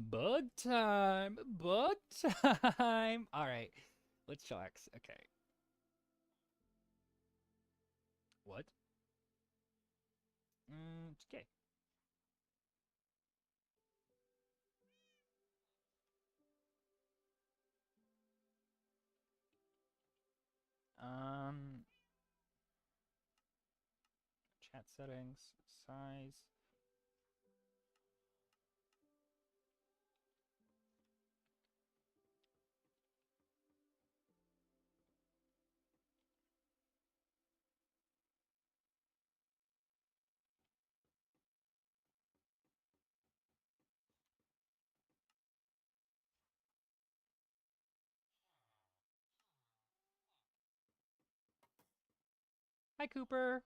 Bug time! Bug time! Alright, let's chillax. Okay. What? It's okay. Um, Chat settings, size. Hi, Cooper!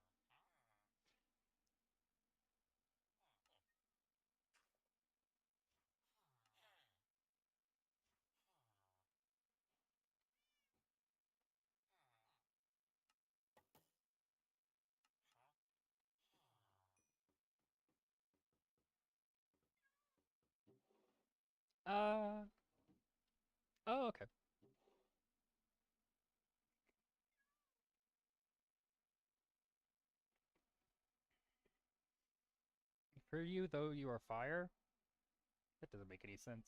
Uh, oh, okay. For you, though you are fire? That doesn't make any sense.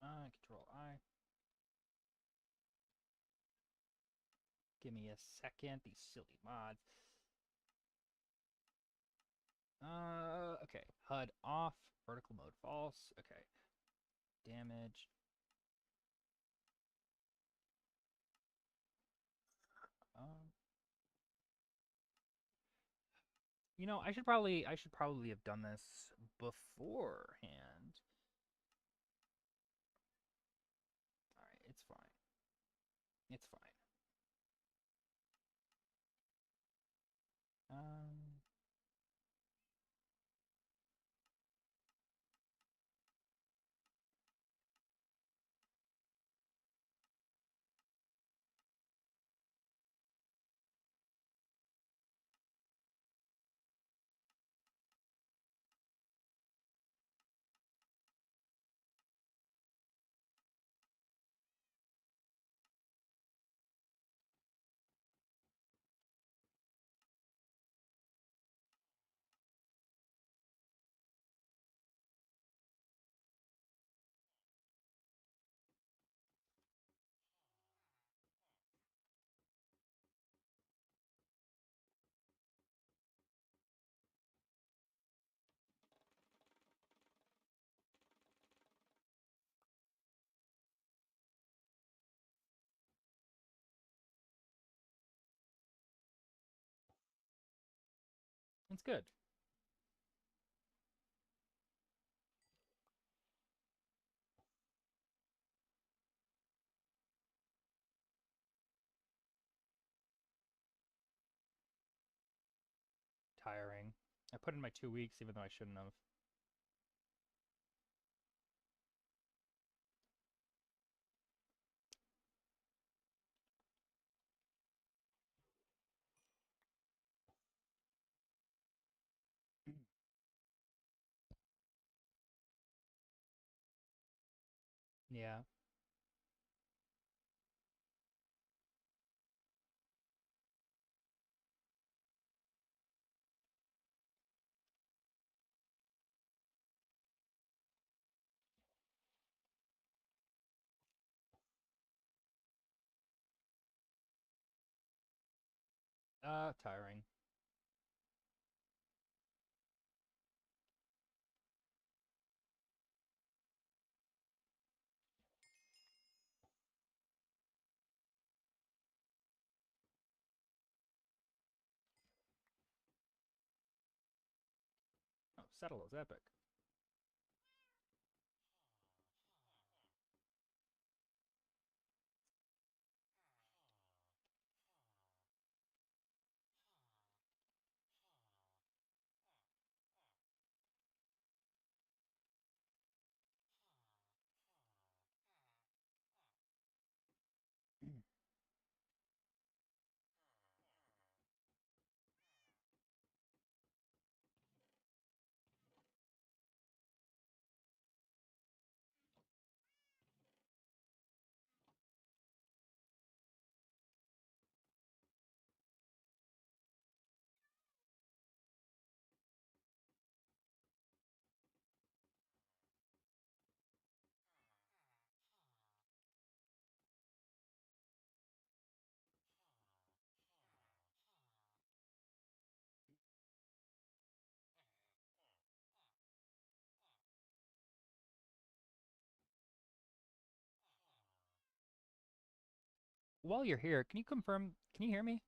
Control I. Give me a second, these silly mods. Okay. HUD off, vertical mode false. Okay. Damage. Um, I should probably have done this beforehand. All right, it's fine. It's fine. Um, it's good. Tiring. I put in my 2 weeks, even though I shouldn't have. Yeah. Tiring. Oh, Settle is epic. while you're here, can you confirm? Can you hear me?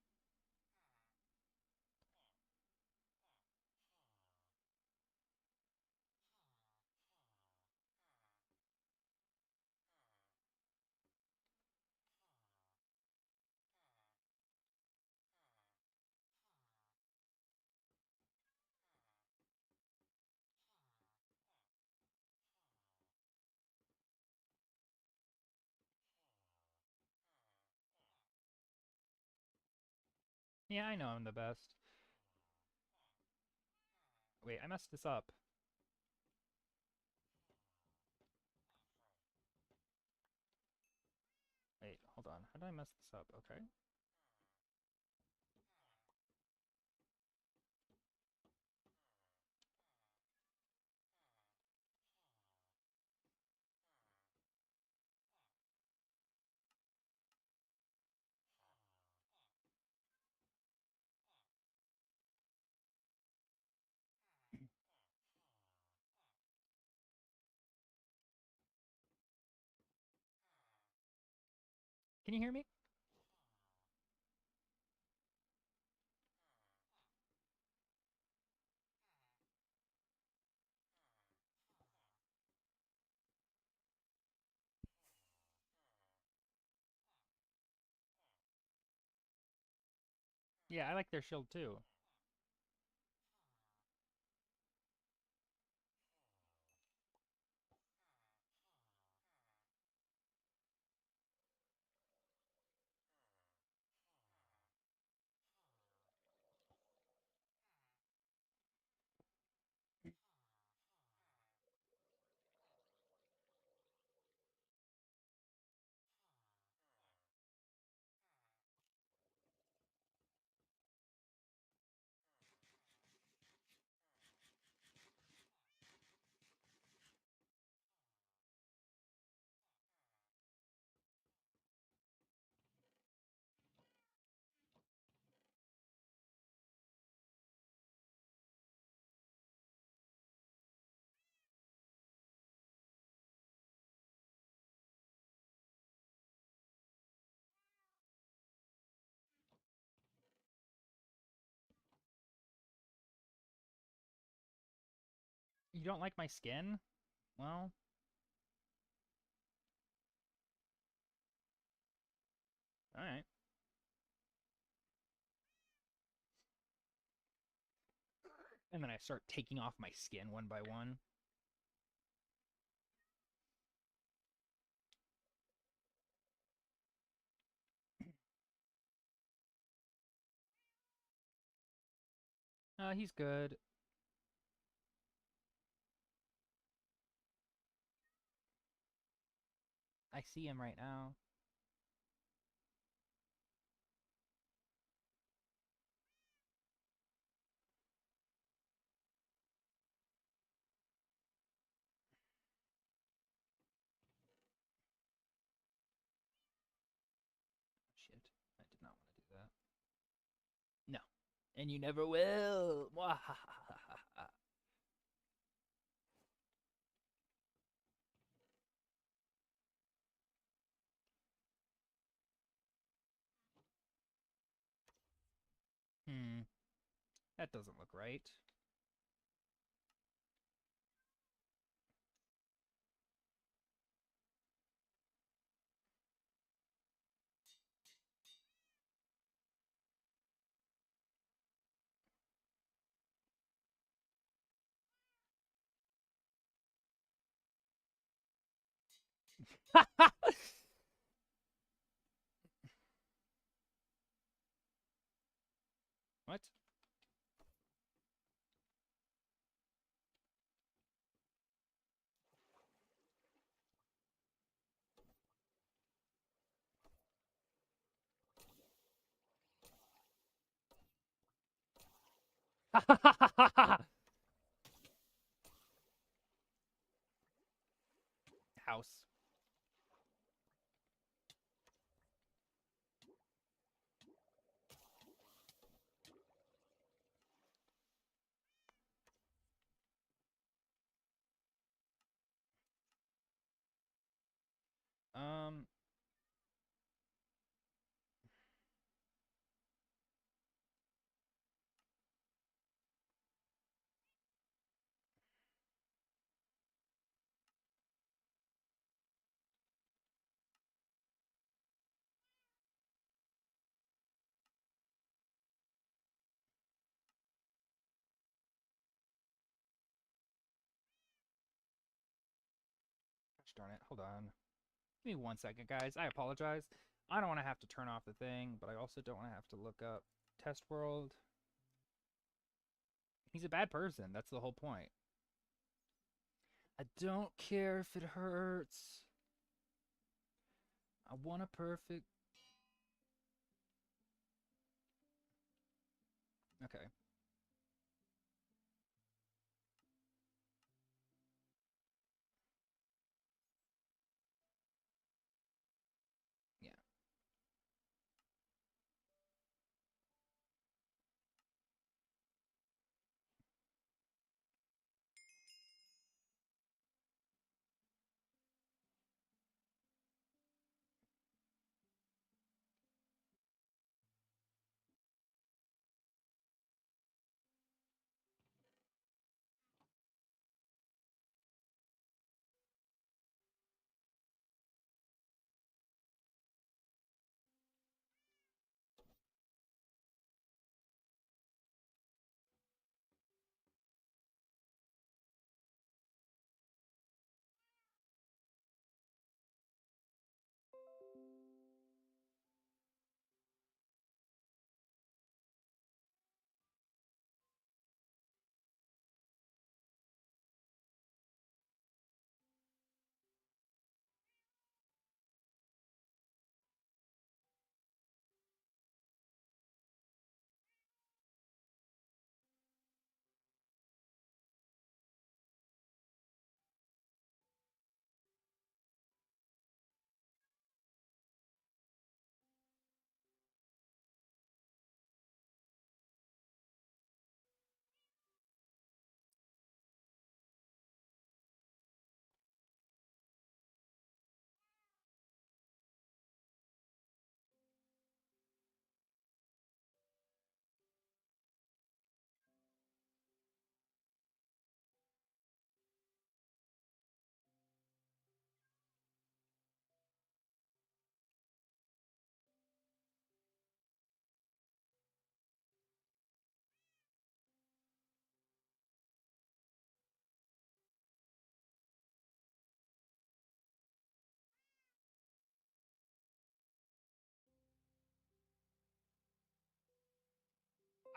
Yeah, I know I'm the best. Wait, I messed this up. Wait, hold on. How did I mess this up? Okay. Can you hear me? Yeah, I like their shield too. You don't like my skin? Well, alright. And then I start taking off my skin one by one. He's good. I see him right now. Shit. I did not want to do that. No. And you never will. Hmm. That doesn't look right. What? House. Um, darn it. Hold on. Give me 1 second, guys. I apologize. I don't want to have to turn off the thing, but I also don't want to have to look up Test World. He's a bad person. That's the whole point. I don't care if it hurts. I want a perfect... Okay. Yeah.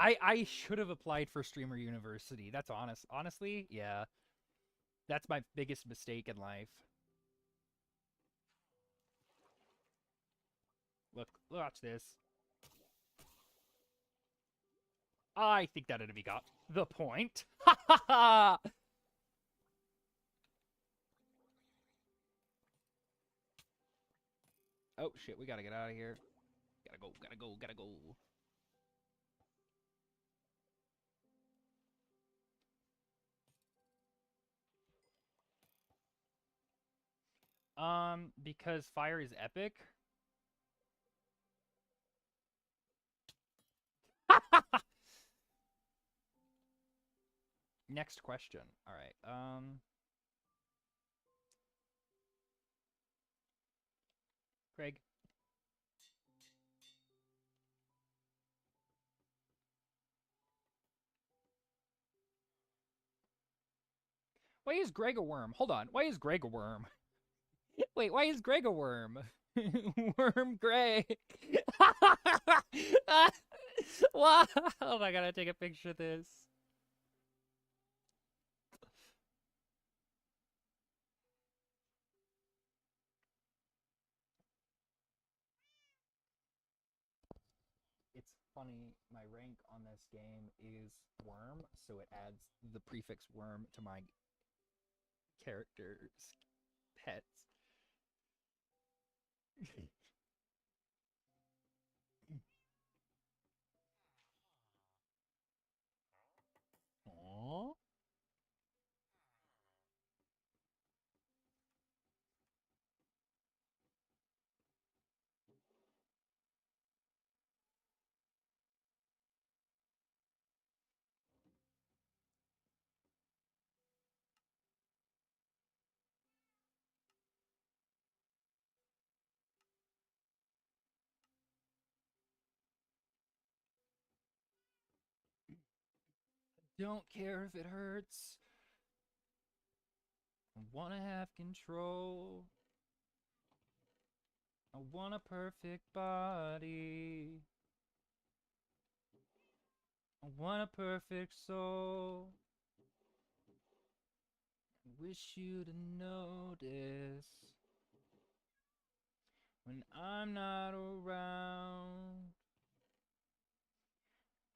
I should have applied for Streamer University. That's honest. Honestly, yeah. That's my biggest mistake in life. Look, watch this. I think that enemy got the point. Ha ha ha! Oh shit, we gotta get out of here. Gotta go, gotta go, gotta go. Because fire is epic. Next question. All right. Craig. Why is Greg a worm? Hold on. Why is Greg a worm? Wait, why is Greg a worm? Worm Greg. Wow. Oh my god, I take a picture of this. It's funny, my rank on this game is worm, so it adds the prefix worm to my character's pets. Aww. Don't care if it hurts. I wanna have control. I want a perfect body. I want a perfect soul. I wish you to notice when I'm not around.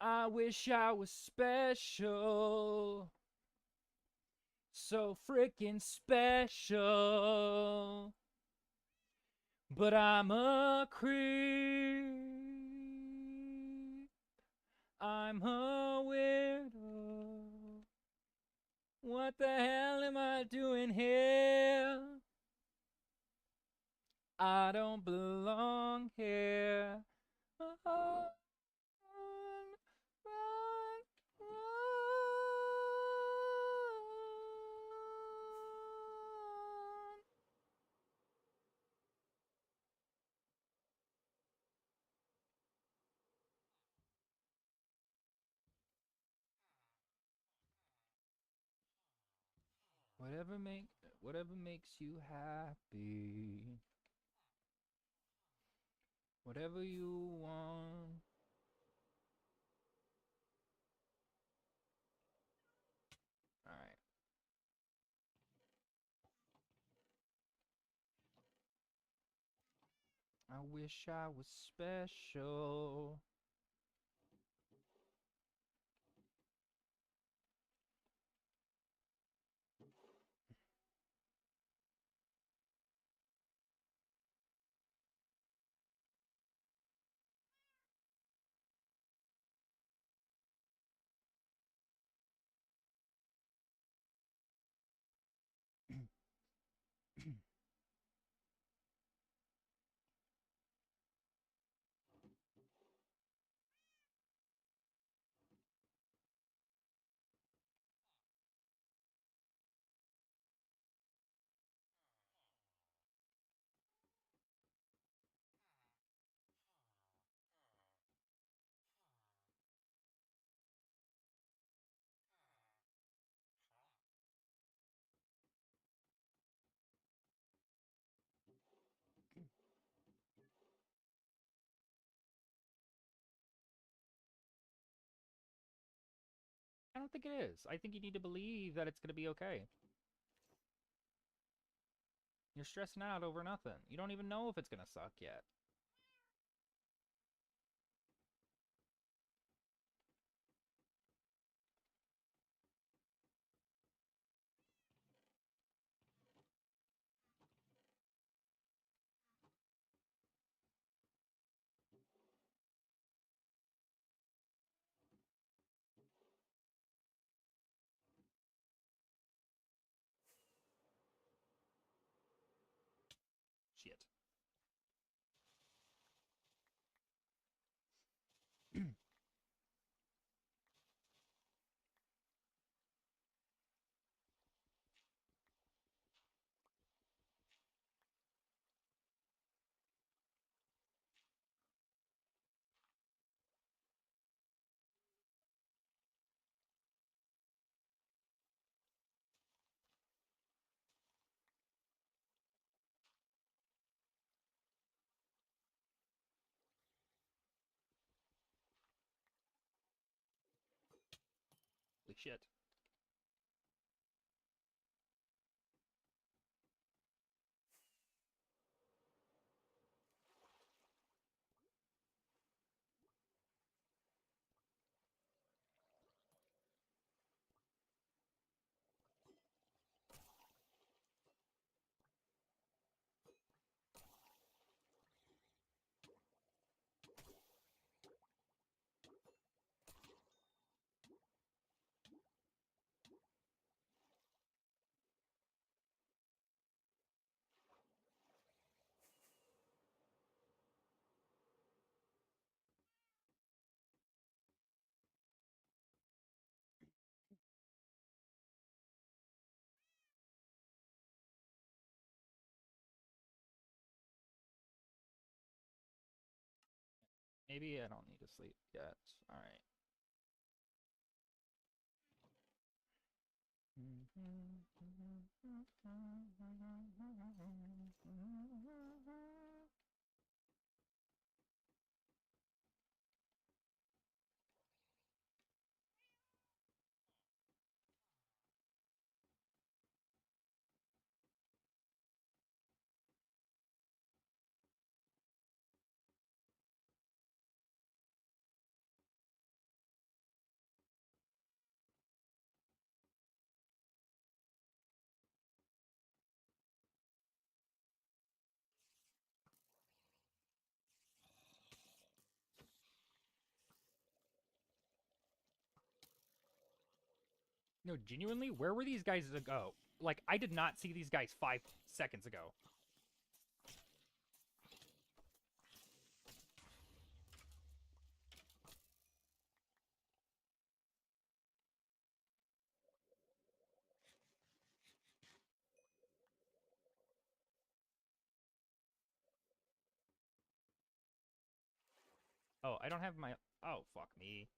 I wish I was special. So freaking special. But I'm a creep. I'm a weirdo. What the hell am I doing here? I don't belong here. Run, run, run. Whatever makes you happy. Whatever you want. All right. I wish I was special. I don't think it is. I think you need to believe that it's going to be okay. You're stressing out over nothing. You don't even know if it's going to suck yet. Shit. Holy shit. Maybe I don't need to sleep yet. All right. No, genuinely, where were these guys ago? Like, I did not see these guys 5 seconds ago. Oh, I don't have my... Oh, fuck me.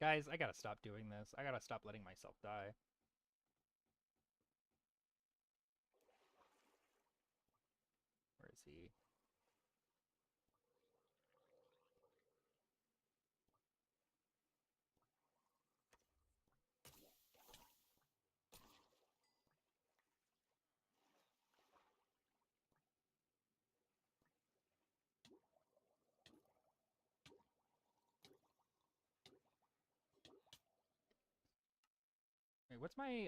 Guys, I gotta stop doing this. I gotta stop letting myself die. Where is he? Wait, what's my,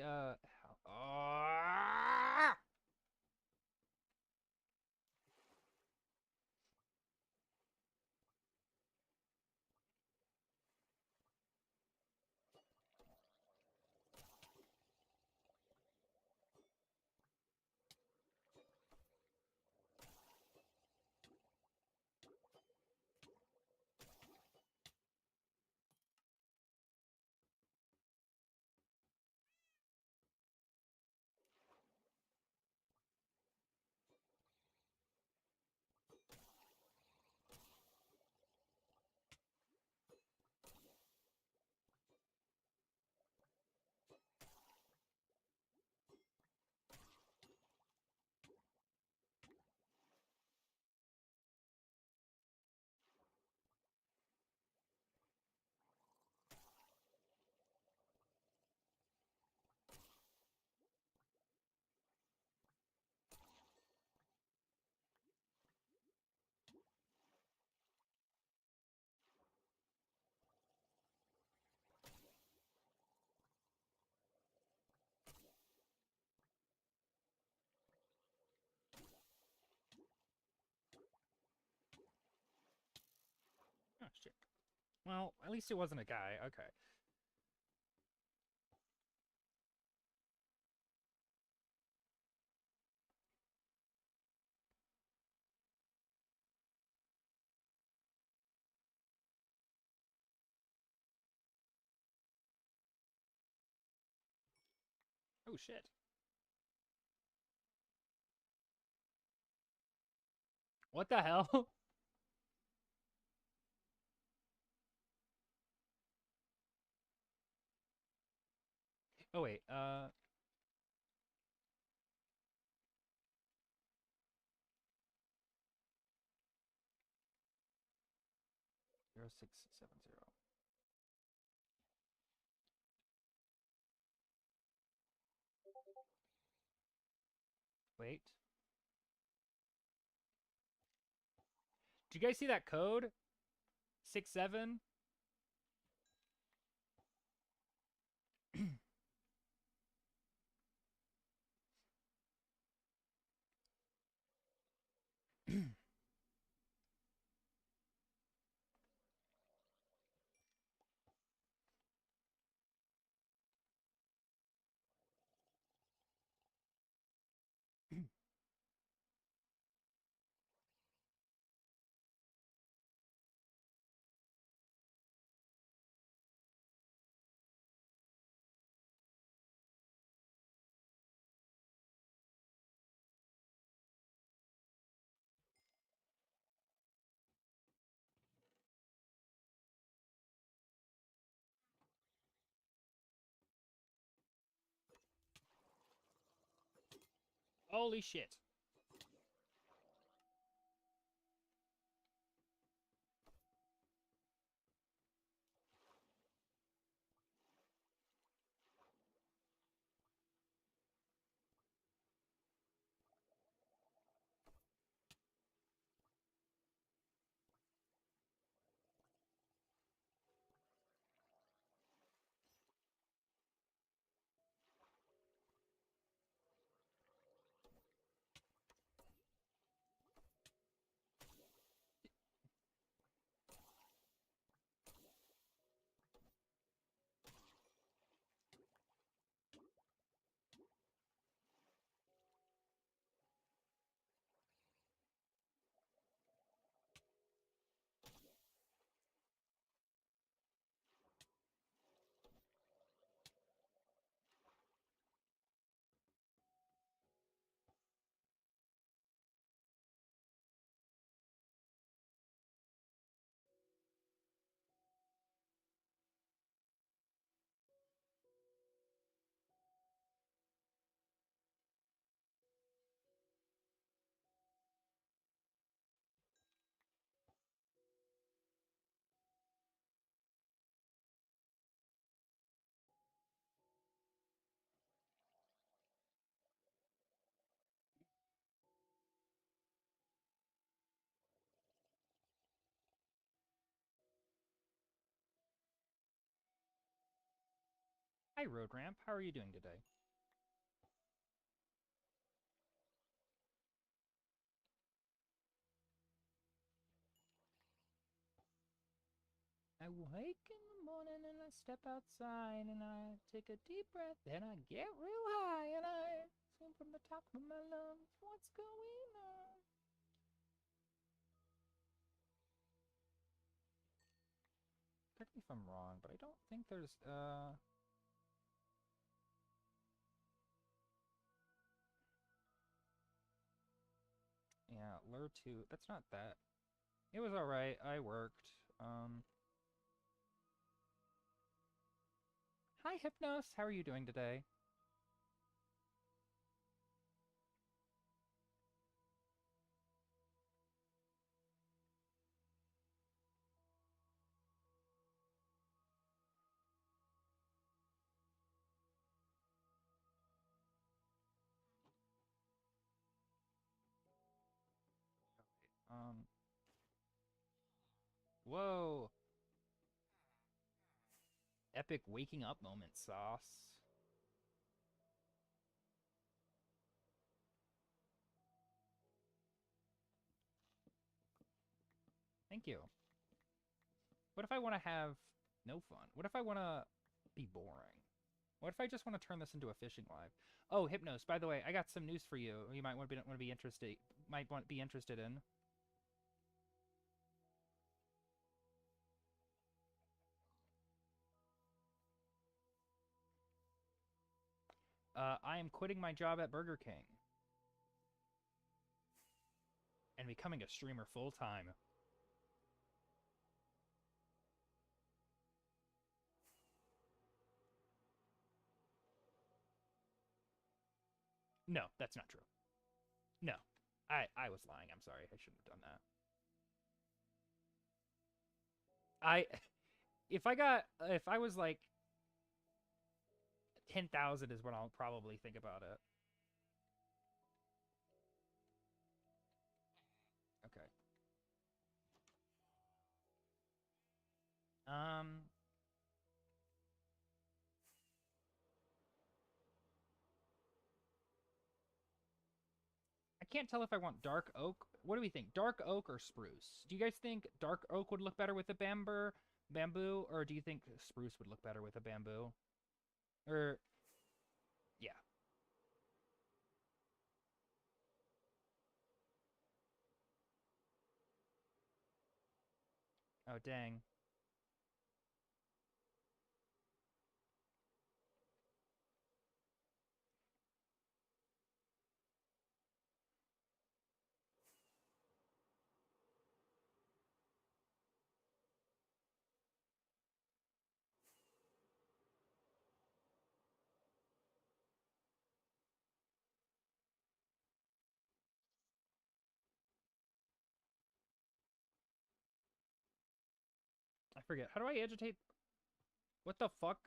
Oh! Oh, shit. Well, at least it wasn't a guy. Okay. Oh, shit. What the hell? Oh, wait, 0670. Wait. Do you guys see that code? 67? Holy shit. Hi, Road Ramp. How are you doing today? I wake in the morning and I step outside and I take a deep breath. Then I get real high and I swim from the top of my lungs. What's going on? Correct me if I'm wrong, but I don't think there's, yeah, Lure 2. That's not that. It was alright. I worked. Hi, Hypnos. How are you doing today? Um, whoa. Epic waking up moment, Sauce. Thank you. What if I want to have no fun? What if I want to be boring? What if I just want to turn this into a fishing live? Oh, Hypnos, by the way, I got some news for you. You might want to be interested in. I am quitting my job at Burger King and becoming a streamer full time. No, that's not true. No, I was lying. I'm sorry. I shouldn't have done that. I if I was like 10,000 is when I'll probably think about it. Okay. Um, I can't tell if I want dark oak. What do we think? Dark oak or spruce? Do you guys think dark oak would look better with a bamboo, or do you think spruce would look better with a bamboo? Or yeah. Oh dang. forget. How do I agitate? What the fuck?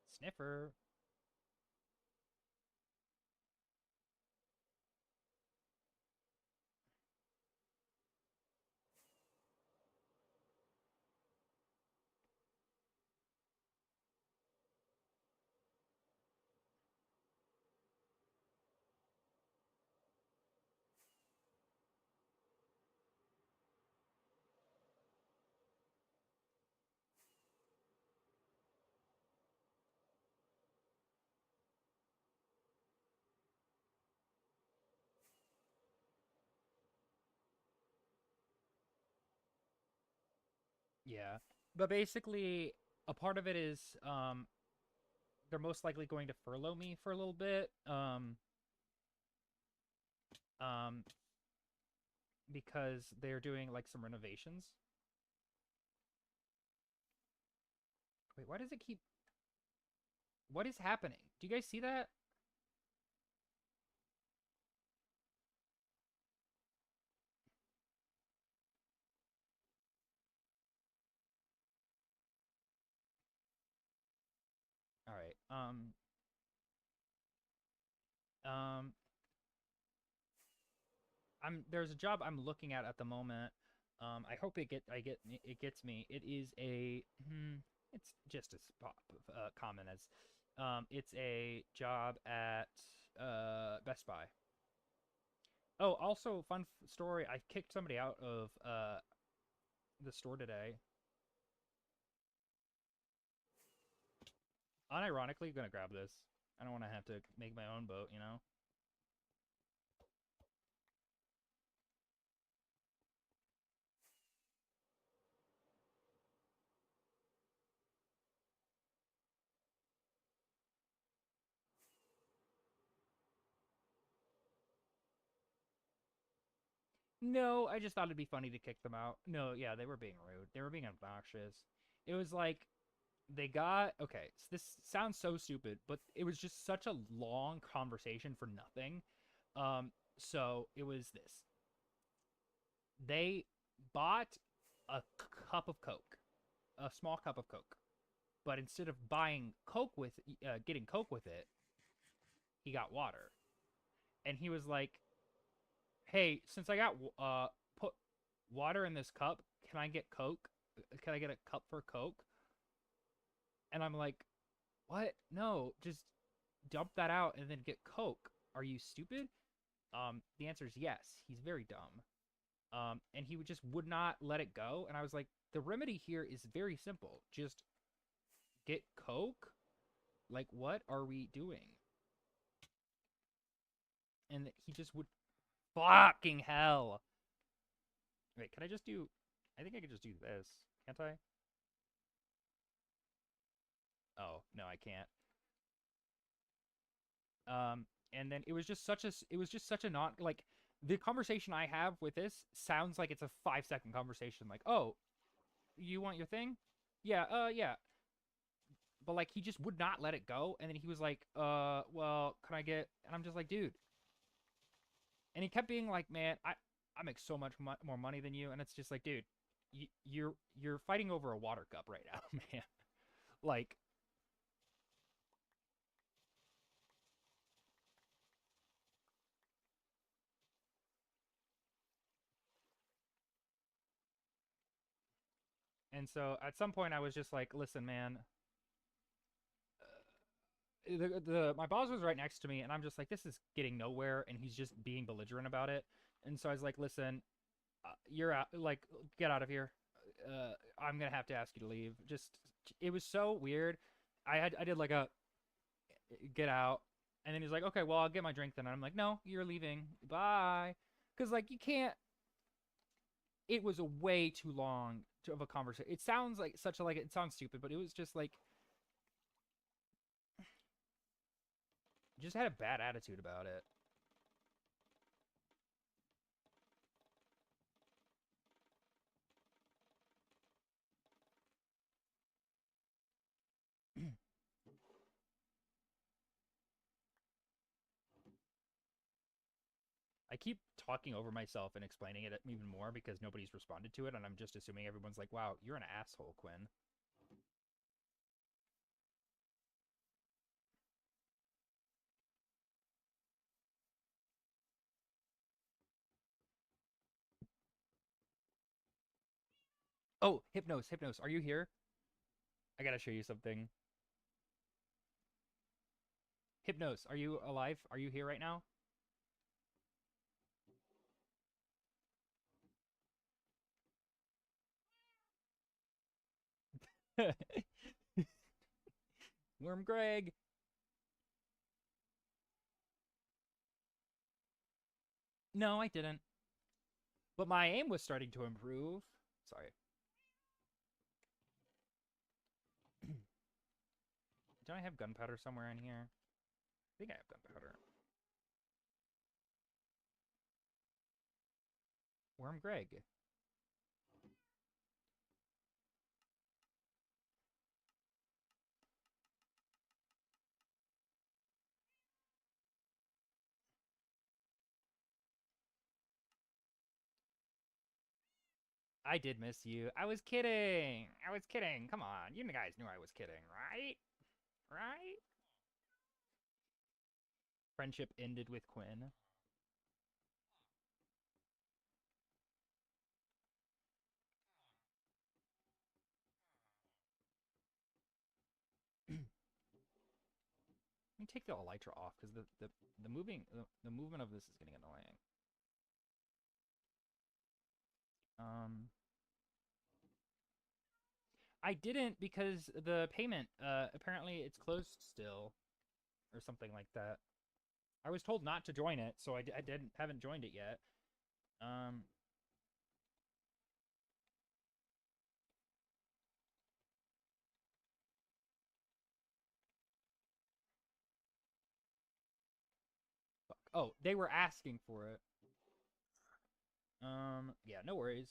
Sniffer. Yeah. But basically, a part of it is they're most likely going to furlough me for a little bit. Um, because they're doing like some renovations. Wait, why does it keep? What is happening? Do you guys see that? All right. Um, there's a job I'm looking at the moment. I hope it gets me. It is a it's just as common as it's a job at Best Buy. Oh, also fun story. I kicked somebody out of the store today. Unironically, gonna grab this. I don't want to have to make my own boat, you know. No, I just thought it'd be funny to kick them out. No, yeah, they were being rude. They were being obnoxious. It was like they got okay. So this sounds so stupid, but it was just such a long conversation for nothing. So it was this. They bought a cup of Coke, a small cup of Coke, but instead of buying Coke with, getting Coke with it, he got water, and he was like, "Hey, since I got put water in this cup, can I get Coke? Can I get a cup for Coke?" And I'm like, "What? No, just dump that out and then get Coke. Are you stupid?" The answer is yes. He's very dumb. And he would not let it go. And I was like, the remedy here is very simple. Just get Coke. Like, what are we doing? And he just would fucking hell. Wait, can I just do? I think I could just do this, can't I? Oh no, I can't. And then it was just such a not like the conversation I have with this sounds like it's a 5 second conversation. Like, oh, you want your thing? Yeah, yeah. But like he just would not let it go, and then he was like, well, can I get? And I'm just like, dude. And he kept being like, man, I make so much more money than you, and it's just like, dude, you're fighting over a water cup right now, man. Like, and so at some point I was just like, listen, man, the my boss was right next to me, and I'm just like, this is getting nowhere, and he's just being belligerent about it. And so I was like, listen, you're out, like, get out of here. I'm gonna have to ask you to leave. Just it was so weird. I did like a get out, and then he's like, okay, well, I'll get my drink then. And I'm like, no, you're leaving. Bye. Because like you can't. It was a way too long of a conversation. It sounds like such a like it sounds stupid, but it was just like just had a bad attitude about it. keep talking over myself and explaining it even more because nobody's responded to it, and I'm just assuming everyone's like, wow, you're an asshole, Quinn. Oh, Hypnos, are you here? I gotta show you something. Hypnos, are you alive? Are you here right now? Worm Greg. No, I didn't. But my aim was starting to improve. Sorry. Don't I have gunpowder somewhere in here? I think I have gunpowder. Worm Greg. I did miss you. I was kidding. I was kidding. Come on. You guys knew I was kidding, right? Right? Friendship ended with Quinn. Let me take the elytra off because the movement of this is getting annoying. Um, I didn't because the payment apparently it's closed still, or something like that. I was told not to join it, so I haven't joined it yet. Um, fuck. Oh, they were asking for it. Yeah, no worries.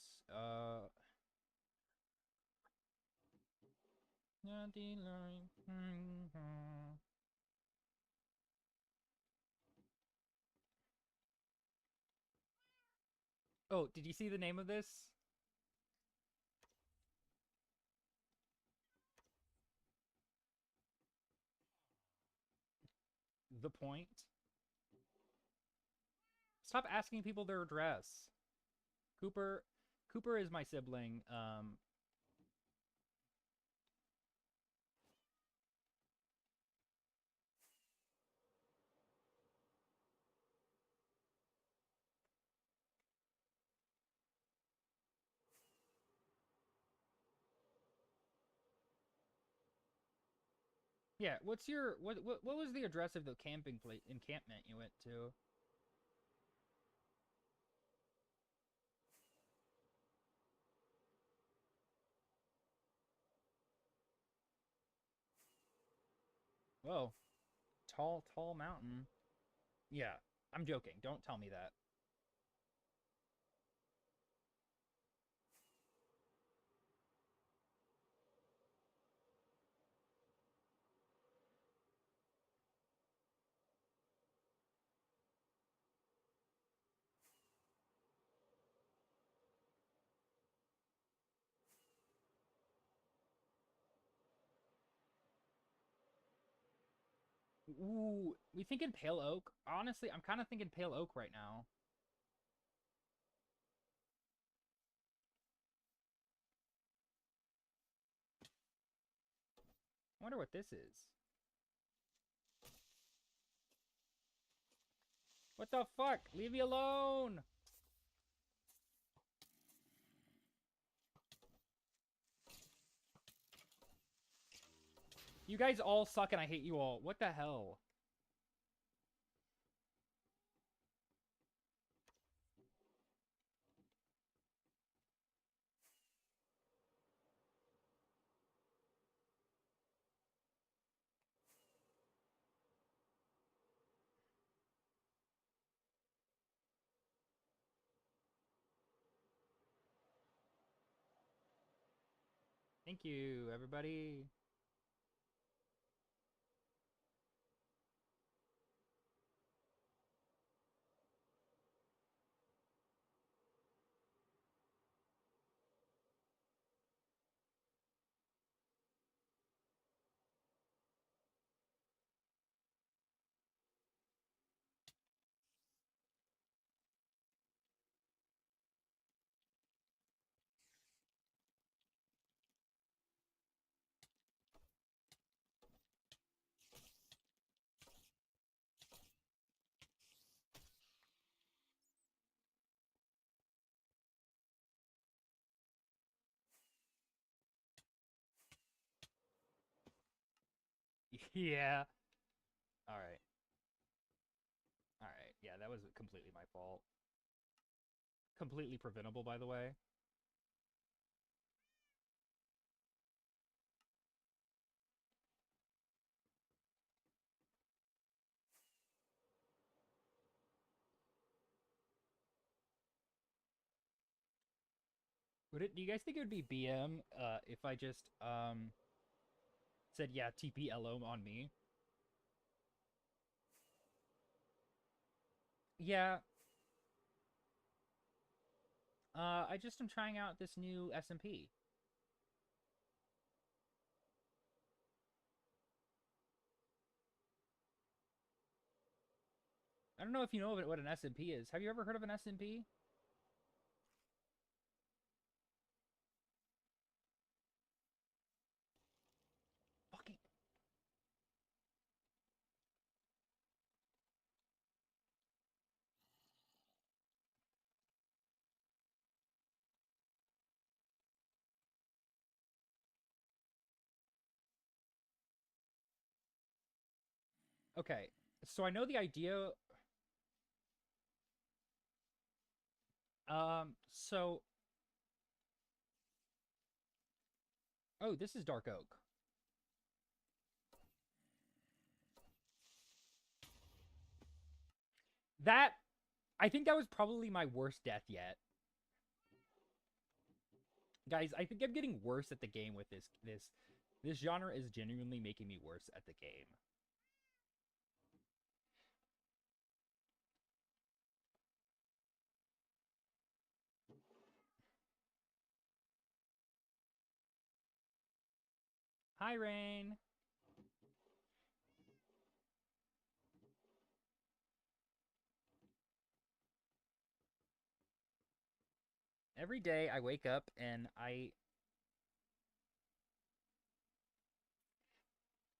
Oh, did you see the name of this? The Point. Stop asking people their address. Cooper Cooper is my sibling. Yeah, what's your what was the address of the camping place encampment you went to? Whoa, tall mountain. Yeah, I'm joking. Don't tell me that. Ooh, we thinking Pale Oak? Honestly, I'm kind of thinking Pale Oak right now. I wonder what this is. What the fuck? Leave me alone! You guys all suck and I hate you all. What the hell? Thank you, everybody. Yeah. All right. All right. Yeah, that was completely my fault. Completely preventable, by the way. Would it? Do you guys think it would be BM if I just said yeah TPLO on me? Yeah. I just am trying out this new SMP. I don't know if you know what an SMP is. Have you ever heard of an SMP? Fucking. Okay. So I know the idea. So. Oh, this is Dark Oak. That. I think that was probably my worst death yet. Guys, I think I'm getting worse at the game with this genre is genuinely making me worse at the game. Hi, Rain. Every day I wake up and I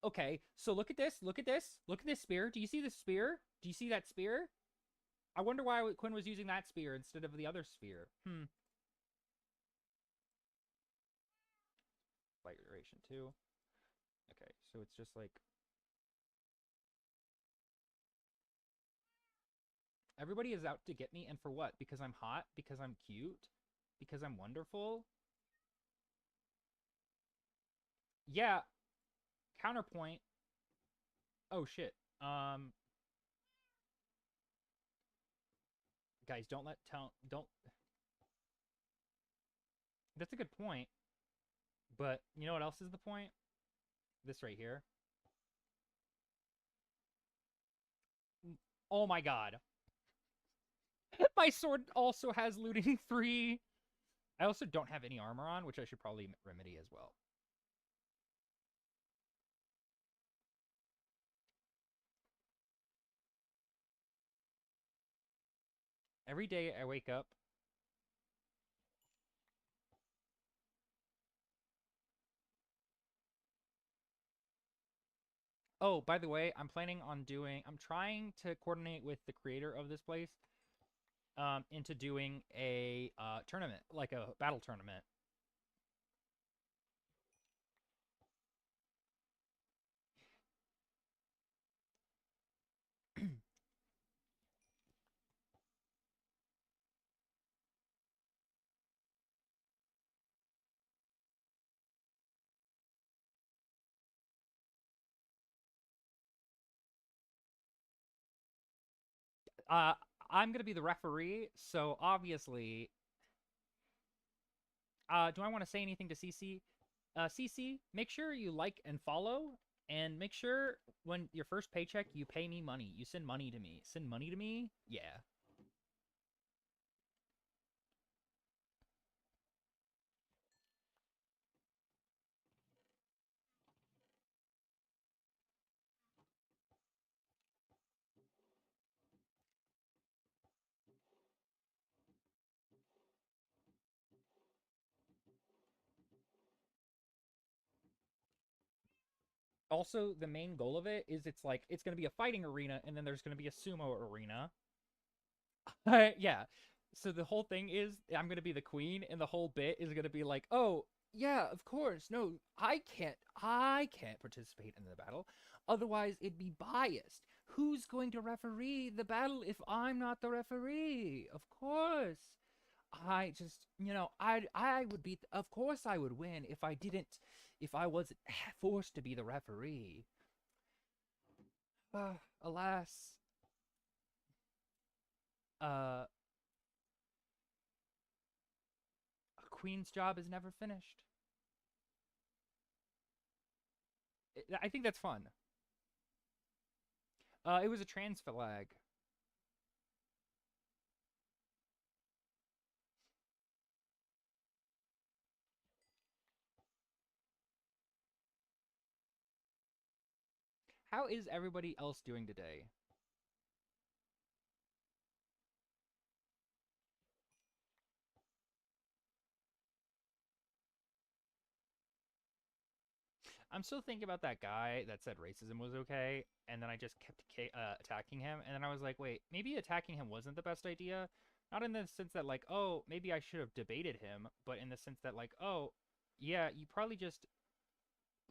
okay, so look at this. Look at this. Look at this spear. Do you see the spear? Do you see that spear? I wonder why Quinn was using that spear instead of the other spear. Light duration 2. Okay, so it's just like everybody is out to get me, and for what? Because I'm hot? Because I'm cute? Because I'm wonderful? Yeah, counterpoint. Oh shit. Guys, don't. That's a good point. But you know what else is the point? This right here. Oh my god. My sword also has looting 3. I also don't have any armor on, which I should probably remedy as well. Every day I wake up. Oh, by the way, I'm trying to coordinate with the creator of this place into doing a tournament, like a battle tournament. uh, I'm gonna be the referee, so obviously, do I want to say anything to CC? CC, make sure you like and follow, and make sure when your first paycheck, you pay me money. You send money to me. Send money to me? Yeah. Also, the main goal of it is it's going to be a fighting arena, and then there's going to be a sumo arena. Yeah. So the whole thing is I'm going to be the queen, and the whole bit is going to be like, oh, Yeah, of course. No, I can't participate in the battle. Otherwise, it'd be biased. Who's going to referee the battle if I'm not the referee? Of course. I just, I would be of course I would win if I wasn't forced to be the referee. Alas, a queen's job is never finished. I think that's fun. It was a trans flag. How is everybody else doing today? I'm still thinking about that guy that said racism was okay, and then I just kept attacking him, and then I was like, wait, maybe attacking him wasn't the best idea. Not in the sense that like, oh, maybe I should have debated him, but in the sense that like, oh, yeah, you probably just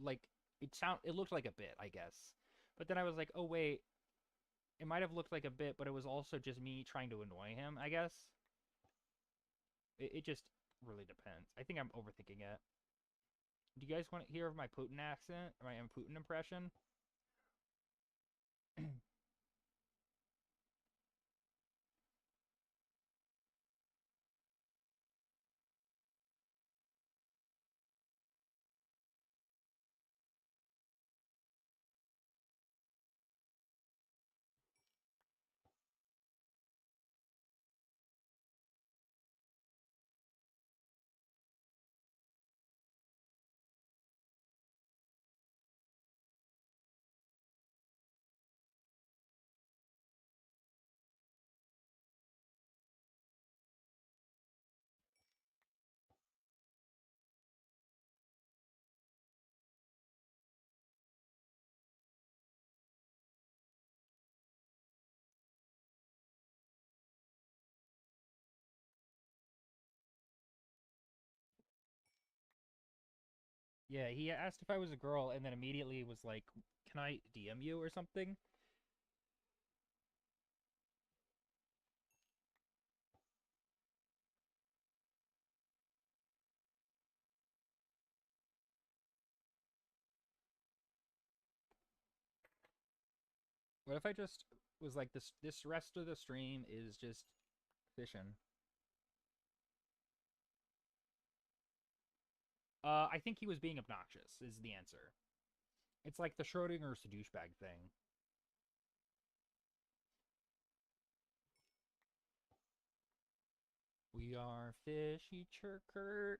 like it looked like a bit, I guess. But then I was like, oh wait, it might have looked like a bit, but it was also just me trying to annoy him, I guess. It just really depends. I think I'm overthinking it. Do you guys want to hear of my Putin accent, my Putin impression? Yeah, he asked if I was a girl and then immediately was like, "Can I DM you or something?" What if I just was like this rest of the stream is just fishing? I think he was being obnoxious is the answer. It's like the Schrodinger's douchebag thing. We are fishy chirkert.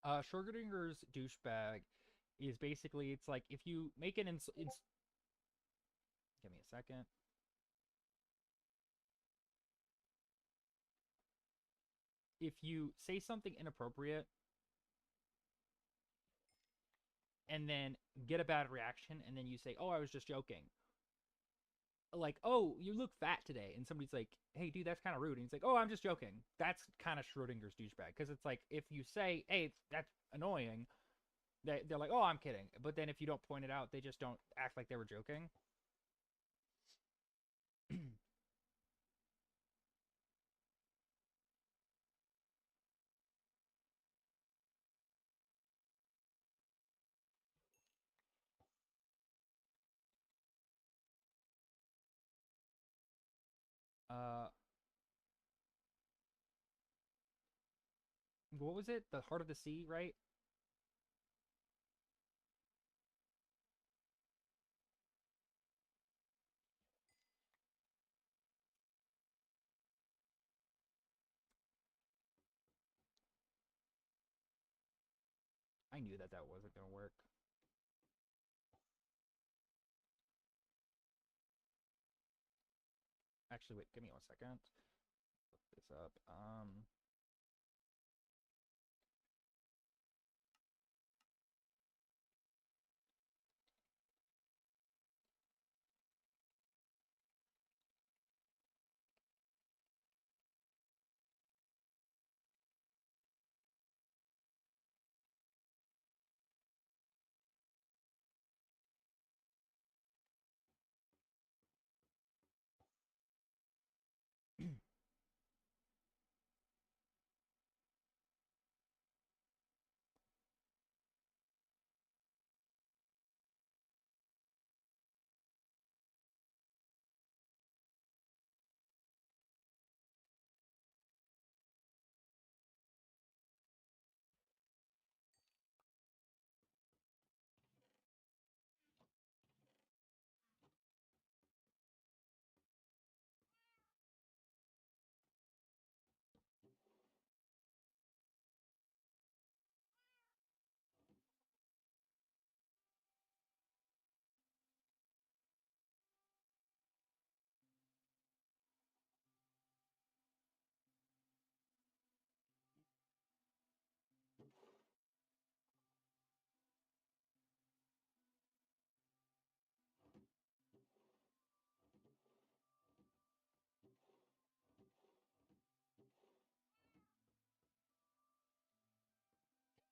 Schrodinger's douchebag is basically it's like if you make an give me a second. If you say something inappropriate and then get a bad reaction and then you say, "Oh, I was just joking." Like, "Oh, you look fat today." And somebody's like, "Hey, dude, that's kind of rude." And he's like, "Oh, I'm just joking." That's kind of Schrodinger's douchebag because it's like if you say, "Hey, that's annoying," they're like, "Oh, I'm kidding." But then if you don't point it out, they just don't act like they were joking. uh what was it? The Heart of the Sea, right? I knew that that wasn't going to work. Actually, wait, give me 1 second. Look this up.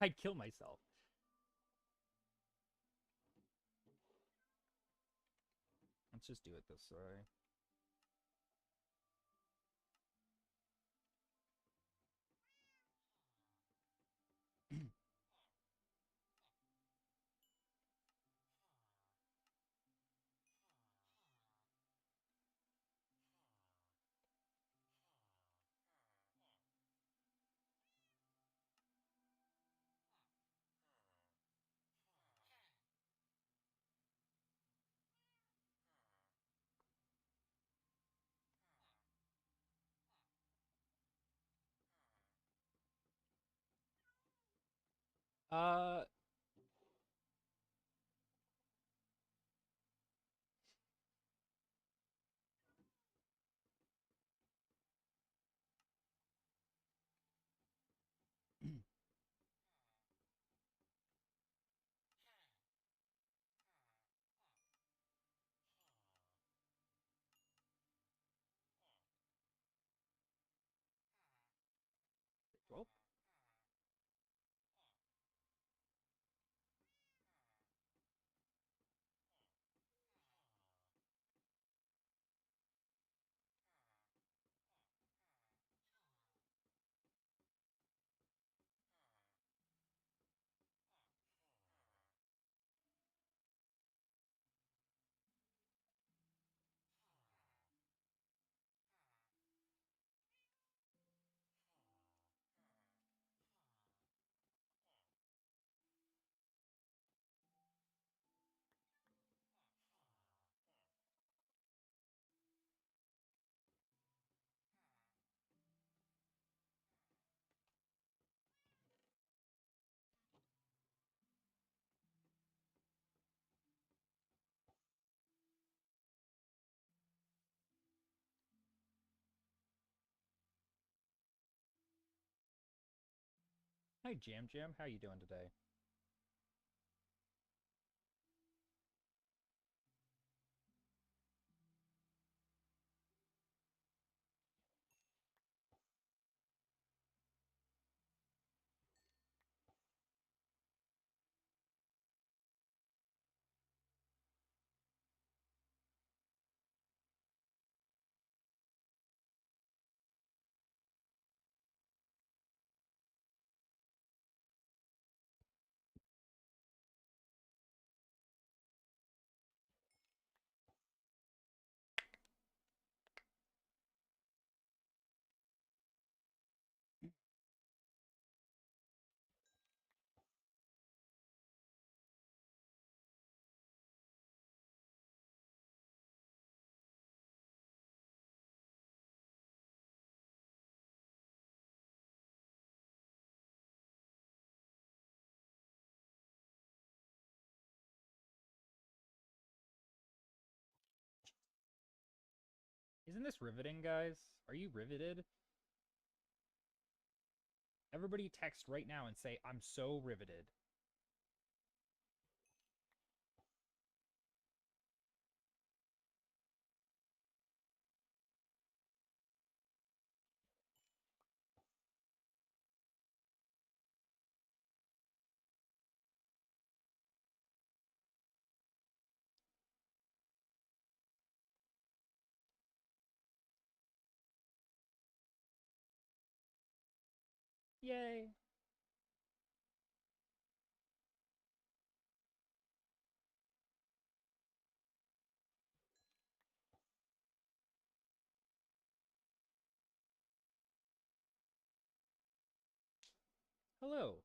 I'd kill myself. Let's just do it this way. Uh, well, hi Jam Jam, how you doing today? Isn't this riveting, guys? Are you riveted? Everybody text right now and say, I'm so riveted. Yay. Hello.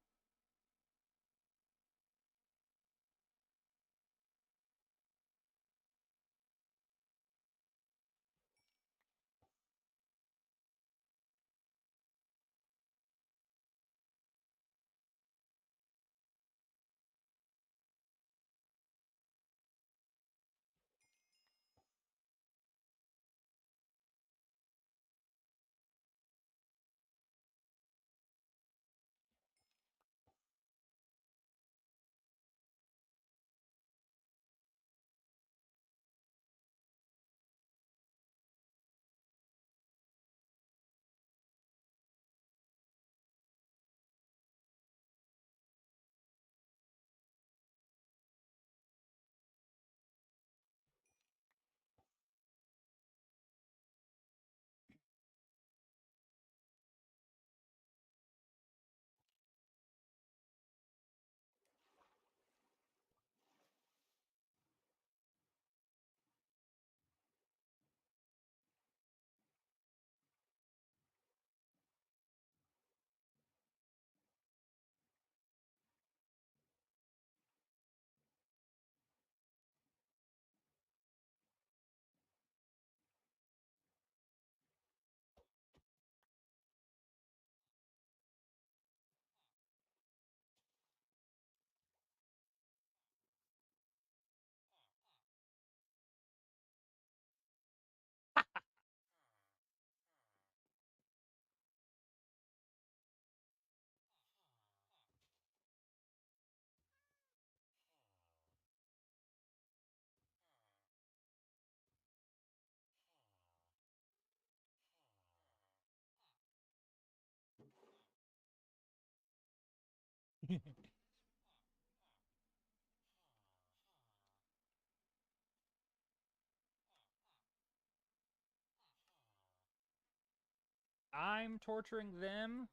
I'm torturing them.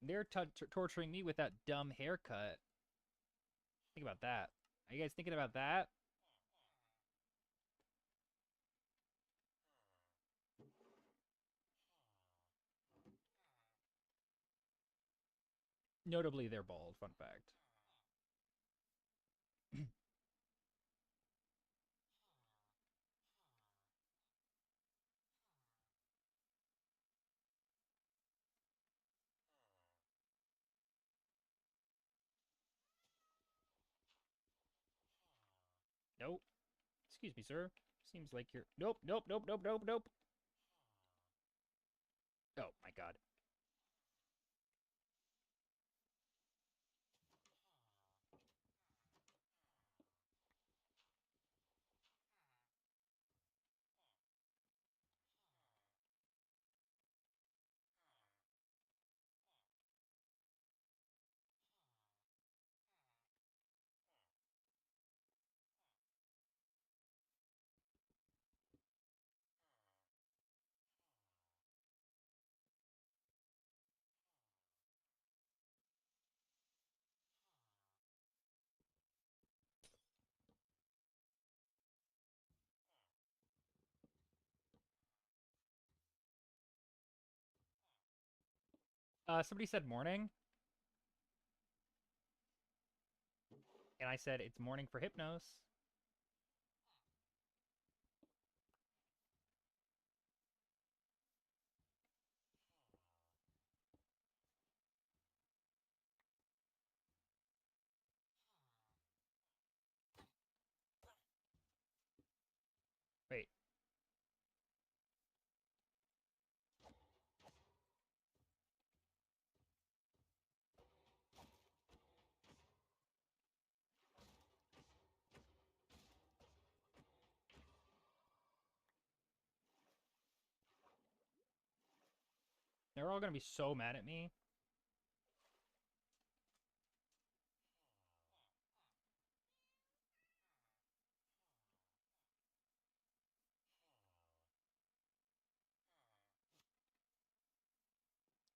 They're torturing me with that dumb haircut. Think about that. Are you guys thinking about that? Notably, they're bald. Fun fact. Nope. Excuse me, sir. Seems like you're. Nope, nope, nope, nope, nope, nope. Oh my god. Somebody said morning, and I said it's morning for Hypnos. Wait. They're all gonna be so mad at me.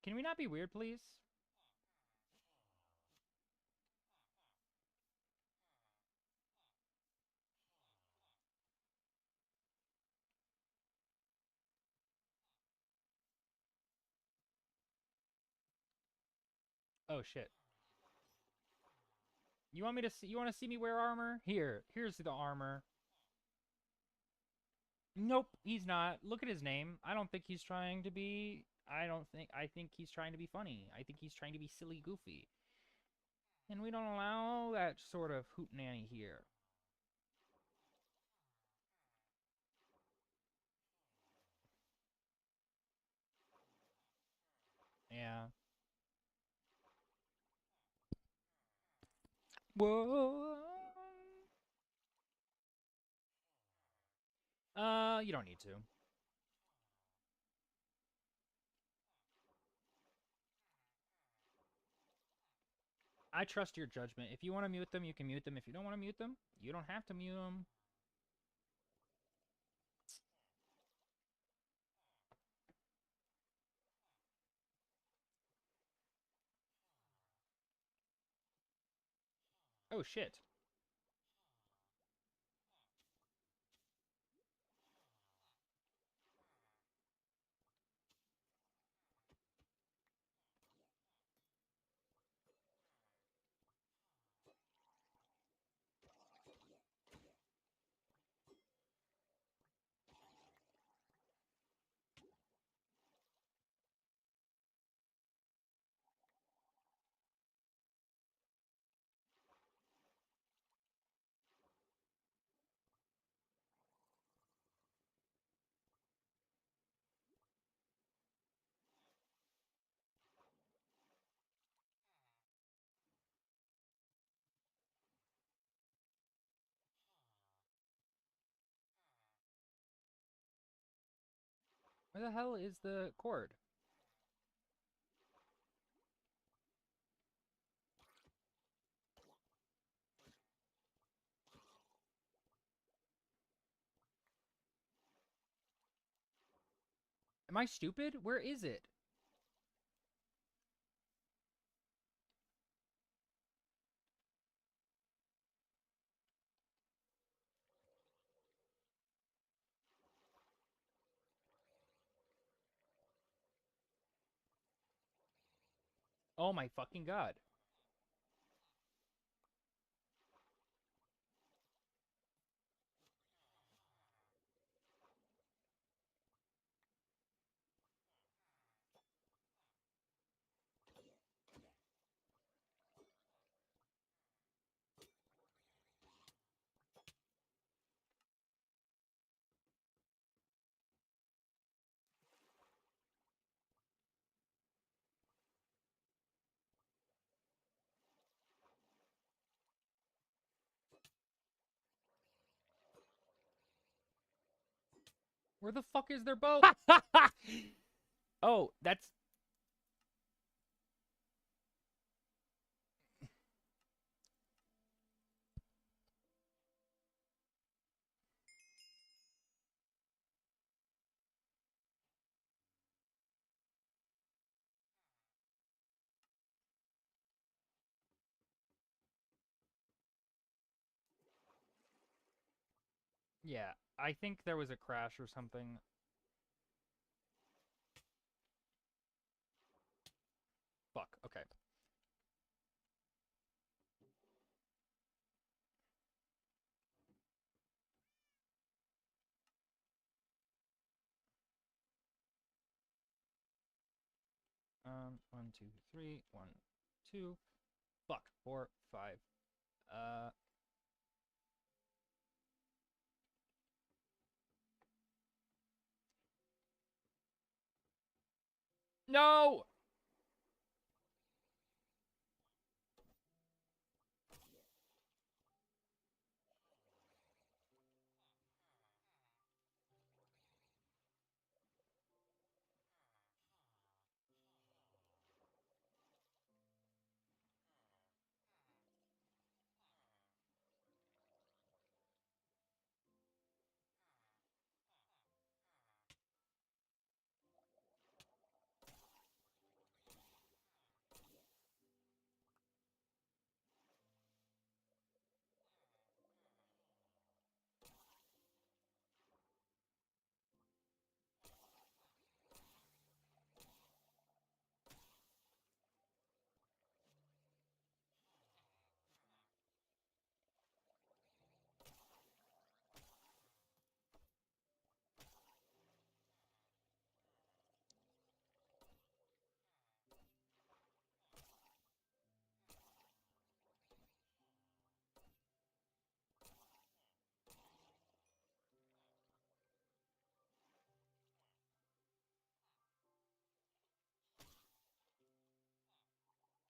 Can we not be weird, please? Oh shit. You want me to see? You want to see me wear armor? Here's the armor. Nope, he's not. Look at his name. I don't think he's trying to be. I think he's trying to be funny. I think he's trying to be silly, goofy. And we don't allow that sort of hootenanny here. Yeah. Whoa. You don't need to. I trust your judgment. If you want to mute them, you can mute them. If you don't want to mute them, you don't have to mute them. Oh shit. Where the hell is the cord? Am I stupid? Where is it? Oh my fucking god. Where the fuck is their bow? Oh, that's... Yeah, I think there was a crash or something. Fuck, okay. One, two, three, one, two. Fuck, four, five. Uh... No!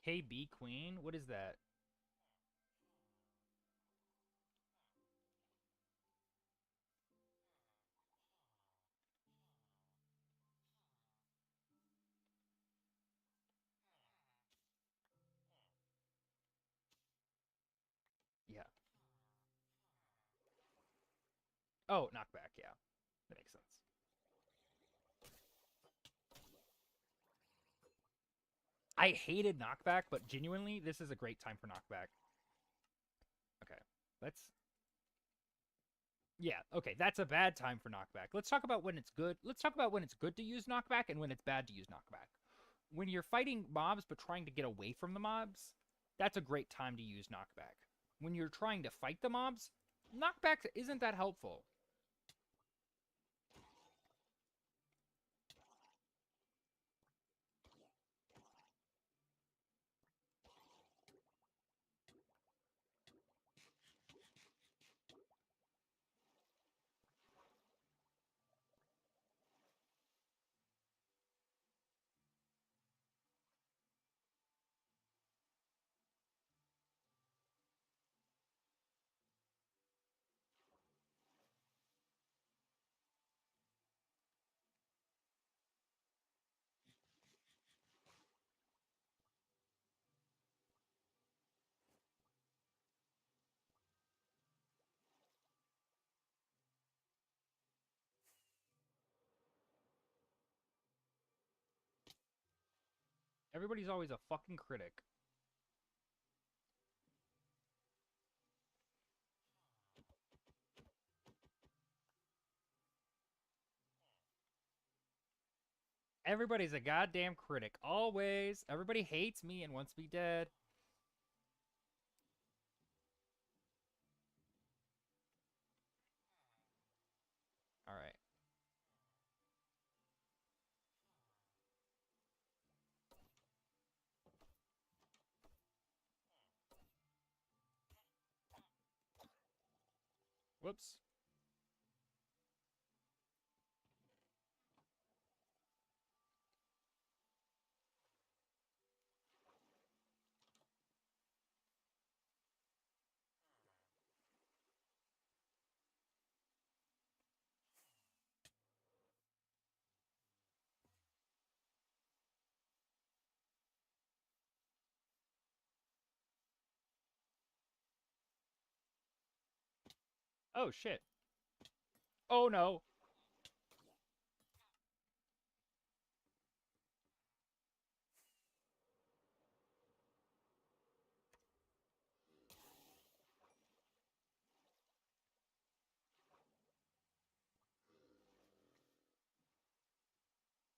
KB Queen? What is that? Yeah. Oh, knockback, yeah. That makes sense. I hated knockback, but genuinely, this is a great time for knockback. Okay, let's... Yeah, okay, that's a bad time for knockback. Let's talk about when it's good. Let's talk about when it's good to use knockback and when it's bad to use knockback. When you're fighting mobs but trying to get away from the mobs, that's a great time to use knockback. When you're trying to fight the mobs, knockback isn't that helpful. Everybody's always a fucking critic. Everybody's a goddamn critic. Always. Everybody hates me and wants me dead. Alright. Whoops. Oh, shit. Oh, no.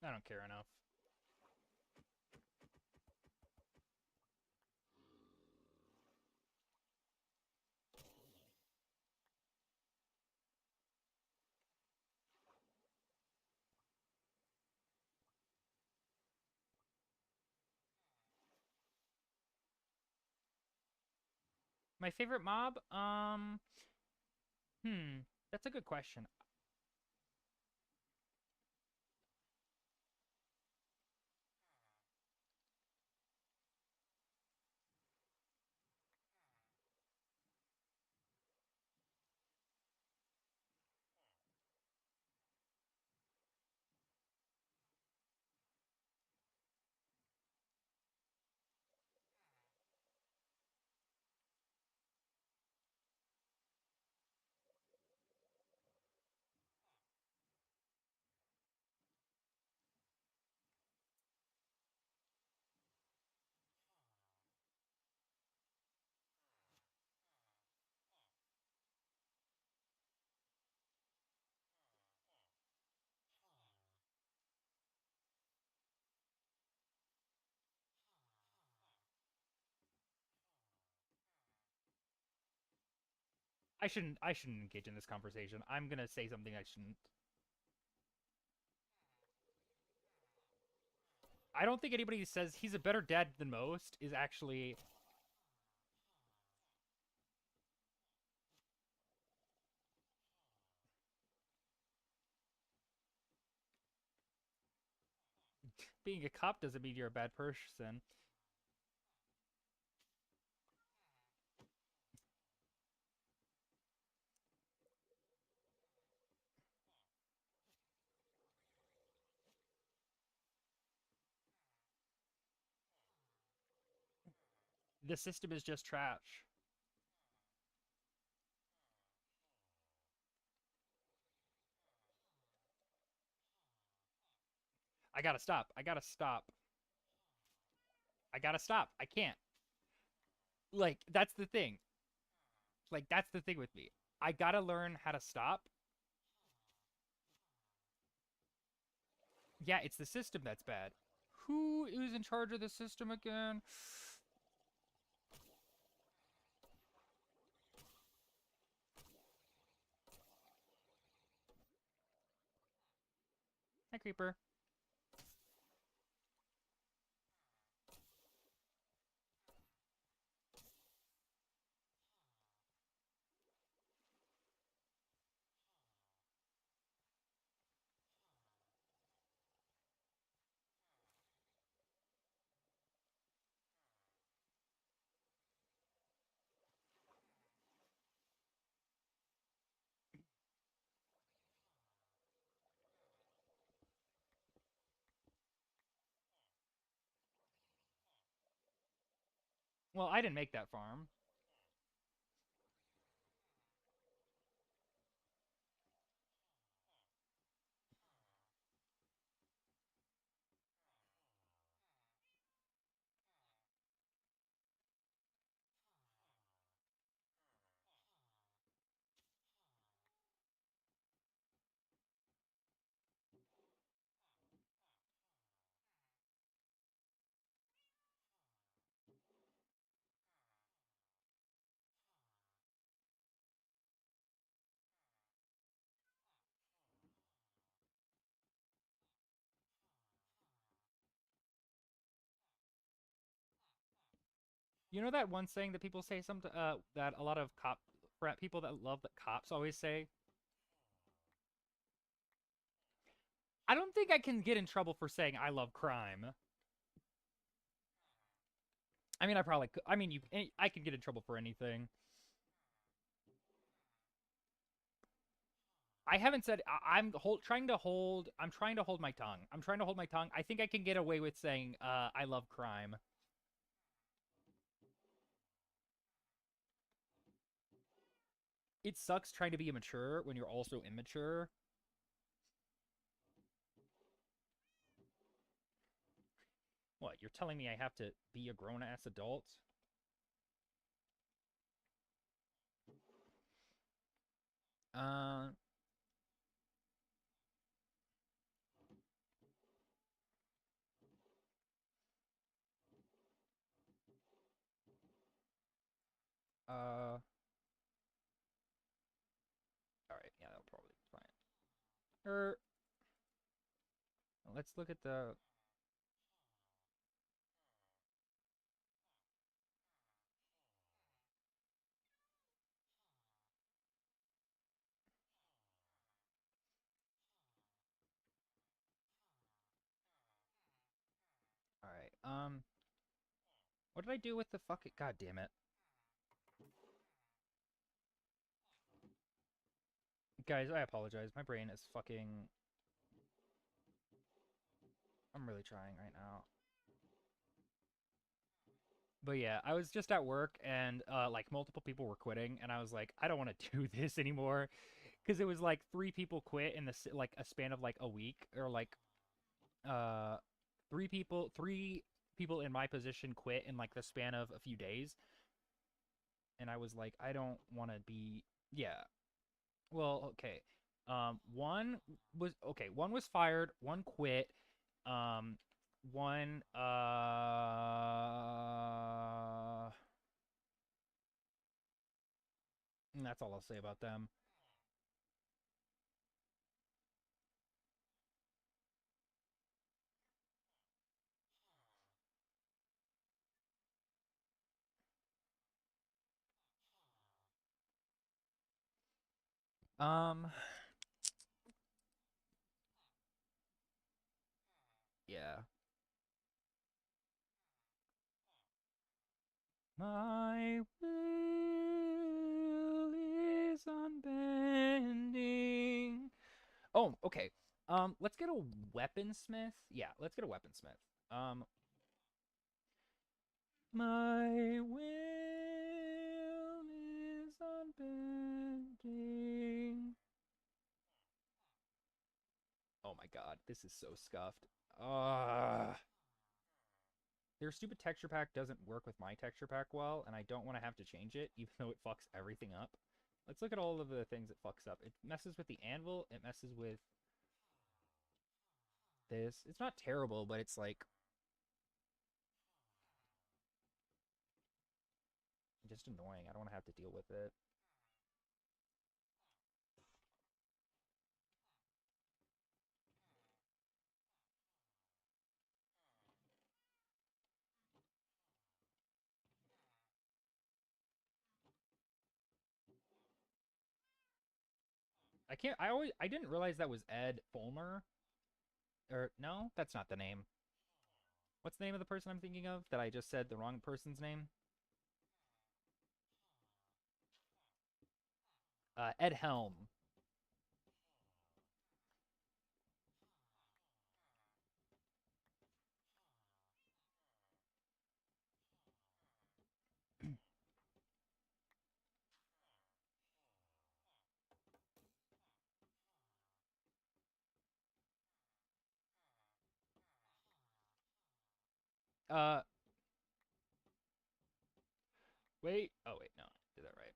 I don't care enough. My favorite mob? That's a good question. I shouldn't engage in this conversation. I'm gonna say something I shouldn't. I don't think anybody who says he's a better dad than most is actually being a cop doesn't mean you're a bad person. The system is just trash. I gotta stop. I gotta stop. I gotta stop. I can't. Like, that's the thing. Like, that's the thing with me. I gotta learn how to stop. Yeah, it's the system that's bad. Who is in charge of the system again? Hi, Creeper. Well, I didn't make that farm. You know that one saying that people say some that a lot of frat people that love that cops always say. I don't think I can get in trouble for saying I love crime. I mean, I probably could. I mean, I can get in trouble for anything. I haven't said trying to hold. I'm trying to hold my tongue. I'm trying to hold my tongue. I think I can get away with saying I love crime. It sucks trying to be immature when you're also immature. What, you're telling me I have to be a grown ass adult? Uh, all right, yeah, that'll probably be fine. Let's look at the. All right, what did I do with the fucking? God damn it, guys! I apologize. My brain is fucking. I'm really trying right now. But yeah, I was just at work and like multiple people were quitting, and I was like, I don't want to do this anymore, because it was like three people quit in like a span of like a week, or like uh three people in my position quit in like the span of a few days, and I was like, I don't want to be. Yeah, well, okay. One was okay. One was fired. One quit. Um, one and that's all I'll say about them. Um, yeah. My will is unbending. Oh, okay. Let's get a weaponsmith. Yeah, let's get a weaponsmith. Um, my will is unbending. Oh my god, this is so scuffed. Their stupid texture pack doesn't work with my texture pack well, and I don't want to have to change it, even though it fucks everything up. Let's look at all of the things it fucks up. It messes with the anvil. It messes with this. It's not terrible, but it's like just annoying. I don't want to have to deal with it. I can't. I didn't realize that was Ed Fulmer. Or no, that's not the name. What's the name of the person I'm thinking of that I just said the wrong person's name? Ed Helm. Uh, wait. Oh wait, no, I did that right.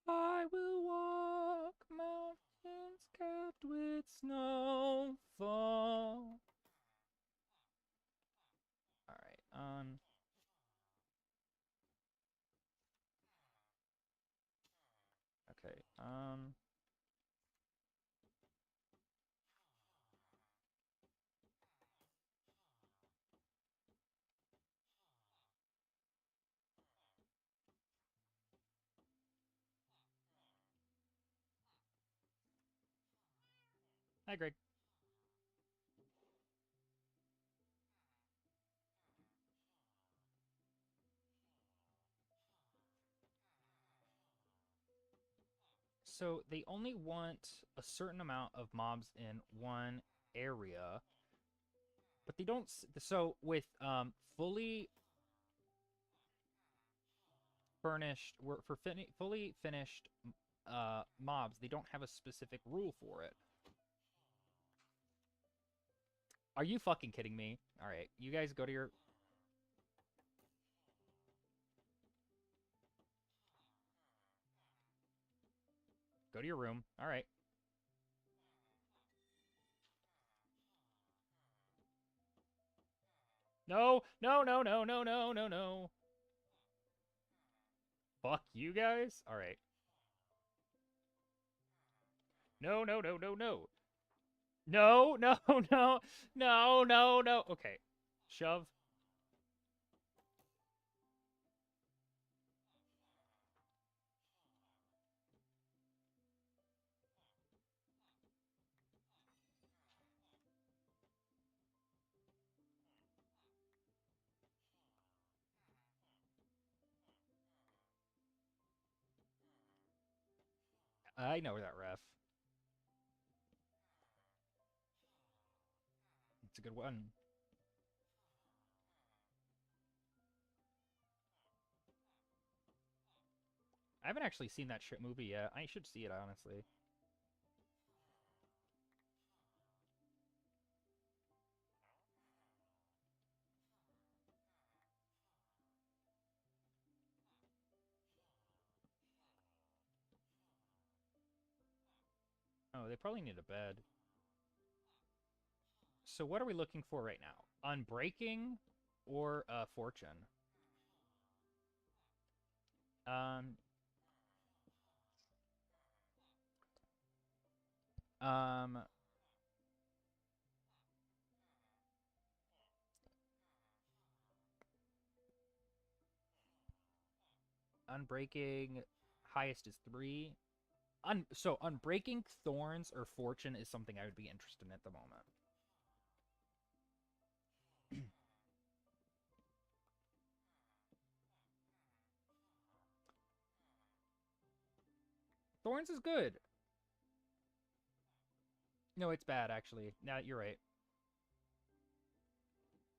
I will walk Mountains capped with snowfall. Alright, okay, hi, Greg. So they only want a certain amount of mobs in one area, but they don't. So with fully furnished, for fully finished mobs, they don't have a specific rule for it. Are you fucking kidding me? All right, you guys go to your room. All right. No, no, no, no, no, no, no, no. Fuck you guys. All right. No, no, no, no, no. No, no, no, no, no, no. Okay. Shove. I know that ref. It's a good one. I haven't actually seen that shit movie yet. I should see it, honestly. Oh, they probably need a bed. So what are we looking for right now? Unbreaking or Fortune? Um, um, Unbreaking highest is 3. So Unbreaking, Thorns, or Fortune is something I would be interested in at the moment. Thorns is good. No, it's bad actually. Now you're right.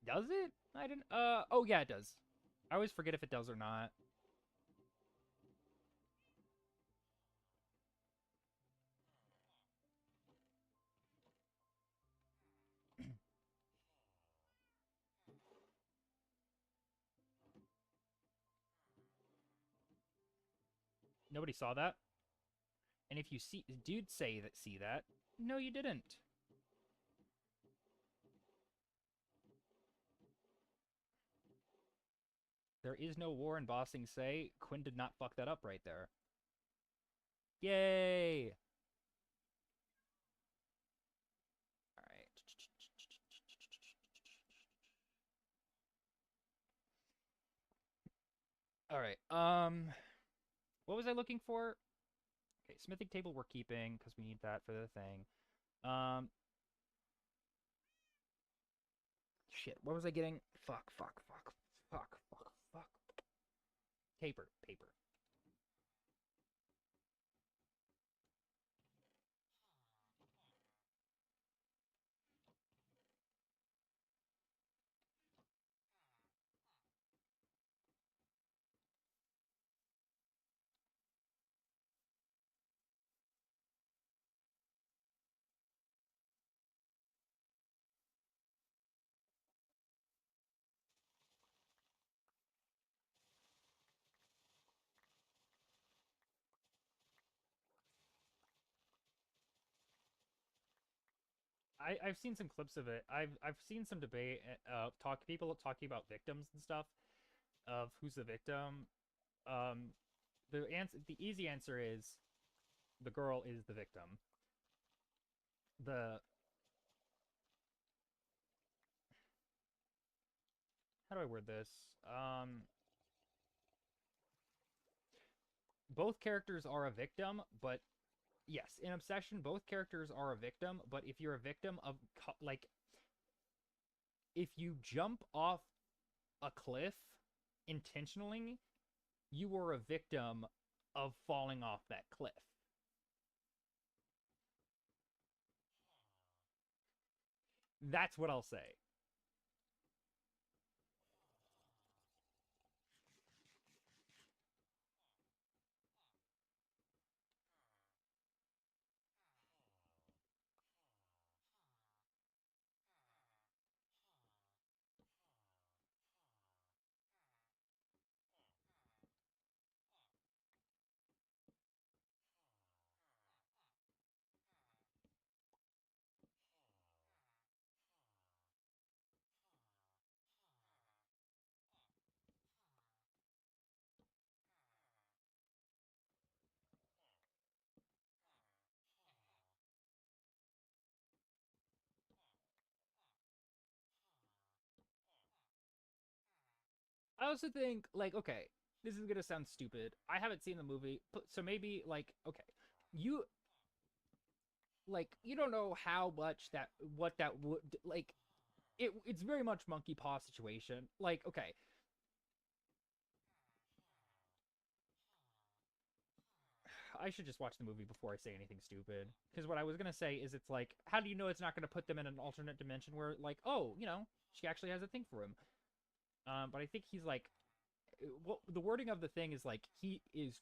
Does it? I didn't. Oh yeah, it does. I always forget if it does or not. Nobody saw that. And if you did see that, no, you didn't. There is no war in Ba Sing Se. Quinn did not fuck that up right there. Yay! All right. All right. What was I looking for? Okay, smithing table we're keeping because we need that for the thing. Um, shit. What was I getting? Fuck, fuck, fuck, fuck, fuck, fuck. Paper, paper. I've seen some clips of it. I've seen some debate, people talking about victims and stuff of who's the victim. Um, the easy answer is the girl is the victim. The How do I word this? Um, both characters are a victim, but yes, in Obsession, both characters are a victim. But if you're a victim of like, if you jump off a cliff intentionally, you were a victim of falling off that cliff. That's what I'll say. I also think, like, okay, this is gonna sound stupid. I haven't seen the movie, so maybe, like, okay, you you don't know how much that what that would like. It's very much monkey paw situation. Like, okay, I should just watch the movie before I say anything stupid. Because what I was gonna say is, it's like, how do you know it's not gonna put them in an alternate dimension where, like, oh, she actually has a thing for him. But I think he's like, what the wording of the thing is, like, he is.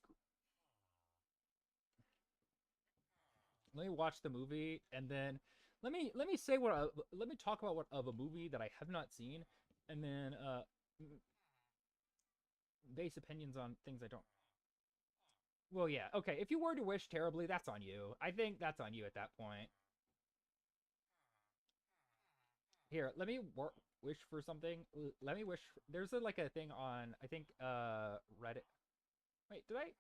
Let me watch the movie, and then let me say let me talk about what of a movie that I have not seen, and then base opinions on things I don't. Well, yeah, okay. If you were to wish terribly, that's on you. I think that's on you at that point. Here, let me wish for something. Let me wish. There's like a thing on, I think, Reddit. Wait, did I?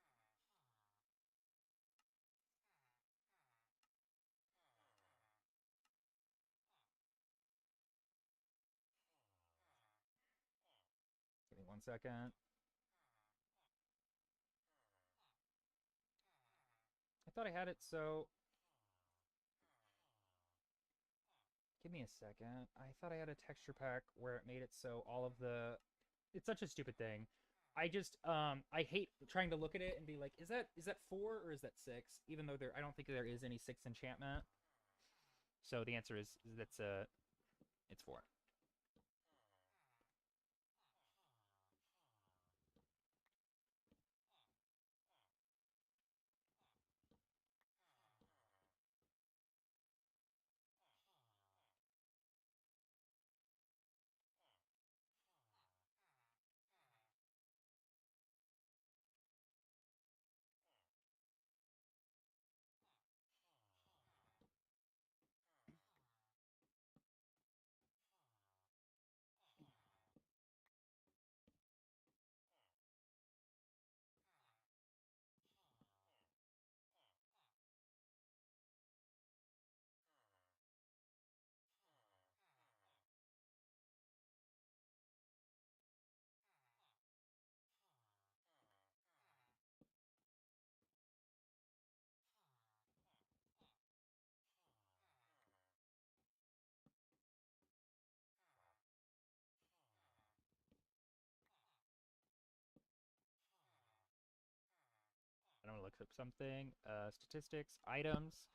Give me 1 second. I thought I had it. So give me a second. I thought I had a texture pack where it made it so all of the. It's such a stupid thing. I hate trying to look at it and be like, is that 4 or is that 6? Even though I don't think there is any 6 enchantment. So the answer is that's it's 4. I'm gonna look up something. Statistics, items.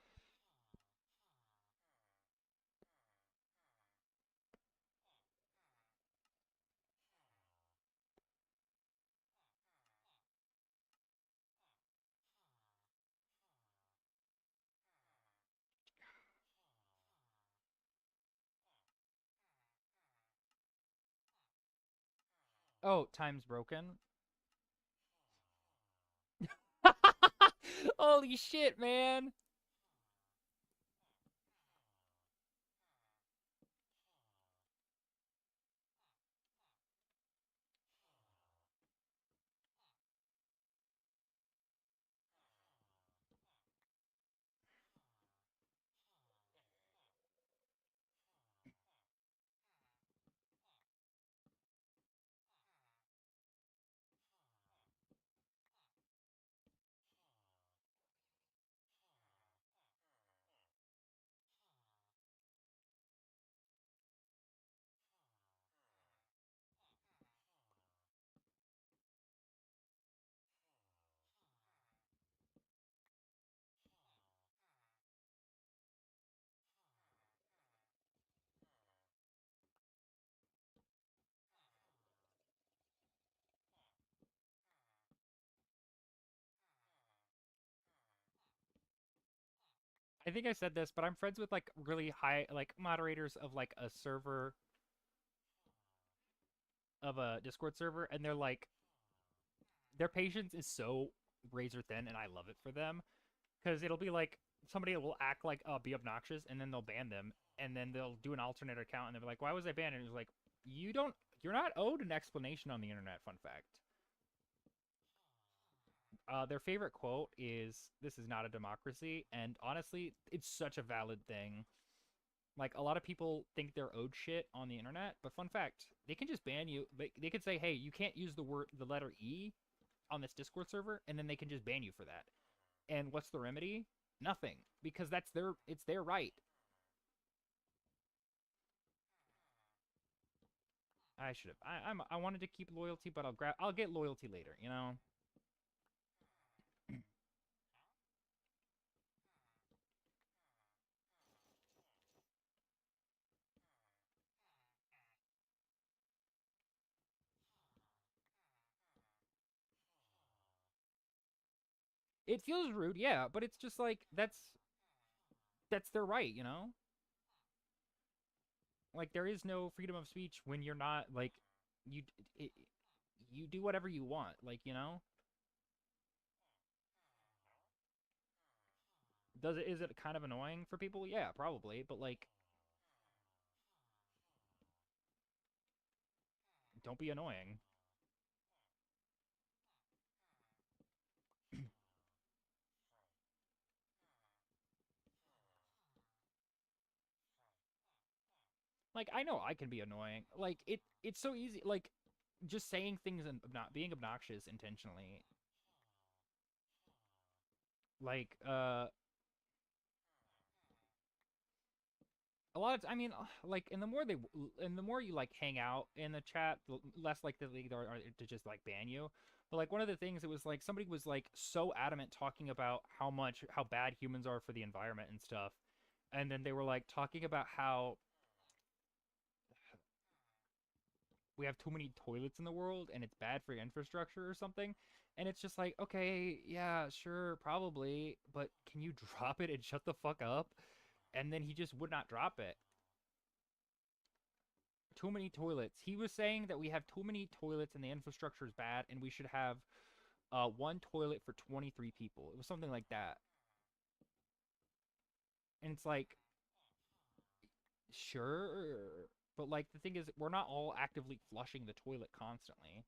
Oh, time's broken. Holy shit, man! I think I said this, but I'm friends with like really high like moderators of like a server of a Discord server, and they're like their patience is so razor thin, and I love it for them because it'll be like somebody will act like be obnoxious, and then they'll ban them, and then they'll do an alternate account, and they're like, "Why was I banned?" And it's like, you're not owed an explanation on the internet. Fun fact. Their favorite quote is, "This is not a democracy," and honestly, it's such a valid thing. Like a lot of people think they're owed shit on the internet, but fun fact, they can just ban you. They could say, "Hey, you can't use the letter E on this Discord server," and then they can just ban you for that. And what's the remedy? Nothing, because it's their right. I should have. I wanted to keep loyalty, but I'll get loyalty later. You know. It feels rude, yeah, but it's just like that's their right. You know. Like there is no freedom of speech when you're not like you it, you do whatever you want. Like you know. Does it is it kind of annoying for people? Yeah, probably, but like don't be annoying. Like I know I can be annoying. Like it's so easy like just saying things and not being obnoxious intentionally. Like a lot of I mean like and the more you like hang out in the chat, the less likely they are to just like ban you. But like one of the things it was like somebody was like so adamant talking about how bad humans are for the environment and stuff. And then they were like talking about how we have too many toilets in the world and it's bad for infrastructure or something. And it's just like, okay, yeah, sure, probably, but can you drop it and shut the fuck up? And then he just would not drop it. Too many toilets. He was saying that we have too many toilets and the infrastructure is bad and we should have one toilet for 23 people. It was something like that. And it's like, sure, but like the thing is we're not all actively flushing the toilet constantly.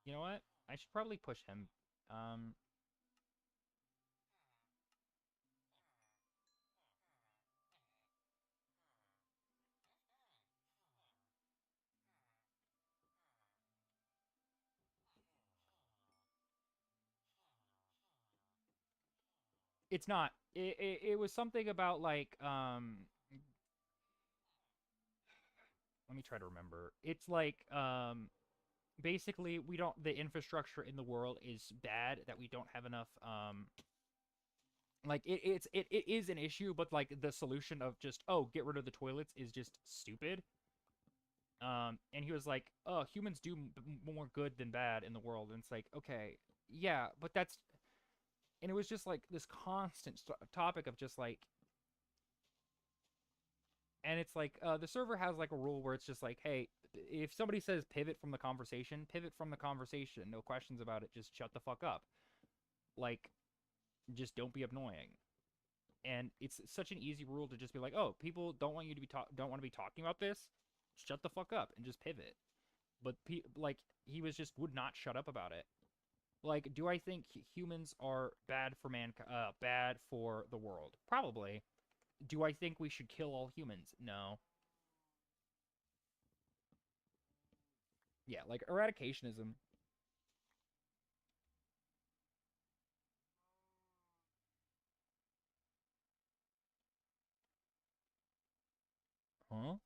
You know what? I should probably push him. Um it's not. It was something about like let me try to remember. It's like basically we don't the infrastructure in the world is bad that we don't have enough like it is an issue, but like the solution of just get rid of the toilets is just stupid. And he was like, "Oh, humans do more good than bad in the world." And it's like, "Okay, yeah, but that's." And it was just like this constant topic of just like, and it's like the server has like a rule where it's just like, "Hey, if somebody says pivot from the conversation, no questions about it, just shut the fuck up." Like, just don't be annoying. And it's such an easy rule to just be like, "Oh, people don't want you to don't want to be talking about this. Shut the fuck up and just pivot." But like he was just would not shut up about it. Like, do I think humans are bad for bad for the world? Probably. Do I think we should kill all humans? No. Yeah, like eradicationism. Huh?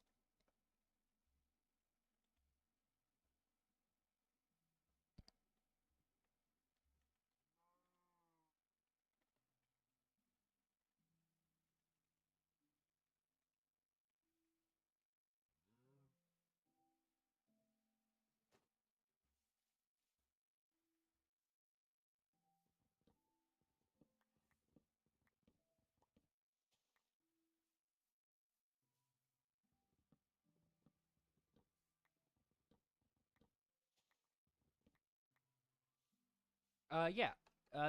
Yeah.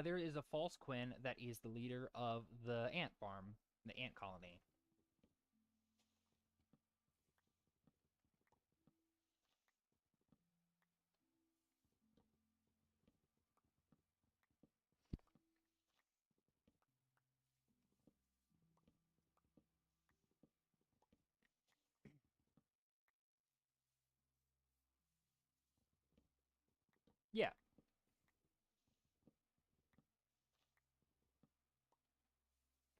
There is a false Quinn that is the leader of the ant farm, the ant colony. Yeah.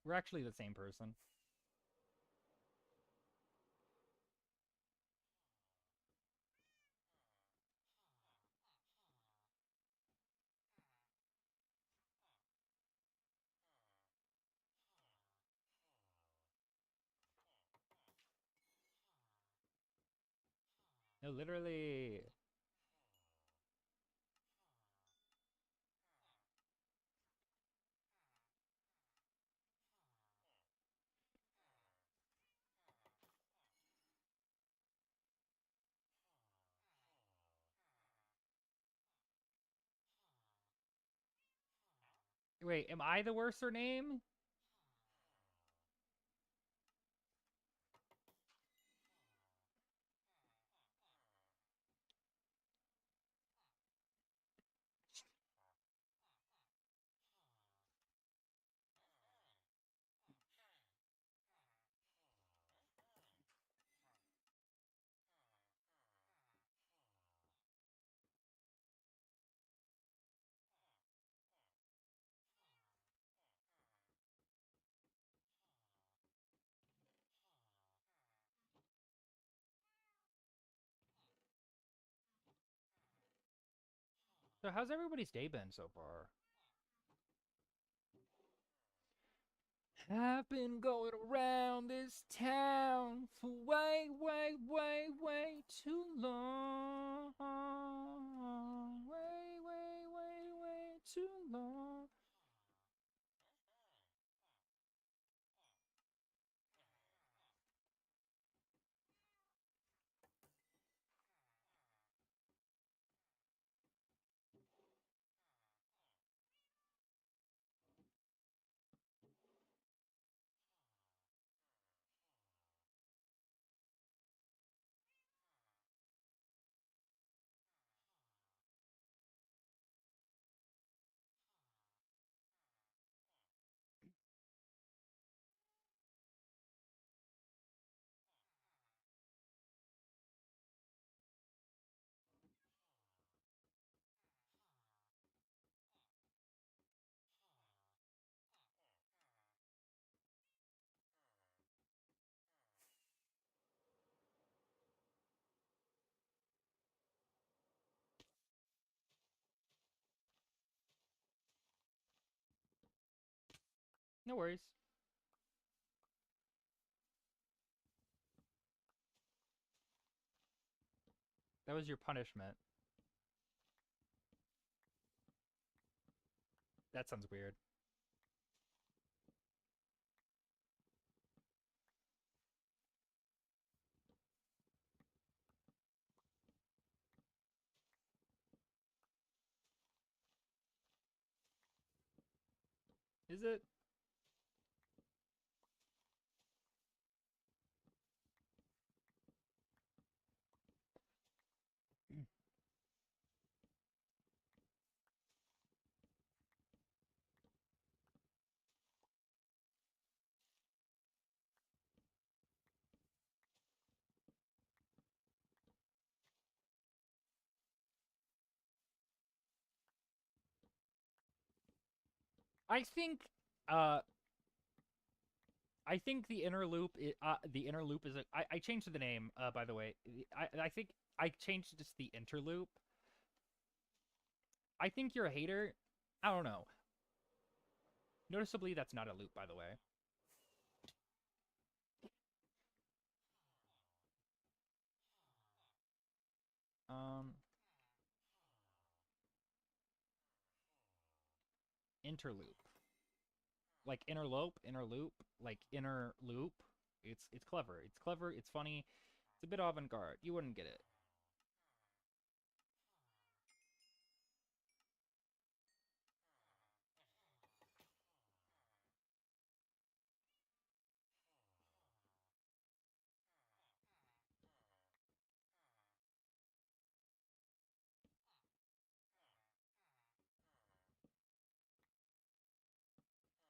We're actually the same person. No, literally. Wait, am I the worser name? So how's everybody's day been so far? I've been going around this town for way, way, way, way too long. Way, way, way, way too long. No worries. That was your punishment. That sounds weird. Is it? I think uh I think the inner loop is I changed the name, by the way. I think I changed it to the interloop. I think you're a hater. I don't know. Noticeably, that's not a loop, by the way. Um, interloop. Like interlope, interloop, like inner loop. It's clever. It's clever. It's funny. It's a bit avant-garde. You wouldn't get it.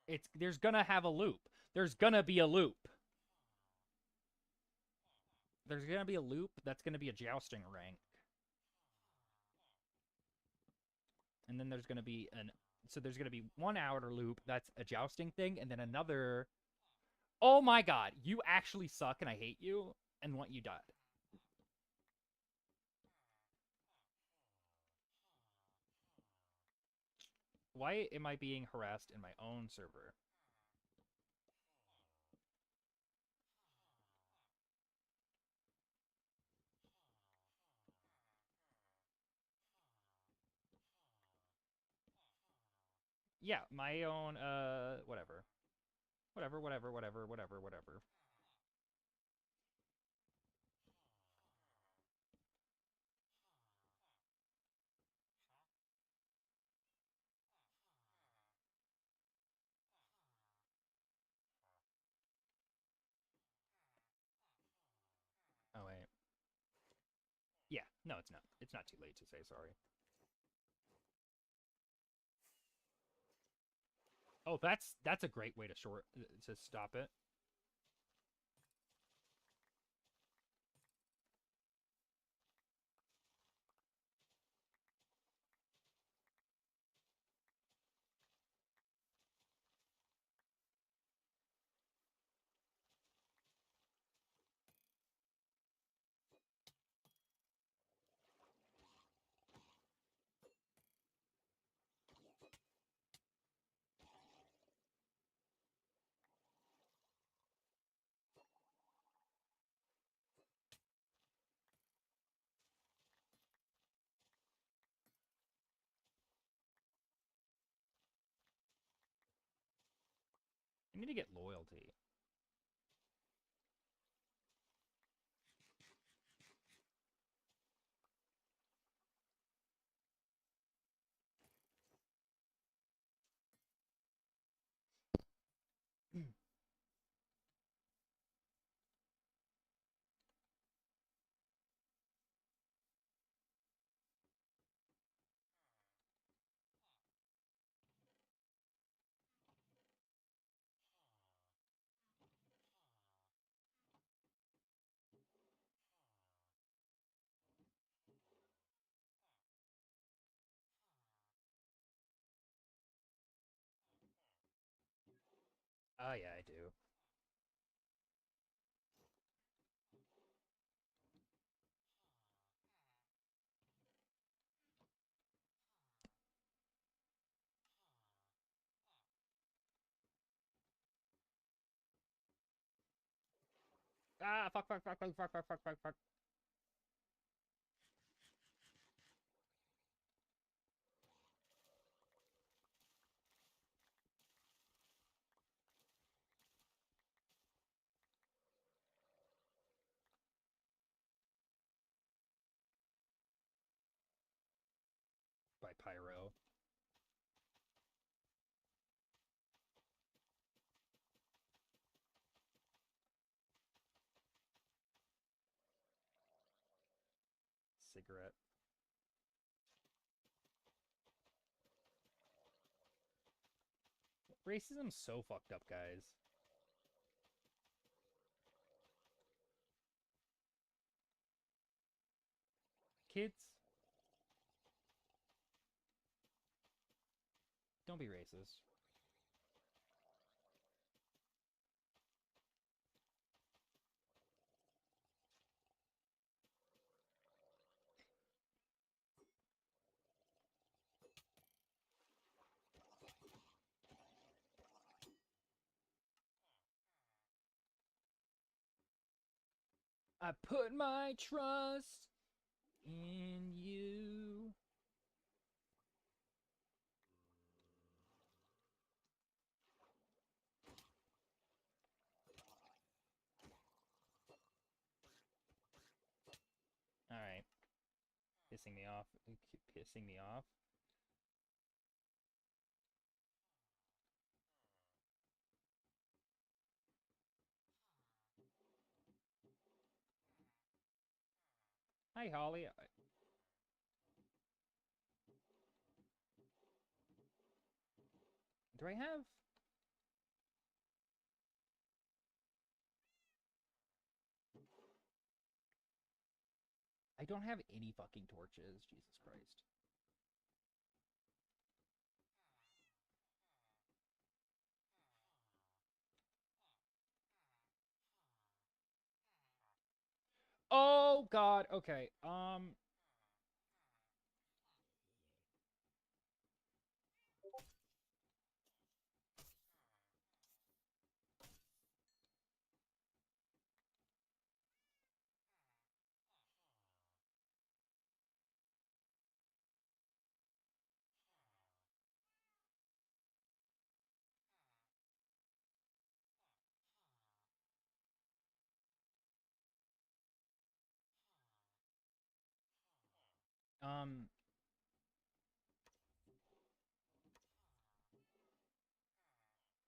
It's there's gonna have a loop. There's gonna be a loop. There's gonna be a loop that's gonna be a jousting rank. And then there's gonna be an so there's gonna be one outer loop that's a jousting thing, and then another. Oh my god, you actually suck and I hate you and want you dead. Why am I being harassed in my own server? Yeah, my own whatever. Whatever. Oh wait. Yeah, no, it's not. It's not too late to say sorry. Oh, that's a great way to stop it. I need to get loyalty. Oh yeah, I do. Ah, fuck. By Pyro. Cigarette. Racism's so fucked up, guys. Kids, don't be racist. I put my trust in you. All right, pissing me off. Pissing me off. Hi, Holly. Do I have? I don't have any fucking torches. Jesus Christ. Oh God. Okay. Um.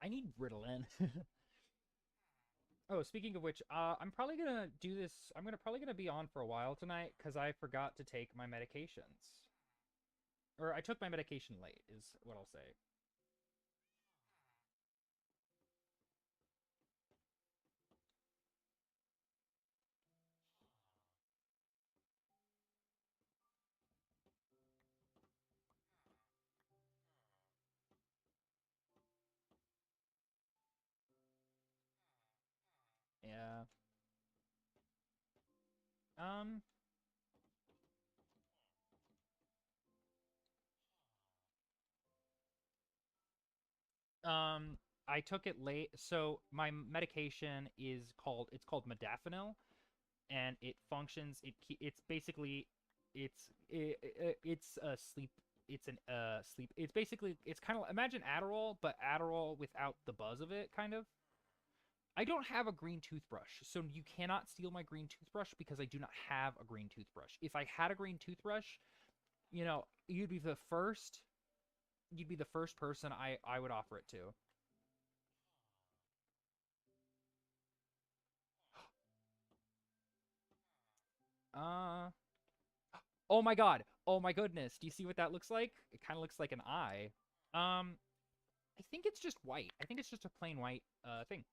I need Ritalin. Oh, speaking of which, I'm probably gonna do this. I'm gonna probably gonna be on for a while tonight because I forgot to take my medications, or I took my medication late, is what I'll say. Yeah. Um. Um. I took it late, so my medication is called. It's called modafinil, and it functions. It's basically. It's a sleep. It's an sleep. It's basically. It's kind of imagine Adderall, but Adderall without the buzz of it, kind of. I don't have a green toothbrush, so you cannot steal my green toothbrush because I do not have a green toothbrush. If I had a green toothbrush, you'd be the first. You'd be the first person I would offer it to. Uh. Oh my god. Oh my goodness. Do you see what that looks like? It kind of looks like an eye. Um. I think it's just white. I think it's just a plain white thing.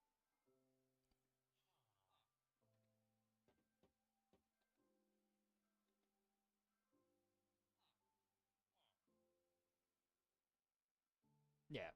Yeah.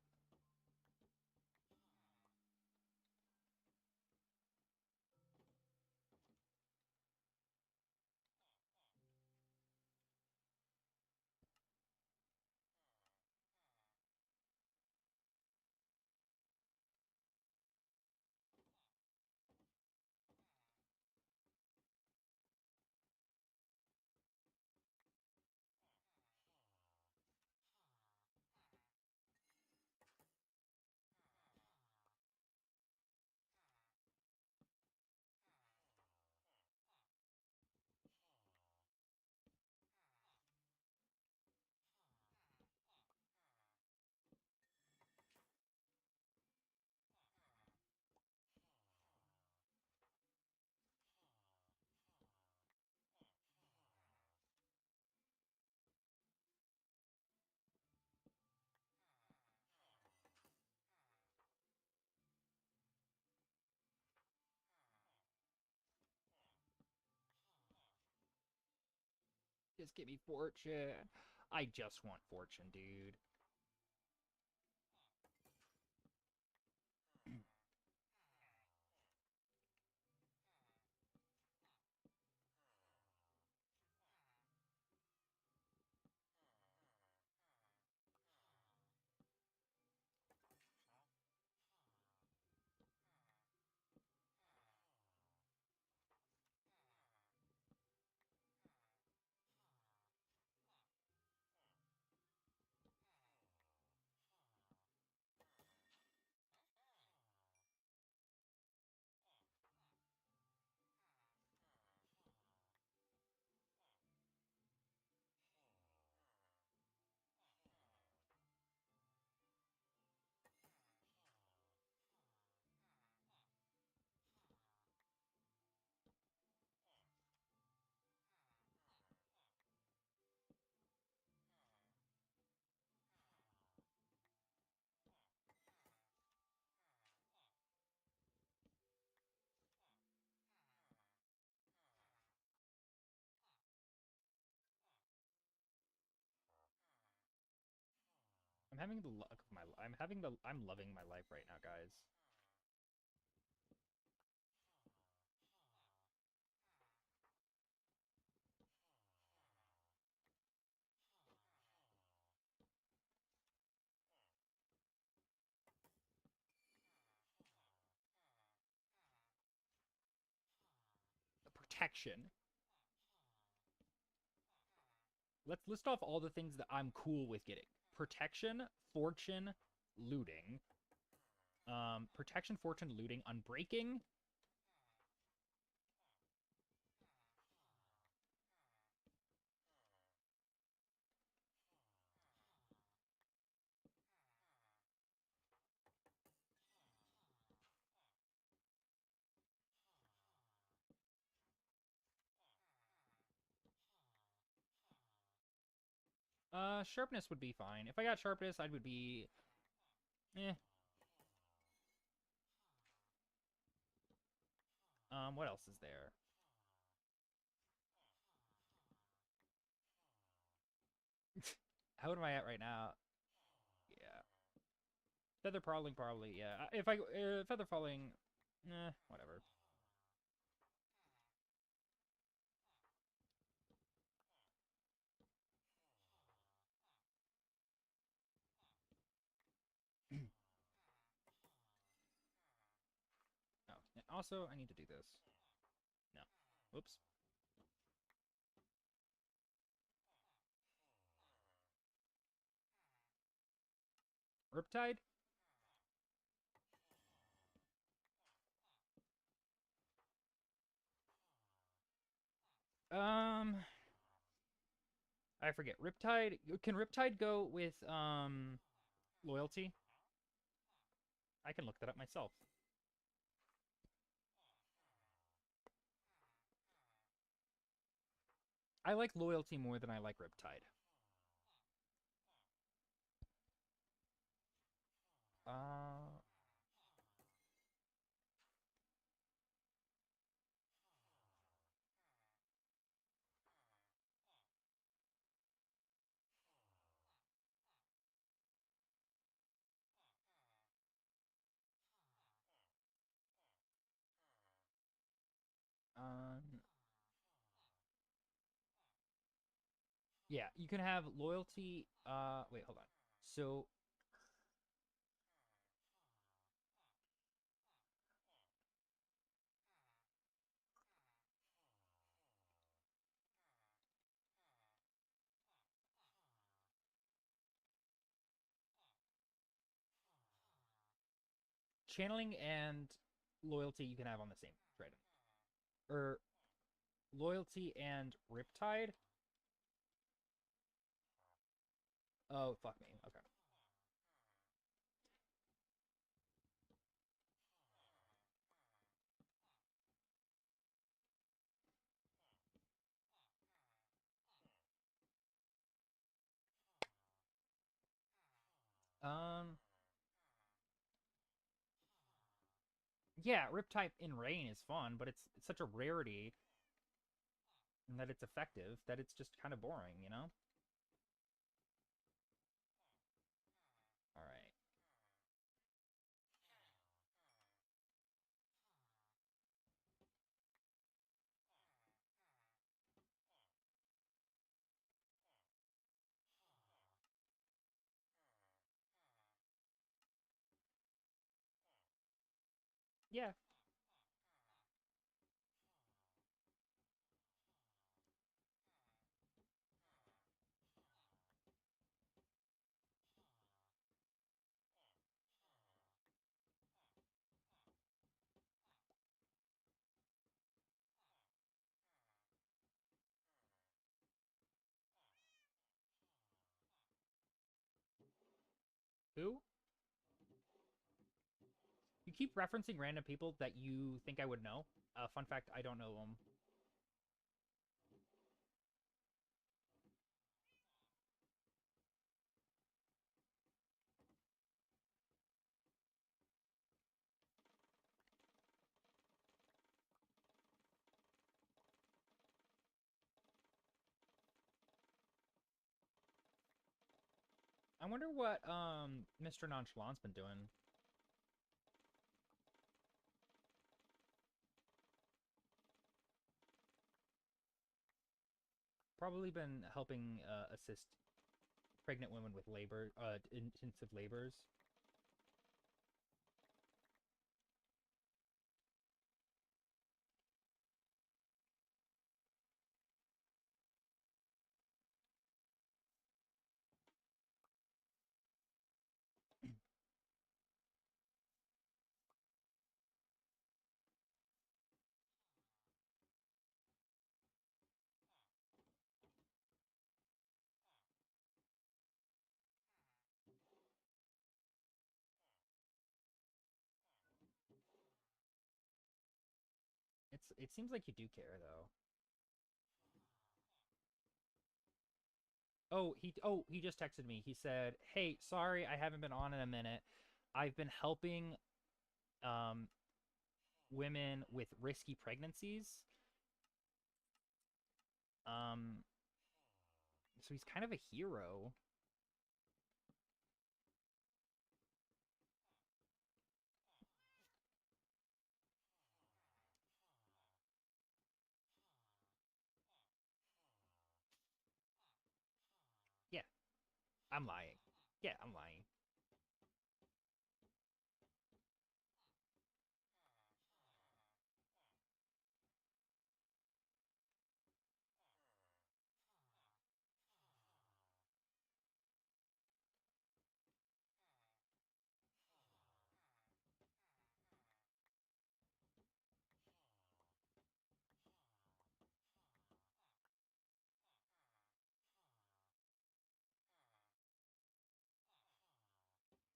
Just give me fortune. I just want fortune, dude. I'm having the luck of my I'm loving my life right now, guys. Protection. Let's list off all the things that I'm cool with getting. Protection, fortune, looting. Protection, fortune, looting, unbreaking. Sharpness would be fine. If I got sharpness, I would be eh. What else is there? How am I at right now? Yeah. Feather falling, probably, yeah. If I feather falling, whatever. Oh, and also I need to do this. No. Whoops. Riptide. Um, I forget. Riptide. Can Riptide go with loyalty? I can look that up myself. I like loyalty more than I like Riptide. Uh, um, yeah, you can have loyalty. Wait, hold on. So, channeling and loyalty you can have on the same Trident. Or loyalty and Riptide. Oh, fuck me. Okay. Um, yeah, Riptide in Rain is fun, but it's such a rarity and that it's effective that it's just kind of boring, you know? All right. Yeah. Who? You keep referencing random people that you think I would know. Fun fact, I don't know them. wonder what Mr. Nonchalant's been doing. Probably been helping assist pregnant women with labor, intensive labors. It seems like you do care though. Oh, he just texted me. He said, "Hey, sorry I haven't been on in a minute. I've been helping um women with risky pregnancies. Um so he's kind of a hero." Yeah, I'm lying. Yeah, I'm lying.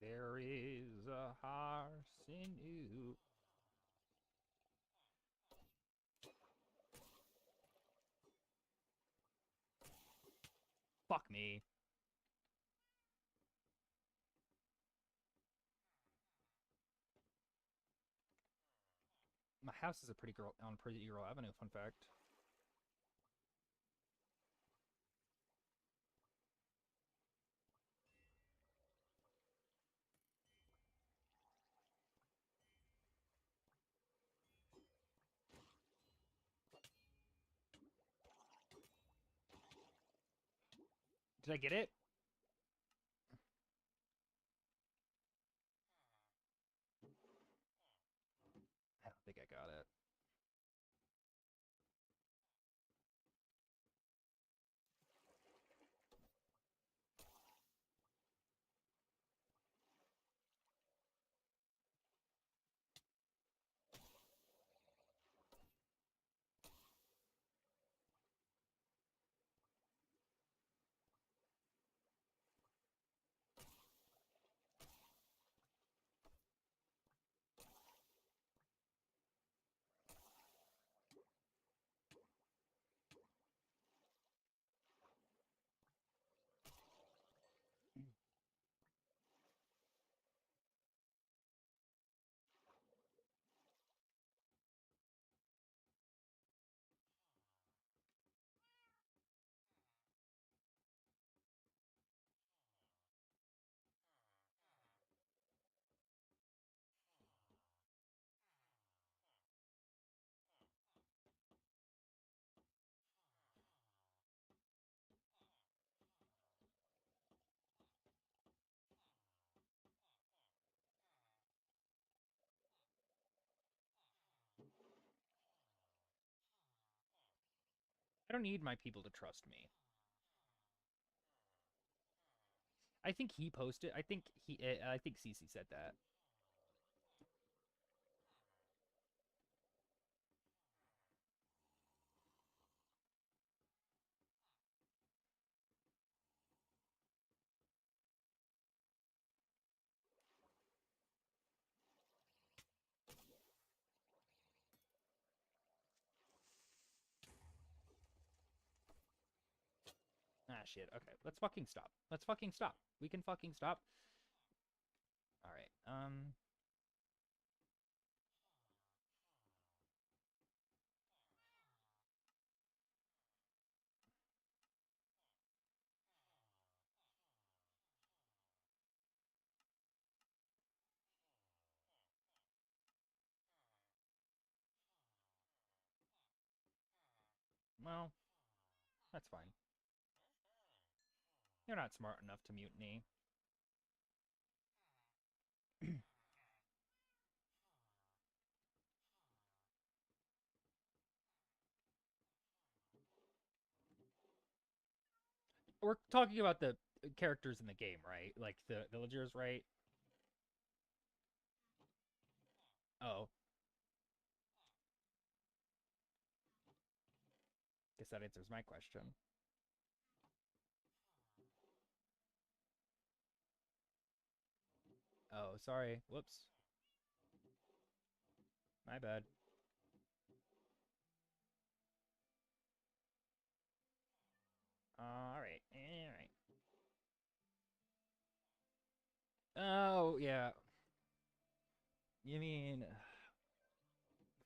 There is a horse in you. Fuck me. My house is a pretty girl on Pretty Girl Avenue, fun fact. Did I get it? I don't think I got it. I don't need my people to trust me. I think he posted. I think Cece said that. Ah, shit. Okay, let's fucking stop. Let's fucking stop. We can fucking stop. All right. Well, that's fine. You're not smart enough to mutiny. We're talking about the characters in the game, right? Like the villagers, right? Oh, guess that answers my question. Oh, sorry. Whoops. My bad. All right. All right. Oh, yeah. You mean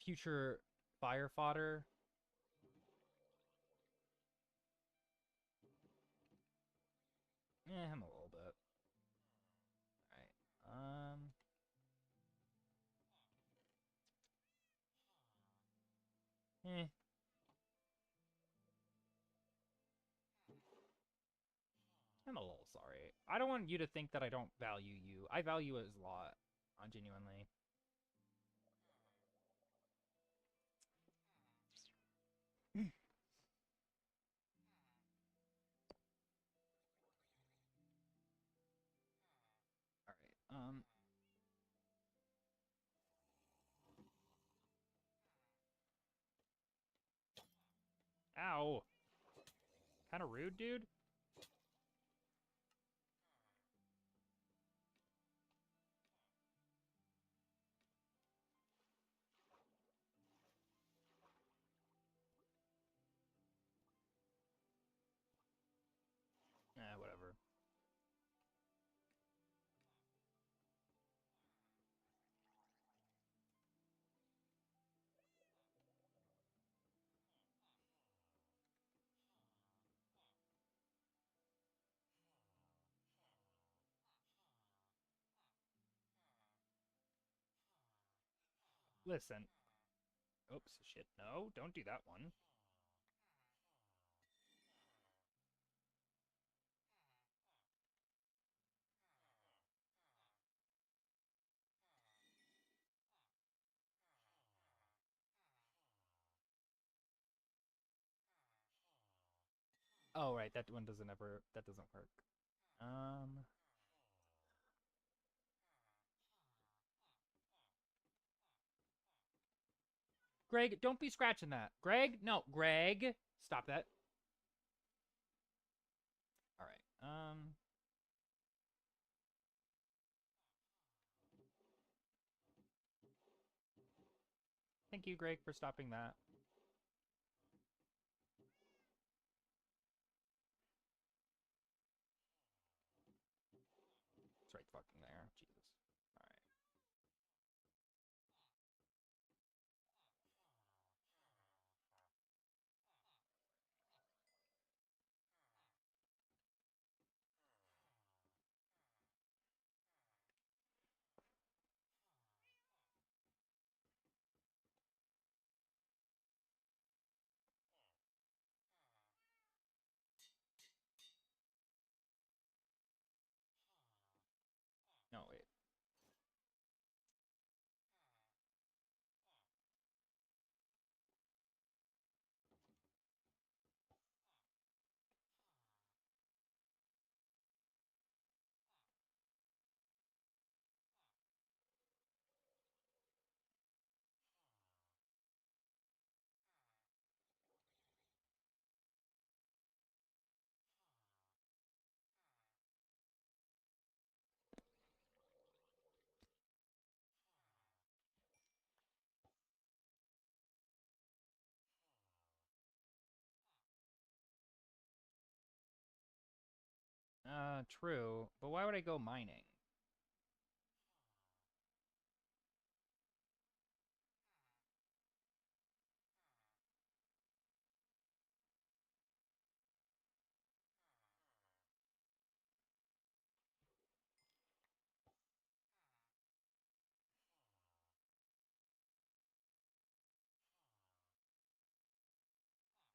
future fire fodder? I'm a little bit. All right. Eh. I'm a little sorry. I don't want you to think that I don't value you. I value it a lot, genuinely. All right. Ow. Kind of rude, dude. Whatever. Listen. Oops, shit. No, don't do that one. Oh, right. That one doesn't ever. That doesn't work. Um. Greg, don't be scratching that. Greg, no, Greg, stop that. All right. Thank you, Greg, for stopping that. It's right fucking there. Jesus. All right. No, wait. True. But why would I go mining?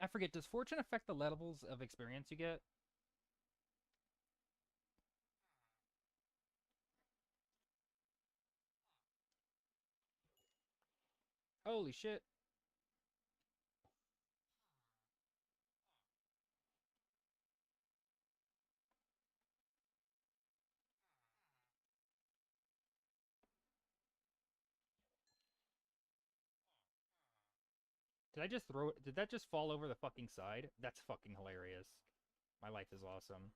I forget, does fortune affect the levels of experience you get? Holy shit. Did I just throw it? Did that just fall over the fucking side? That's fucking hilarious. My life is awesome.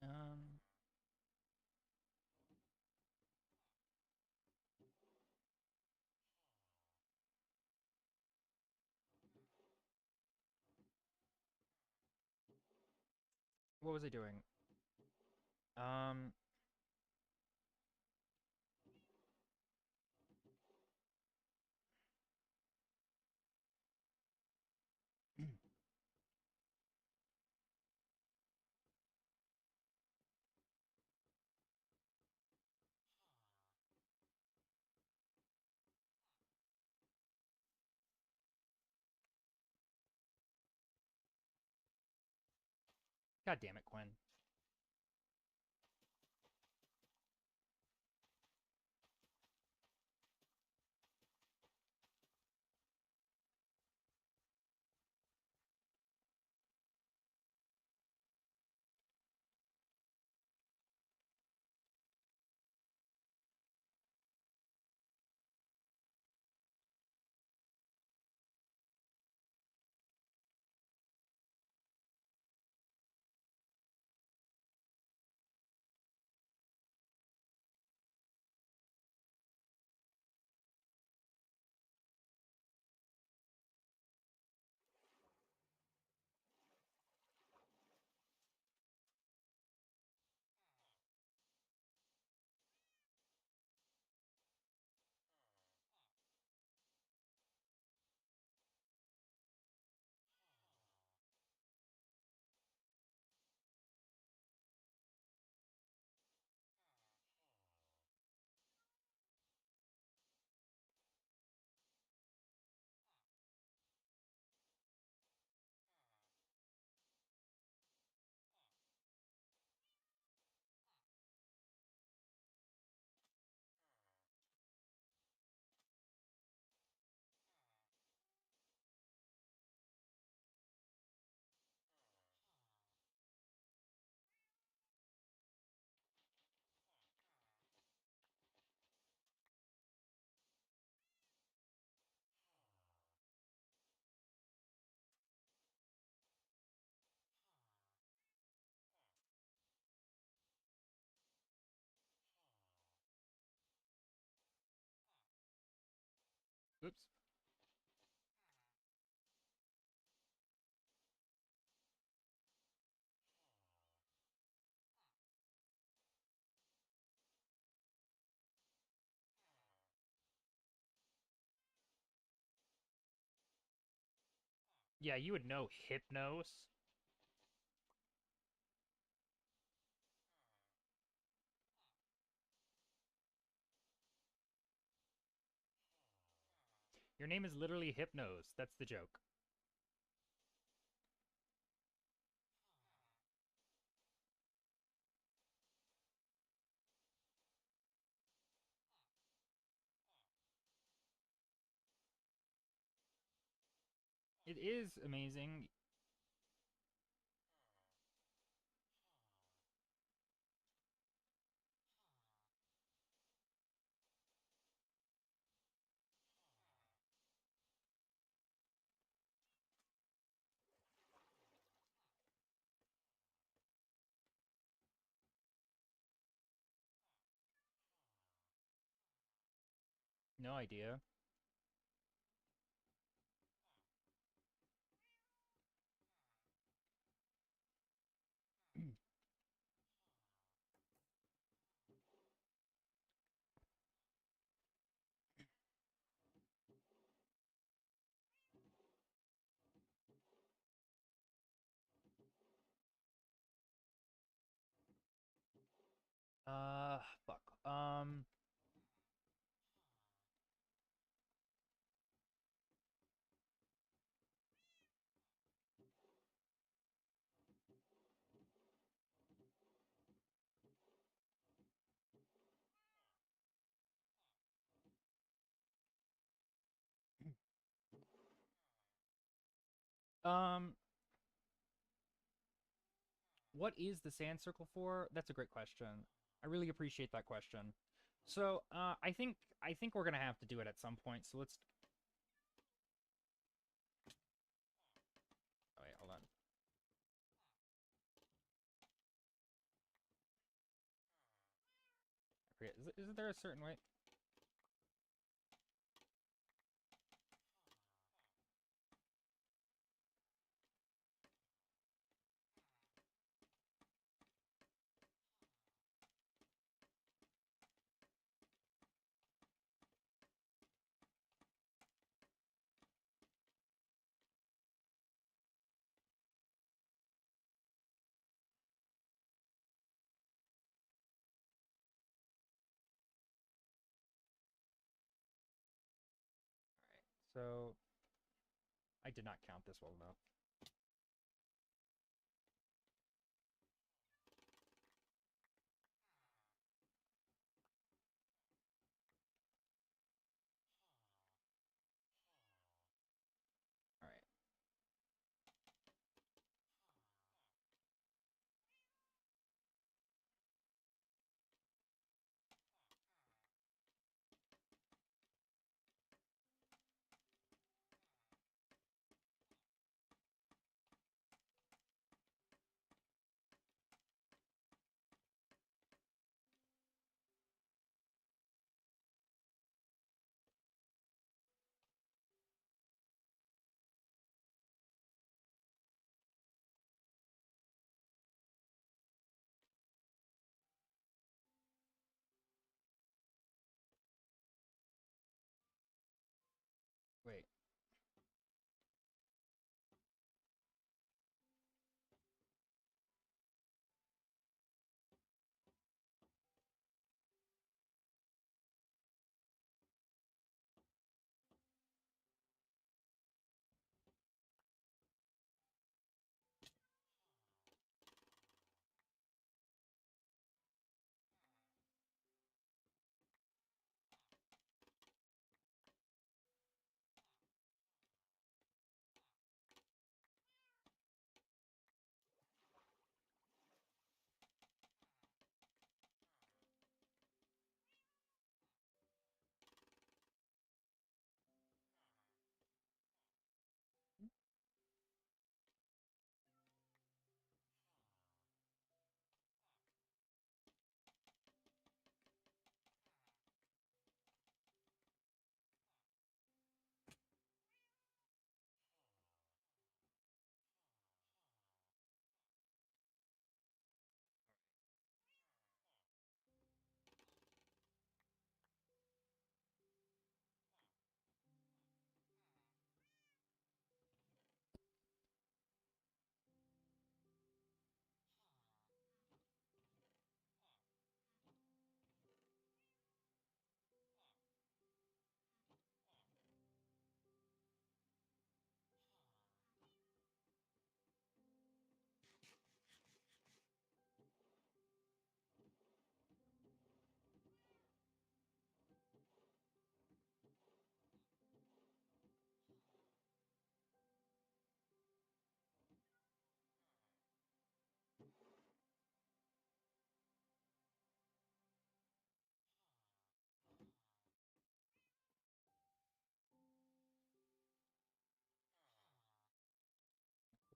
Um, what was I doing? Um, God damn it, Quinn. Oops. Yeah, you would know Hypnos. Your name is literally Hypnose. That's the joke. It is amazing. No idea. Fuck. Um, what is the sand circle for? That's a great question. I really appreciate that question. So, I think we're gonna have to do it at some point. So let's. Oh wait, hold on. I forget. Isn't there a certain way? So I did not count this well enough. All right.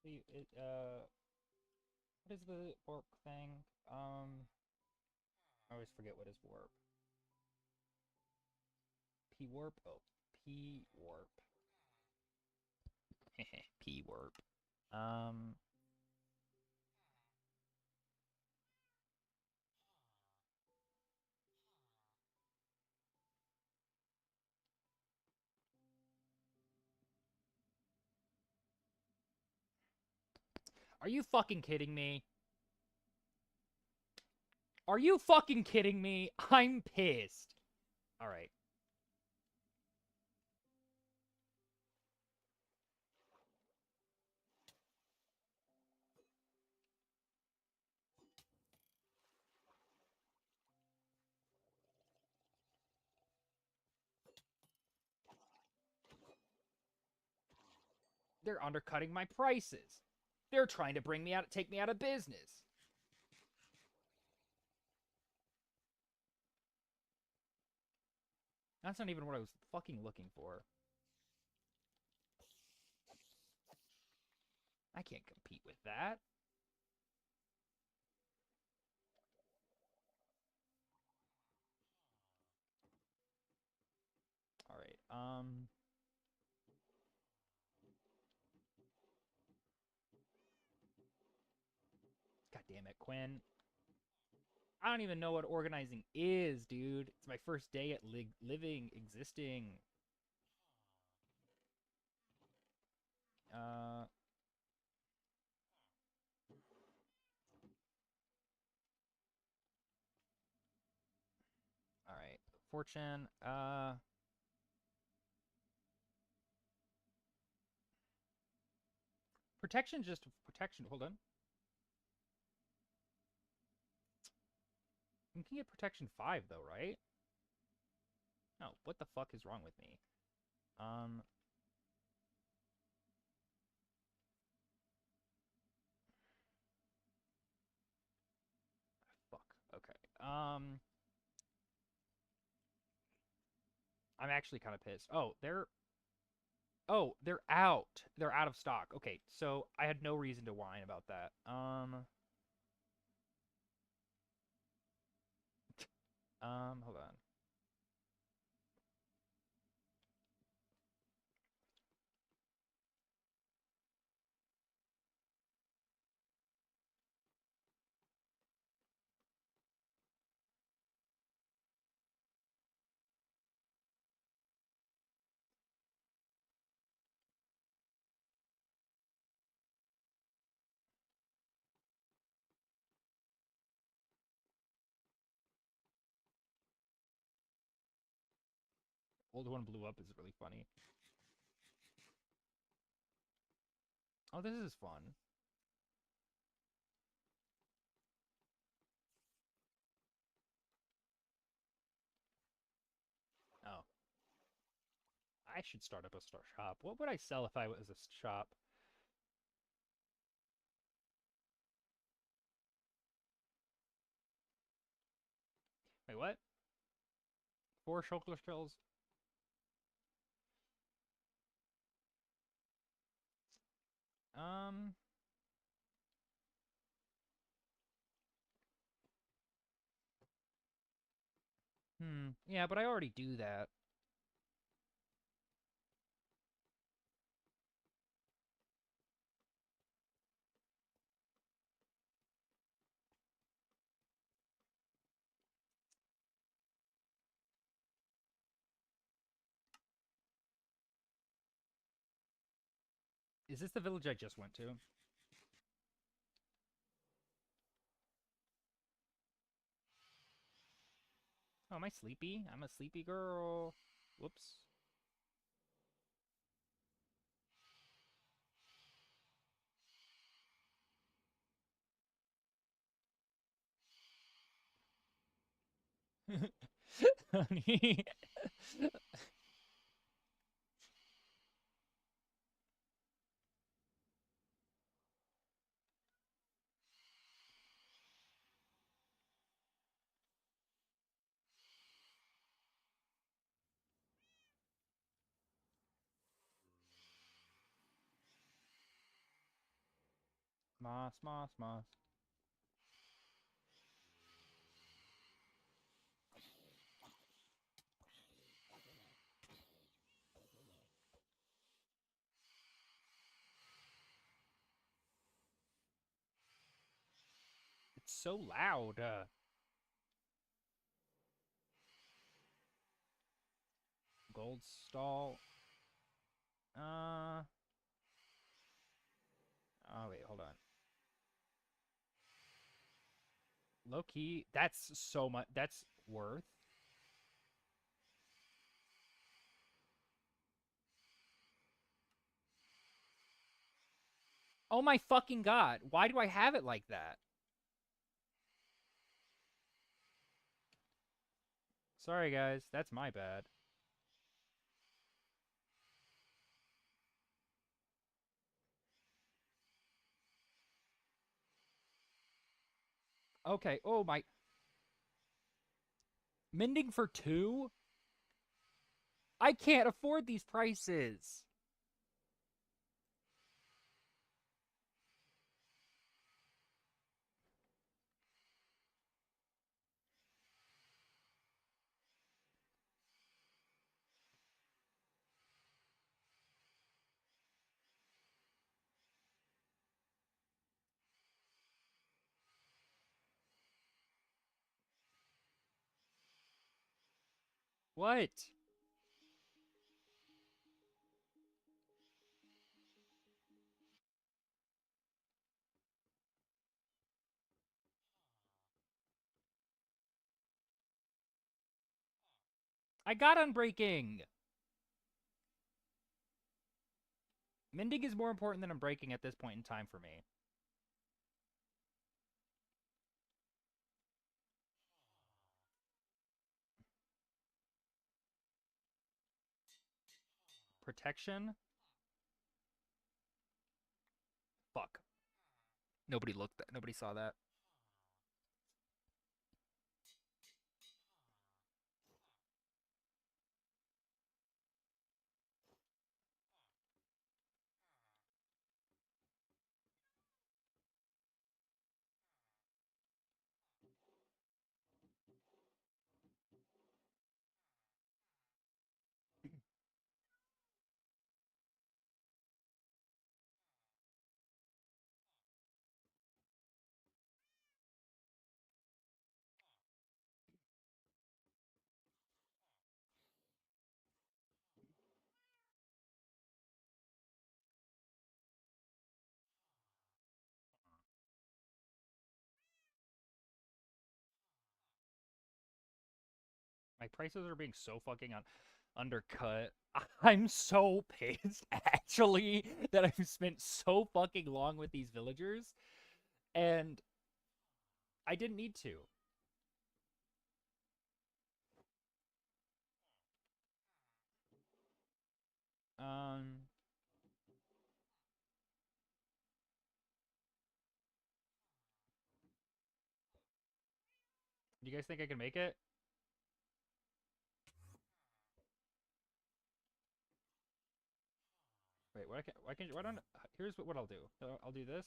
What is the warp thing? I always forget what is warp. P-warp? Oh, P-warp. P-warp. Are you fucking kidding me? Are you fucking kidding me? I'm pissed. Alright. They're undercutting my prices. They're trying to take me out of business. That's not even what I was fucking looking for. I can't compete with that. Alright, God damn it, Quinn. I don't even know what organizing is, dude. It's my first day at living, existing. Uh... Alright. Fortune, Protection, just protection. Hold on. You can get protection 5 though, right? No, what the fuck is wrong with me? Fuck. Okay. I'm actually kind of pissed. Oh, they're out. They're out of stock. Okay, so I had no reason to whine about that. Hold on. Old one blew up is really funny. Oh, this is fun. Oh. I should start up a shop. What would I sell if I was a shop? Wait, what? 4 shulker shells? Um... Yeah, but I already do that. Is this the village I just went to? Oh, am I sleepy? I'm a sleepy girl. Whoops. Honey. Moss, moss, moss. It's so loud. Gold stall. Oh wait, hold on. Low key, that's so much. That's worth. Oh my fucking god. Why do I have it like that? Sorry, guys. That's my bad. Okay. Oh my. Mending for 2? I can't afford these prices. What? I got Unbreaking. Mending is more important than Unbreaking at this point in time for me. Protection? Fuck. Nobody looked that. Nobody saw that. My prices are being so fucking undercut. I'm so pissed, actually, that I've spent so fucking long with these villagers, and I didn't need to. Um, do you guys think I can make it? Wait, why don't, here's what I'll do. I'll do this.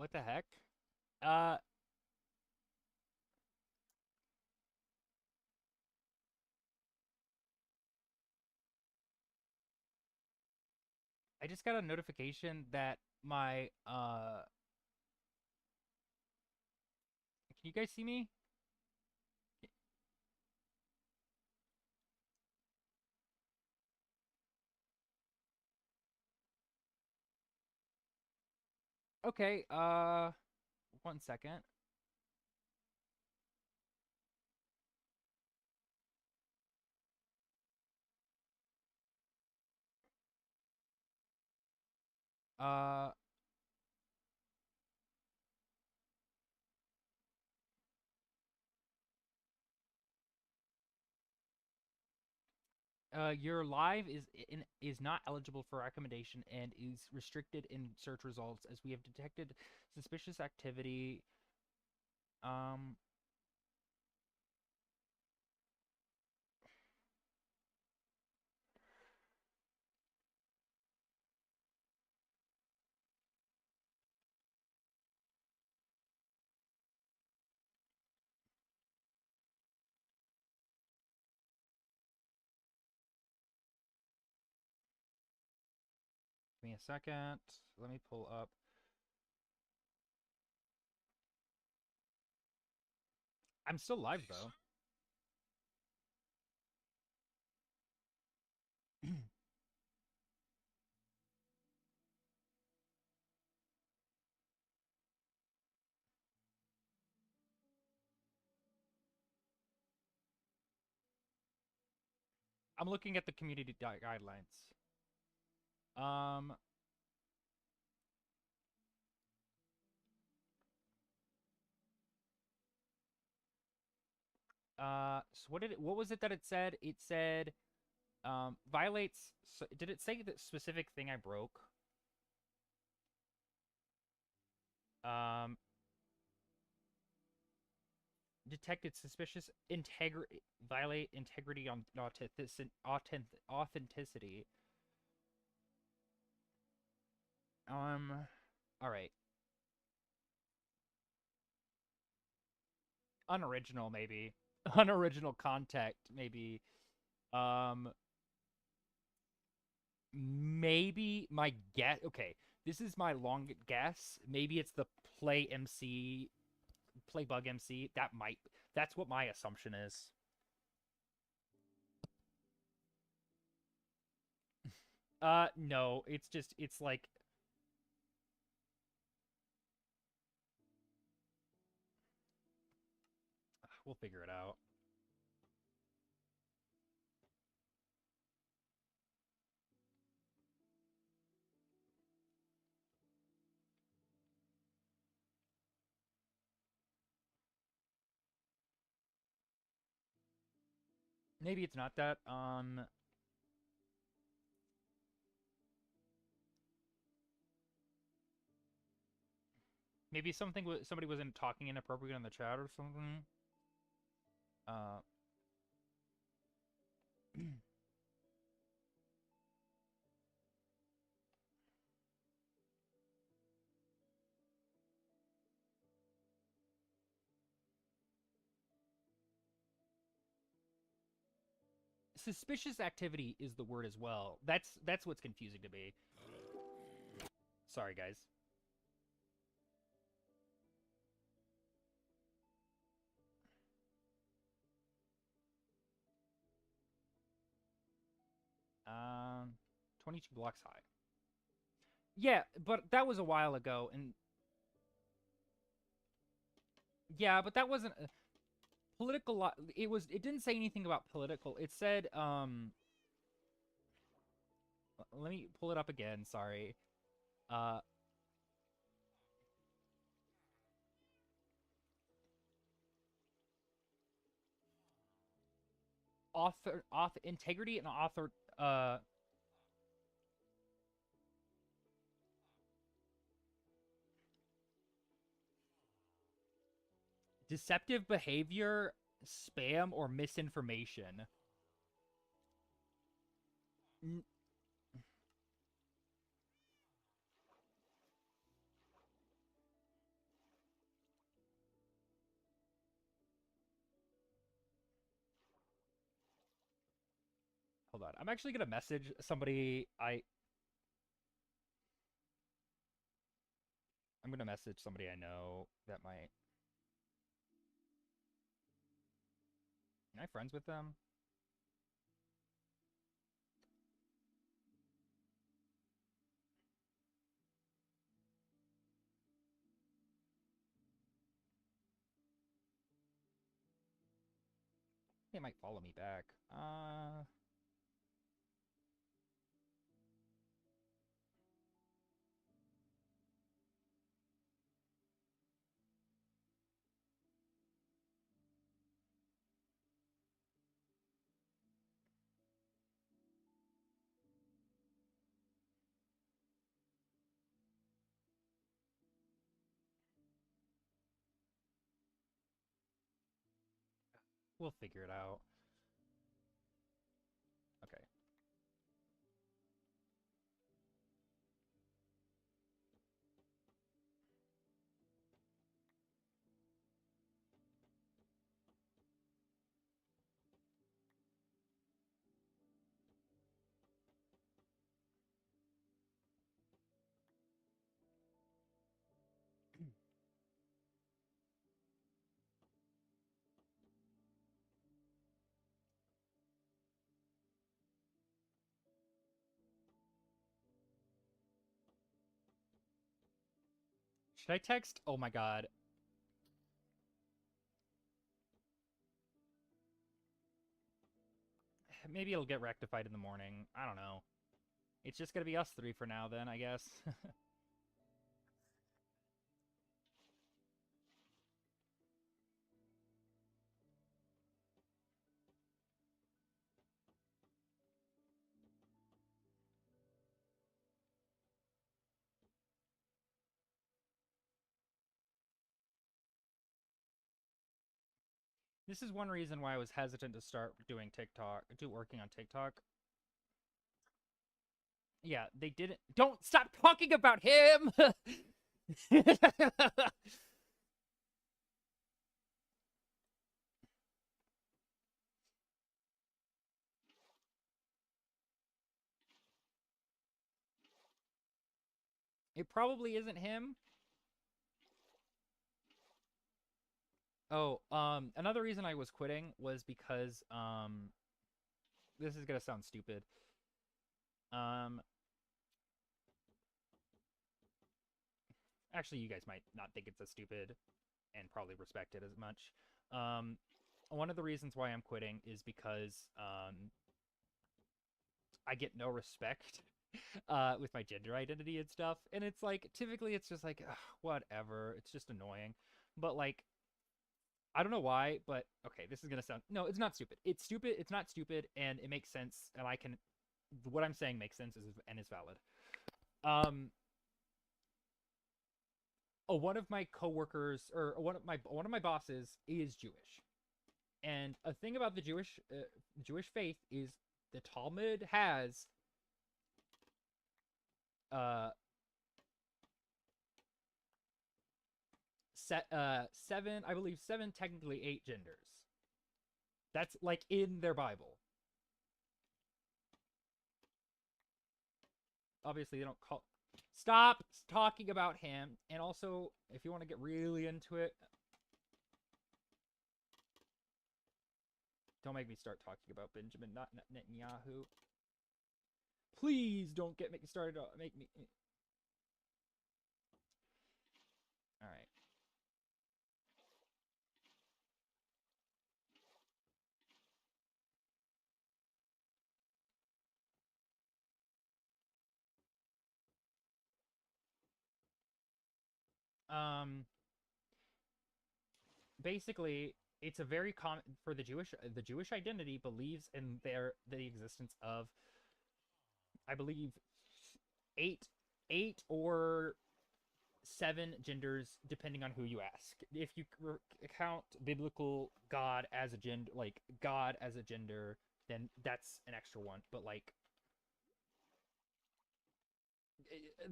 What the heck? Uh, I just got a notification that my can you guys see me? Okay, 1 second. Uh, your live is not eligible for recommendation and is restricted in search results as we have detected suspicious activity. Um, Give me a second. Let me pull up. I'm still live though. I'm looking at the community guidelines. Um, so what was it that it said? It said violates. So, did it say the specific thing I broke? Um, detected suspicious violate integrity on authenticity. Um, all right. Unoriginal maybe. Unoriginal contact maybe. Um, maybe my guess. Okay, this is my long guess. Maybe it's the play MC, play bug MC. That might. That's what my assumption is. No, it's just it's like we'll figure it out. Maybe it's not that. Maybe somebody wasn't talking inappropriate in the chat or something. Uh, suspicious activity is the word as well. That's what's confusing to me. Sorry, guys. Um, 22 blocks high. Yeah, but that was a while ago, and yeah, but that wasn't political. It was. It didn't say anything about political. It said. Let me pull it up again. Sorry. Uh, author integrity and author. Deceptive behavior, spam, or misinformation. N- Hold on. I'm actually gonna message somebody I'm gonna message somebody I know that might. Am I friends with them? They might follow me back. We'll figure it out. Okay. Should I text? Oh my god. Maybe it'll get rectified in the morning. I don't know. It's just gonna be us three for now then, I guess. This is one reason why I was hesitant to start doing TikTok, working on TikTok. Yeah, they didn't. Don't stop talking about him! It probably isn't him. Oh, another reason I was quitting was because, this is gonna sound stupid. Um, Actually, you guys might not think it's as stupid and probably respect it as much. Um, One of the reasons why I'm quitting is because, I get no respect with my gender identity and stuff. And it's like, typically it's just like, ugh, whatever. It's just annoying. But like, I don't know why, but okay, this is going to sound, no, it's not stupid. It's stupid. It's not stupid. And it makes sense. And what I'm saying makes sense and is valid. Um, one of my coworkers or one of my bosses is Jewish. And a thing about the Jewish faith is the Talmud has uh seven, I believe seven, technically eight genders. That's like in their Bible. Obviously, they don't call. Stop talking about him. And also, if you want to get really into it, don't make me start talking about Benjamin, not Netanyahu. Please don't get me started. Make me. All right. Um, Basically, it's a very common for the Jewish identity believes in the existence of, I believe, eight or seven genders depending on who you ask. If you count biblical God as a gender, like God as a gender, then that's an extra one. But like,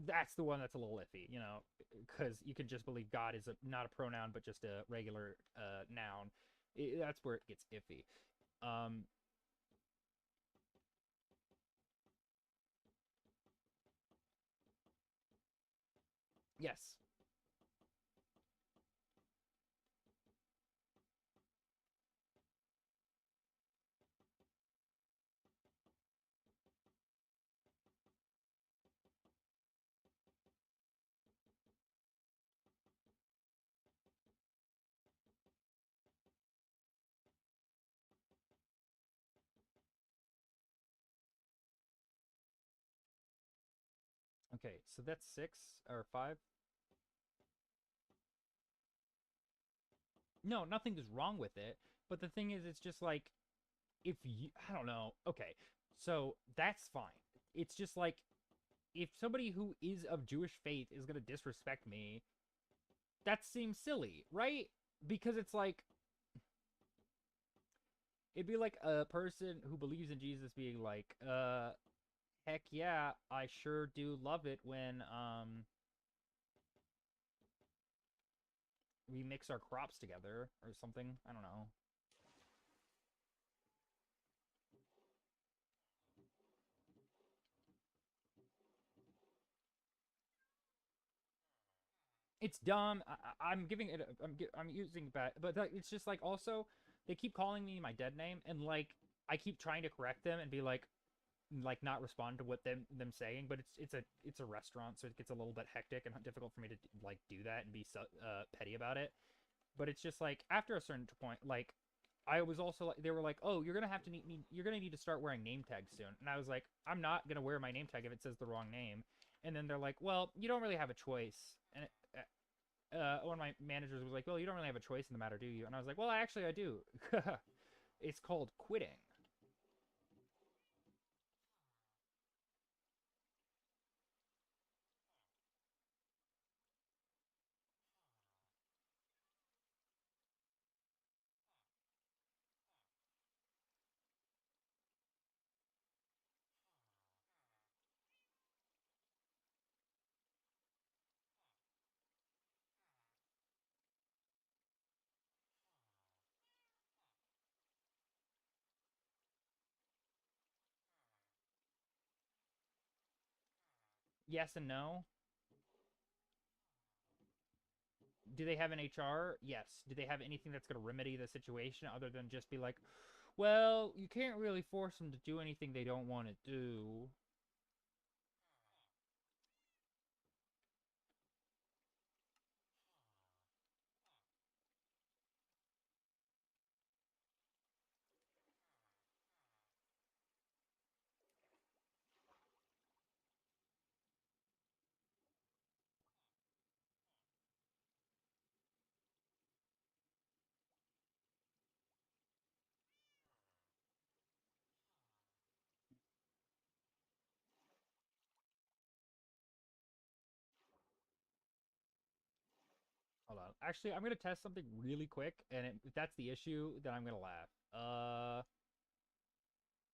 that's the one that's a little iffy, because you can just believe God is not a pronoun but just a regular noun. That's where it gets iffy. Um, Yes. Okay, so that's 6 or 5. No, nothing is wrong with it. But the thing is, it's just like, if you, I don't know. Okay, so that's fine. It's just like, if somebody who is of Jewish faith is gonna disrespect me, that seems silly, right? Because it's like, it'd be like a person who believes in Jesus being like, heck yeah, I sure do love it when we mix our crops together or something. I don't know. It's dumb. I'm giving it. I'm using bad, but it's just like, also they keep calling me my dead name, and like I keep trying to correct them and be like not respond to what them saying. But it's a restaurant, so it gets a little bit hectic and difficult for me to like do that and be so petty about it. But it's just like, after a certain point, like I was also like, they were like, oh, you're gonna need to start wearing name tags soon, and I was like, I'm not gonna wear my name tag if it says the wrong name. And then they're like, well, you don't really have a choice. And one of my managers was like, well, you don't really have a choice in the matter, do you? And I was like, well, actually, I do. It's called quitting. Yes and no. Do they have an HR? Yes. Do they have anything that's going to remedy the situation other than just be like, well, you can't really force them to do anything they don't want to do? Hold on. Actually, I'm going to test something really quick, and if that's the issue, then I'm going to laugh.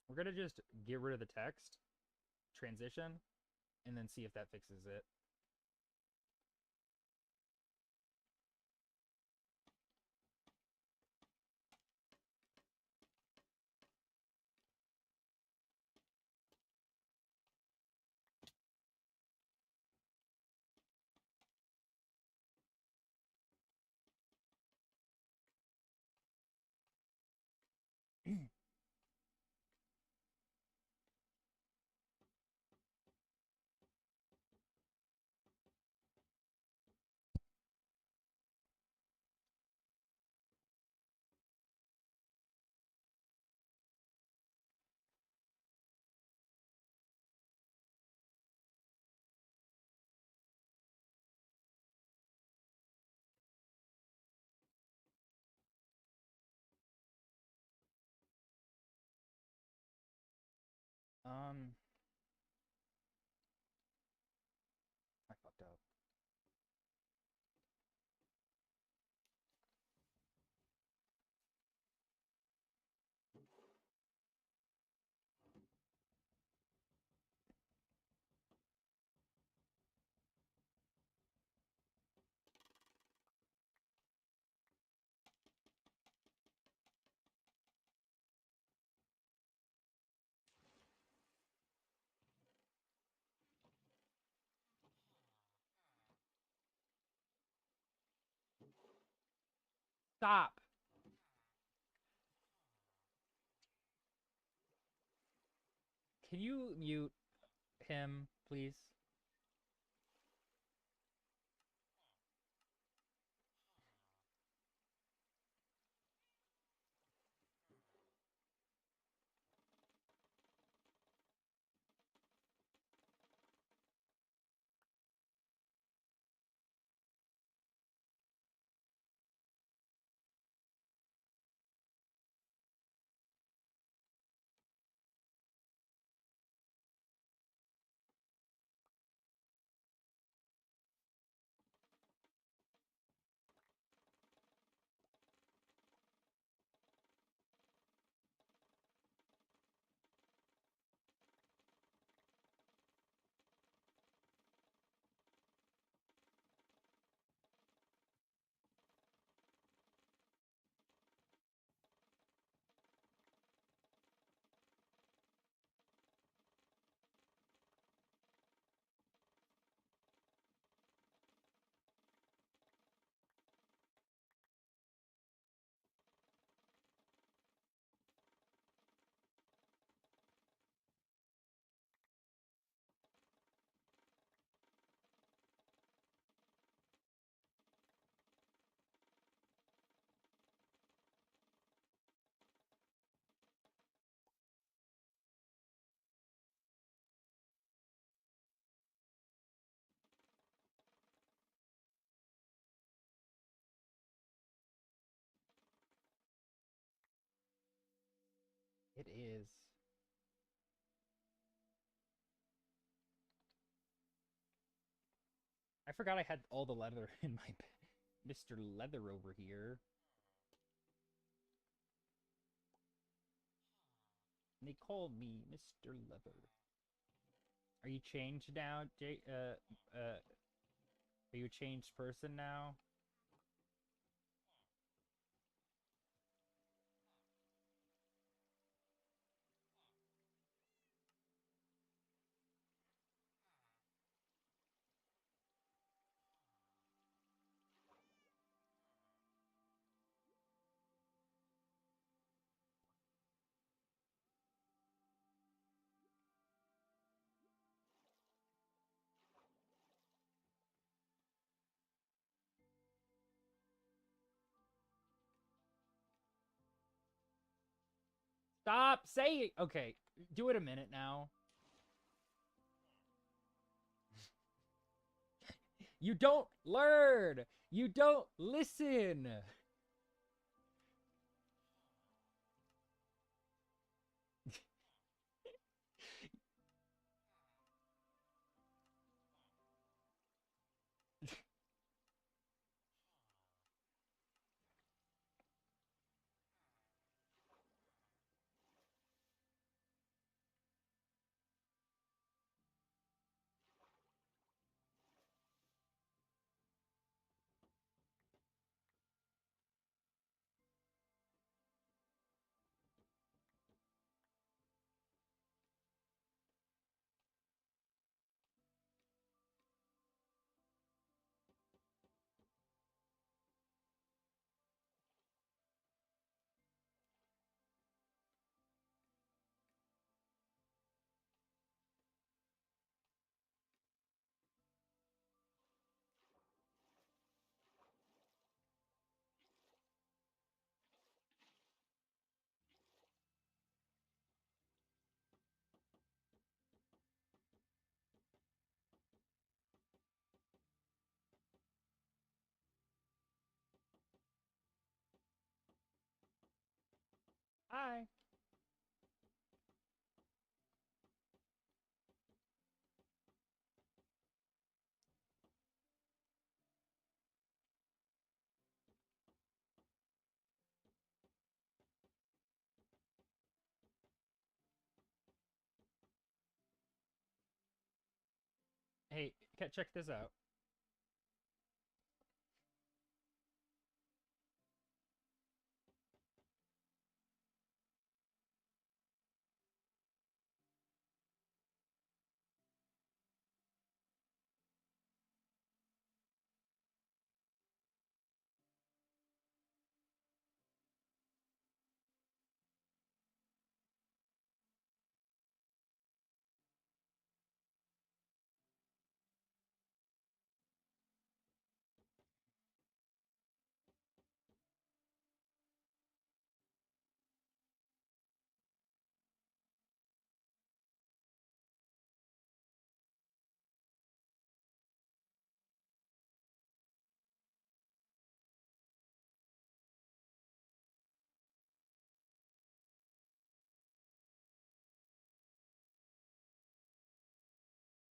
We're going to just get rid of the text, transition, and then see if that fixes it. um, I fucked up. Stop. Can you mute him, please? It is. I forgot I had all the leather in my Mr. Leather over here. And they call me Mr. Leather. Are you changed now, Jay? Are you a changed person now? Stop saying. Okay, do it a minute now. You don't learn. You don't listen. Hi. Hey, check this out.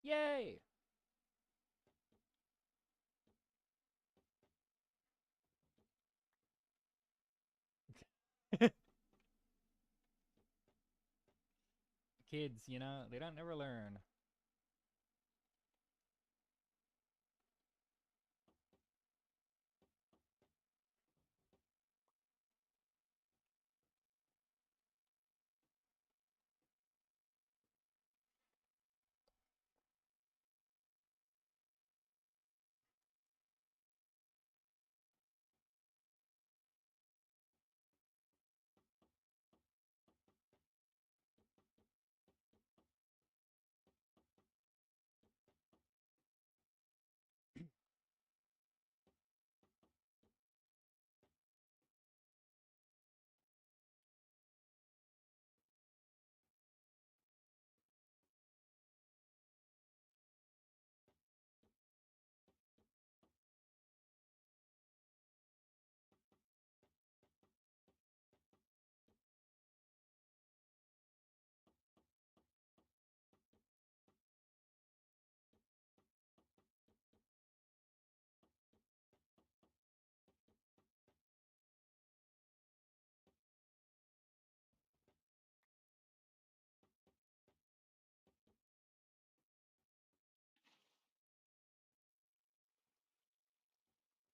Yay! Kids, you know, they don't never learn.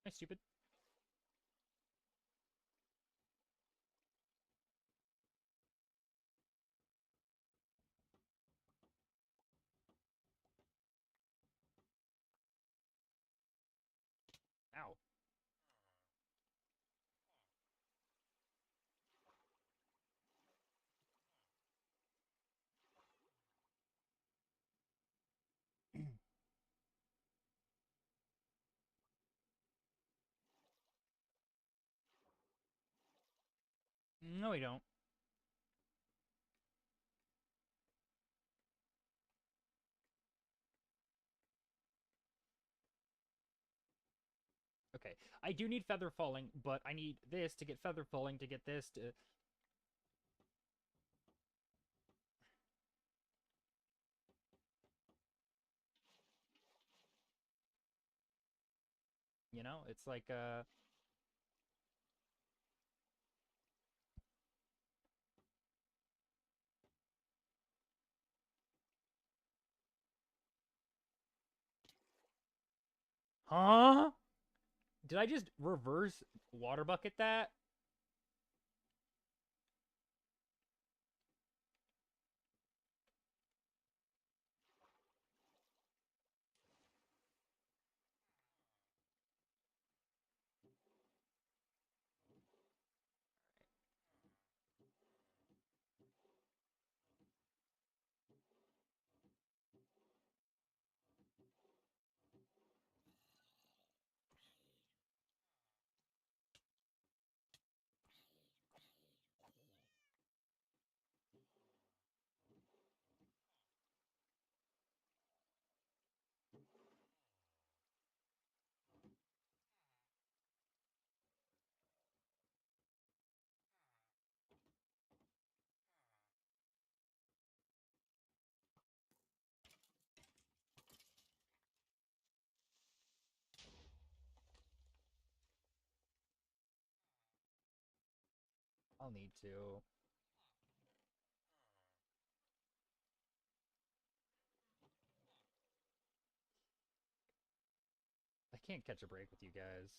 Hey, stupid. Ow. No, we don't. Okay, I do need feather falling, but I need this to get feather falling to get this to... You know, it's like, Huh? Did I just reverse water bucket that? I'll need to. I can't catch a break with you guys.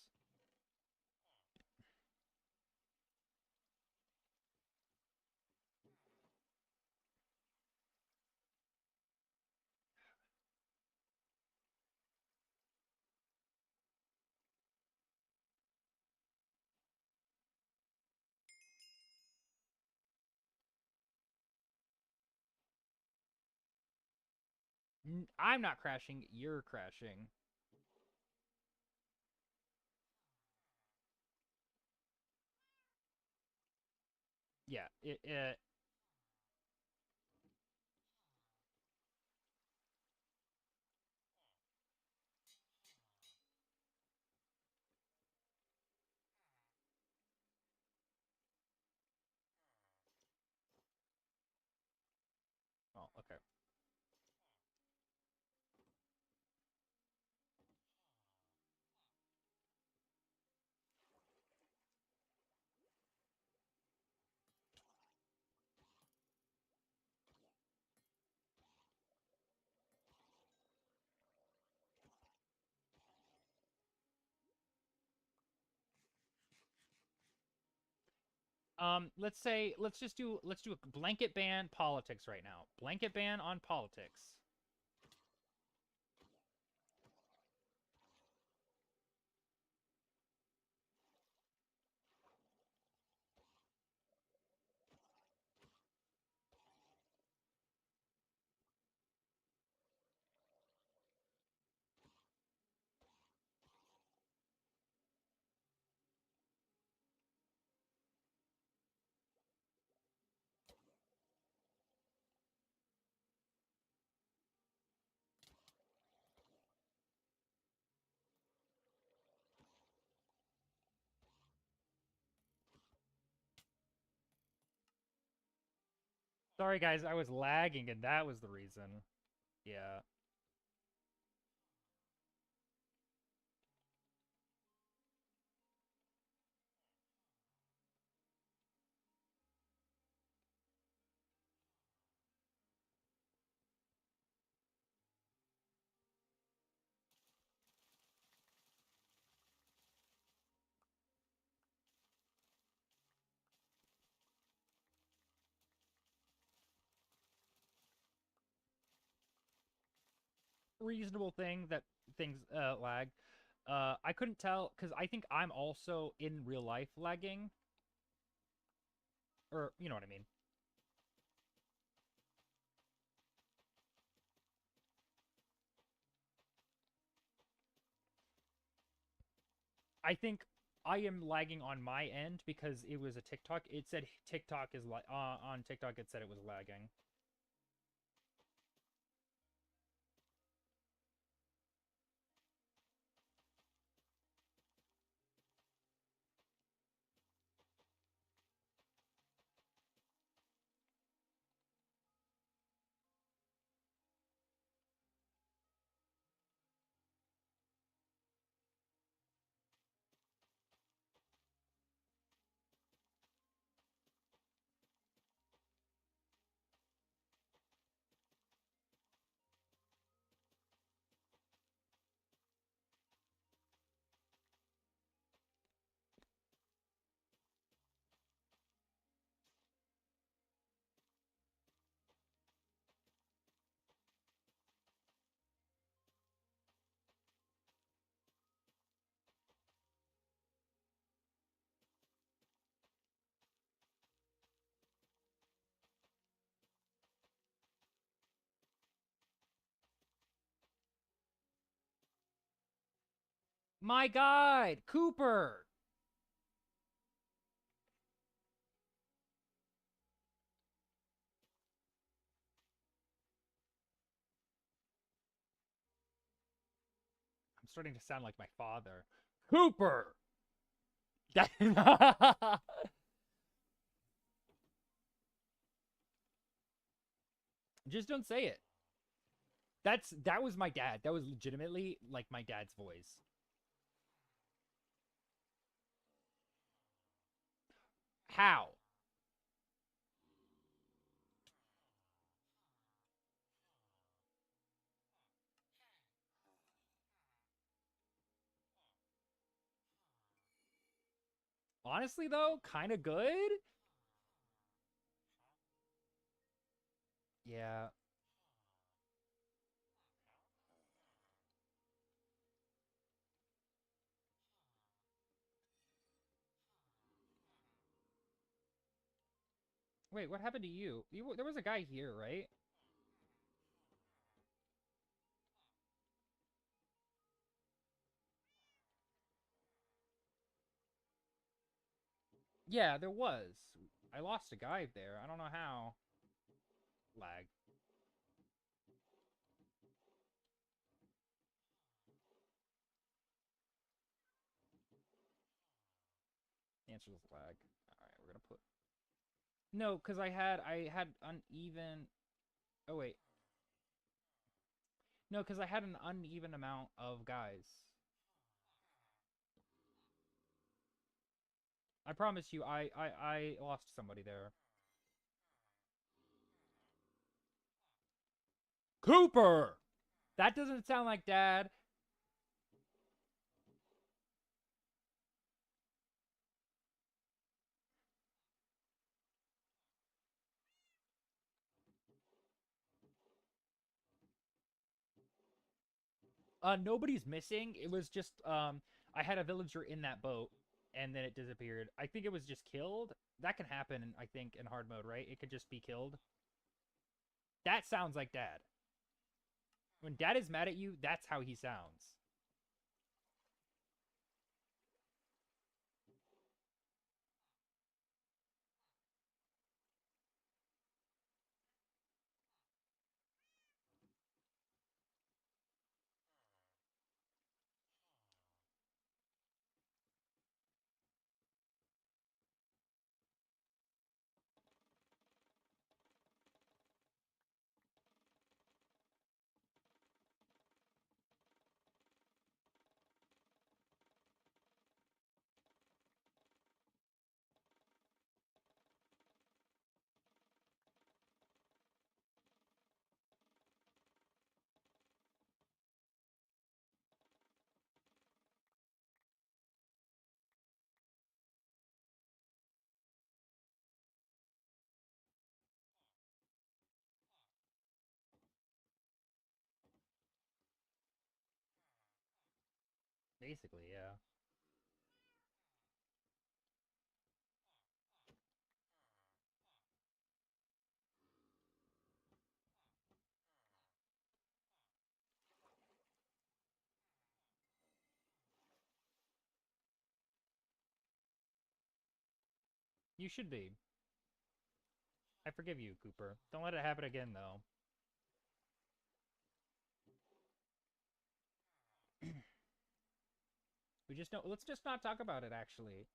I'm not crashing, you're crashing. Yeah, oh, okay. Let's do a blanket ban politics right now. Blanket ban on politics. Sorry guys, I was lagging and that was the reason. Yeah. Reasonable thing that things lag. I couldn't tell because I think I'm also in real life lagging, or you know what I mean. I think I am lagging on my end because it was a TikTok. It said TikTok is like on TikTok. It said it was lagging. My guide, Cooper. I'm starting to sound like my father. Cooper. Just don't say it. That was my dad. That was legitimately like my dad's voice. How? Honestly though, kind of good. Yeah. Wait, what happened to you? There was a guy here, right? Yeah, there was. I lost a guy there. I don't know how. Lag. The answer is lag. All right, we're gonna put. No, because I had uneven. Oh wait, no, because I had an uneven amount of guys. I promise you, I lost somebody there. Cooper. That doesn't sound like dad. Nobody's missing. It was just I had a villager in that boat and then it disappeared. I think it was just killed. That can happen, I think, in hard mode, right? It could just be killed. That sounds like Dad. When Dad is mad at you, that's how he sounds. Basically, yeah. You should be. I forgive you, Cooper. Don't let it happen again, though. We just don't. Let's just not talk about it, actually.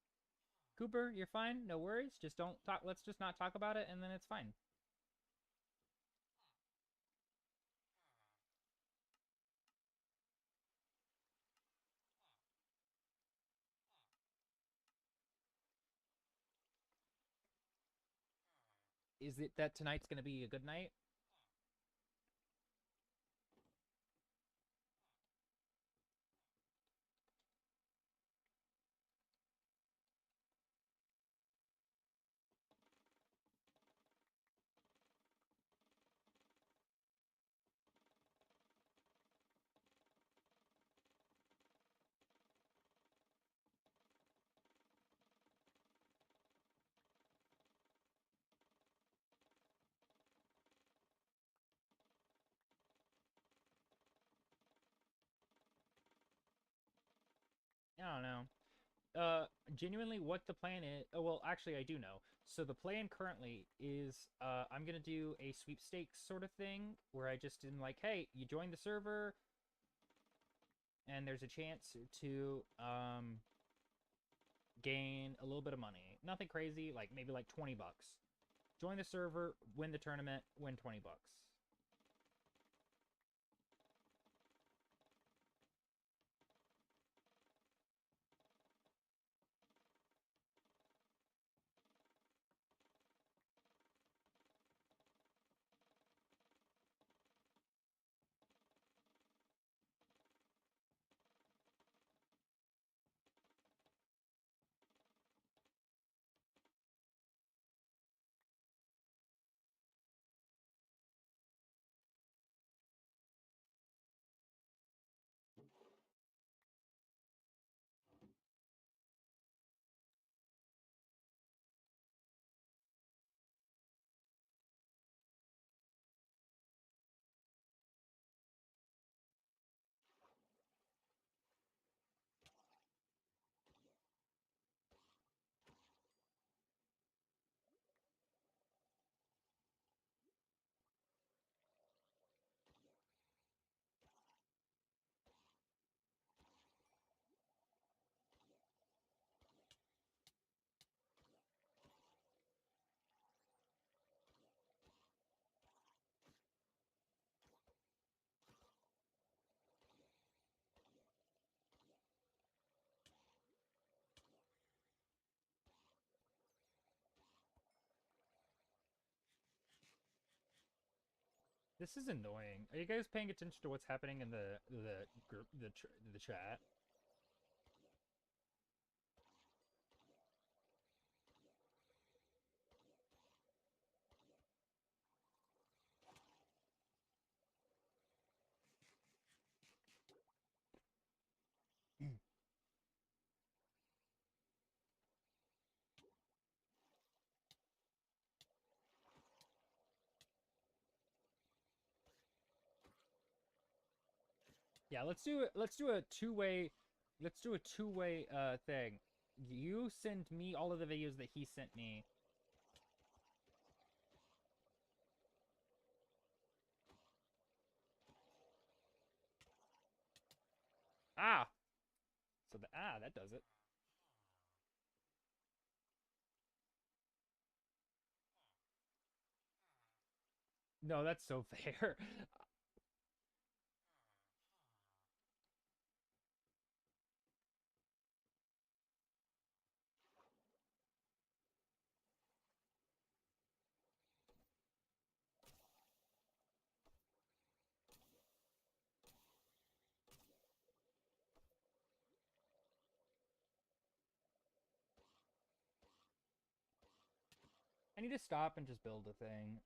Cooper, you're fine. No worries. Just don't talk. Let's just not talk about it, and then it's fine. Is it that tonight's going to be a good night? I don't know. Genuinely, what the plan is? Oh, well, actually, I do know. So the plan currently is, I'm gonna do a sweepstakes sort of thing where I just am like, hey, you join the server, and there's a chance to gain a little bit of money. Nothing crazy, like maybe like 20 bucks. Join the server, win the tournament, win 20 bucks. This is annoying. Are you guys paying attention to what's happening in the group the chat? Yeah, let's do a two-way thing. You send me all of the videos that he sent me. Ah! So that does it. No, that's so fair. I need to stop and just build a thing.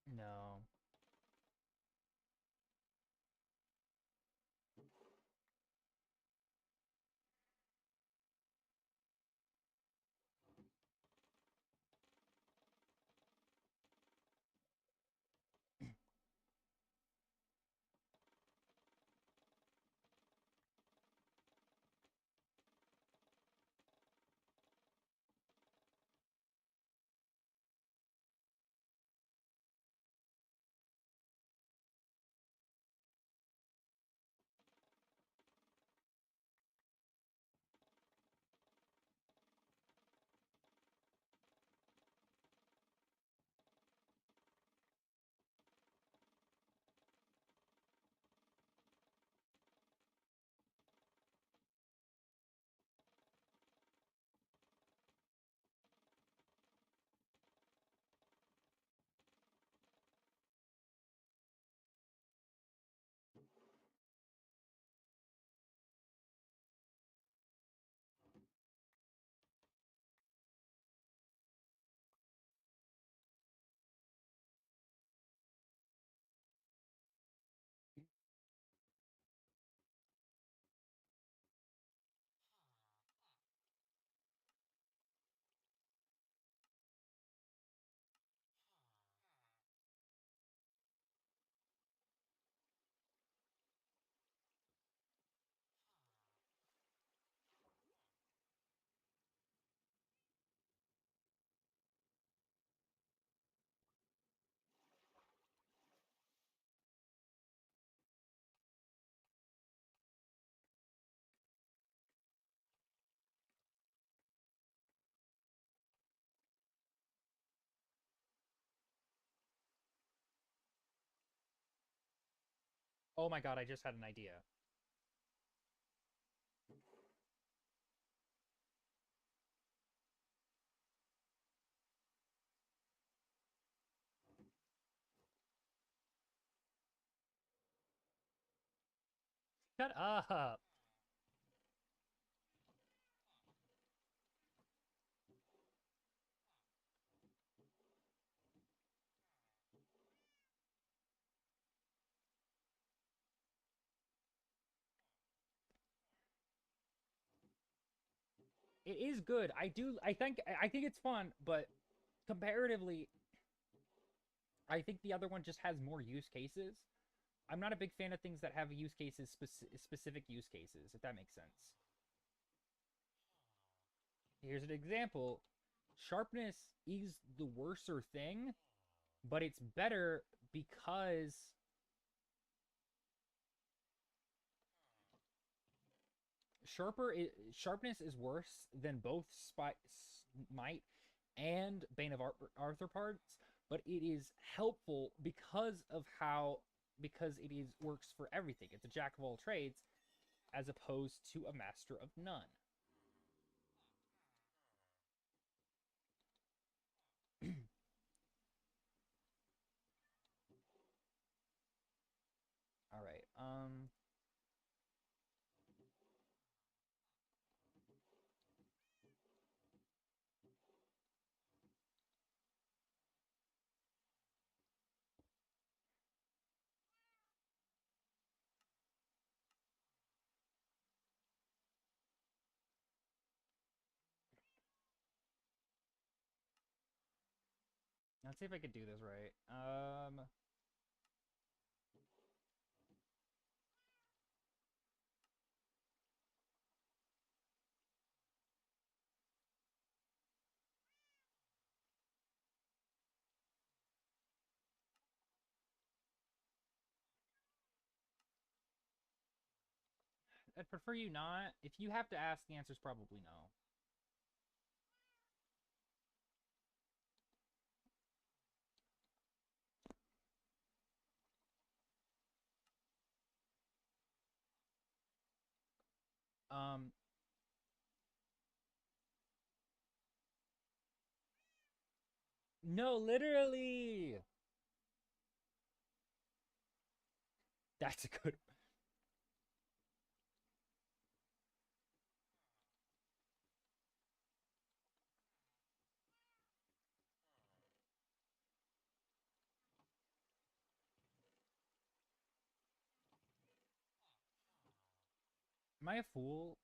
No. Oh my god, I just had an idea. Shut up. It is good. I think it's fun, but comparatively, I think the other one just has more use cases. I'm not a big fan of things that have use cases, specific use cases, if that makes sense. Here's an example. Sharpness is the worser thing, but it's better because sharpness is worse than both Smite and Bane of Arthur parts, but it is helpful because it is works for everything. It's a jack of all trades as opposed to a master of none. All right. Let's see if I could do this right. I'd prefer you not. If you have to ask, the answer's probably no. Um, no, literally. That's a good. Am I a fool?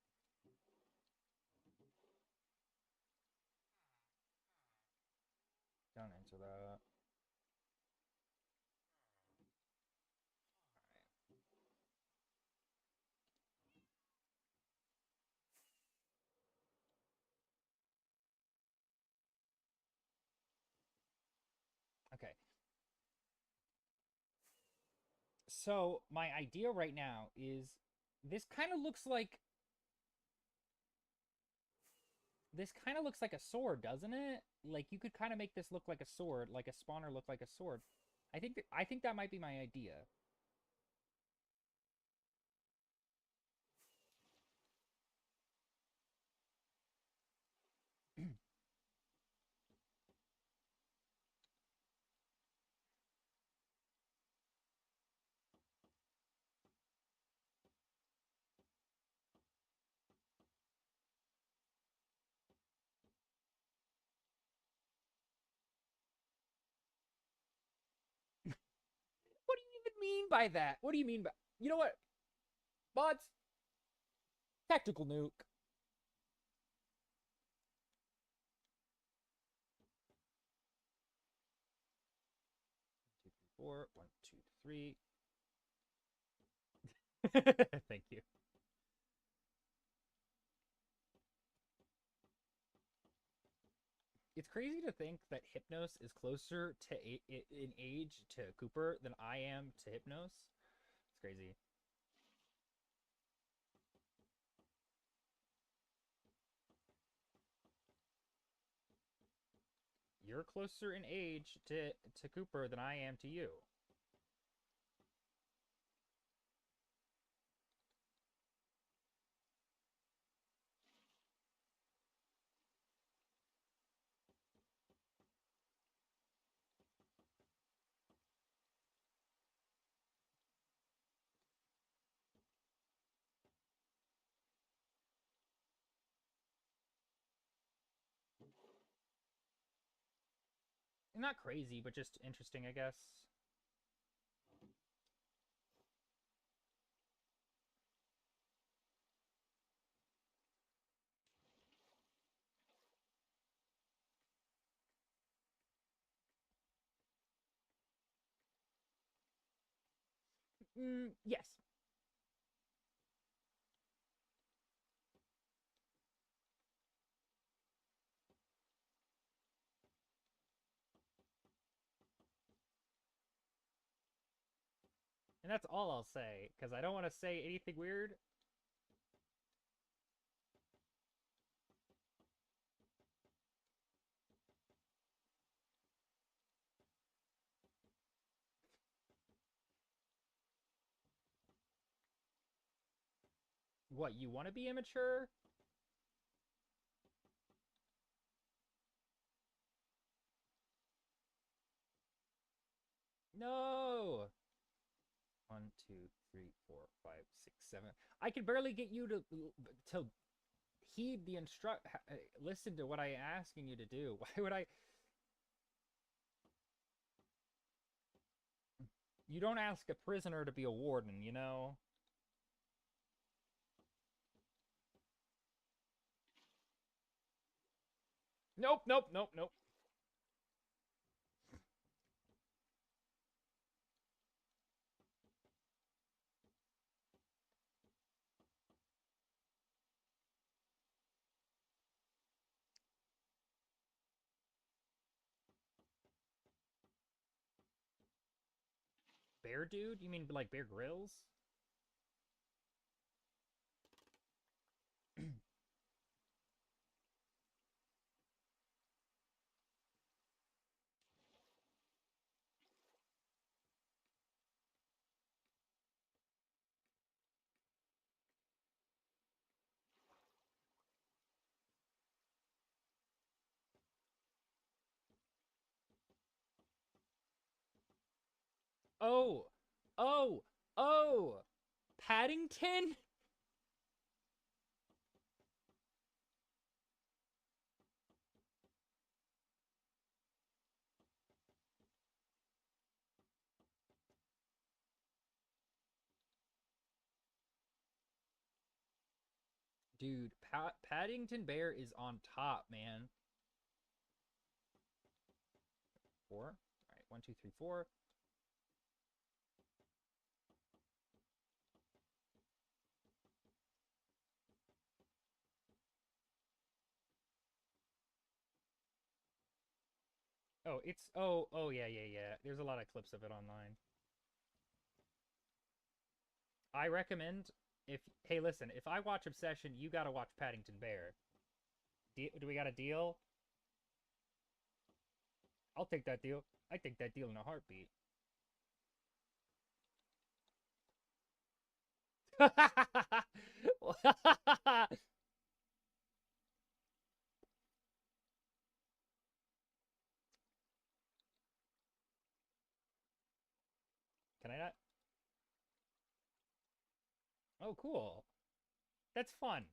Don't answer that. Okay. So my idea right now is this kind of looks like a sword, doesn't it? Like you could kind of make this look like a sword, like a spawner look like a sword. I think that might be my idea. What do you even mean by that? What do you mean by? You know what? Bots, tactical nuke. 2, 3, 4. 1, 2, 3. Thank you. It's crazy to think that Hypnos is closer to in age to Cooper than I am to Hypnos. It's crazy. You're closer in age to Cooper than I am to you. Not crazy, but just interesting, I guess. Yes. And that's all I'll say, because I don't want to say anything weird. What, you want to be immature? No! 1, 2, 3, 4, 5, 6, 7. I can barely get you to heed the listen to what I'm asking you to do. Why would I? You don't ask a prisoner to be a warden, you know? Nope, nope, nope, nope. Bear Dude? You mean like Bear Grylls? Oh, oh, oh, Paddington? Dude, Paddington Bear is on top, man. 4. All right, 1, 2, 3, 4. Oh, it's oh yeah, yeah, yeah. There's a lot of clips of it online. I recommend if hey, listen, if I watch Obsession, you gotta watch Paddington Bear. Do we got a deal? I'll take that deal. I take that deal in a heartbeat. Can I not? Oh, cool. That's fun.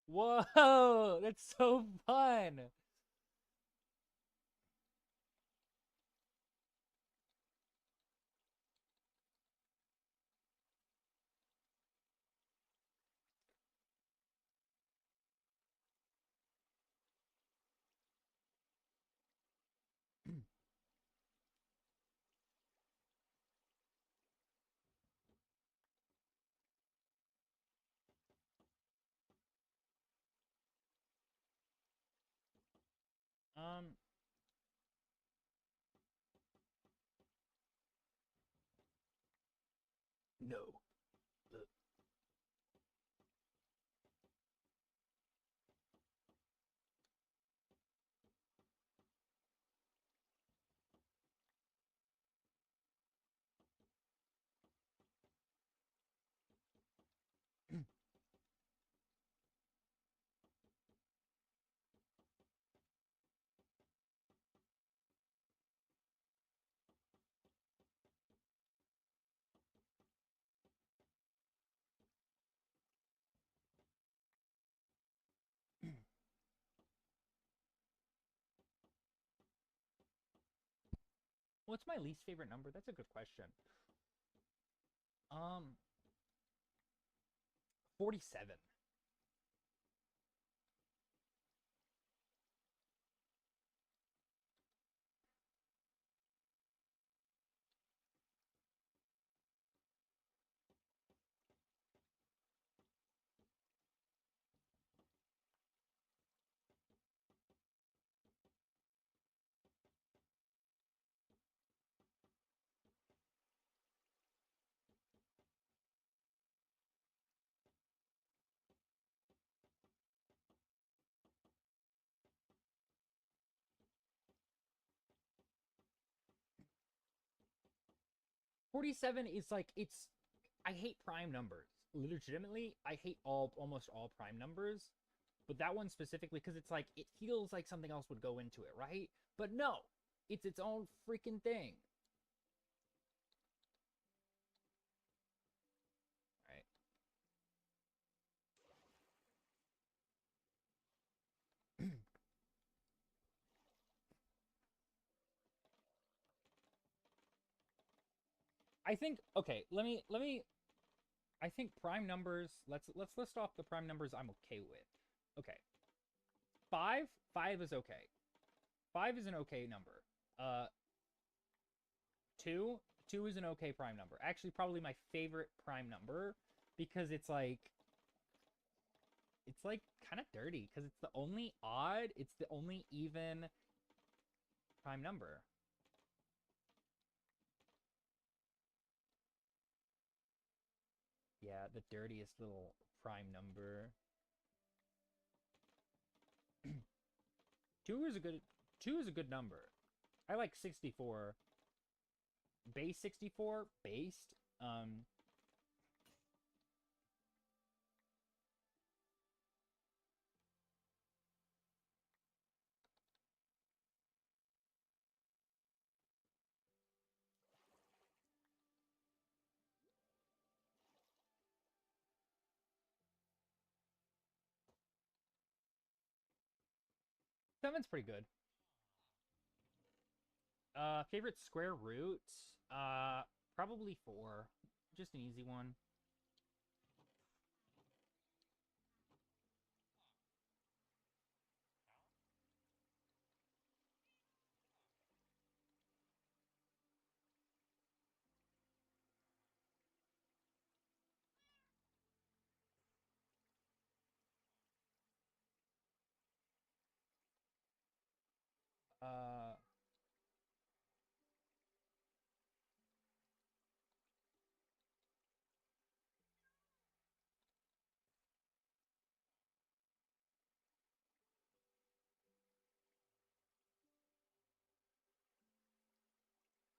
Whoa, that's so fun. Um, no. What's my least favorite number? That's a good question. Um, 47. 47 is like it's I hate prime numbers. Legitimately, I hate almost all prime numbers, but that one specifically because it's like it feels like something else would go into it, right? But no, it's its own freaking thing. Right? I think okay, I think prime numbers, let's list off the prime numbers I'm okay with. Okay. 5, 5 is okay. 5 is an okay number. Uh 2, 2 is an okay prime number. Actually probably my favorite prime number because it's like kind of dirty because it's the only odd, it's the only even prime number. Yeah, the dirtiest little prime number. 2 is a good 2 is a good number. I like 64. Base 64, based. Seven's pretty good. Favorite square root? Probably 4. Just an easy one. Uh,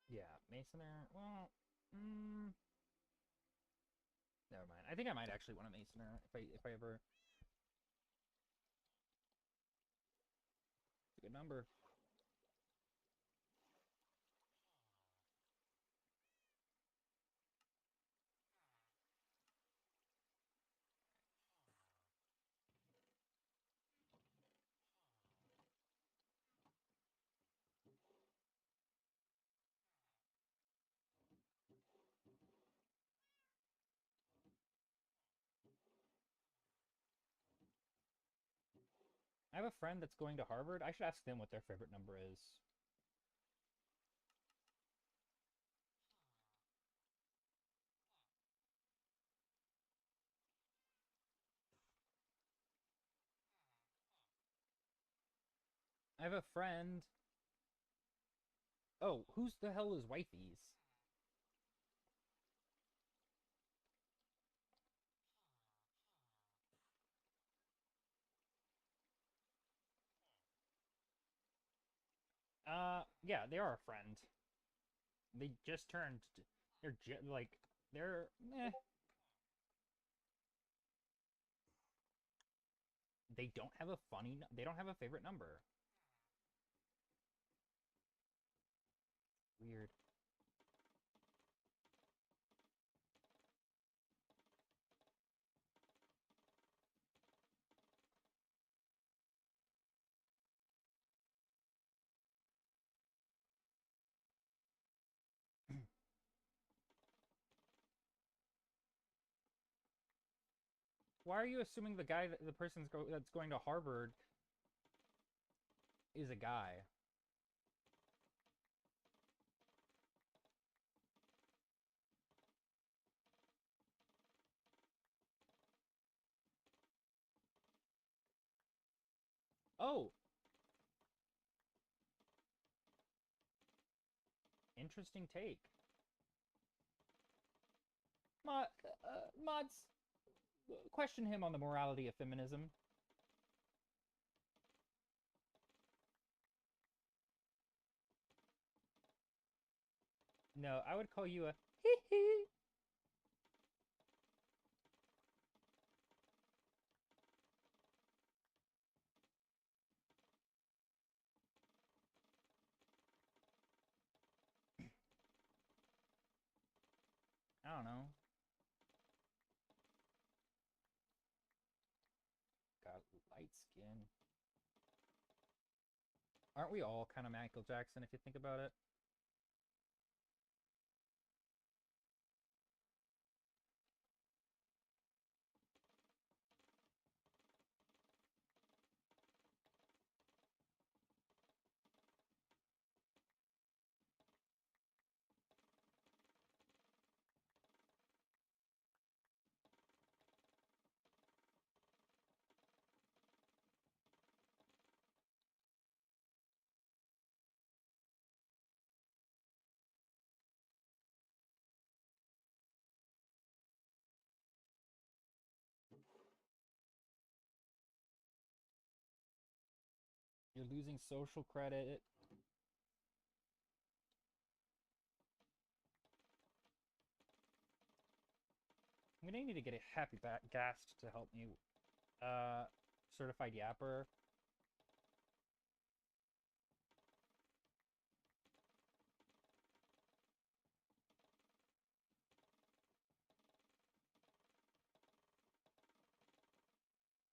yeah, Masoner. Well, never mind. I think I might actually want a Masoner if I ever. It's a good number. I have a friend that's going to Harvard. I should ask them what their favorite number is. I have a friend. Oh, who's the hell is wifey's? Yeah, they are a friend. They just turned. They're like they're. Eh. They don't have a funny. They don't have a favorite number. Weird. Why are you assuming the guy that the that's going to Harvard is a guy? Oh, interesting take. Mods, question him on the morality of feminism. No, I would call you a hee hee. I don't know. Got light skin. Aren't we all kind of Michael Jackson if you think about it? You're losing social credit. I'm gonna need to get a happy Gast to help me. Certified Yapper.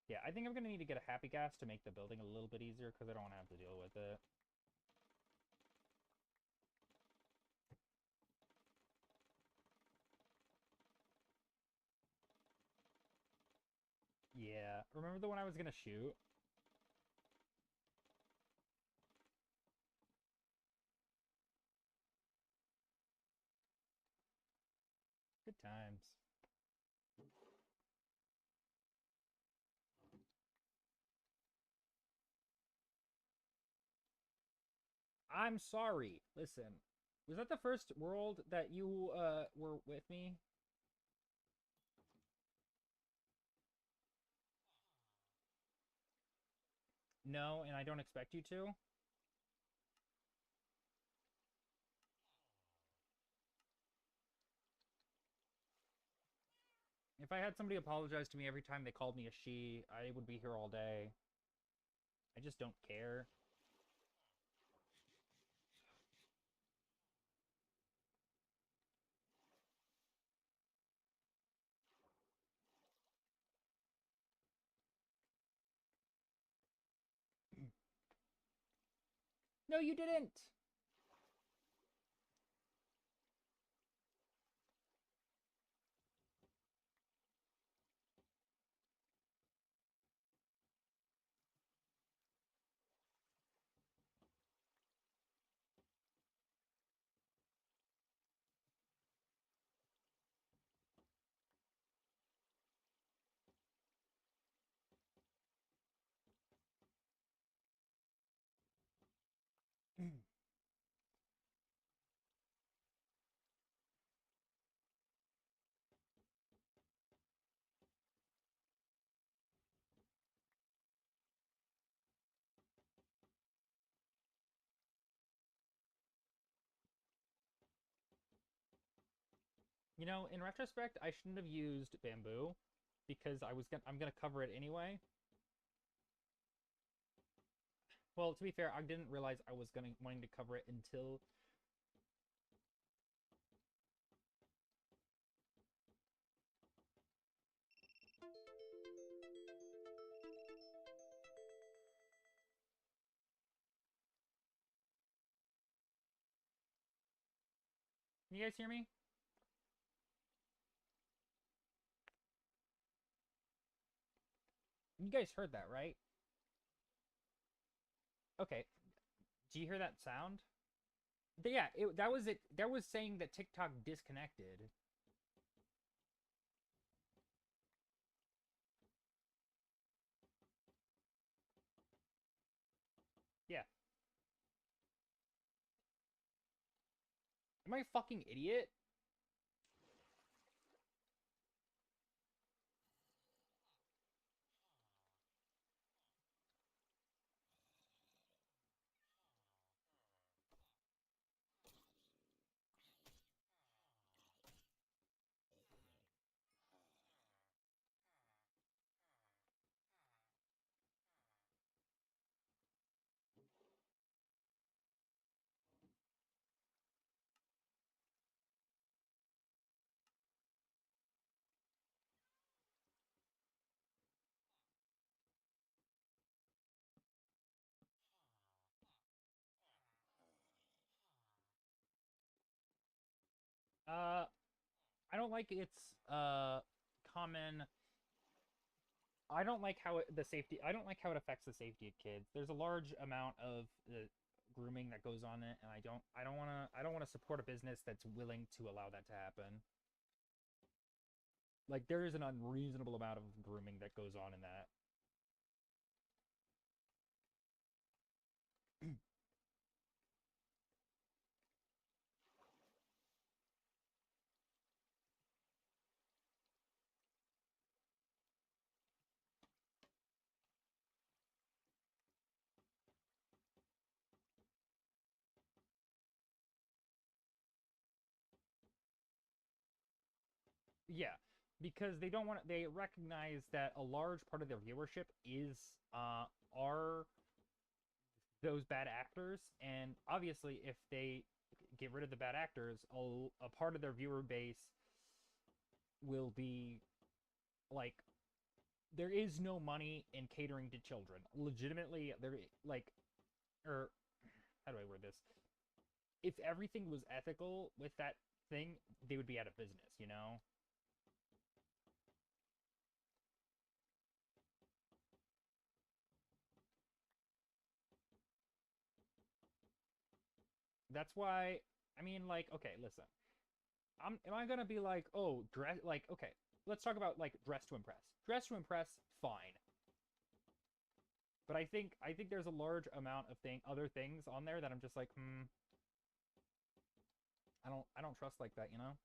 Yeah, I think I'm gonna need to get a happy gas to make the building a little bit easier because I don't want to have to deal with it. Yeah, remember the one I was gonna shoot? Good times. I'm sorry. Listen, was that the first world that you were with me? No, and I don't expect you to. If I had somebody apologize to me every time they called me a she, I would be here all day. I just don't care. No, you didn't! You know, in retrospect, I shouldn't have used bamboo because I'm gonna cover it anyway. Well, to be fair, I didn't realize I was gonna wanting to cover it until Can you guys hear me? You guys heard that, right? Okay. Do you hear that sound? Yeah, that was it. That was saying that TikTok disconnected. Yeah. Am I a fucking idiot? Uh, I don't like its common. I don't like how the safety. I don't like how it affects the safety of kids. There's a large amount of grooming that goes on it, and I don't. I don't want to. I don't want to support a business that's willing to allow that to happen. Like there is an unreasonable amount of grooming that goes on in that. Yeah, because they don't want they recognize that a large part of their viewership is are those bad actors, and obviously if they get rid of the bad actors, a part of their viewer base will be like there is no money in catering to children. Legitimately, there like or how do I word this? If everything was ethical with that thing, they would be out of business, you know? That's why I mean like okay, listen. Am I gonna be like, oh, dress like okay, let's talk about like dress to impress. Dress to impress, fine. But I think there's a large amount of other things on there that I'm just like, I don't trust like that, you know?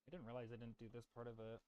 I didn't realize I didn't do this part of it.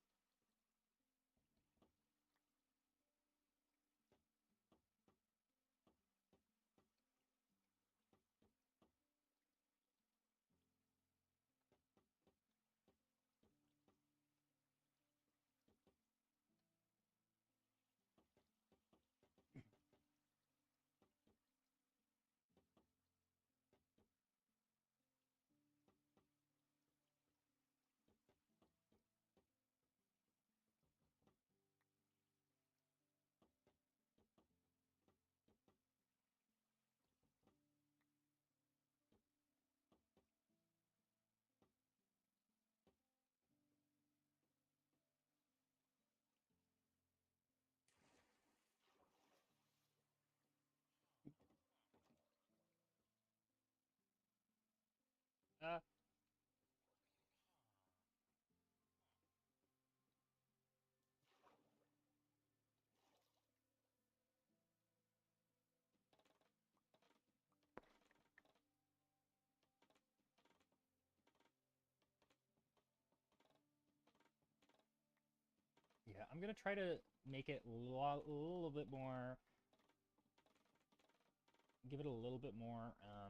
Uh, yeah, I'm gonna try to make it a little bit more, give it a little bit more, I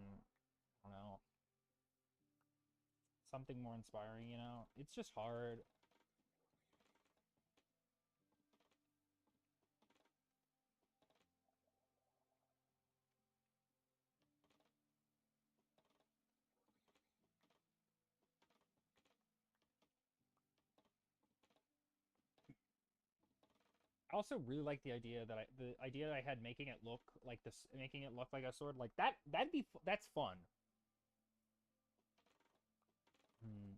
don't know, something more inspiring, you know? It's just hard. I also really like the idea that I had making it look like this, making it look like a sword, like that. That's fun. Hmm.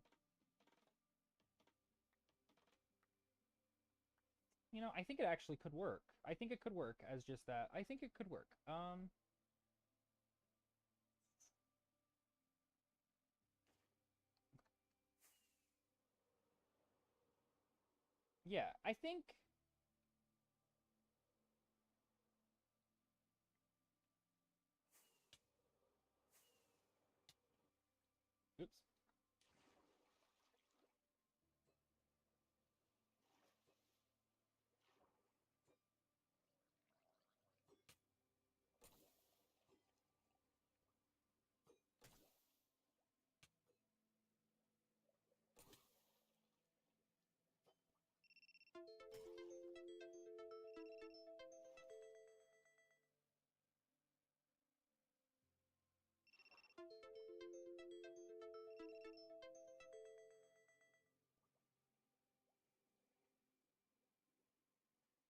You know, I think it actually could work. I think it could work as just that. I think it could work. Yeah, I think. Oops.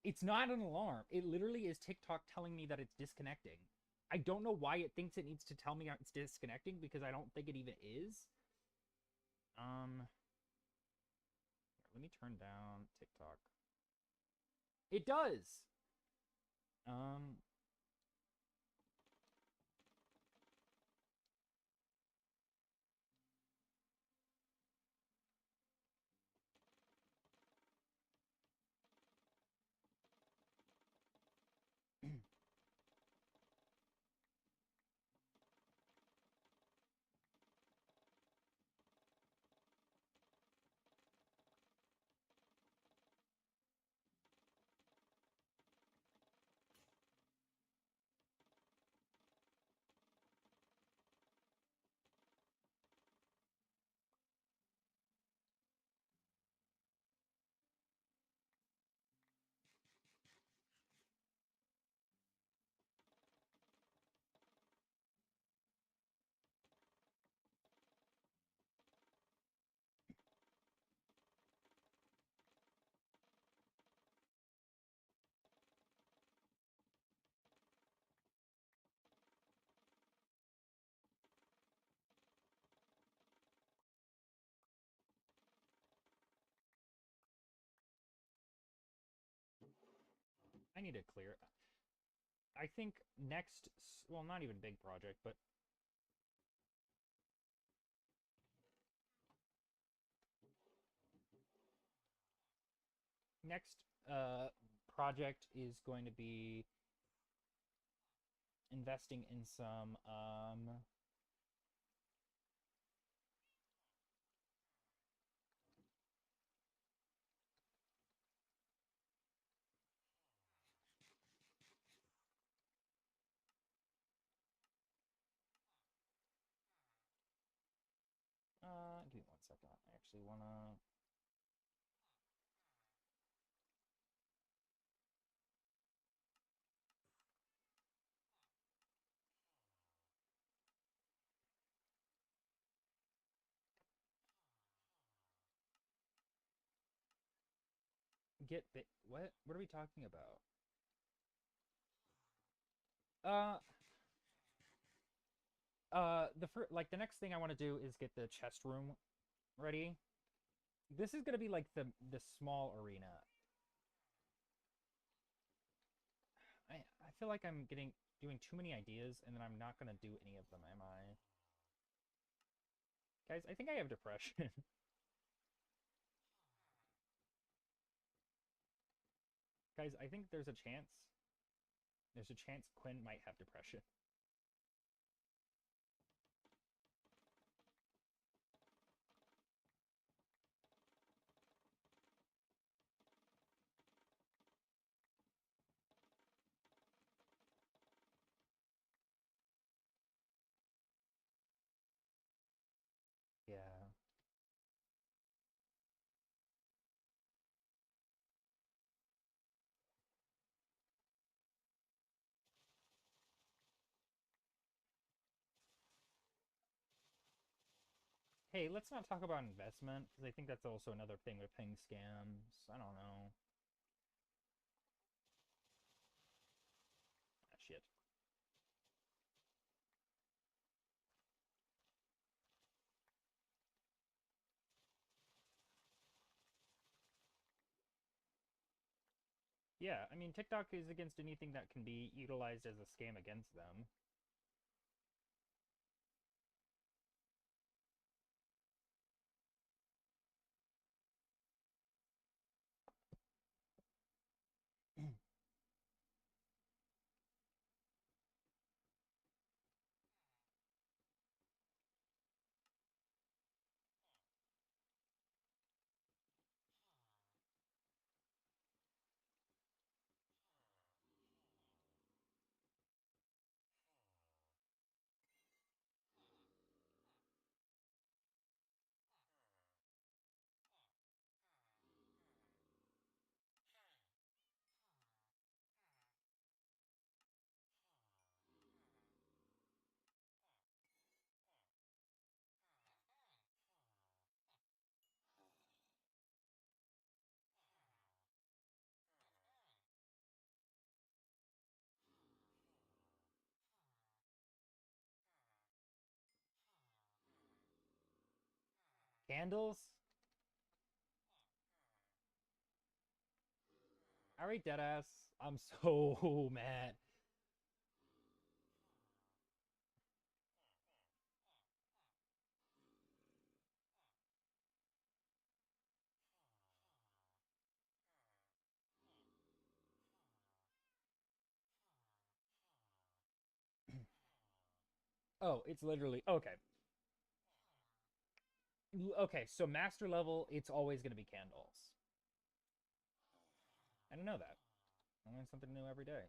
It's not an alarm. It literally is TikTok telling me that it's disconnecting. I don't know why it thinks it needs to tell me it's disconnecting because I don't think it even is. Let me turn down TikTok. It does. Um, I need to clear. I think next, well, not even big project, but next project is going to be investing in some give me 1 second. I actually wanna get bit. What are we talking about? Uh the next thing I want to do is get the chest room ready. This is gonna be like the small arena. I feel like I'm doing too many ideas and then I'm not gonna do any of them, am I? Guys, I think I have depression. Guys, I think there's a chance. There's a chance Quinn might have depression. Yeah. Hey, let's not talk about investment, because I think that's also another thing with ping scams. I don't know. Ah, shit. Yeah, I mean, TikTok is against anything that can be utilized as a scam against them. Candles? Alright, deadass. I'm so mad. Oh, it's literally okay. Okay, so master level, it's always going to be candles. I didn't know that. I learn something new every day.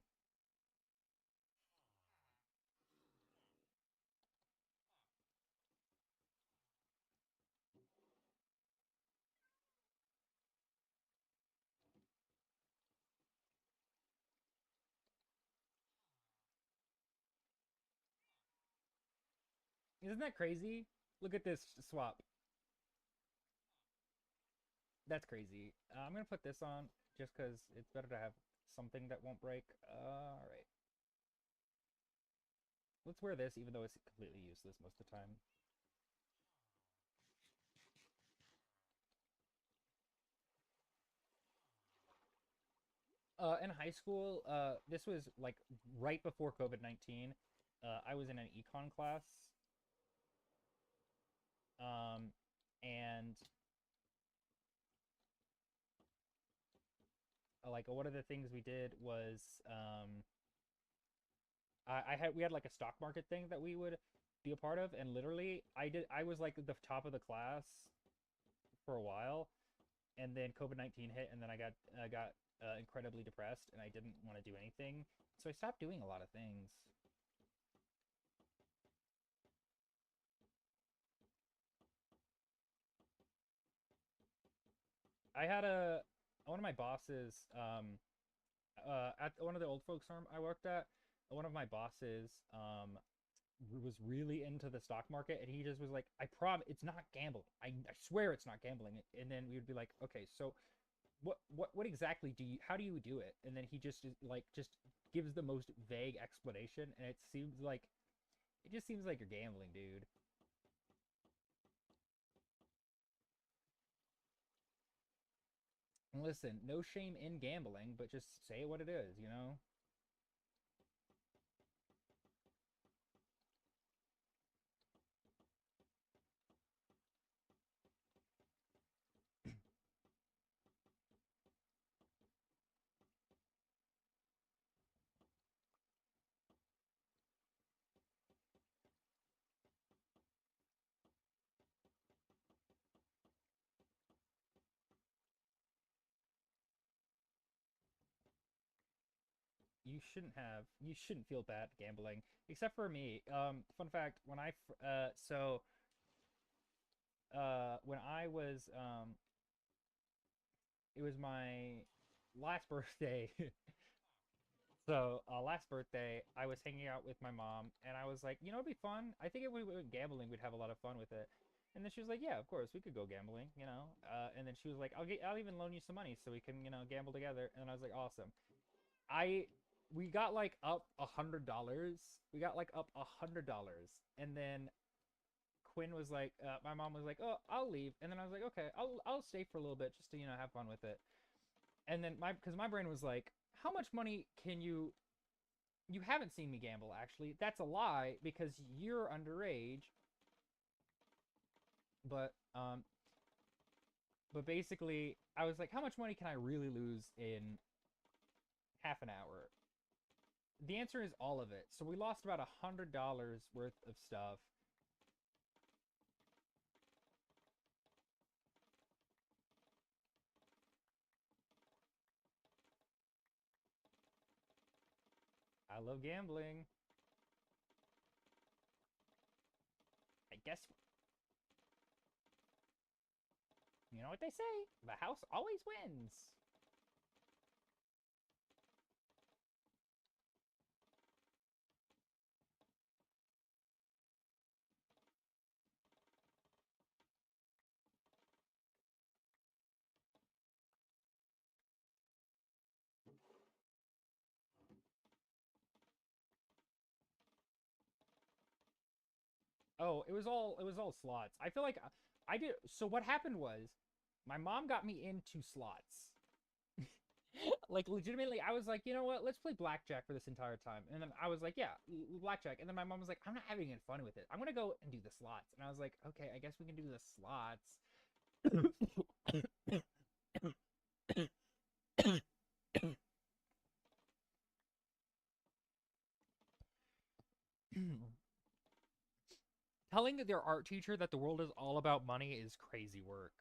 Isn't that crazy? Look at this swap. That's crazy. I'm gonna put this on just because it's better to have something that won't break. All right. Let's wear this, even though it's completely useless most of the time. In high school, this was like right before COVID-19. I was in an econ class, um, and like one of the things we did was we had like a stock market thing that we would be a part of, and literally I was like the top of the class for a while, and then COVID-19 hit, and then I got incredibly depressed, and I didn't want to do anything, so I stopped doing a lot of things. I had a one of my bosses at one of the old folks farm I worked at. One of my bosses was really into the stock market, and he just was like, "I prom it's not gambling. I swear it's not gambling." And then we would be like, "Okay, so what exactly do you how do you do it?" And then he just gives the most vague explanation, and it just seems like you're gambling, dude. And listen, no shame in gambling, but just say what it is, you know? You shouldn't feel bad gambling, except for me. Fun fact, when I was it was my last birthday. So last birthday, I was hanging out with my mom, and I was like, you know, it'd be fun. I think if we went gambling, we'd have a lot of fun with it. And then she was like, yeah, of course, we could go gambling, you know. And then she was like, I'll even loan you some money so we can, you know, gamble together. And I was like, awesome. I we got like up $100. We got like up $100, and then Quinn was like, my mom was like, oh, I'll leave, and then I was like, okay, I'll stay for a little bit just to have fun with it. And then because my brain was like, how much money can you haven't seen me gamble, actually. That's a lie because you're underage. But basically I was like, how much money can I really lose in half an hour? The answer is all of it. So we lost about $100 worth of stuff. I love gambling. I guess you know what they say. The house always wins. Oh, it was all slots. I feel like I did. So what happened was, my mom got me into slots. Like legitimately, I was like, you know what? Let's play blackjack for this entire time. And then I was like, yeah, blackjack. And then my mom was like, I'm not having any fun with it. I'm gonna go and do the slots. And I was like, okay, I guess we can do the slots. Telling their art teacher that the world is all about money is crazy work.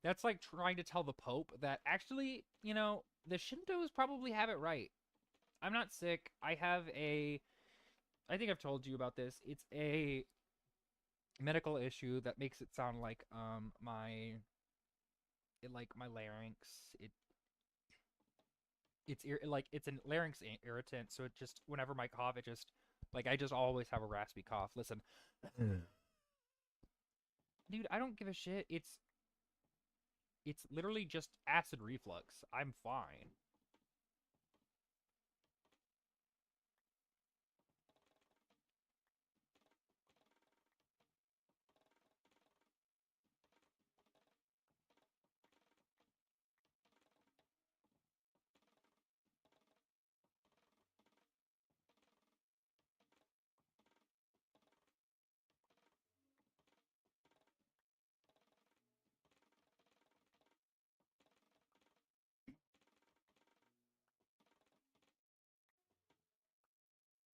That's like trying to tell the Pope that actually, the Shintos probably have it right. I'm not sick. I think I've told you about this. It's a medical issue that makes it sound like my larynx. It's a larynx irritant, so it just whenever my cough, it just like I just always have a raspy cough. Listen, dude, I don't give a shit. It's literally just acid reflux. I'm fine.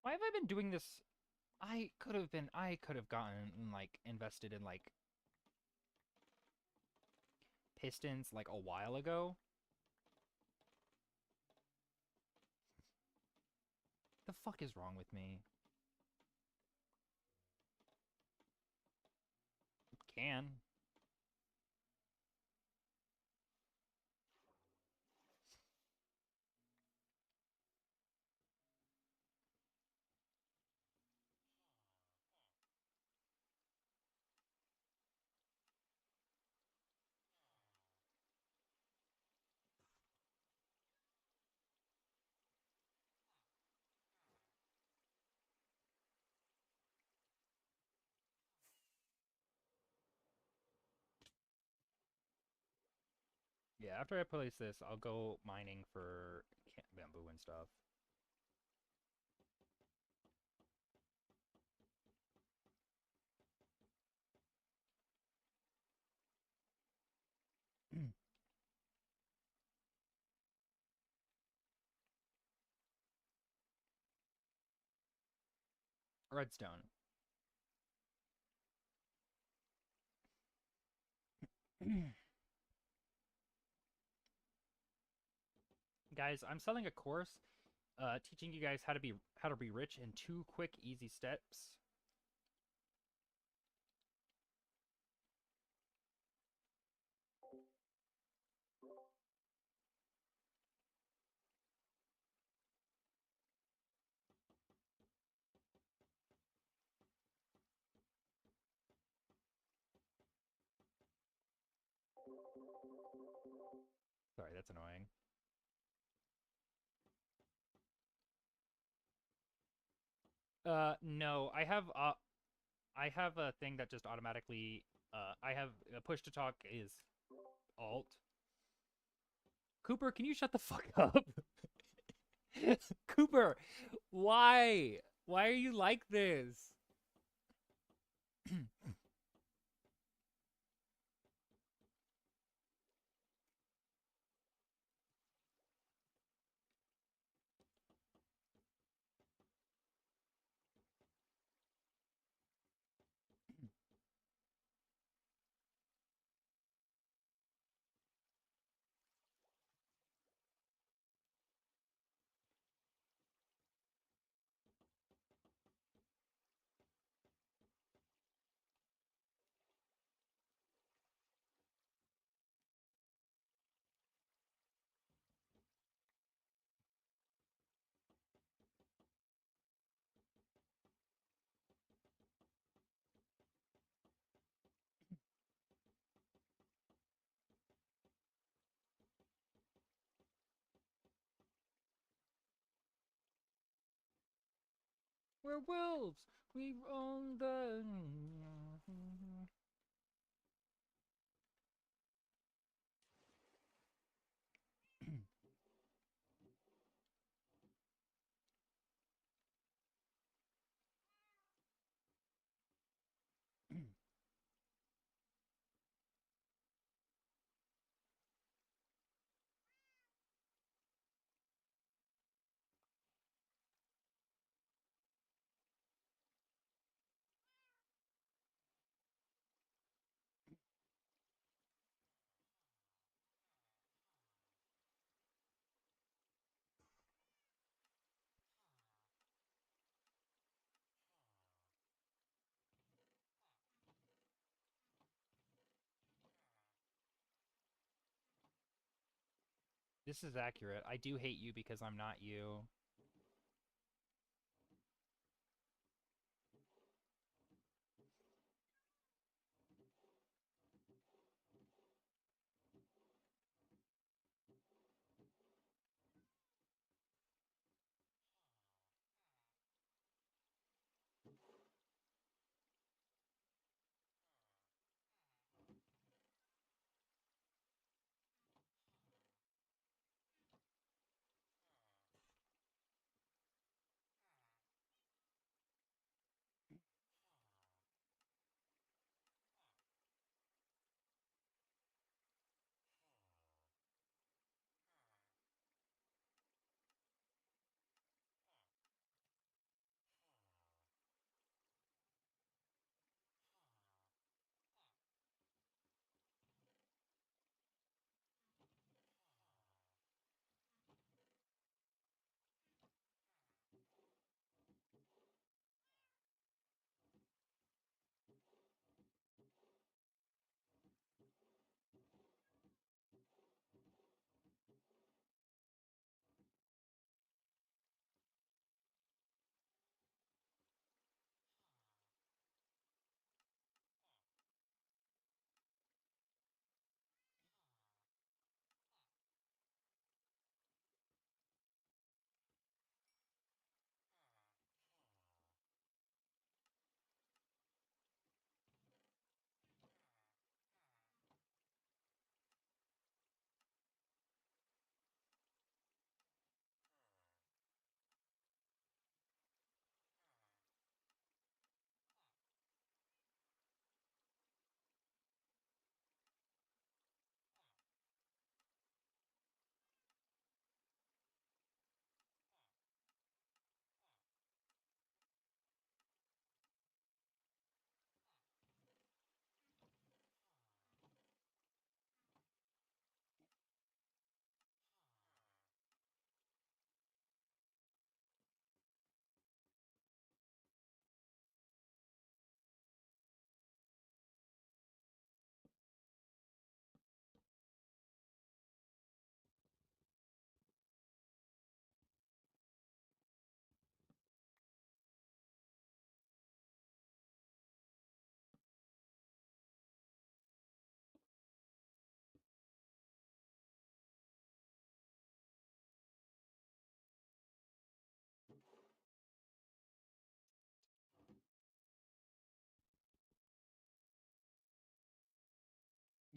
Why have I been doing this? I could have gotten like invested in like Pistons like a while ago. The fuck is wrong with me? Can. Yeah, after I place this, I'll go mining for bamboo and stuff. Redstone. Guys, I'm selling a course teaching you guys how to be rich in 2 quick easy steps. Sorry, that's annoying. No, I have a thing that just automatically I have a push to talk is alt. Cooper, can you shut the fuck up? Cooper, why? Why are you like this? We're wolves. We own the. This is accurate. I do hate you because I'm not you.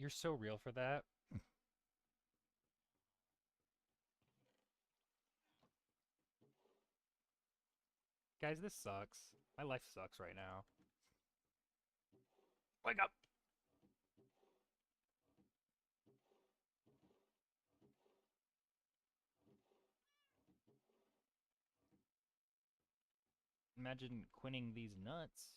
You're so real for that. Guys, this sucks. My life sucks right now. Wake up! Imagine quinning these nuts.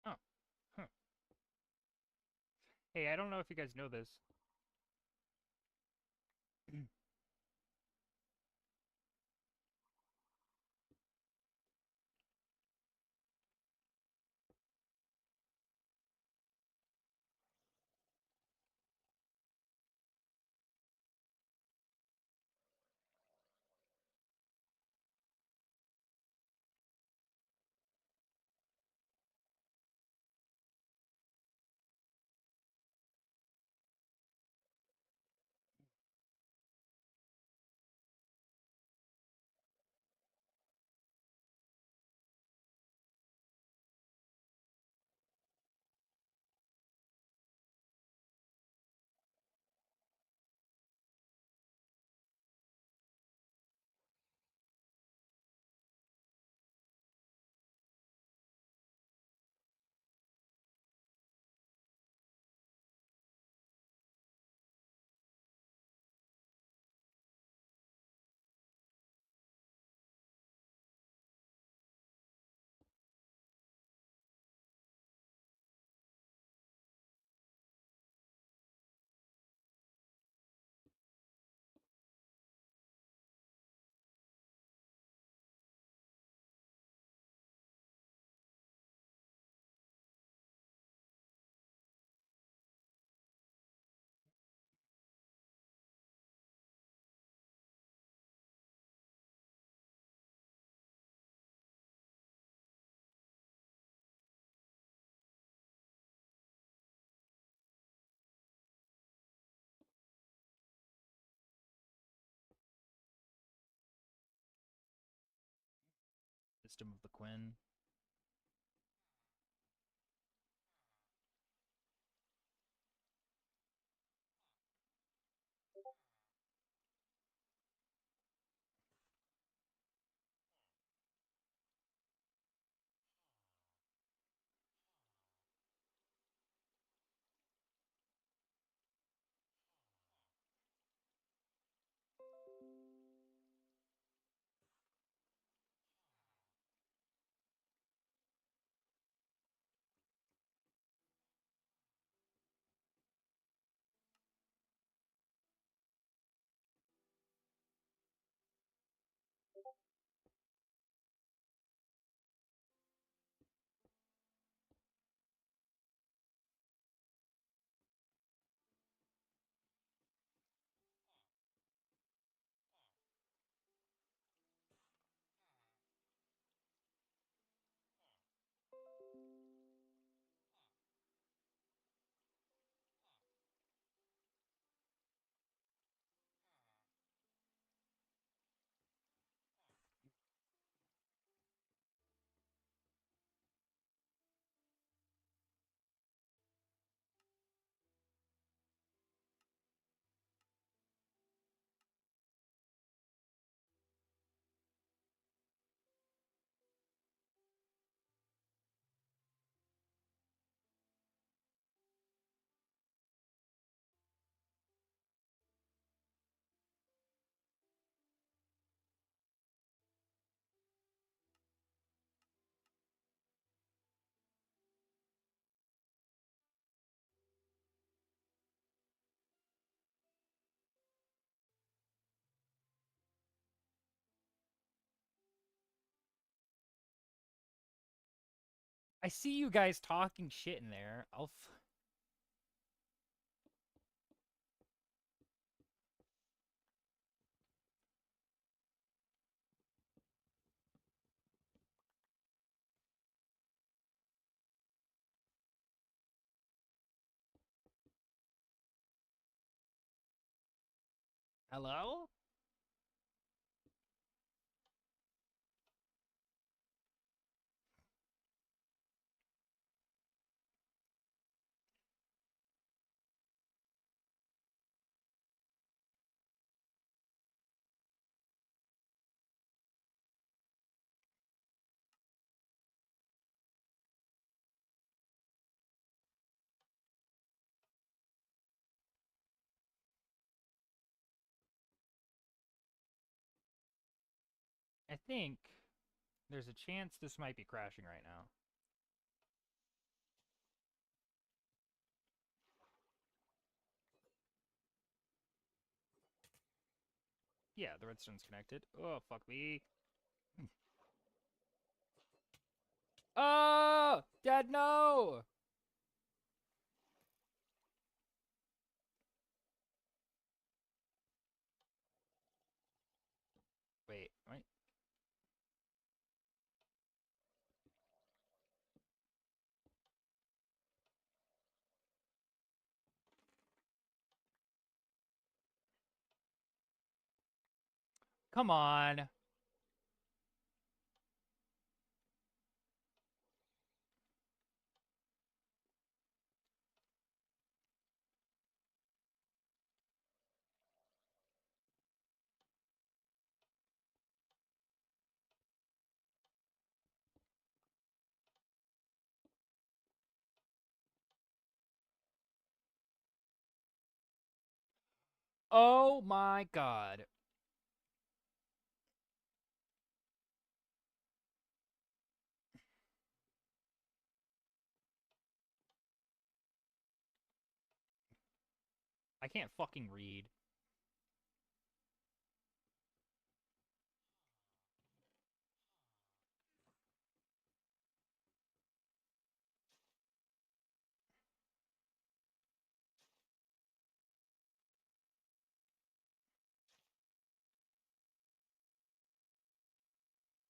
Oh, huh. Hey, I don't know if you guys know this. System of the Quinn. I see you guys talking shit in there. Hello? I think there's a chance this might be crashing right now. Yeah, the redstone's connected. Oh, fuck me. Oh! Dad, no! Wait, what? Come on. Oh my god. I can't fucking read.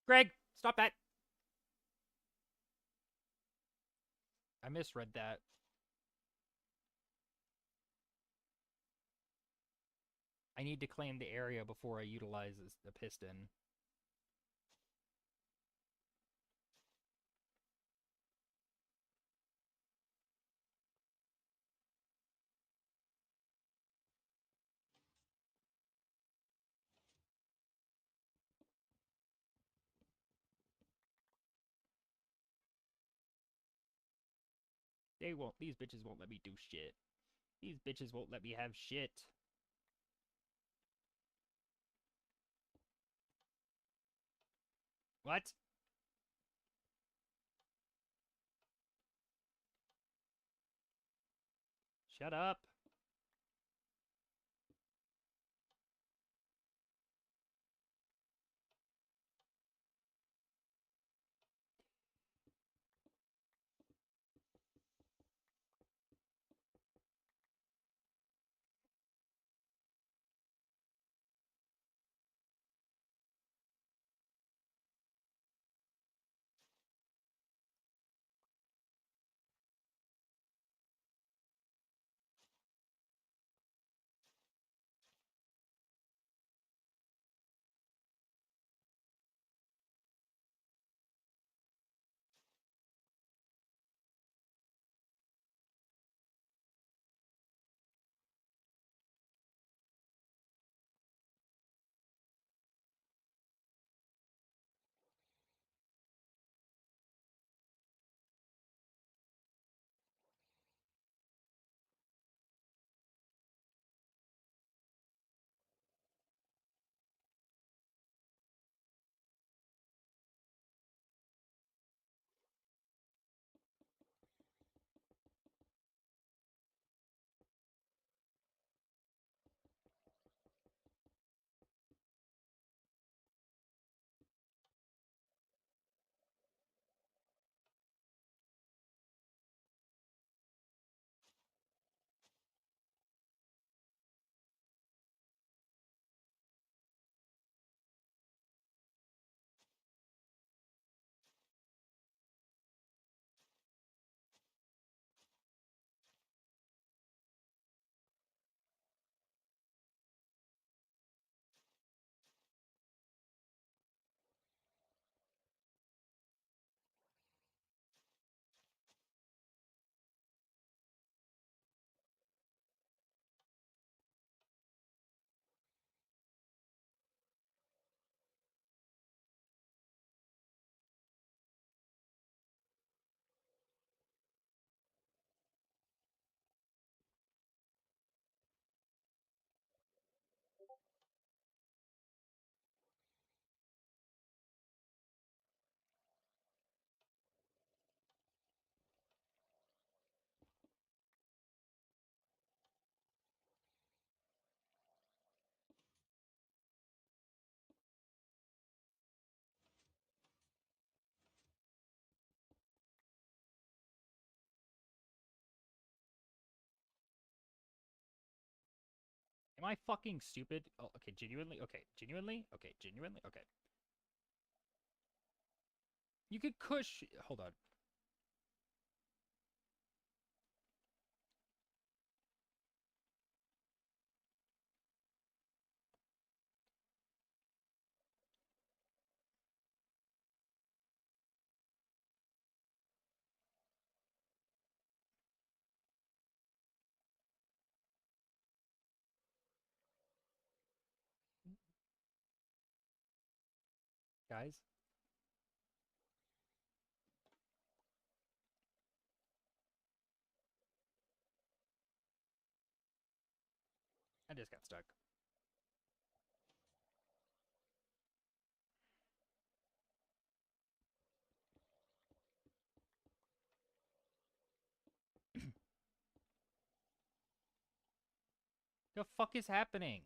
Greg, stop that. I misread that. I need to claim the area before I utilize the piston. These bitches won't let me do shit. These bitches won't let me have shit. What? Shut up. Am I fucking stupid? Oh, okay, genuinely? Okay, genuinely? Okay, genuinely? Okay. You could cush... Hold on. Guys? I just got stuck. The fuck is happening?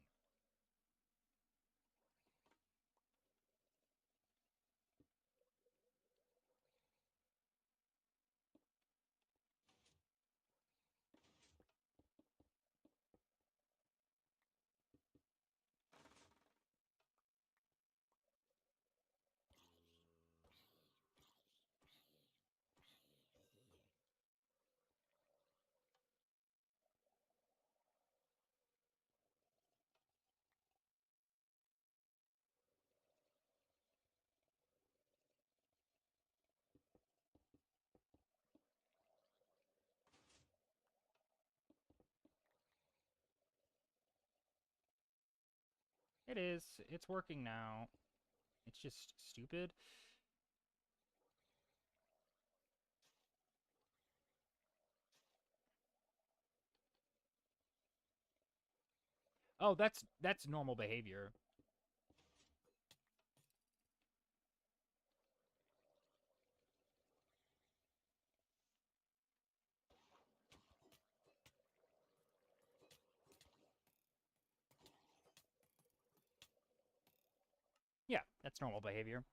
It is. It's working now. It's just stupid. Oh, that's normal behavior. Yeah, that's normal behavior.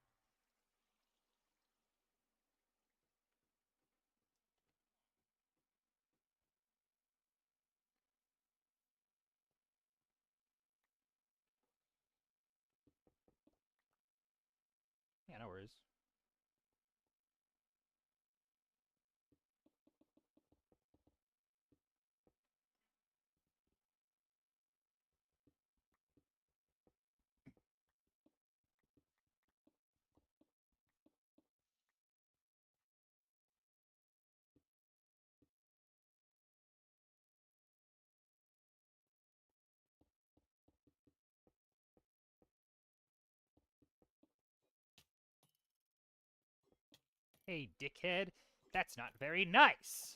Yeah, no worries. Hey, dickhead. That's not very nice.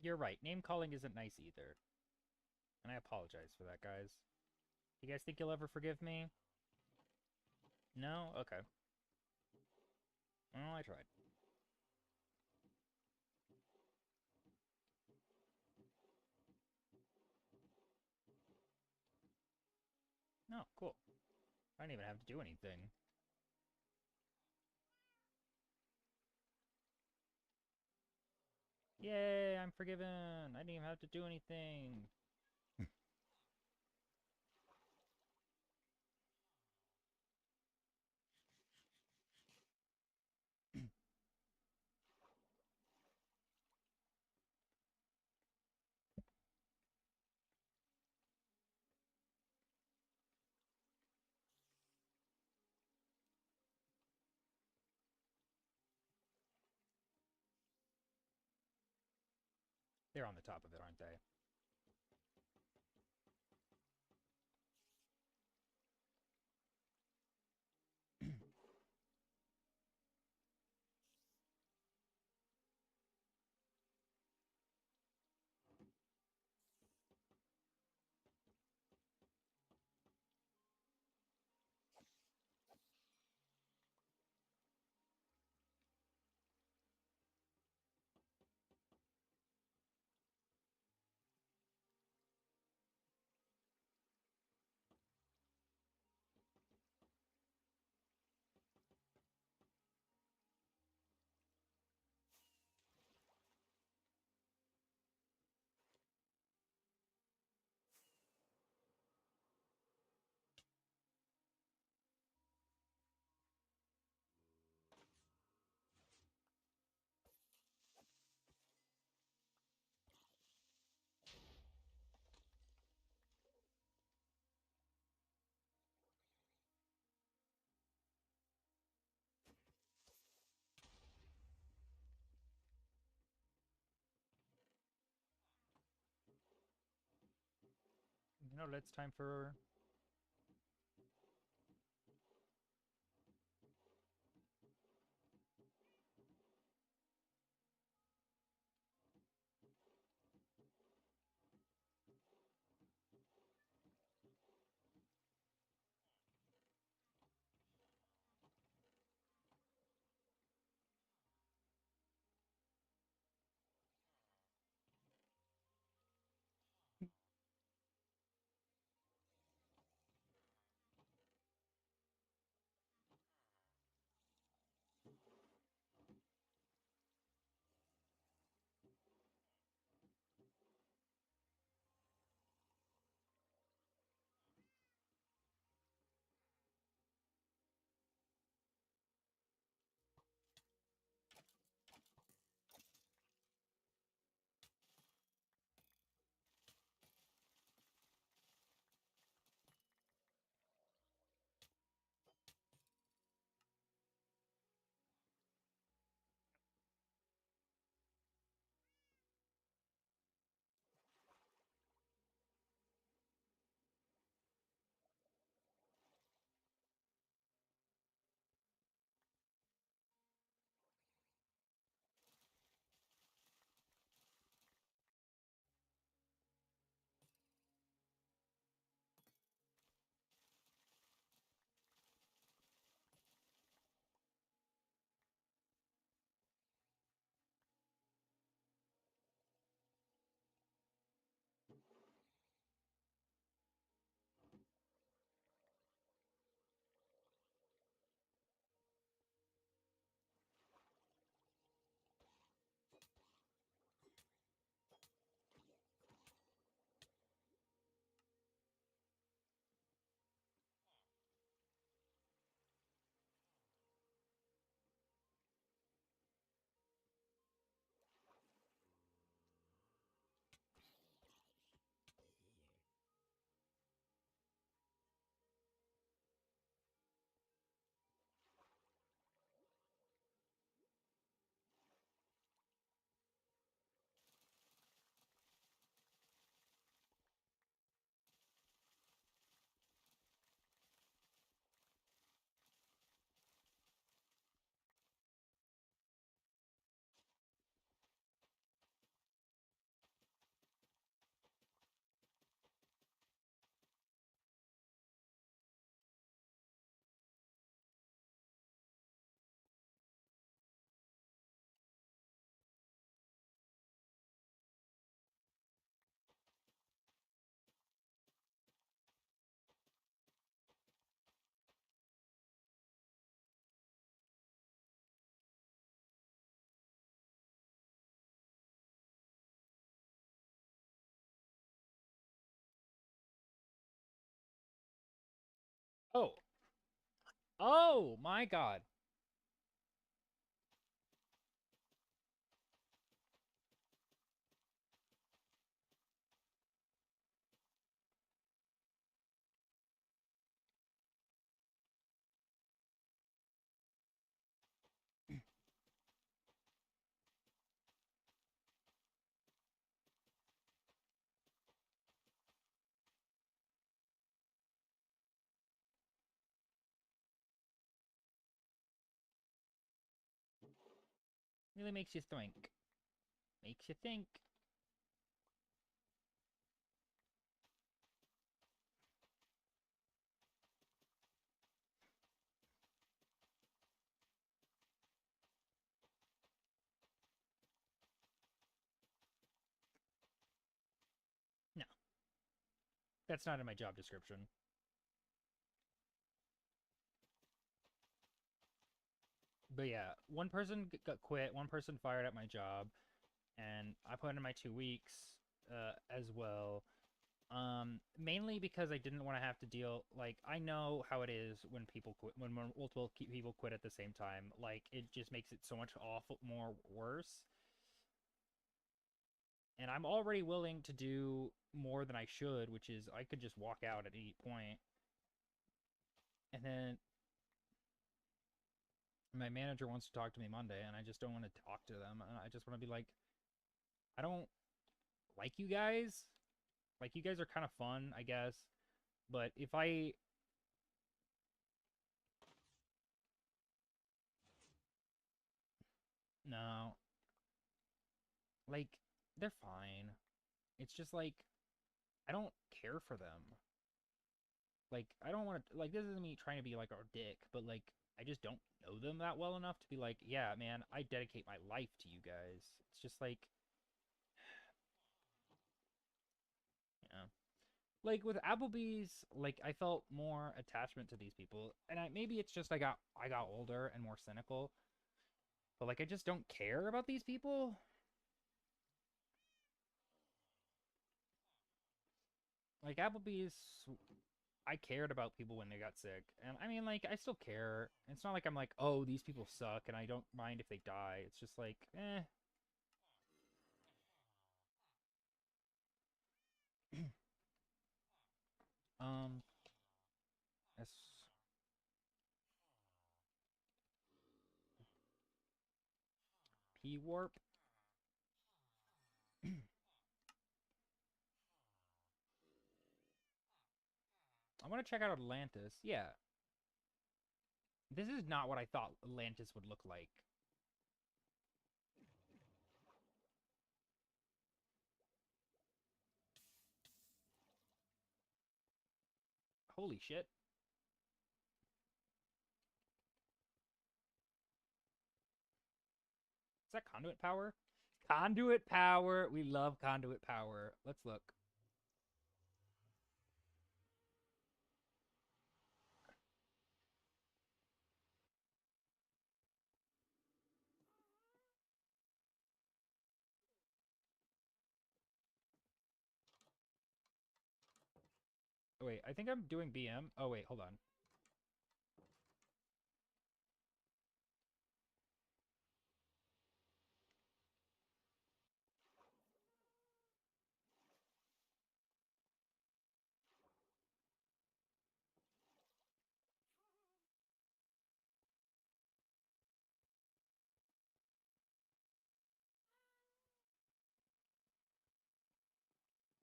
You're right. Name calling isn't nice either. And I apologize for that, guys. You guys think you'll ever forgive me? No? Okay. Well, I tried. No, cool. I didn't even have to do anything. Yay, I'm forgiven. I didn't even have to do anything. They're on the top of it, aren't they? You know, it's time for... Oh. Oh, my God. Really makes you think. Makes you think. No, that's not in my job description. But yeah, one person got quit, one person fired at my job, and I put in my 2 weeks as well. Mainly because I didn't want to have to deal, like, I know how it is when people quit, when multiple people quit at the same time. Like, it just makes it so much awful more worse. And I'm already willing to do more than I should, which is I could just walk out at any point. And then my manager wants to talk to me Monday, and I just don't want to talk to them. I just want to be like, I don't like you guys. Like, you guys are kind of fun, I guess. But if I... No. Like, they're fine. It's just like, I don't care for them. Like, I don't want to... Like, this isn't me trying to be, like, a dick, but, like, I just don't know them that well enough to be like, yeah, man, I dedicate my life to you guys. It's just like... Yeah. Like with Applebee's, like I felt more attachment to these people, and maybe it's just I got older and more cynical, but like I just don't care about these people. Like Applebee's, I cared about people when they got sick, and I mean like I still care. It's not like I'm like, oh, these people suck, and I don't mind if they die. It's just like, eh. um, S P warp. I want to check out Atlantis. Yeah, this is not what I thought Atlantis would look like. Holy shit. Is that conduit power? Conduit power. We love conduit power. Let's look. Oh, wait, I think I'm doing BM. Oh, wait, hold on.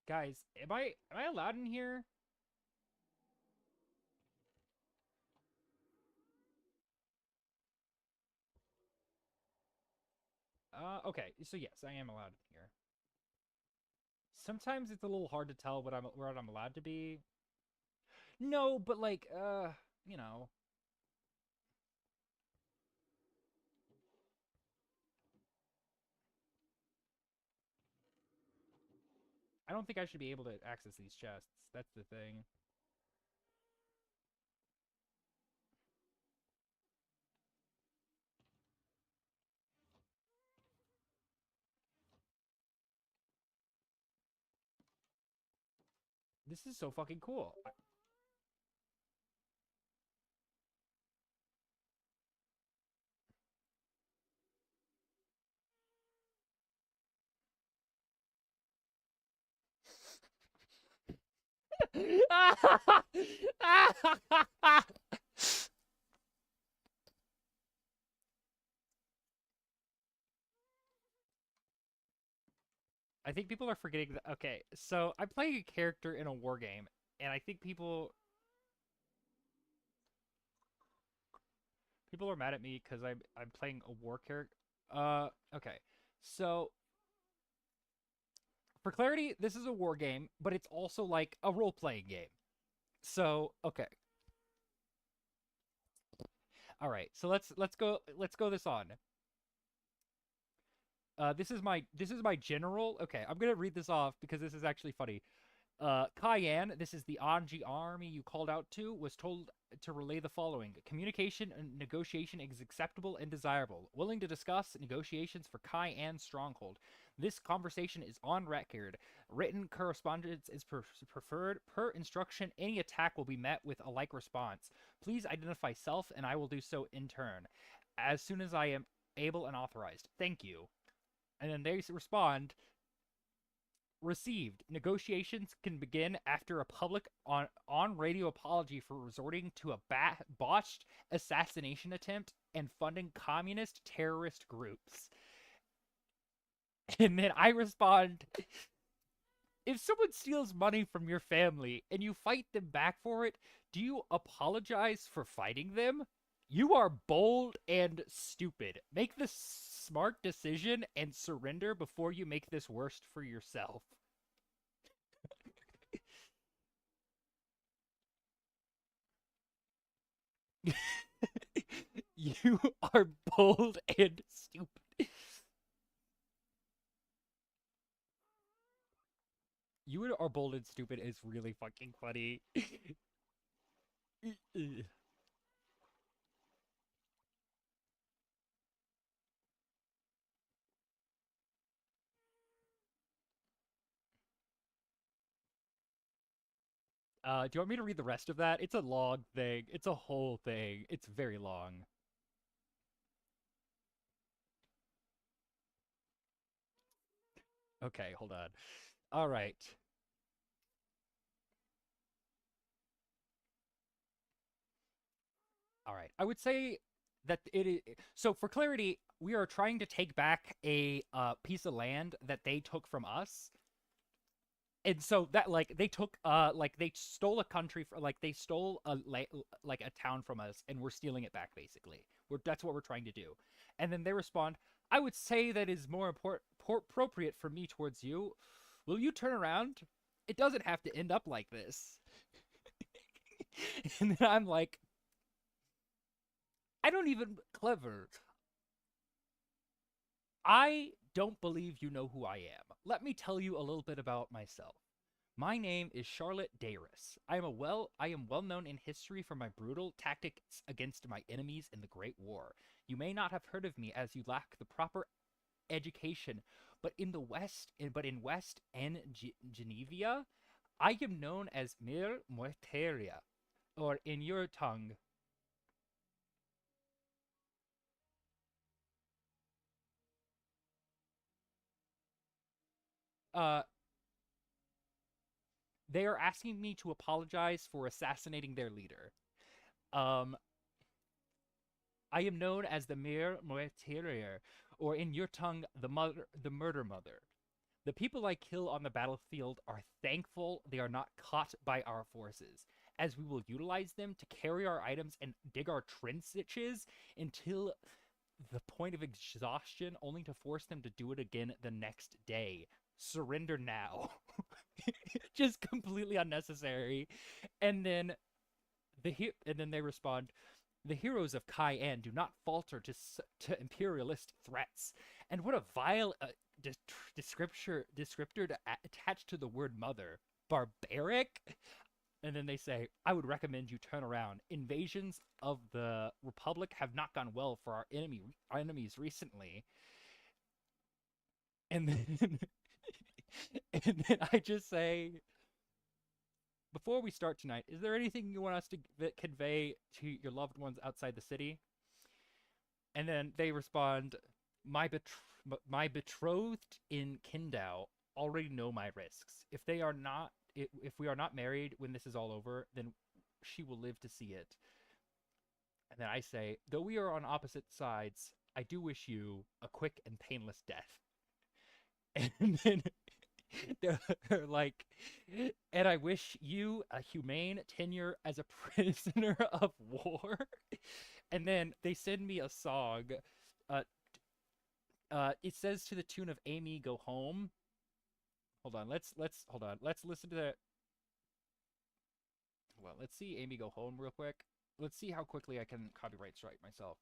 Guys, am I allowed in here? Okay. So yes, I am allowed in here. Sometimes it's a little hard to tell what I'm allowed to be. No, but like you know, I don't think I should be able to access these chests. That's the thing. This is so fucking cool. I think people are forgetting that. Okay, so I'm playing a character in a war game, and I think people are mad at me because I'm playing a war character. Okay. So, for clarity, this is a war game, but it's also like a role-playing game. So, okay. All right. So let's go this on. This is my general. Okay, I'm gonna read this off because this is actually funny. Cayenne, this is the Anji army you called out to, was told to relay the following. Communication and negotiation is acceptable and desirable. Willing to discuss negotiations for Cayenne stronghold. This conversation is on record. Written correspondence is preferred. Per instruction, any attack will be met with a like response. Please identify self, and I will do so in turn, as soon as I am able and authorized. Thank you. And then they respond, received. Negotiations can begin after a public on radio apology for resorting to a botched assassination attempt and funding communist terrorist groups. And then I respond, if someone steals money from your family and you fight them back for it, do you apologize for fighting them? You are bold and stupid. Make the smart decision and surrender before you make this worse for yourself. You are bold and stupid. You are bold and stupid is really fucking funny. Do you want me to read the rest of that? It's a long thing. It's a whole thing. It's very long. Okay, hold on. All right. All right. I would say that it is so for clarity, we are trying to take back a piece of land that they took from us. And so that like they took like they stole a country for like they stole a like a town from us and we're stealing it back basically. That's what we're trying to do. And then they respond, "I would say that is more appropriate for me towards you. Will you turn around? It doesn't have to end up like this." And then I'm like, I don't even clever. I don't believe you know who I am. Let me tell you a little bit about myself. My name is Charlotte Dayris. I am well known in history for my brutal tactics against my enemies in the Great War. You may not have heard of me as you lack the proper education, but in West and Geneva, I am known as Mir Morteria, or in your tongue, uh, they are asking me to apologize for assassinating their leader. Um, I am known as the Mir Moeterier, or in your tongue, the murder mother. The people I kill on the battlefield are thankful they are not caught by our forces, as we will utilize them to carry our items and dig our trenches until the point of exhaustion, only to force them to do it again the next day. Surrender now. Just completely unnecessary. And then and then they respond, the heroes of Cayenne do not falter to imperialist threats. And what a vile descriptor to attach to the word mother. Barbaric? And then they say, I would recommend you turn around. Invasions of the Republic have not gone well for our enemies recently. And then, and then I just say, before we start tonight, is there anything you want us to convey to your loved ones outside the city? And then they respond, my, my betrothed in Kindau already know my risks. If we are not married when this is all over, then she will live to see it. And then I say, though we are on opposite sides, I do wish you a quick and painless death. And then they're like, and I wish you a humane tenure as a prisoner of war. And then they send me a song. Uh, It says to the tune of "Amy, Go Home." Hold on. Let's hold on. Let's listen to that. Well, let's see "Amy, Go Home" real quick. Let's see how quickly I can copyright strike myself.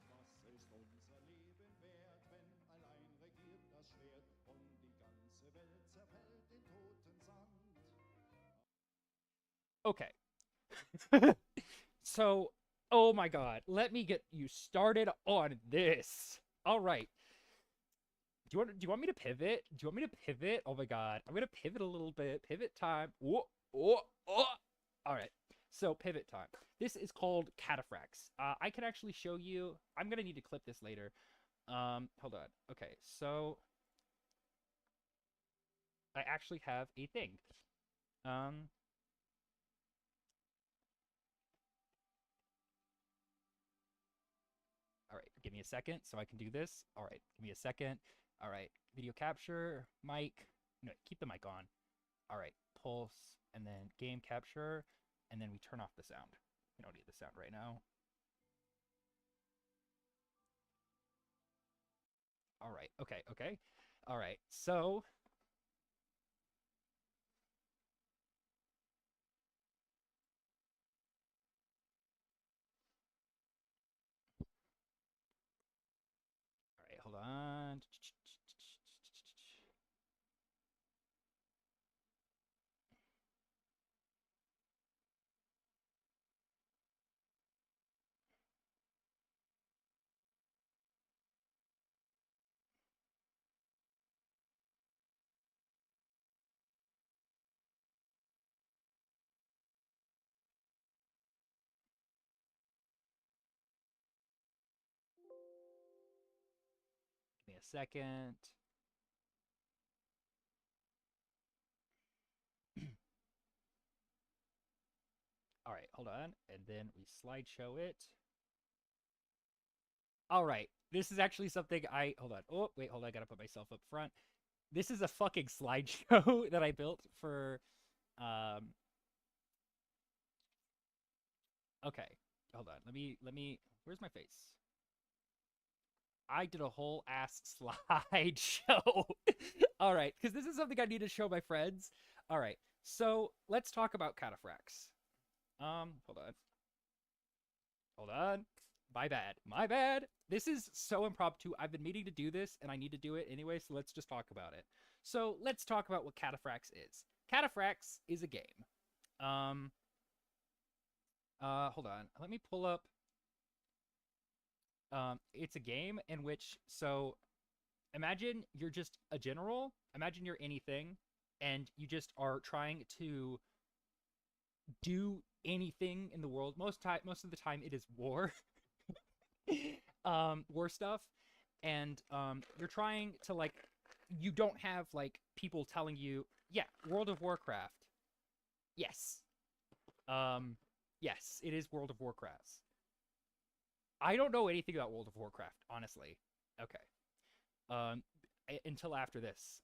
Was ist unser Leben wert, wenn allein regiert das Schwert und die ganze Welt zerfällt in toten Sand? Okay. So, oh my god, let me get you started on this. All right. Do you want me to pivot? Do you want me to pivot? Oh my god. I'm going to pivot a little bit. Pivot time. Whoa, oh, oh. All right. So, pivot time. This is called Cataphracts. I can actually show you. I'm going to need to clip this later. Hold on. Okay. So, I actually have a thing. All right, give me a second so I can do this. All right, give me a second. All right, video capture, mic. No, keep the mic on. All right, pulse, and then game capture, and then we turn off the sound. We don't need the sound right now. All right, okay, okay. All right, so all right, hold on. Give me a second. All right, hold on, and then we slideshow it. All right, this is actually something I hold on. Oh, wait, hold on. I gotta put myself up front. This is a fucking slideshow that I built for um okay. Hold on. Let me where's my face? I did a whole ass slideshow. All right, because this is something I need to show my friends. All right. So, let's talk about cataphracts. Hold on. Hold on. My bad. My bad. This is so impromptu. I've been meaning to do this and I need to do it anyway, so let's just talk about it. So, let's talk about what cataphracts is. Cataphracts is a game. Um hold on. Let me pull up. It's a game in which, so imagine you're just a general. Imagine you're anything, and you just are trying to do anything in the world. Most of the time, it is war, war stuff, and you're trying to like. You don't have like people telling you, yeah, World of Warcraft. Yes. Yes, it is World of Warcraft. I don't know anything about World of Warcraft, honestly. Okay. Um, until after this.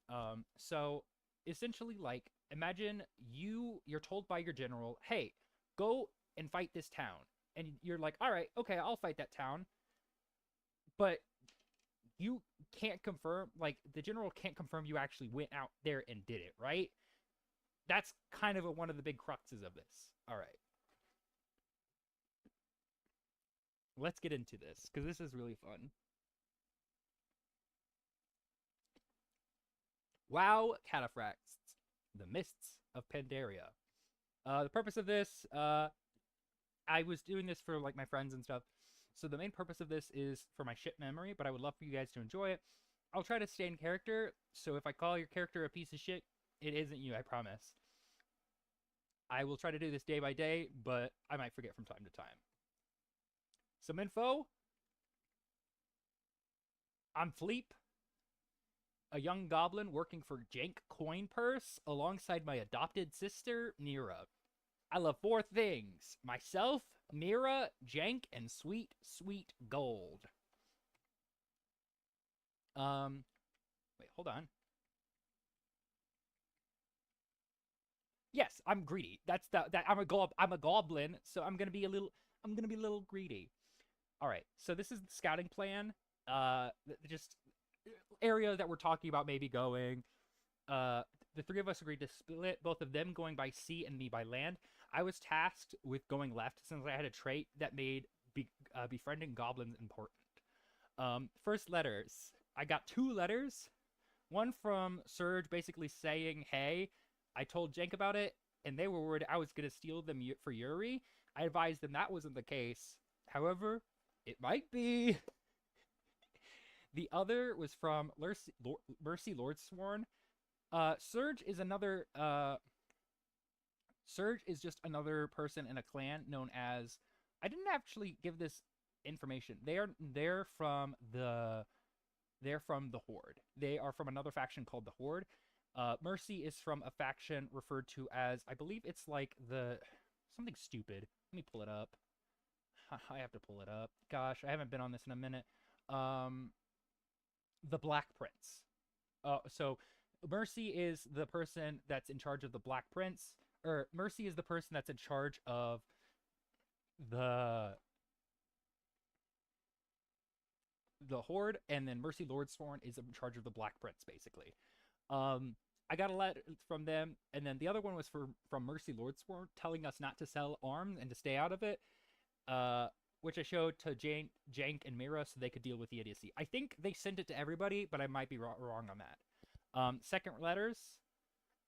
So essentially, like, imagine you're told by your general, "Hey, go and fight this town," and you're like, "All right, okay, I'll fight that town," but you can't confirm, like, the general can't confirm you actually went out there and did it, right? That's kind of one of the big cruxes of this. All right, let's get into this because this is really fun. WoW Cataphracts, the Mists of Pandaria. The purpose of this, I was doing this for like my friends and stuff. So the main purpose of this is for my shit memory, but I would love for you guys to enjoy it. I'll try to stay in character, so if I call your character a piece of shit, it isn't you, I promise. I will try to do this day by day, but I might forget from time to time. Some info. I'm Fleep, a young goblin working for Jank Coin Purse alongside my adopted sister, Nira. I love four things: myself, Nira, Jank, and sweet, sweet gold. Wait, hold on. Yes, I'm greedy. That's that I'm a goblin, so I'm gonna be a little greedy. All right, so this is the scouting plan. Just area that we're talking about maybe going. Uh, the three of us agreed to split, both of them going by sea and me by land. I was tasked with going left since I had a trait that made befriending goblins important. First letters. I got 2 letters. One from Surge basically saying, hey, I told Jank about it, and they were worried I was going to steal them for Yuri. I advised them that wasn't the case. However, it might be. The other was from Mercy Lordsworn. Surge is another. Surge is just another person in a clan known as. I didn't actually give this information. They're from the Horde. They are from another faction called the Horde. Mercy is from a faction referred to as, I believe it's like the something stupid. Let me pull it up. I have to pull it up. Gosh, I haven't been on this in a minute. The Black Prince. So Mercy is the person that's in charge of the Black Prince. Or Mercy is the person that's in charge of the Horde, and then Mercy Lordsworn is in charge of the Black Prince, basically. I got a letter from them, and then the other one was from Mercy Lordsworn telling us not to sell arms and to stay out of it, which I showed to Jank and Mira so they could deal with the idiocy. I think they sent it to everybody, but I might be wrong on that. Second letters,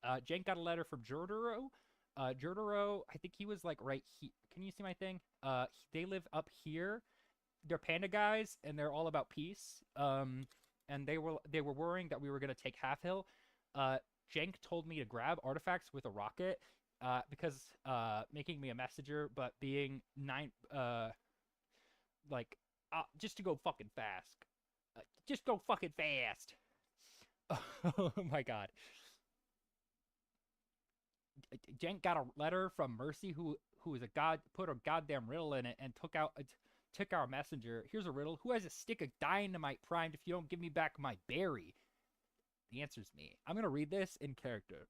Jank got a letter from Jordaro. Jordaro, I think he was like right here. Can you see my thing? They live up here. They're panda guys, and they're all about peace. And they were worrying that we were gonna take Half Hill. Jank told me to grab artifacts with a rocket, because making me a messenger, but being just to go fucking fast. Just go fucking fast. Oh my god. Jank got a letter from Mercy, who is a god, put a goddamn riddle in it and took our messenger. Here's a riddle. Who has a stick of dynamite primed if you don't give me back my berry? The answer's me. I'm going to read this in character.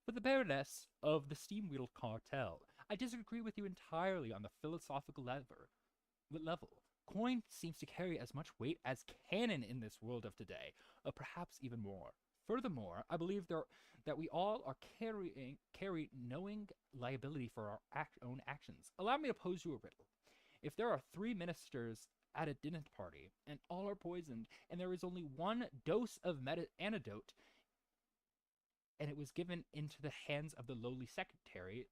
For the Baroness of the Steamwheel Cartel, I disagree with you entirely on the philosophical level. Coin seems to carry as much weight as cannon in this world of today, or perhaps even more. Furthermore, I believe that we all are carry knowing liability for our own actions. Allow me to pose you a riddle. If there are 3 ministers at a dinner party, and all are poisoned, and there is only 1 dose of antidote, and it was given into the hands of the lowly secretary,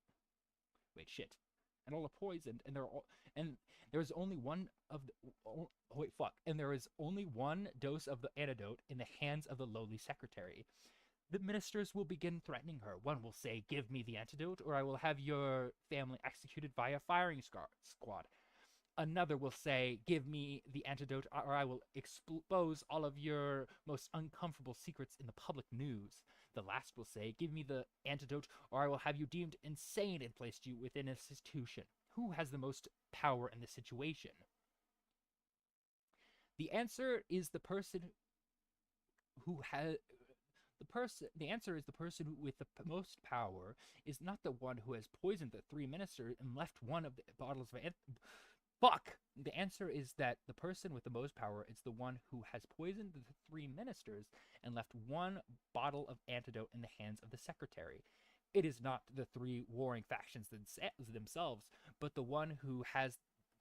and all are poisoned, and there is only one dose of the antidote in the hands of the lowly secretary. The ministers will begin threatening her. One will say, "Give me the antidote, or I will have your family executed via firing squad." Another will say, "Give me the antidote, or I will expose all of your most uncomfortable secrets in the public news." The last will say, "Give me the antidote, or I will have you deemed insane and placed you within an institution." Who has the most power in this situation? The answer is the person who has... The answer is the person with the most power is not the one who has poisoned the 3 ministers and left 1 of the bottles of Fuck! The answer is that the person with the most power is the one who has poisoned the 3 ministers and left 1 bottle of antidote in the hands of the secretary. It is not the 3 warring factions themselves, but the one who has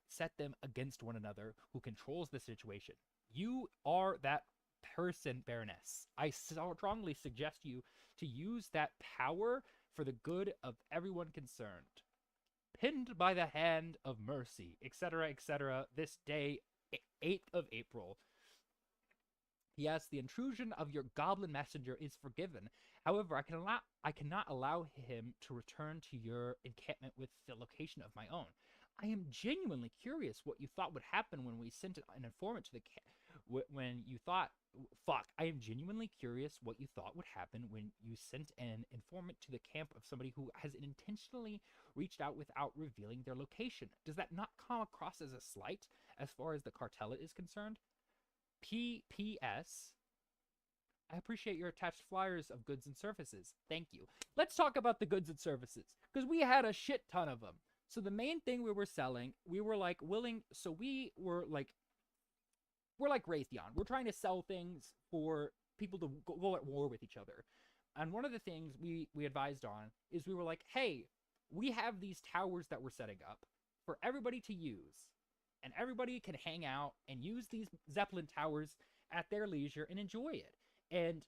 set them against one another, who controls the situation. You are that person, Baroness. I strongly suggest you to use that power for the good of everyone concerned. Pinned by the hand of Mercy, etc., etc., this day, 8th of April. Yes, the intrusion of your goblin messenger is forgiven. However, I cannot allow him to return to your encampment with the location of my own. I am genuinely curious what you thought would happen when we sent an informant to the camp. I am genuinely curious what you thought would happen when you sent an informant to the camp of somebody who has intentionally reached out without revealing their location. Does that not come across as a slight as far as the cartel is concerned? P.P.S. I appreciate your attached flyers of goods and services. Thank you. Let's talk about the goods and services because we had a shit ton of them. So the main thing we were selling, we were like willing. So we're like Raytheon. We're trying to sell things for people to go at war with each other. And one of the things we advised on is we were like, hey, we have these towers that we're setting up for everybody to use, and everybody can hang out and use these Zeppelin towers at their leisure and enjoy it. And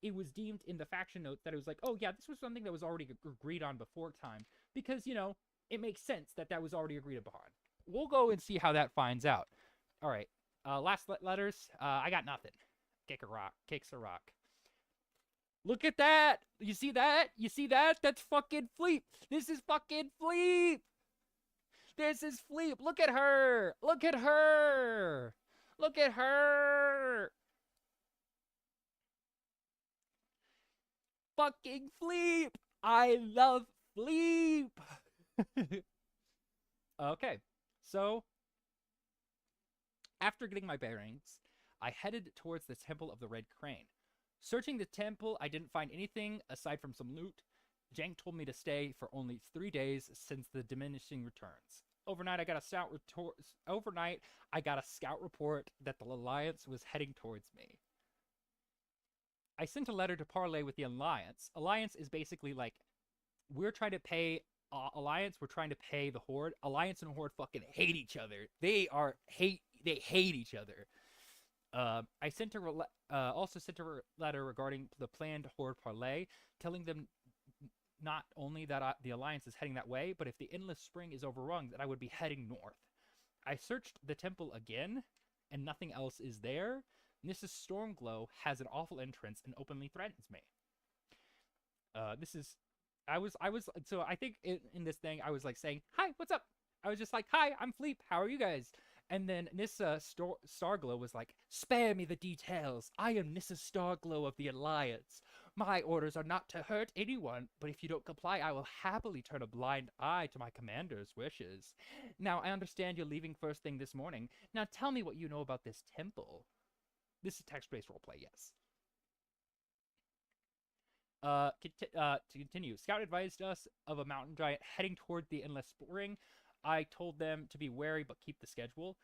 it was deemed in the faction notes that it was like, oh yeah, this was something that was already agreed on before time because it makes sense that that was already agreed upon. We'll go and see how that finds out. All right, last letters. I got nothing. Kick a rock. Kicks a rock. Look at that! You see that? You see that? That's fucking Fleep! This is fucking Fleep! This is Fleep! Look at her! Look at her! Look at her! Fucking Fleep! I love Fleep! Okay, so after getting my bearings, I headed towards the Temple of the Red Crane. Searching the temple, I didn't find anything aside from some loot. Jank told me to stay for only 3 days since the diminishing returns. Overnight, I got a scout report that the Alliance was heading towards me. I sent a letter to parley with the Alliance. Alliance is basically like, we're trying to pay Alliance, we're trying to pay the Horde. Alliance and Horde fucking hate each other. They hate each other. I also sent a letter regarding the planned Horde parley, telling them not only that the Alliance is heading that way, but if the Endless Spring is overrun, that I would be heading north. I searched the temple again, and nothing else is there. Mrs. Stormglow has an awful entrance and openly threatens me. So I think in this thing, I was like saying, hi, what's up? I was just like, hi, I'm Fleep, how are you guys? And then Nissa Starglow was like, spare me the details. I am Nissa Starglow of the Alliance. My orders are not to hurt anyone, but if you don't comply, I will happily turn a blind eye to my commander's wishes. Now, I understand you're leaving first thing this morning. Now tell me what you know about this temple. This is text-based roleplay, yes. To continue, Scout advised us of a mountain giant heading toward the Endless Spring. I told them to be wary but keep the schedule.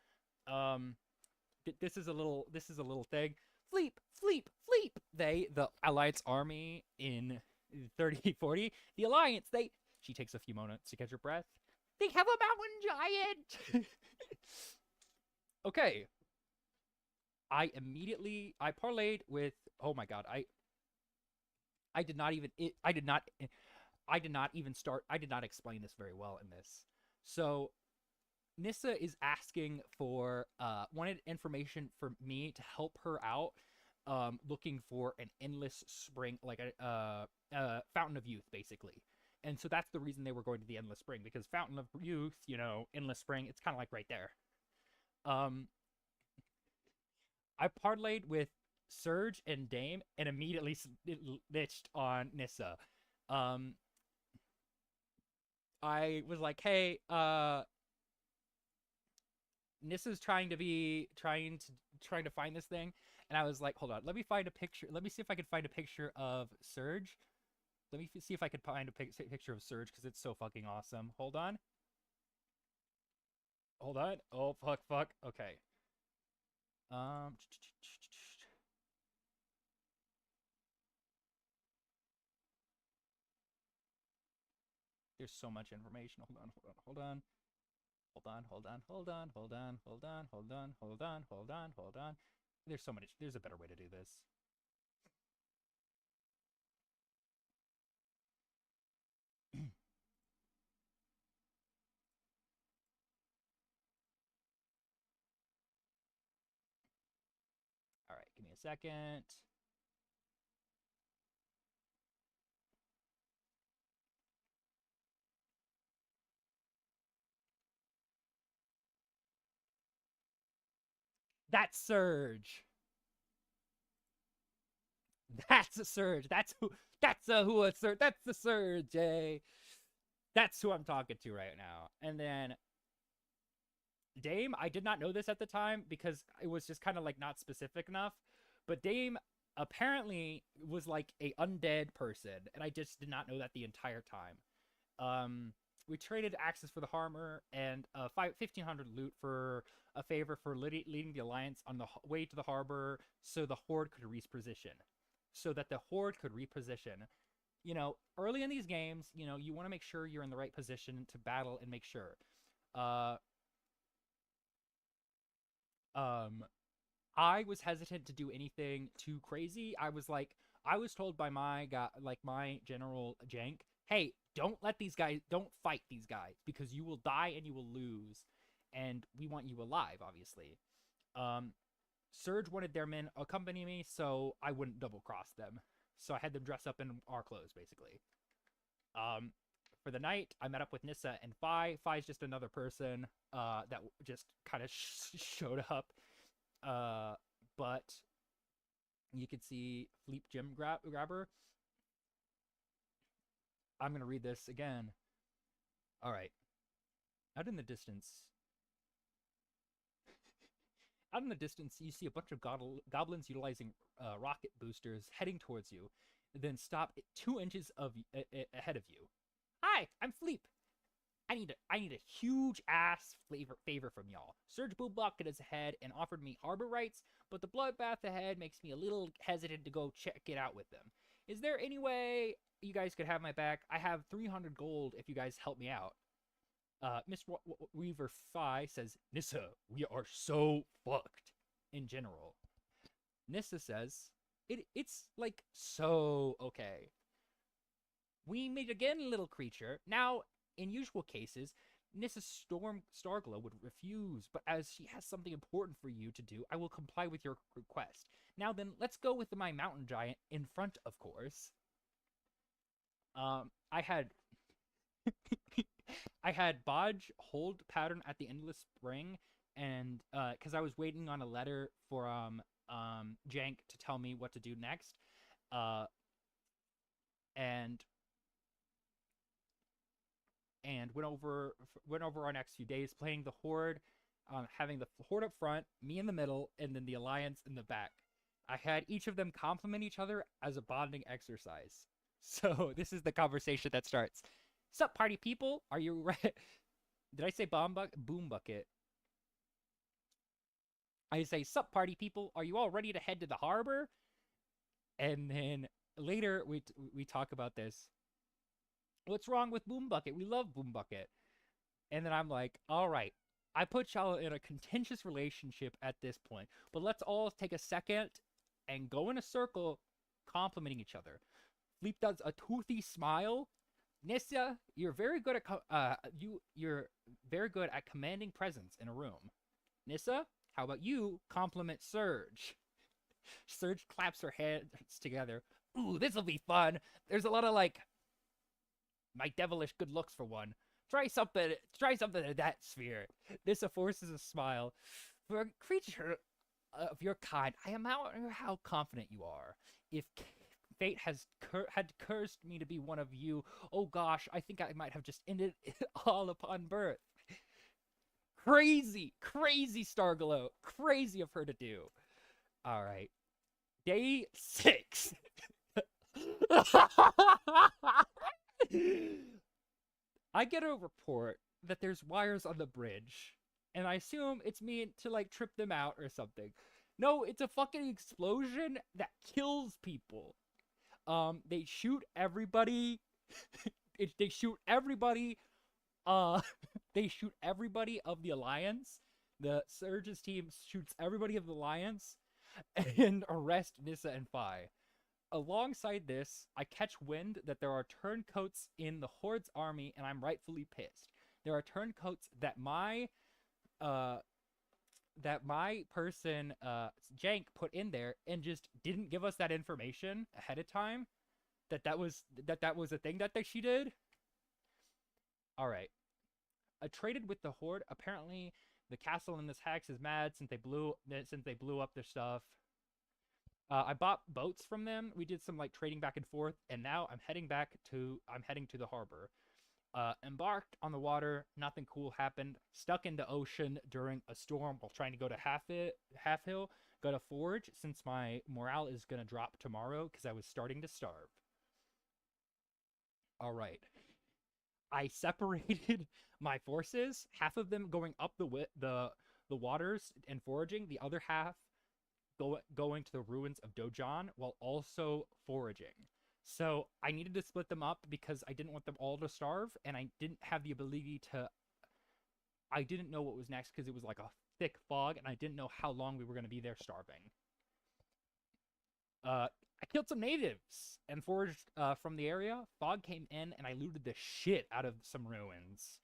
This is a little thing. Fleep, Fleep, Fleep. The Alliance army in 3040. The Alliance, she takes a few moments to catch her breath. They have a mountain giant. Okay. I parlayed with, oh my god, I did not explain this very well in this. So Nissa is asking for wanted information for me to help her out, looking for an endless spring, like a fountain of youth, basically. And so that's the reason they were going to the endless spring, because fountain of youth, endless spring, it's kind of like right there. I parlayed with Surge and Dame and immediately snitched on Nissa. I was like, hey, Nissa's trying to find this thing, and I was like, hold on, let me find a picture. Let me see if I can find a picture of Surge. Let me see if I can find a picture of Surge, because it's so fucking awesome. Hold on. Oh, fuck. Okay. There's so much information. Hold on. There's so much. There's a better way to do this. All right, give me a second. That's Surge. That's a Surge. That's who a Surge. That's the Surge, eh? That's who I'm talking to right now. And then Dame, I did not know this at the time because it was just kind of like not specific enough. But Dame apparently was like a undead person, and I just did not know that the entire time. We traded access for the harbor and 1,500 loot for a favor for leading the alliance on the way to the harbor, so the horde could reposition. So that the horde could reposition. You know, early in these games, you know, you want to make sure you're in the right position to battle and make sure. Uh, um, I was hesitant to do anything too crazy. I was told by my guy, like my general Jank, hey, don't fight these guys because you will die and you will lose, and we want you alive, obviously. Um, Surge wanted their men accompany me, so I wouldn't double cross them. So I had them dress up in our clothes, basically. Um, for the night, I met up with Nissa and Fi. Fi's just another person that just kind of showed up. But you could see Fleep Gem Grabber. I'm going to read this again. All right. Out in the distance, you see a bunch of goblins utilizing rocket boosters heading towards you, then stop 2 inches ahead of you. Hi, I'm Fleep. I need a huge ass favor from y'all. Surge Boombucket is ahead and offered me harbor rights, but the bloodbath ahead makes me a little hesitant to go check it out with them. Is there any way you guys could have my back? I have 300 gold if you guys help me out. Miss Weaver Fi says, Nissa, we are so fucked in general. Nissa says, it's like so okay. We meet again, little creature. Now, in usual cases, Nissa Starglow would refuse, but as she has something important for you to do, I will comply with your request. Now then, let's go with my mountain giant in front, of course. I had I had Bodge hold pattern at the Endless Spring, and because I was waiting on a letter for Jank to tell me what to do next, and went over our next few days playing the Horde, having the Horde up front, me in the middle, and then the Alliance in the back. I had each of them complement each other as a bonding exercise. So this is the conversation that starts. Sup, party people? Are you ready? Did I say boom bucket? I say, sup, party people? Are you all ready to head to the harbor? And then later we talk about this. What's wrong with Boom Bucket? We love Boom Bucket. And then I'm like, all right, I put y'all in a contentious relationship at this point, but let's all take a second and go in a circle complimenting each other. Fleep does a toothy smile. Nissa, you're very good at you're very good at commanding presence in a room. Nissa, how about you compliment Surge? Surge claps her hands together. Ooh, this'll be fun. There's a lot of like my devilish good looks for one. Try something in that sphere. Nissa forces a smile. For a creature of your kind, I admire how confident you are. If fate had cursed me to be one of you, oh gosh, I think I might have just ended it all upon birth. Crazy Starglow. Crazy of her to do. All right. Day 6. I get a report that there's wires on the bridge, and I assume it's meant to like trip them out or something. No, it's a fucking explosion that kills people. They shoot everybody. They shoot everybody. They shoot everybody of the Alliance. The Surge's team shoots everybody of the Alliance and arrest Nissa and Fi. Alongside this, I catch wind that there are turncoats in the Horde's army, and I'm rightfully pissed. There are turncoats that my person Jank put in there and just didn't give us that information ahead of time. That was a thing that she did. All right. I traded with the Horde. Apparently, the castle in this hex is mad since they blew up their stuff. I bought boats from them. We did some like trading back and forth, and now I'm heading to the harbor. Embarked on the water, nothing cool happened. Stuck in the ocean during a storm while trying to go to Half Hill. Gotta forage since my morale is gonna drop tomorrow because I was starting to starve. All right. I separated my forces, half of them going up the waters and foraging, the other half going to the ruins of Dojon while also foraging. So I needed to split them up because I didn't want them all to starve, and I didn't have the ability to. I didn't know what was next because it was like a thick fog, and I didn't know how long we were going to be there starving. I killed some natives and foraged from the area. Fog came in, and I looted the shit out of some ruins.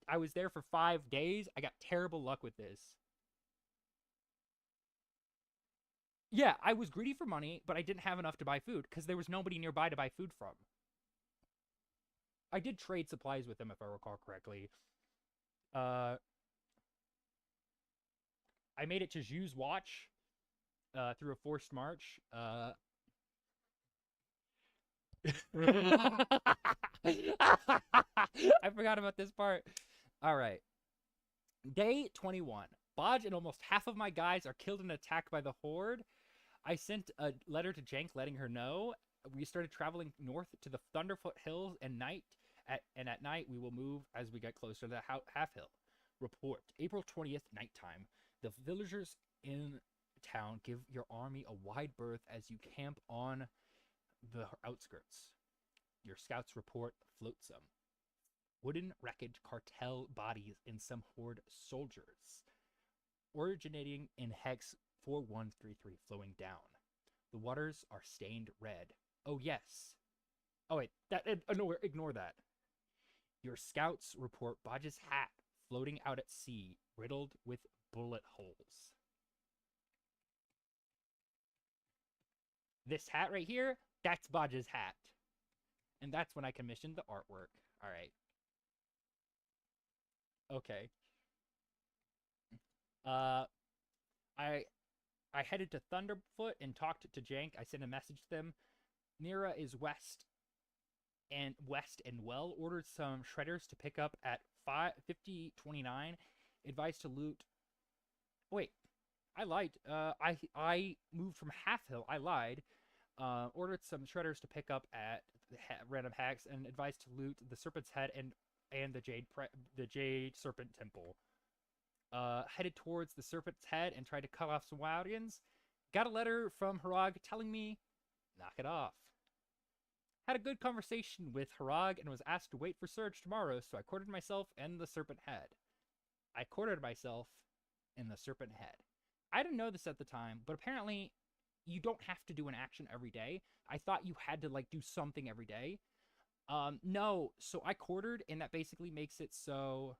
I was there for 5 days. I got terrible luck with this. Yeah, I was greedy for money, but I didn't have enough to buy food because there was nobody nearby to buy food from. I did trade supplies with them, if I recall correctly. Uh, I made it to Zhu's watch through a forced march. I forgot about this part. All right. Day 21. Bodge and almost half of my guys are killed in an attack by the Horde. I sent a letter to Jank letting her know. We started traveling north to the Thunderfoot Hills and at night we will move as we get closer to the Half Hill. Report. April 20th, nighttime. The villagers in town give your army a wide berth as you camp on the outskirts. Your scouts report flotsam. Wooden wreckage cartel bodies in some Horde soldiers. Originating in Hex 4133 flowing down. The waters are stained red. Oh, yes. Oh, wait. Ignore that. Your scouts report Bodge's hat floating out at sea, riddled with bullet holes. This hat right here, that's Bodge's hat. And that's when I commissioned the artwork. All right. Okay. I headed to Thunderfoot and talked to Jank. I sent a message to them. Nira is west and well. Ordered some shredders to pick up at 5029. Advised to loot. Wait, I lied. I moved from Half Hill. I lied. Ordered some shredders to pick up at Random Hacks and advised to loot the Serpent's Head and the Jade Serpent Temple. Headed towards the Serpent's Head and tried to cut off some wagons. Got a letter from Harag telling me, knock it off. Had a good conversation with Harag and was asked to wait for Surge tomorrow, so I quartered myself in the Serpent Head. I didn't know this at the time, but apparently you don't have to do an action every day. I thought you had to like do something every day. No, so I quartered, and that basically makes it so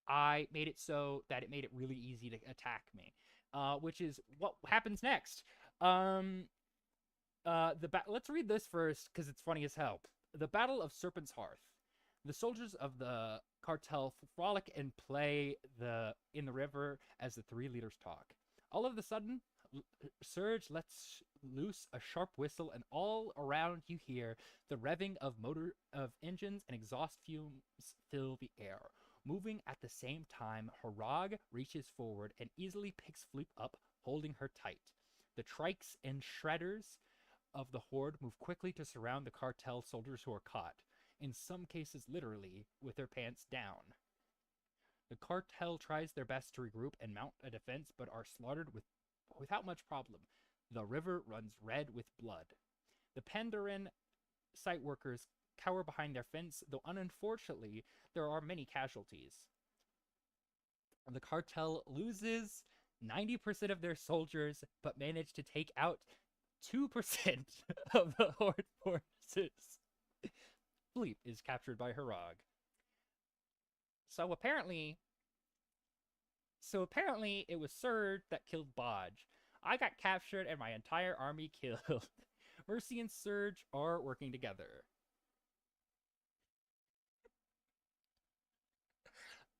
I made it so that it made it really easy to attack me, which is what happens next. Let's read this first because it's funny as hell. The Battle of Serpent's Hearth. The soldiers of the cartel frolic and play in the river as the three leaders talk. All of a sudden, Surge lets loose a sharp whistle, and all around you hear the revving of engines and exhaust fumes fill the air. Moving at the same time, Harag reaches forward and easily picks Floop up, holding her tight. The trikes and shredders of the Horde move quickly to surround the cartel soldiers who are caught, in some cases literally, with their pants down. The cartel tries their best to regroup and mount a defense, but are slaughtered without much problem. The river runs red with blood. The Pandaren site workers cower behind their fence, though unfortunately there are many casualties. The cartel loses 90% of their soldiers, but manage to take out 2% of the Horde forces. Fleet is captured by Harag. So apparently it was Surge that killed Bodge. I got captured and my entire army killed. Mercy and Surge are working together.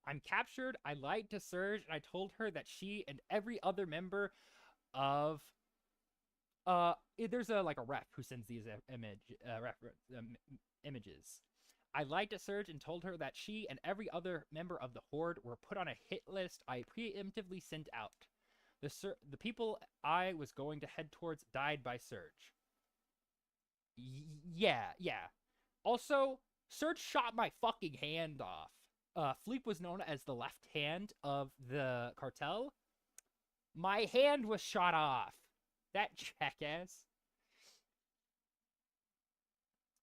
I'm captured. I lied to Surge and I told her that she and every other member of there's a ref who sends these images. I lied to Surge and told her that she and every other member of the Horde were put on a hit list I preemptively sent out. The people I was going to head towards died by Surge. Yeah. Also, Surge shot my fucking hand off. Fleep was known as the left hand of the cartel. My hand was shot off. That jackass.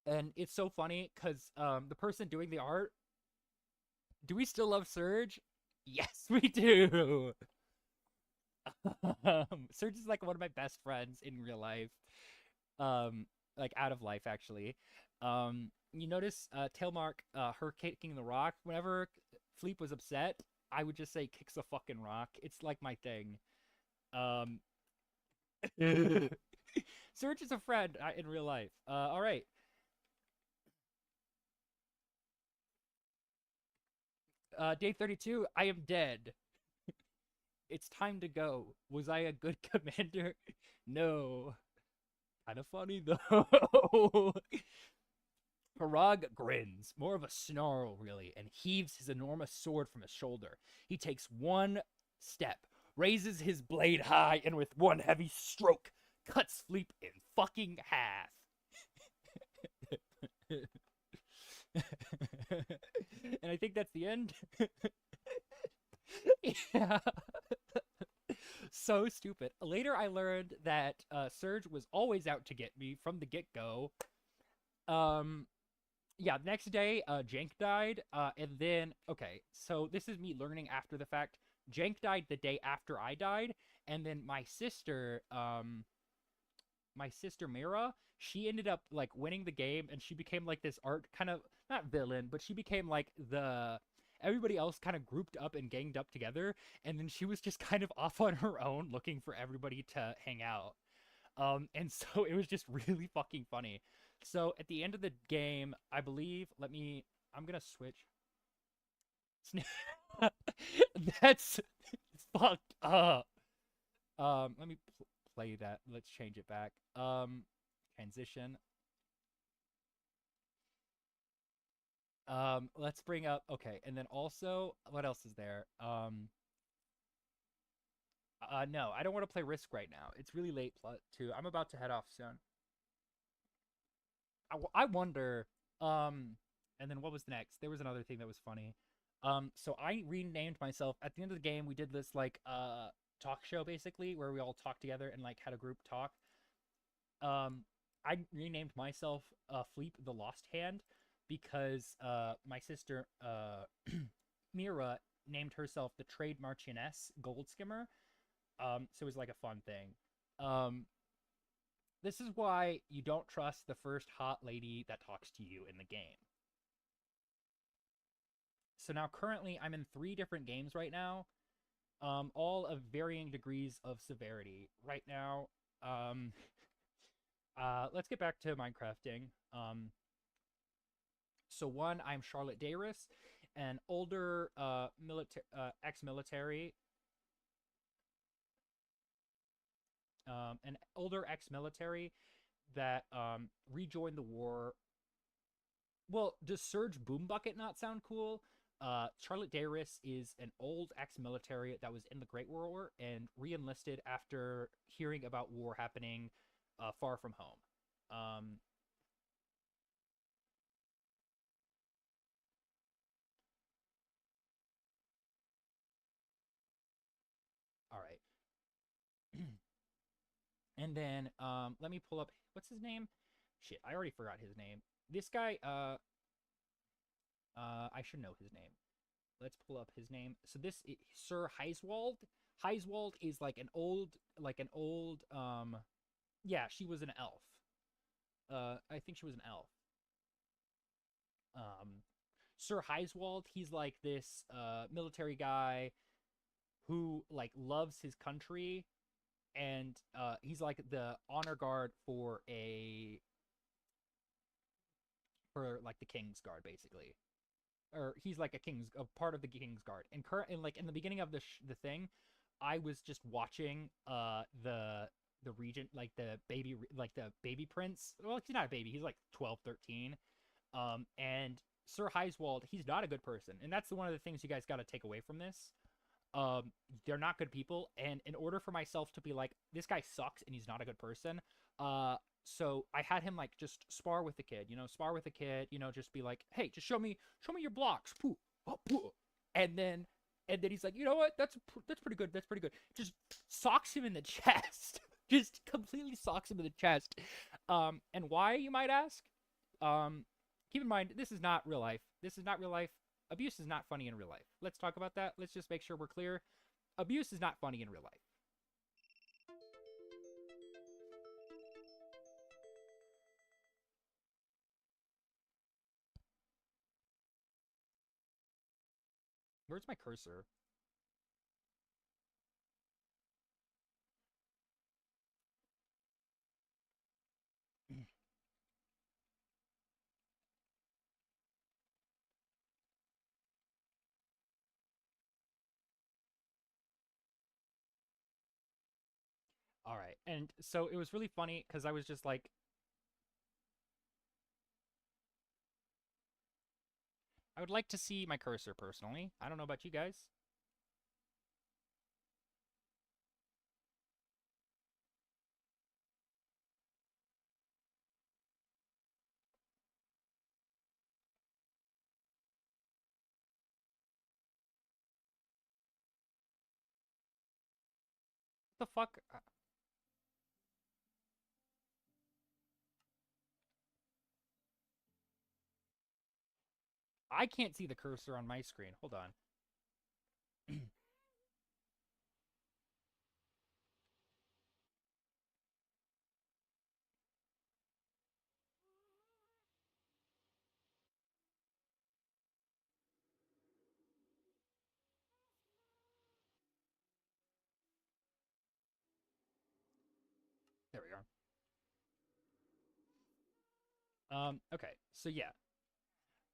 And it's so funny because the person doing the art, do we still love Surge? Yes, we do. Surge is like one of my best friends in real life. Like out of life actually. You notice Tailmark, her kicking the rock. Whenever Fleep was upset, I would just say kicks a fucking rock. It's like my thing. Surge is a friend in real life. All right. Day 32, I am dead. It's time to go. Was I a good commander? No. Kind of funny, though. Parag grins, more of a snarl, really, and heaves his enormous sword from his shoulder. He takes one step, raises his blade high, and with one heavy stroke, cuts Fleep in fucking half. And I think that's the end. Yeah. So stupid. Later, I learned that Surge was always out to get me from the get-go. Yeah, next day, Jank died, and then, okay, so this is me learning after the fact. Jank died the day after I died, and then my sister Mira, she ended up, like, winning the game, and she became, like, this art kind of, not villain, but she became, like, everybody else kind of grouped up and ganged up together, and then she was just kind of off on her own looking for everybody to hang out. And so it was just really fucking funny. So at the end of the game, I believe, I'm gonna switch. That's fucked up. Let me play that. Let's change it back. Transition. Let's bring up, okay, and then also, what else is there? No, I don't want to play Risk right now. It's really late, too. I'm about to head off soon. I wonder, and then what was next? There was another thing that was funny. So I renamed myself. At the end of the game, we did this, like, talk show, basically, where we all talked together and, like, had a group talk. I renamed myself, Fleep the Lost Hand, because, my sister, Mira, named herself the Trade Marchioness Gold Skimmer. So it was, like, a fun thing. This is why you don't trust the first hot lady that talks to you in the game. So now currently I'm in 3 different games right now, all of varying degrees of severity. Right now, let's get back to Minecrafting. So one, I'm Charlotte Dayris, an older ex-military. An older ex-military that rejoined the war. Well, does Surge Boombucket not sound cool? Charlotte Dayris is an old ex-military that was in the Great War and re-enlisted after hearing about war happening far from home. All right. And then let me pull up, what's his name? Shit, I already forgot his name. This guy, I should know his name. Let's pull up his name. So this is Sir Heiswald. Heiswald is like an old, yeah, she was an elf. I think she was an elf. Sir Heiswald, he's like this military guy who, like, loves his country, and he's like the honor guard for like the King's Guard, basically. Or he's like a part of the King's Guard. And like in the beginning of the thing, I was just watching the regent, like the baby prince. Well, he's not a baby, he's like 12, 13. And Sir Heiswald, he's not a good person, and that's one of the things you guys got to take away from this. They're not good people, and in order for myself to be like, this guy sucks and he's not a good person, so I had him like just spar with the kid, spar with the kid, just be like, hey, just show me your blocks, poo, oh, poo. And then he's like, you know what, that's pretty good, just socks him in the chest. Just completely socks him in the chest. And why, you might ask? Keep in mind, this is not real life. Abuse is not funny in real life. Let's talk about that. Let's just make sure we're clear. Abuse is not funny in real life. Where's my cursor? All right. And so it was really funny because I was just like, I would like to see my cursor personally. I don't know about you guys. What the fuck? I can't see the cursor on my screen. Hold on. There we are. Okay. So yeah,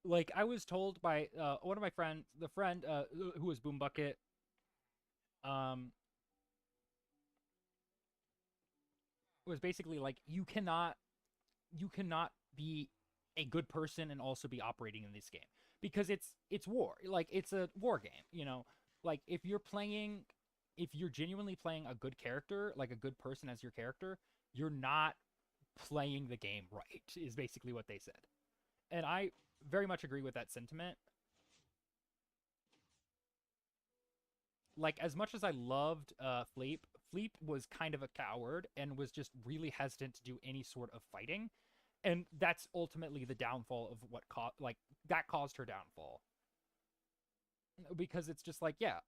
like I was told by one of my friends, the friend who was Boom Bucket, um, was basically like, you cannot be a good person and also be operating in this game because it's war. Like it's a war game. Like if you're genuinely playing a good character, like a good person as your character, you're not playing the game right, is basically what they said. And I very much agree with that sentiment. Like as much as I loved Fleep, Fleep was kind of a coward and was just really hesitant to do any sort of fighting, and that's ultimately the downfall of what that caused her downfall. Because it's just like, yeah,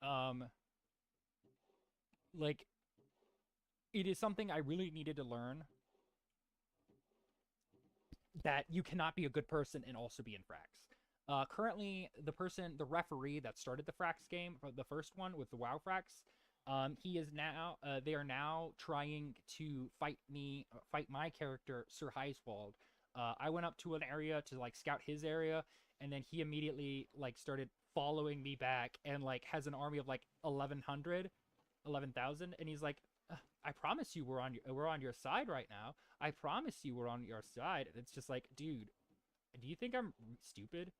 um, like it is something I really needed to learn, that you cannot be a good person and also be in Frax. Currently, the referee that started the Frax game, the first one with the WoW Frax, he is now. They are now trying to fight my character, Sir Heiswald. I went up to an area to like scout his area, and then he immediately like started following me back, and like has an army of like 1,100, 11,000, and he's like, I promise you we're on your side right now. I promise you we're on your side. And it's just like, dude, do you think I'm stupid?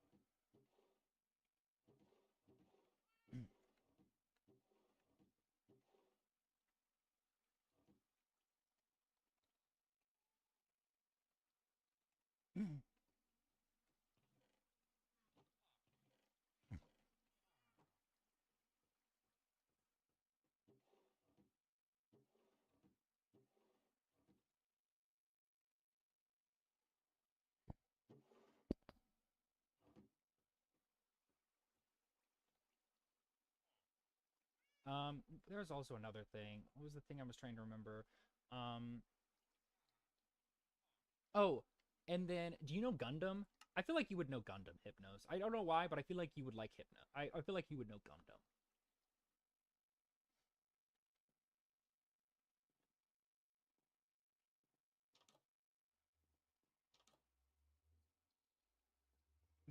There's also another thing. What was the thing I was trying to remember? Um, oh, and then do you know Gundam? I feel like you would know Gundam, Hypnos. I don't know why, but I feel like you would like Hypno. I feel like you would know Gundam.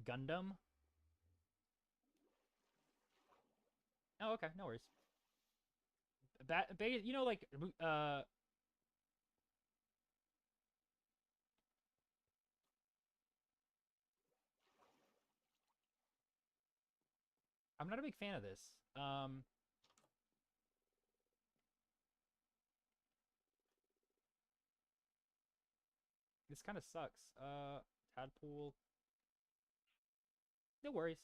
Gundam? Oh, okay, no worries. You know, like I'm not a big fan of this. This kind of sucks. Tadpole. No worries.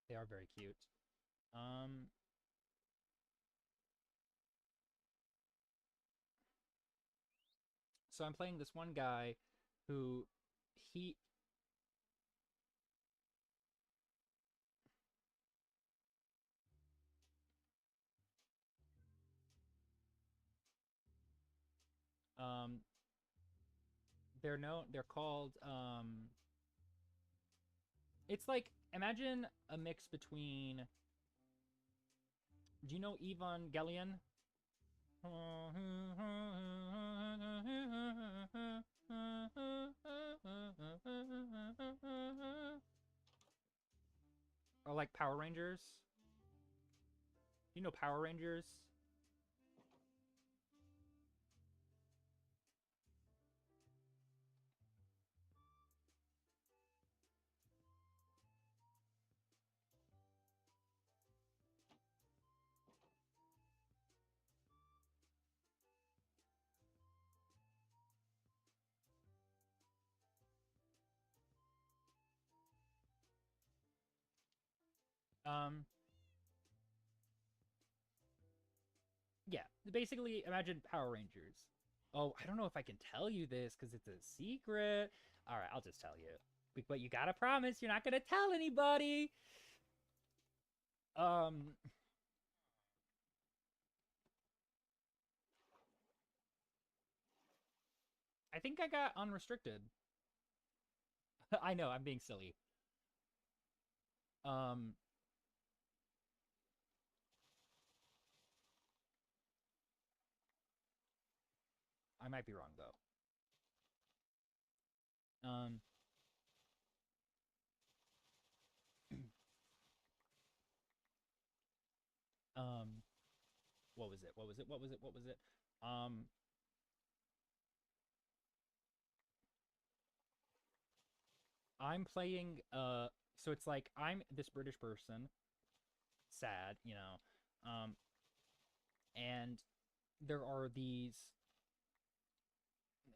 They are very cute. Um, so I'm playing this one guy who he um they're called it's like imagine a mix between do you know Evangelion? Or like Power Rangers? You know Power Rangers? Um yeah, basically imagine Power Rangers. Oh, I don't know if I can tell you this because it's a secret. All right, I'll just tell you. But you gotta promise you're not gonna tell anybody. Um, I think I got unrestricted. I know I'm being silly. Um, I might be wrong though. Um, um, what was it? What was it? What was it? What was it? Um, I'm playing. So it's like I'm this British person, sad, you know, and there are these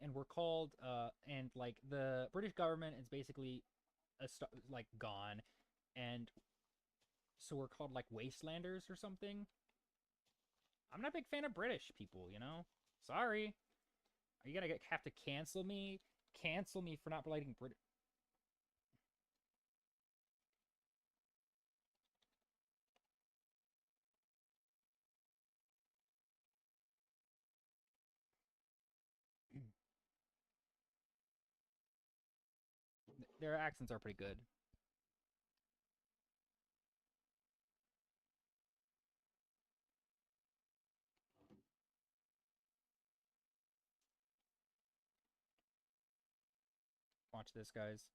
and we're called and like the British government is basically like gone and so we're called like wastelanders or something. I'm not a big fan of British people, you know. Sorry. Are you gonna have to cancel me for not liking British. Their accents are pretty good. Watch this, guys.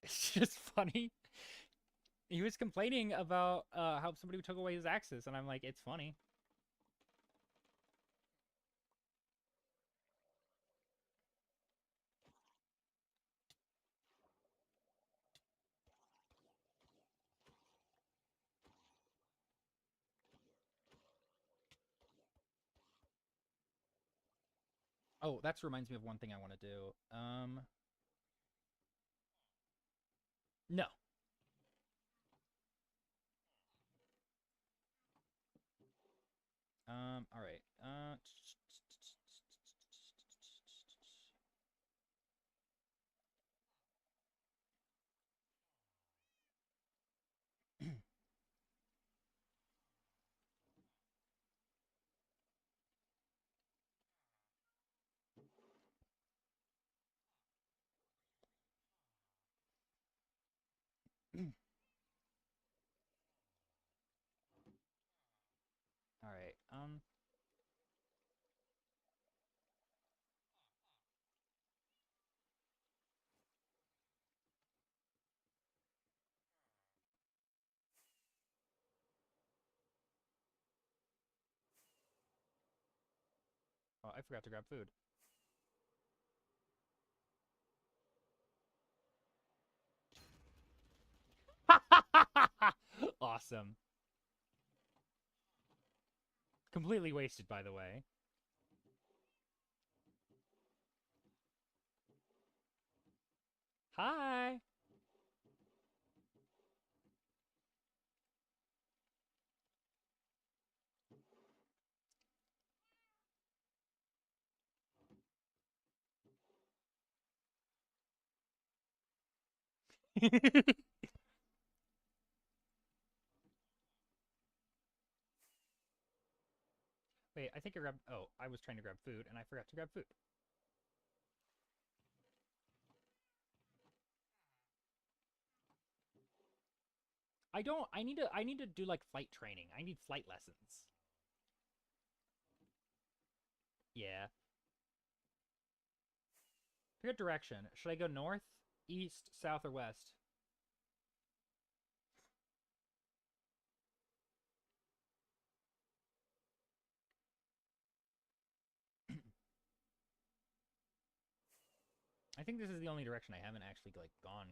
It's just funny. He was complaining about how somebody took away his axes, and I'm like, it's funny. Oh, that reminds me of one thing I want to do. No. All right. Um. Oh, I forgot to grab food. Awesome. Completely wasted, by the way. Hi. Wait, I think I grabbed. Oh, I was trying to grab food and I forgot to grab food. I don't. I need to. I need to do like flight training. I need flight lessons. Yeah. Pick a direction. Should I go north, east, south, or west? I think this is the only direction I haven't actually like gone.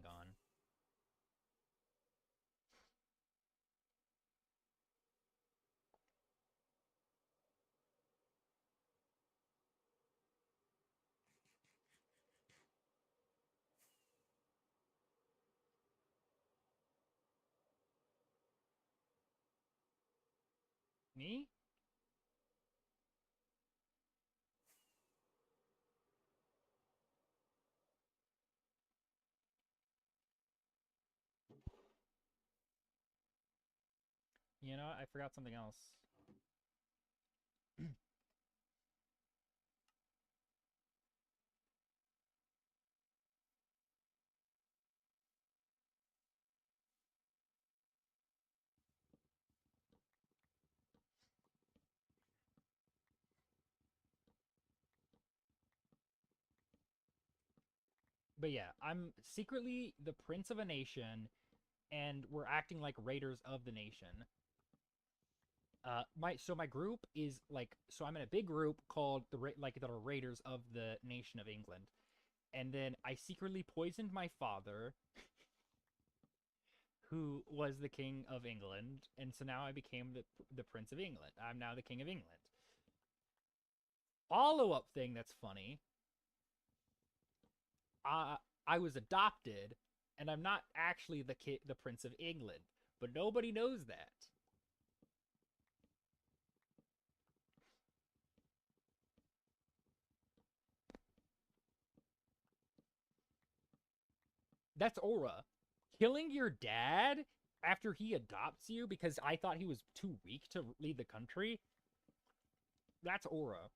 Me? You know, I forgot something else. But yeah, I'm secretly the prince of a nation, and we're acting like raiders of the nation. My group is like, so I'm in a big group called like that are raiders of the nation of England, and then I secretly poisoned my father, who was the king of England, and so now I became the prince of England. I'm now the king of England. Follow up thing that's funny. I I was adopted, and I'm not actually the prince of England, but nobody knows that. That's Aura. Killing your dad after he adopts you because I thought he was too weak to lead the country. That's Aura.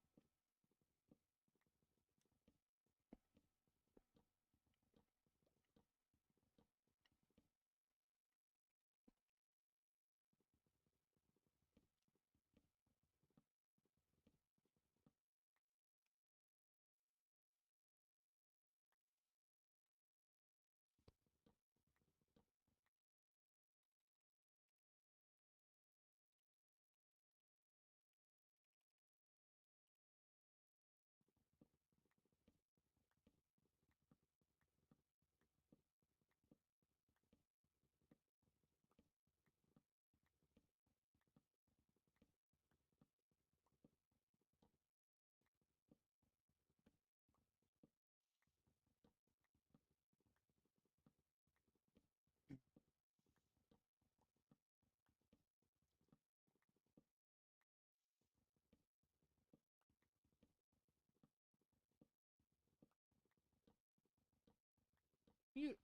Mute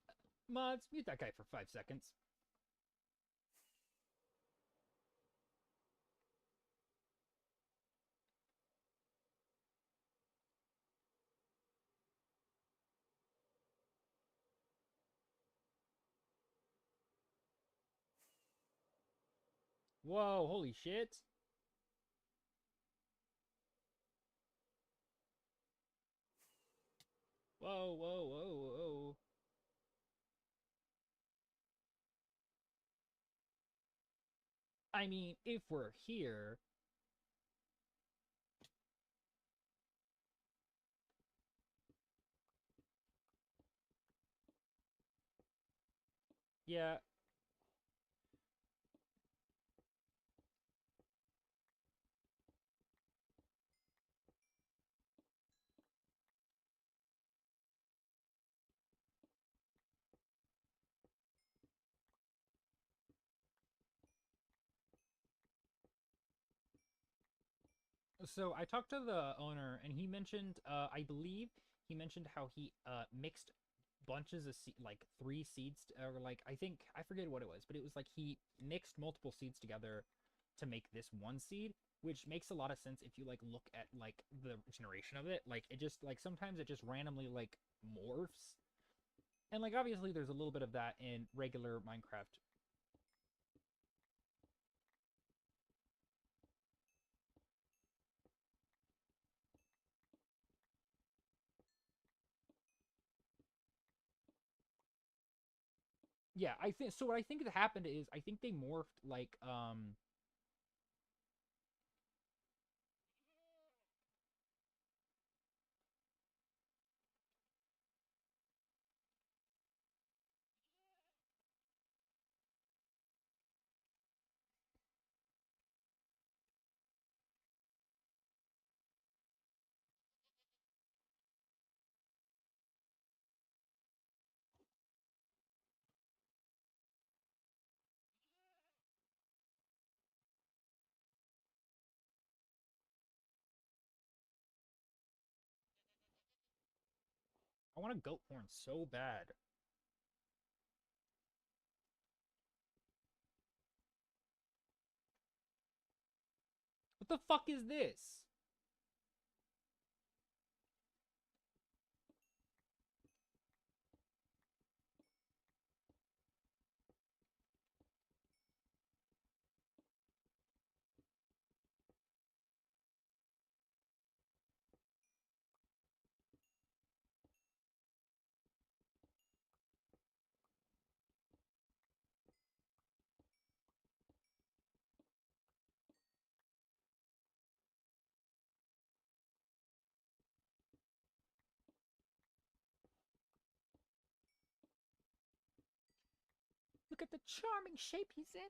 mods, mute that guy for 5 seconds. Whoa, holy shit. Whoa, whoa, whoa, whoa. I mean, if we're here, yeah. So I talked to the owner, and he mentioned, I believe he mentioned how he mixed bunches of like 3 seeds, or like I think I forget what it was, but it was like he mixed multiple seeds together to make this one seed, which makes a lot of sense if you like look at like the generation of it. Like it just like sometimes it just randomly like morphs, and like obviously there's a little bit of that in regular Minecraft. Yeah, I think so. What I think that happened is I think they morphed like I want a goat horn so bad. What the fuck is this? Look at the charming shape he's in.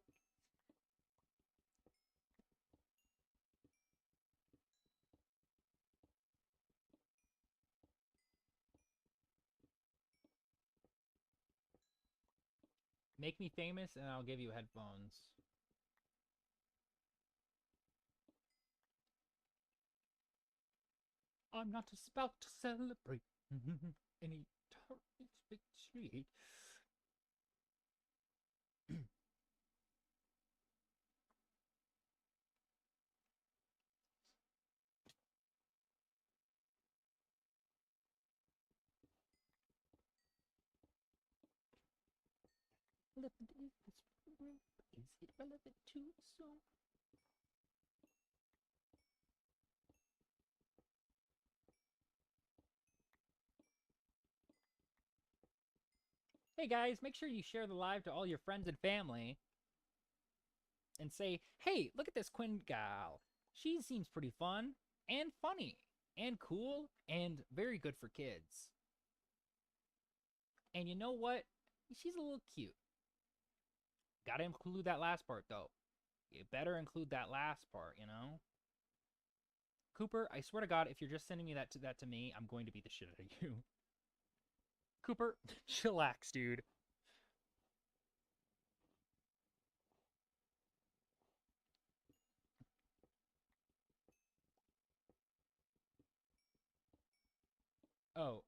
Make me famous and I'll give you headphones. I'm not about to celebrate any tarnished victory. Is it relevant to the song? Hey guys, make sure you share the live to all your friends and family and say, hey, look at this Quinn gal. She seems pretty fun and funny and cool and very good for kids. And you know what? She's a little cute. Gotta include that last part though. You better include that last part, you know? Cooper, I swear to God, if you're just sending me that to me, I'm going to beat the shit out of you. Cooper, chillax, dude. Oh,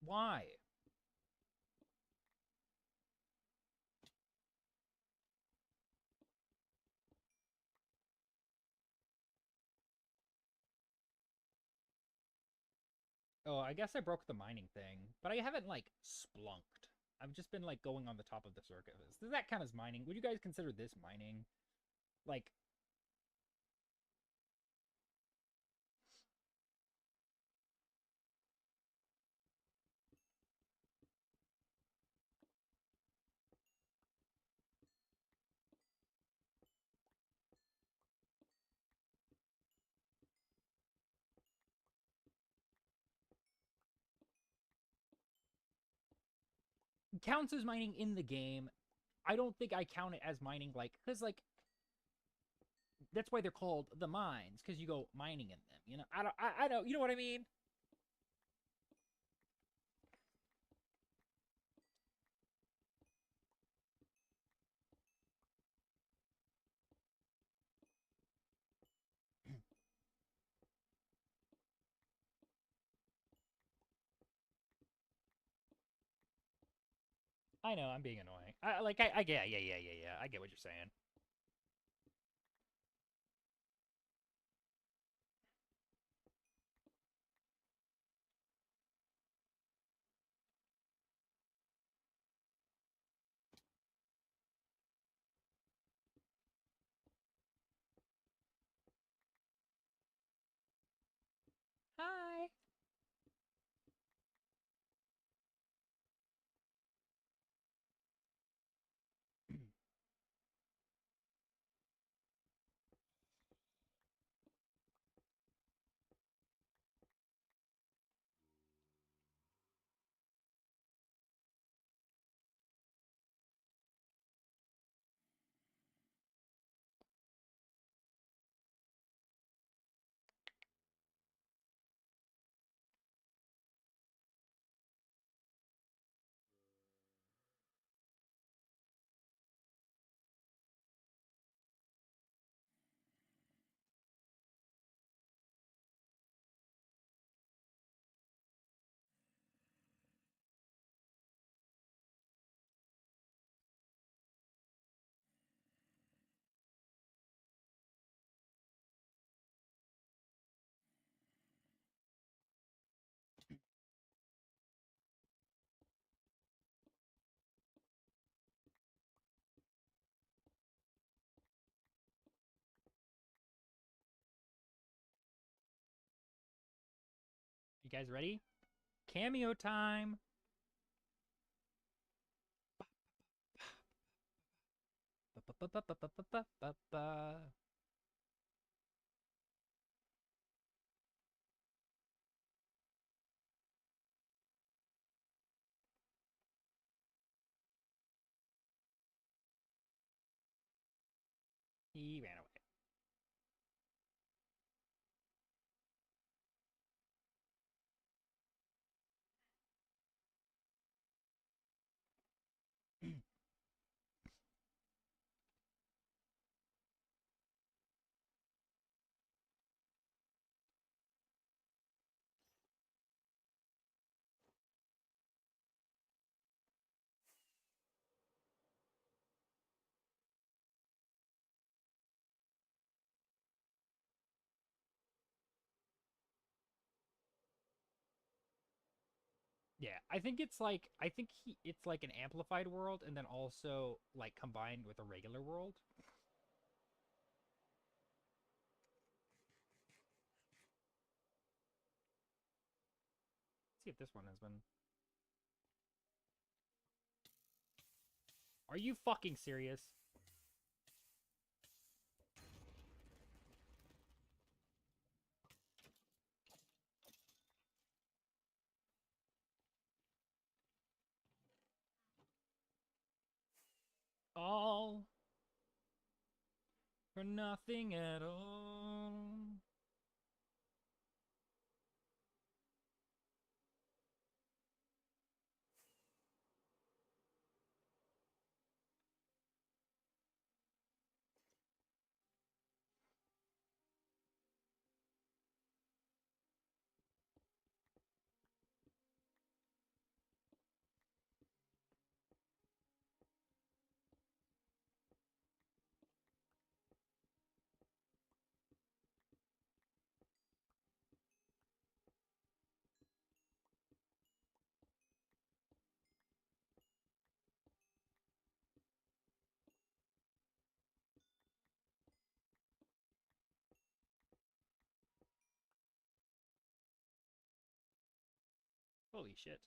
why? Oh, I guess I broke the mining thing, but I haven't like splunked. I've just been like going on the top of the circuit. Does that count as mining? Would you guys consider this mining? Like, counts as mining in the game. I don't think I count it as mining, like, because like that's why they're called the mines, because you go mining in them. You know, I don't. You know what I mean? I know I'm being annoying. I get, yeah. I get what you're saying. Hi. You guys ready? Cameo time. He ran away. Yeah, I think it's like an amplified world and then also like combined with a regular world. Let's see if this one has been. Are you fucking serious? All for nothing at all. Holy shit.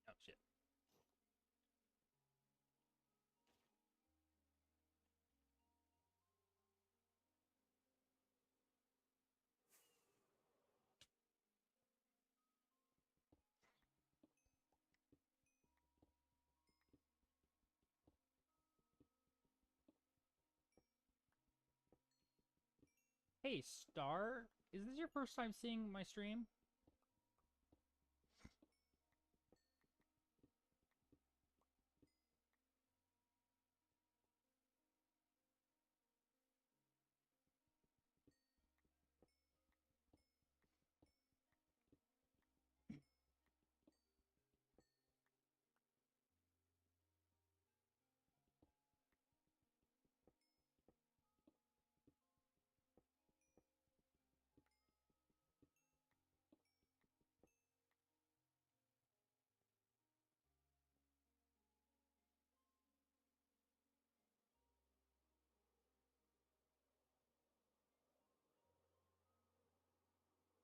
Oh shit. Hey, Star, is this your first time seeing my stream?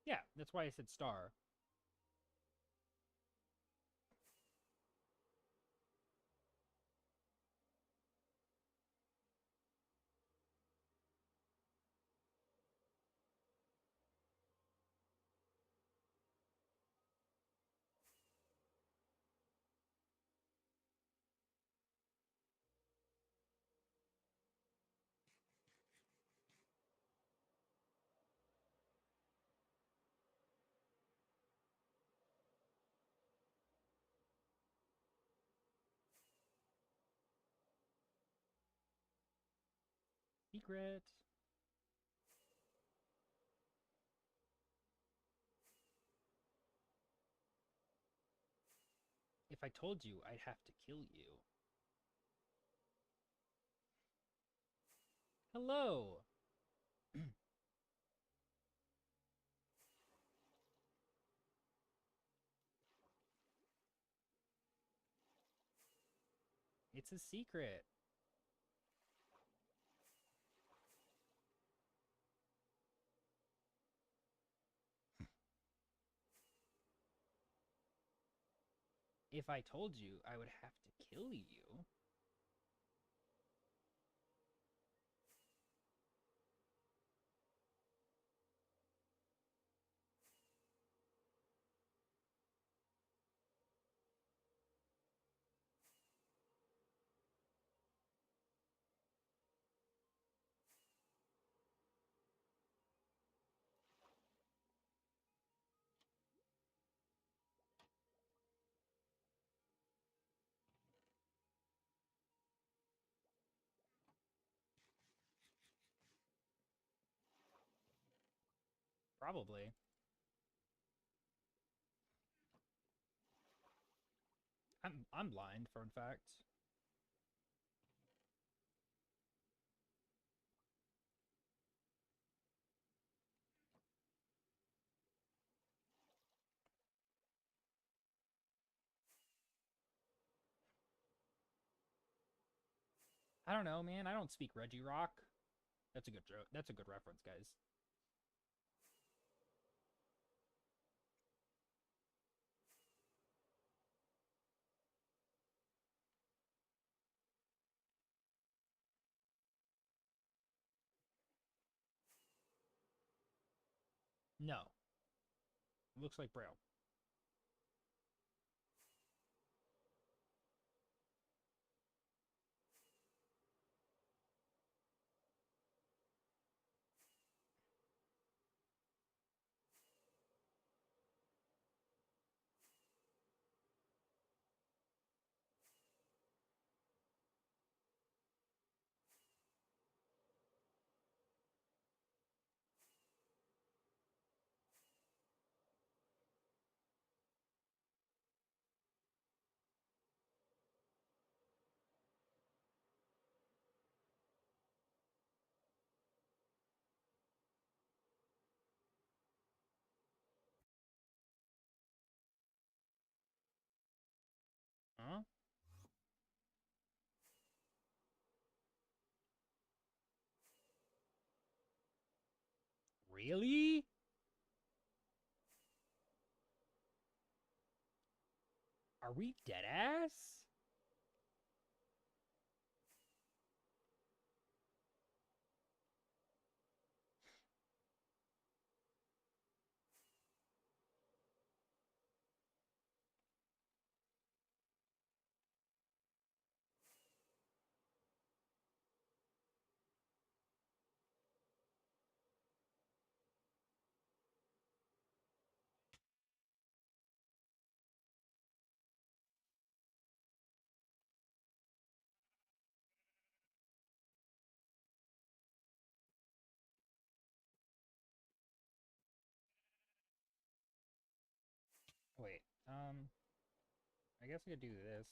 Yeah, that's why I said Star. Secret. If I told you, I'd have to kill you. Hello. It's a secret. If I told you, I would have to kill you. Probably. I'm blind, fun fact. I don't know, man. I don't speak Reggie Rock. That's a good joke. That's a good reference, guys. No. Looks like Braille. Really? Are we dead ass? Wait, I guess I could do this.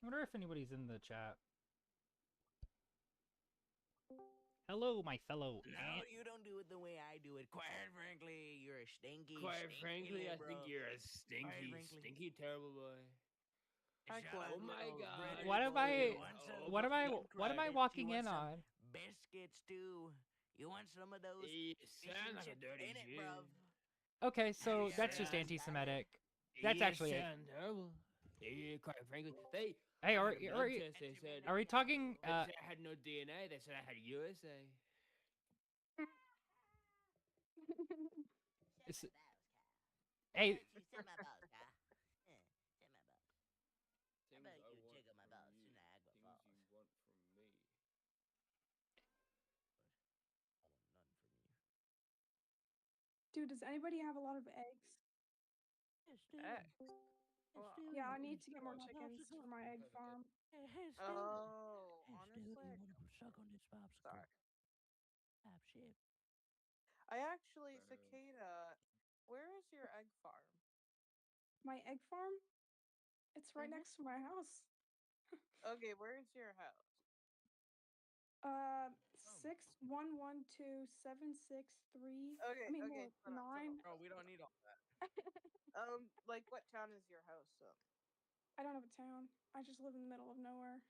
I wonder if anybody's in the chat. Hello, my fellow No, ant. you don't do it the way I do it. Quite frankly, you're a stinky. Quite stinky frankly, I bro. think you're a frankly. stinky, terrible boy. Shut Oh up, my little god. British What am boy. I- You want some What am I? chicken What am I crumpets? walking You want in some on? Biscuits too. You want some of those? You fish and sound like a chips dirty in it, Jew. bruv. Okay, so Yeah, that's just yeah. anti-Semitic. That's You actually it. sound terrible. Yeah, quite frankly, they. Hey, I are, had a are, blood we- test, they said. are we talking? They said I had no DNA. They said I had USA. Is- hey, Sit my balls, huh? Sit my balls. How Things about I you want jiggle my from balls you, to Niagara things Falls? you want from me. Dude, does anybody have a lot of eggs? Eggs? Well, Yeah, I need to get more chickens for my egg farm. Oh, honestly, suck on this popsicle? sorry. Pop shit. I actually, Cicada, where is your egg farm? My egg farm? It's right Mhm. next to my house. Okay, where is your house? 6112763. Okay, I mean, okay, no, hold on, 9. Bro, we don't need all that. Like what town is your house in? I don't have a town. I just live in the middle of nowhere.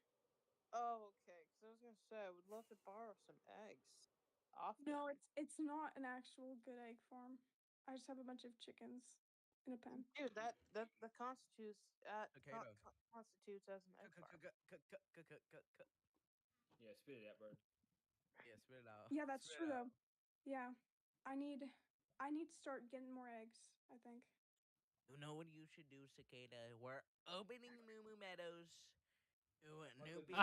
Oh, okay. Because I was gonna say I would love to borrow some eggs. Off No, them. it's not an actual good egg farm. I just have a bunch of chickens in a pen. Dude, that constitutes Cicada. constitutes as an egg farm. Yeah, spit it out, bro. Yeah, spit it out. Yeah, that's Spit true it out. though. Yeah, I need to start getting more eggs. I think. You know what you should do, Cicada? We're opening Moo Moo Meadows. New people.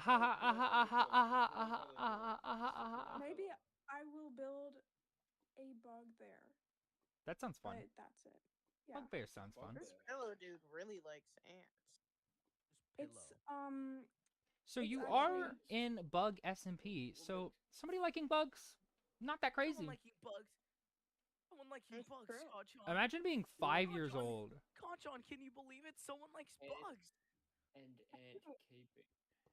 Maybe I will build a bug there. that sounds fun. But that's it. Yeah. Bugbear sounds fun. This pillow dude really likes ants. It's So it's you actually- are in Bug SMP. So somebody liking bugs, not that crazy. Someone like you bugs. Someone like you It's bugs, true. Kachan. Imagine being 5 years Johnny. old. Kachan, can you believe it? Someone likes Hey. bugs. And keeping.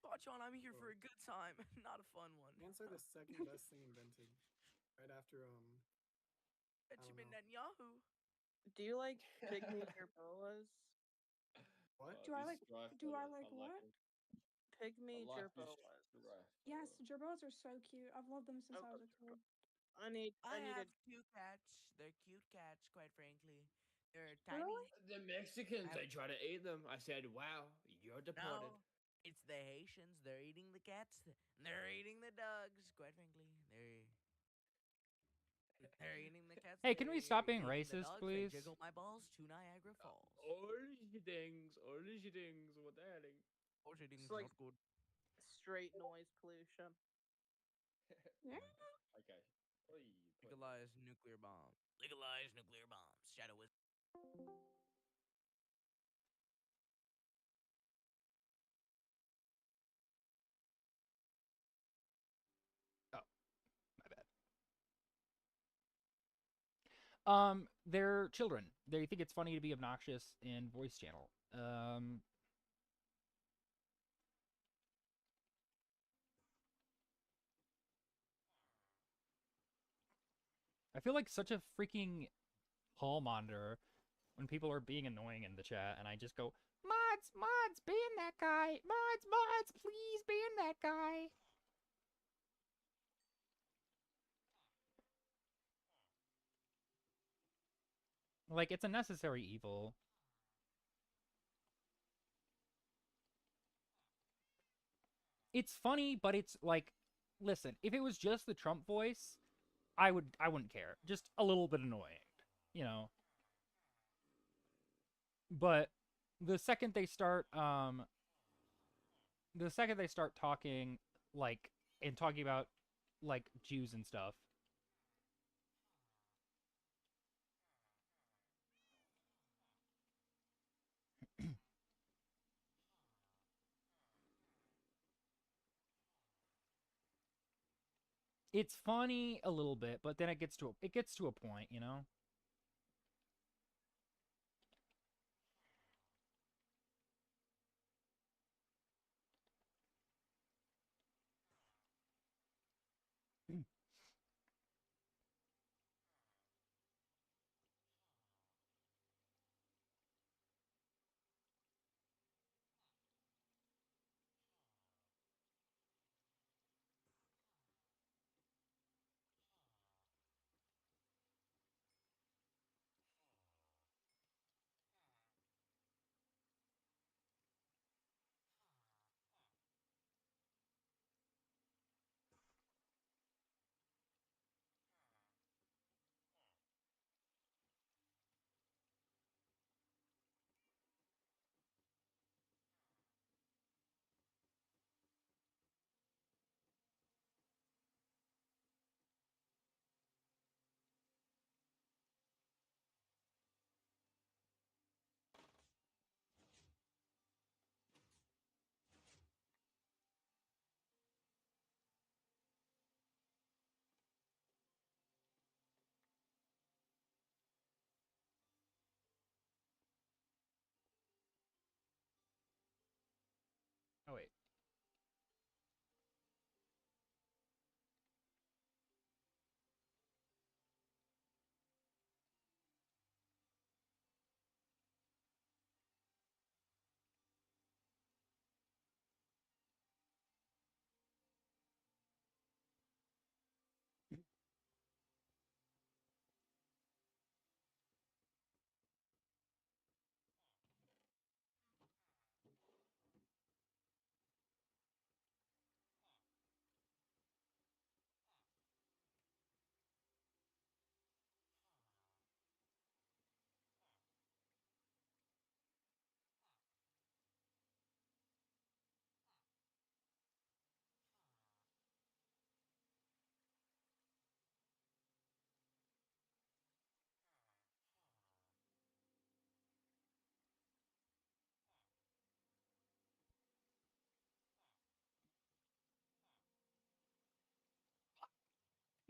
Kachan, I'm here for a good time, not a fun one. Ants are the second best thing invented, right after Benjamin know. Netanyahu. Do you like pygmy gerboas? what? Do I like what? Pygmy gerboas. Yes, gerbils are so cute. I've loved them since I was a kid. I need I a have two cats. They're cute cats, quite frankly. They're tiny. Really? The Mexicans, they try to eat them. I said, wow, you're deported. No, it's the Haitians. They're eating the cats. They're eating the dogs. Quite frankly, they're eating the cats. Hey, can we they're stop being eating the racist, dogs, please? They jiggle my balls to Niagara Falls. Orange things, what the hell? Horse eating is like- not good. straight noise pollution. Yeah. Okay. Legalize nuclear bombs. Legalize nuclear bombs. Shadow is. They're children. They think it's funny to be obnoxious in voice channel. I feel like such a freaking hall monitor when people are being annoying in the chat, and I just go, mods, ban that guy, mods, please ban that guy. Like, it's a necessary evil. It's funny, but it's like, listen, if it was just the Trump voice, I wouldn't care. Just a little bit annoying, you know. But the second they start talking like and talking about like Jews and stuff, it's funny a little bit, but then it gets to a point, you know.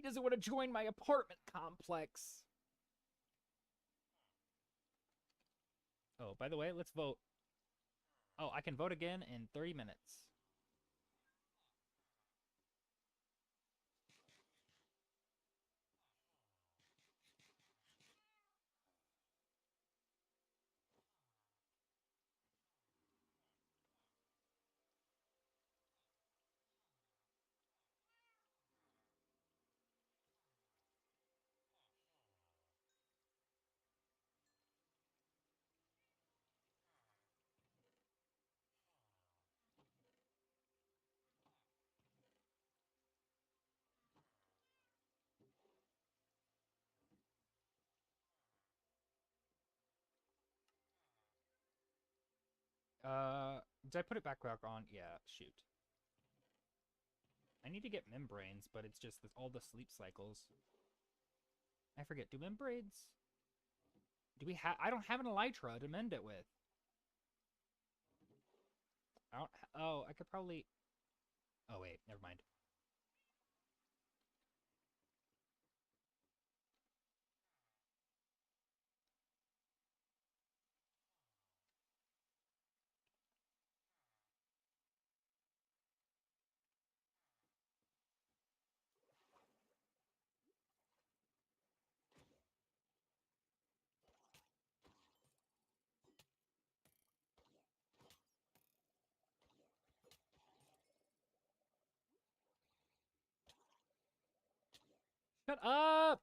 doesn't want to join my apartment complex. Oh, by the way, let's vote. Oh, I can vote again in 30 minutes. Did I put it back on? Yeah, shoot. I need to get membranes, but it's just all the sleep cycles. I forget, do membranes... Do we have... I don't have an elytra to mend it with. I don't... Oh, I could probably... Oh, wait, never mind. Shut up!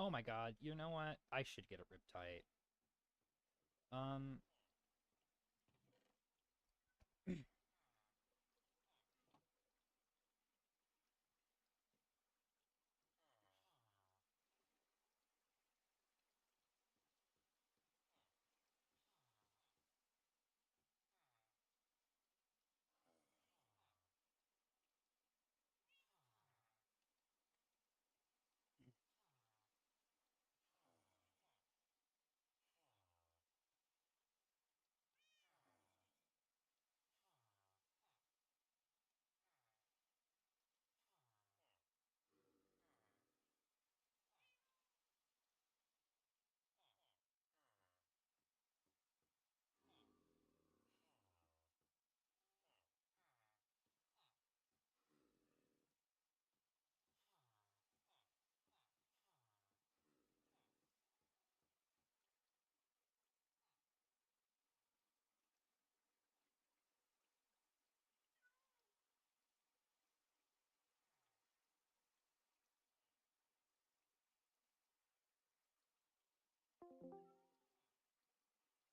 Oh my god, you know what? I should get a Riptide.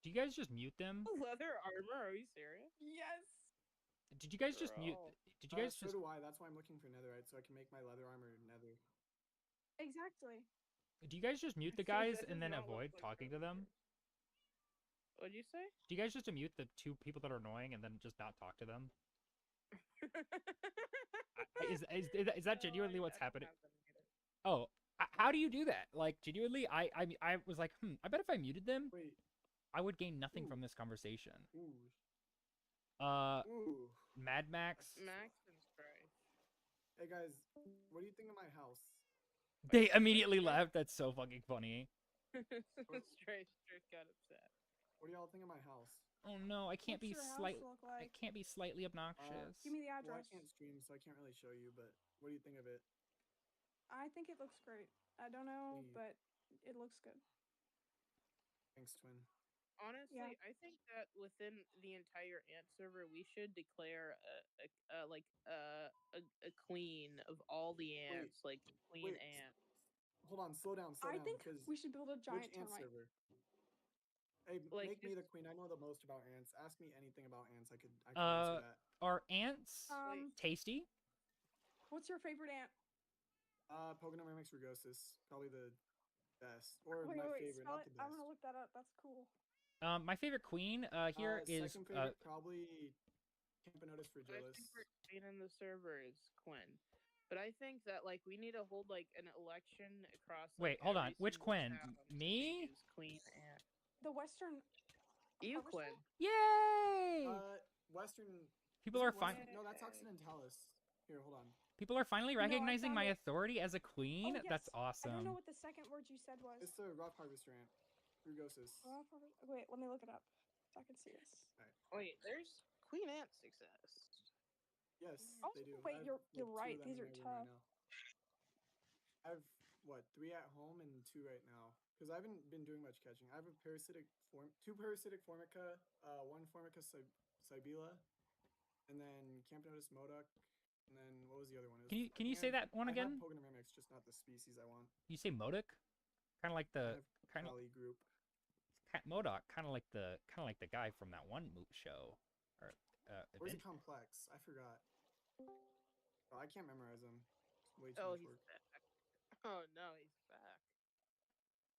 Do you guys just mute them? Leather armor? Are you serious? Yes. Did you guys just mute... Girl. Did you guys So just... do I. That's why I'm looking for netherite, so I can make my leather armor nether. Exactly. Do you guys just mute the So guys that and does then not look avoid like talking to her. them? What'd you say? Do you guys just mute the two people that are annoying and then just not talk to them? Is that genuinely what's happening? Oh, how do you do that? Like, genuinely, I was like, I bet if I muted them, Wait. I would gain nothing Ooh. from this conversation. Ooh. Ooh. Mad Max. Max and Stray. Hey guys, what do you think of my house? They immediately left. That's so fucking funny. Stray got upset. What do y'all think of my house? Oh no, I can't What's be your house slight. look I like? can't be slightly obnoxious. Give me the Well, I address. can't stream, so I can't really show you. But what do you think of it? I think it looks great. I don't know, Please. but it looks good. Thanks, Twin. Honestly, Yeah. I think that within the entire ant server, we should declare a queen of all the ants, like queen wait. ant. Hold on, slow down, I think because we should build a which giant ant termite. server? Hey, Like, make me the just- queen. I know the most about ants. Ask me anything about ants. I could answer that. Are ants Um, tasty? what's your favorite ant? Pogonomyrmex rugosus, probably the best, or Wait, my wait, favorite, spell not it. the I'm best. gonna look that up. That's cool. My favorite queen here is second favorite, probably Camponotus My fragilis. favorite queen in the server is Quinn. But I think that like we need to hold like an election across. Wait, Like, hold on. every Which single Quinn? town to Me? choose queen ant. The Western. You, Harvester? Quinn. Yay! Western. People isn't are fine. Western- No, that's Occidentalis. Here, hold on. People are finally No, I recognizing found my it. authority as a queen. Oh, yes. That's I don't know awesome. what the second word you said was. It's the rough harvester ant, rugosus. Wait, let me look it up so I can see this. Wait, there's queen ants exist. Yes, Oh, they do. wait, I have, you're like, two right. of them These in are my room tough. now. I have what 3 at home and 2 right now because I haven't been doing much catching. I have a two parasitic formica, one formica sibilla, and then Camponotus modoc, and then what was the other one? It was- Can I you think say that one I again? have Pogonomyrmex, just not the species I want. You say Modoc? Kind of like I the have kind of Kali group. Modoc, kind of like the guy from that one show or Where's event. it complex? I forgot. Oh, I can't memorize them. It's way too Oh, much he's work. back. Oh no, he's back.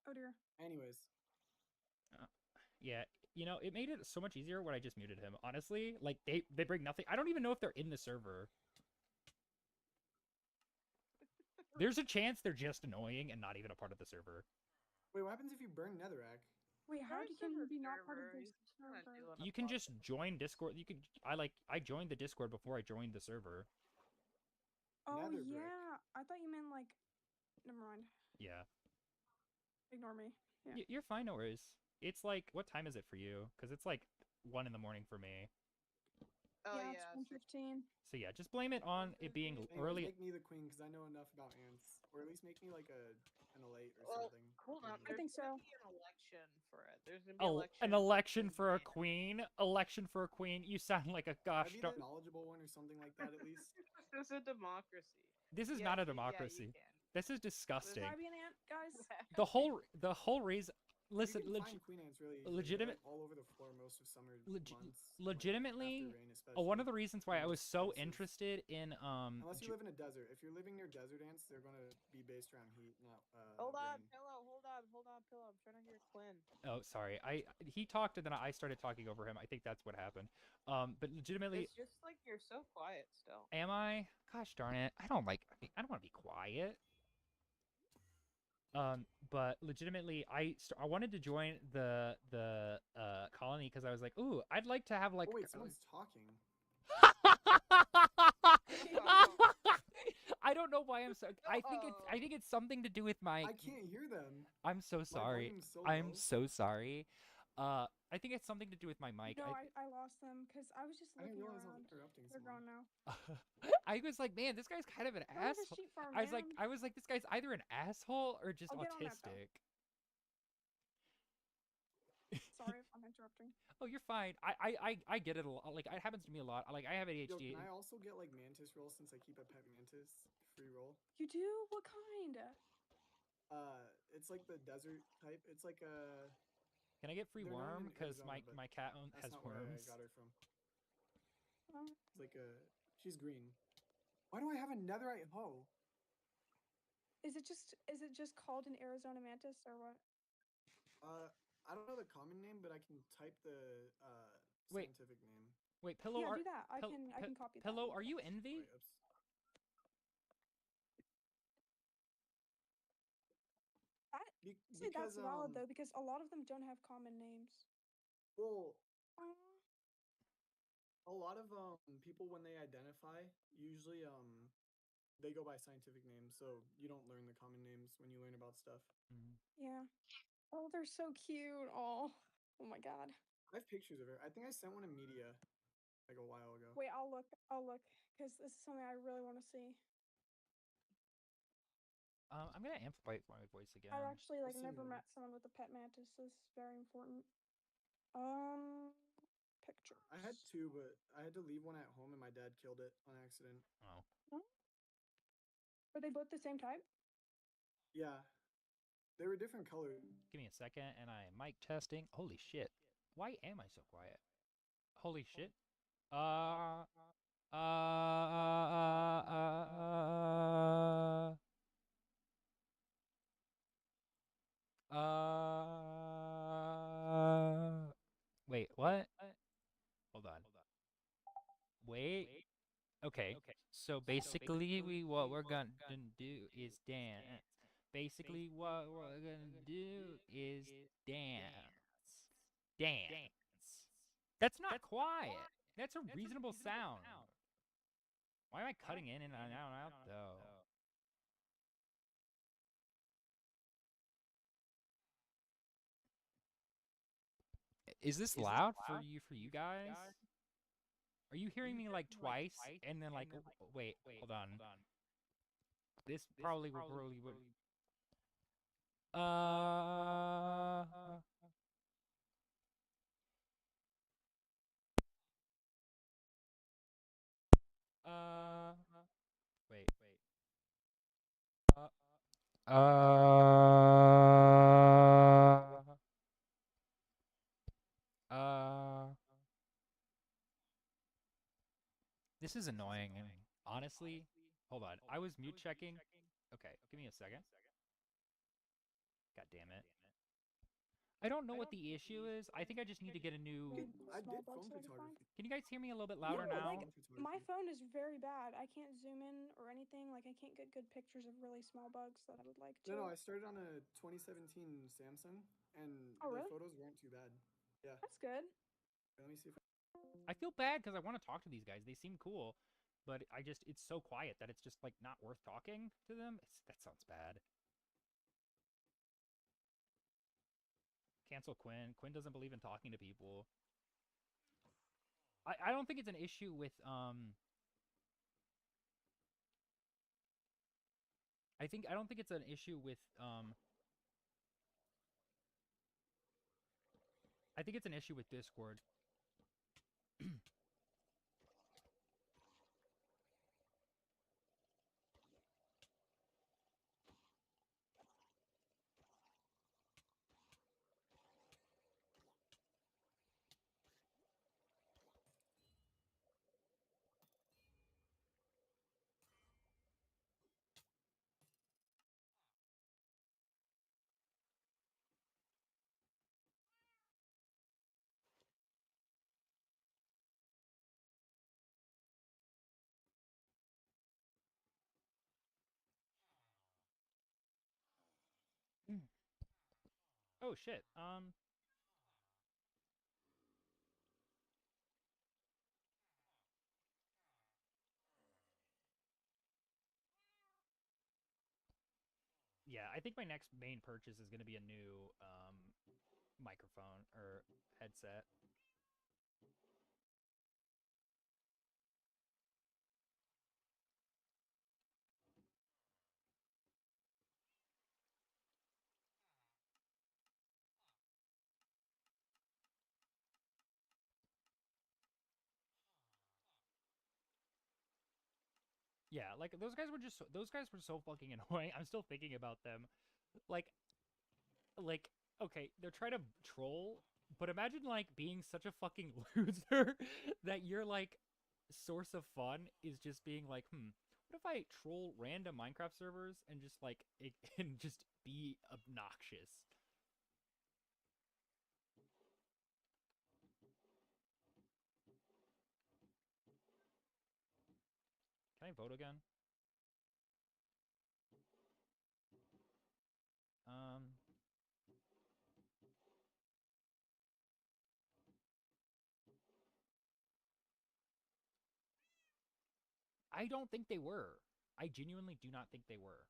Oh dear. Anyways, Yeah, you know, it made it so much easier when I just muted him. Honestly, like they bring nothing. I don't even know if they're in the server. There's a chance they're just annoying and not even a part of the server. wait, what happens if you burn netherrack? Wait, how Our can you server be not part of server, this he's kinda server? doing a You can lot. just join Discord. You could I joined the Discord before I joined the server. Oh Nether brick. yeah, I thought you meant like. Never mind. Yeah. Ignore me. Yeah. You're fine, no worries. It's like, what time is it for you? Because it's like 1 in the morning for me. Oh yeah, yeah, it's 1:15. So yeah, just blame it on it being Anyways, early. make me the queen because I know enough about ants, or at least make me like an elite or Well, something. hold on. Maybe. I think There's gonna so. be an election for it. There's gonna be Oh, an election for a queen. Election for a queen. You sound like a gosh. I'd be the knowledgeable one or something like that at least. This is a democracy. This is Yeah, not a yeah, you democracy. can. This is disgusting. Can I be an ant, guys? The whole reason. Listen, you can find queen ants really easily. They're, legitimate- like, all over the floor most of summer Legi- months. legitimately, like, after rain especially. one of the reasons why I was so Places. interested in Unless you live in a desert. If you're living near desert ants, they're gonna be based around heat, not Hold on, rain. pillow. Hold on, pillow. I'm trying to hear Quinn. Oh, sorry. He talked and then I started talking over him. I think that's what happened. But legitimately, It's just like you're so quiet still. am I? Gosh darn it! I don't want to be quiet. But legitimately, I wanted to join the colony because I was like, ooh, I'd like to have like. Oh wait, someone's talking. I don't know why I'm so. I think it's something to do with my. I can't hear them. I'm so sorry. volume's so I'm low. so sorry. I think it's something to do with my mic. No, I lost them because I was just I didn't looking realize I was around. interrupting They're someone. gone now. I was like, man, this guy's kind of an Go to the asshole. sheep farm, I was man. like, this guy's either an asshole or just I'll get on that, though. autistic. Sorry if I'm interrupting. Oh, you're fine. I get it a lot. Like, it happens to me a lot. Like, I have Yo, ADHD. can I also get like mantis roll since I keep a pet mantis free roll? You do? What kind? It's like the desert type. It's like a. Can I get free They're known worm? in Because Arizona, but my cat That's has not where I worms. got her from. Oh, It's like a. She's green. Why do I have a netherite hoe? is it just called an Arizona mantis or what? I don't know the common name, but I can type the Wait. scientific name. Wait, Pillow, Yeah, are, do that. I Pil- can copy that. Pillow, are you Envy? Wait, oops. Say Because that's valid though because a lot of them don't have common names. well, Aw. a lot of people when they identify usually they go by scientific names, so you don't learn the common names when you learn about stuff. Yeah. Oh, they're so cute. Oh my god. I have pictures of her. I think I sent one in media like a while ago. Wait, I'll look. I'll look because this is something I really want to see. I'm gonna amplify my voice again. I've actually like I'll send never you one. met someone with a pet mantis. So this is very important. Pictures. I had two, but I had to leave one at home, and my dad killed it on accident. Oh. Are they both the same type? Yeah, they were different colors. Give me a second, and I am mic testing. Holy shit! Why am I so quiet? Holy shit! Uh. Wait, what? Hold on. Wait. Okay. So basically, what we're gonna do is dance. Basically, what we're gonna do is dance. Dance. That's not quiet. That's a reasonable sound. Why am I cutting in and out though? Is this loud for you guys? Are you hearing me like twice and then like wait, hold on. This probably would wait. This is annoying. Honestly, hold on. I was mute checking. Okay, give me a second. God damn it. I don't know what the issue is. I think I just need to get a new. I Small did bugs phone that I could find? photography. Can you guys hear me a little bit louder Yeah, now? like my phone is very bad. I can't zoom in or anything. Like I can't get good pictures of really small bugs that I would like to. No, I started on a 2017 Samsung, and Oh, the really? photos weren't too bad. Yeah. That's good. Let me see if I feel bad because I want to talk to these guys. They seem cool, but it's so quiet that it's just like not worth talking to them. That sounds bad. Cancel Quinn. Quinn doesn't believe in talking to people. I don't think it's an issue with I don't think it's an issue with I think it's an issue with Discord. Oh shit. Yeah, I think my next main purchase is going to be a new microphone or headset. Yeah, like those guys were so fucking annoying. I'm still thinking about them. Like okay, they're trying to troll, but imagine like being such a fucking loser that your like source of fun is just being like, what if I troll random Minecraft servers and just like and just be obnoxious? Can I vote again? I don't think they were. I genuinely do not think they were.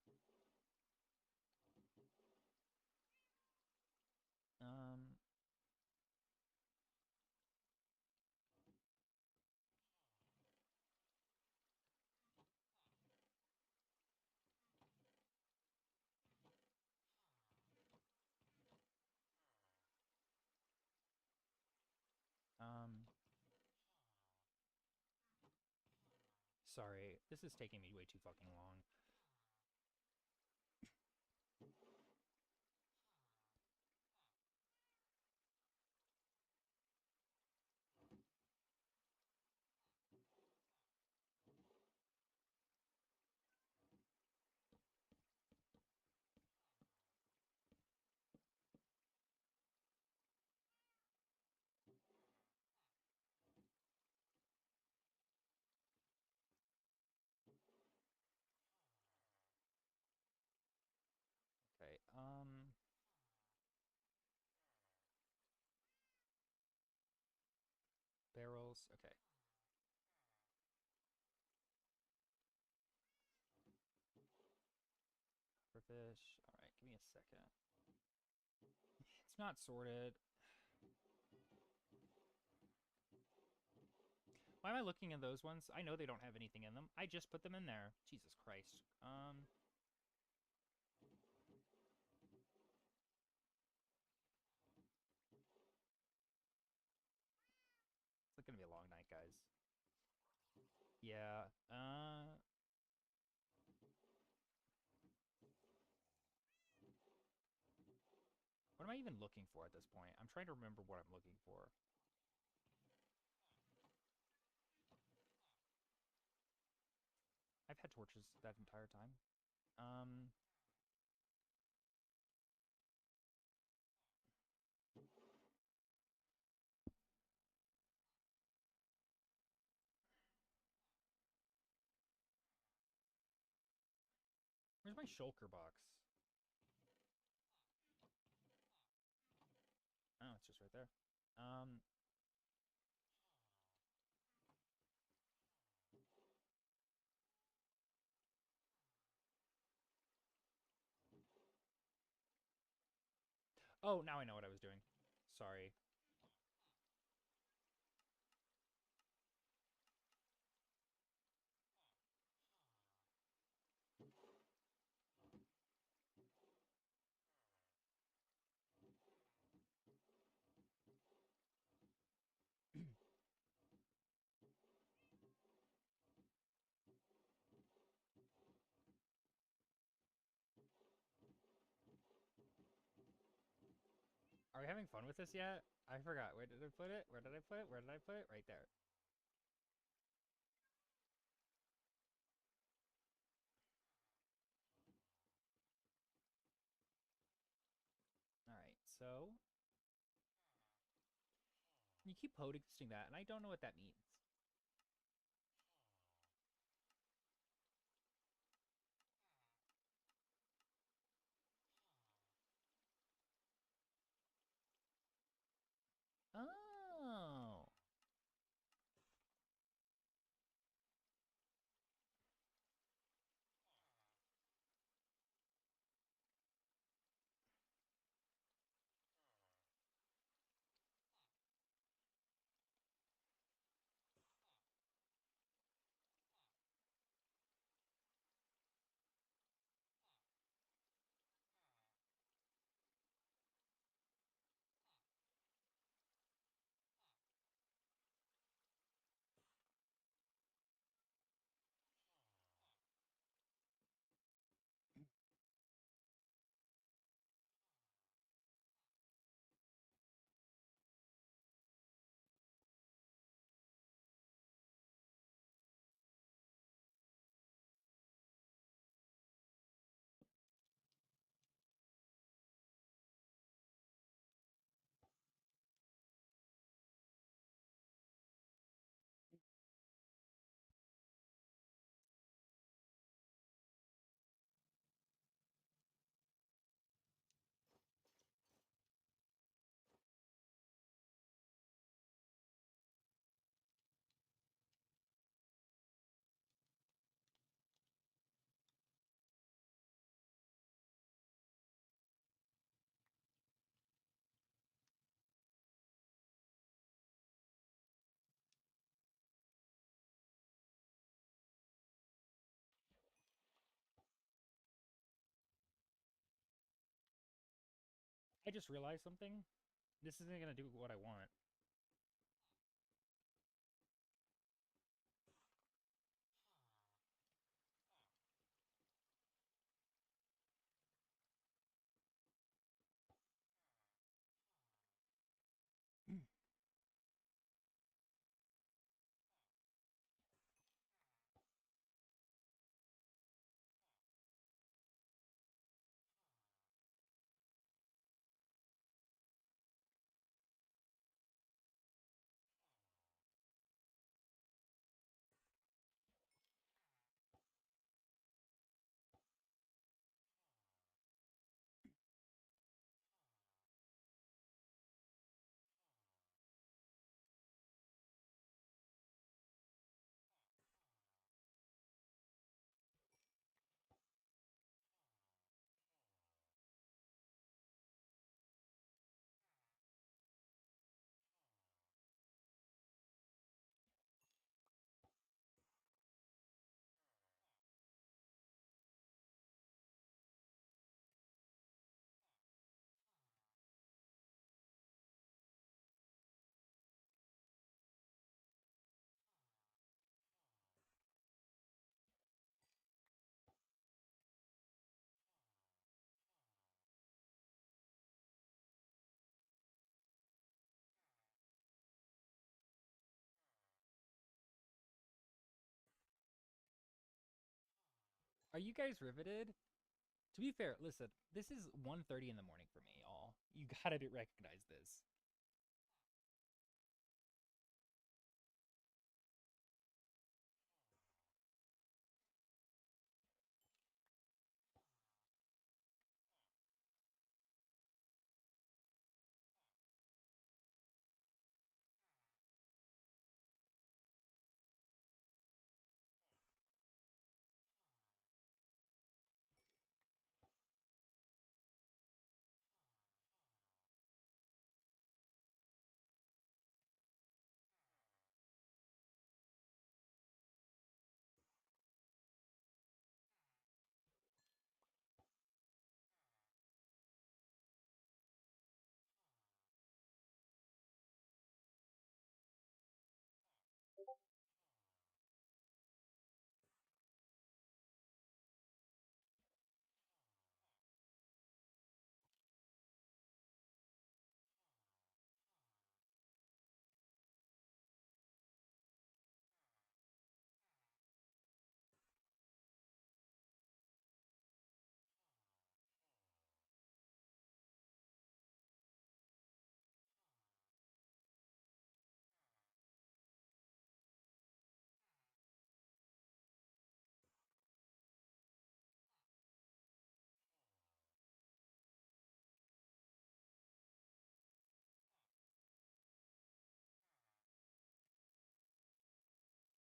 sorry. This is taking me way too fucking long. Okay, barrels, okay. For fish, alright, give me a second. It's not sorted. Why am I looking at those ones? I know they don't have anything in them. I just put them in there. Jesus Christ. It's gonna be a long night, guys. Yeah, what am I even looking for at this point? I'm trying to remember what I'm looking for. I've had torches that entire time. Where's my shulker box? Oh, it's just right there. Oh, now I know what I was doing. Sorry. Are we having fun with this yet? I forgot. Where did I put it? Where did I put it? Where did I put it? Right there. Alright, so... You keep posting that, and I don't know what that means. Oh. I just realized something. This isn't gonna do what I want. Are you guys riveted? To be fair, listen, this is 1:30 in the morning for me, y'all. You gotta recognize this.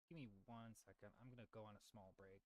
Give me 1 second. I'm gonna go on a small break.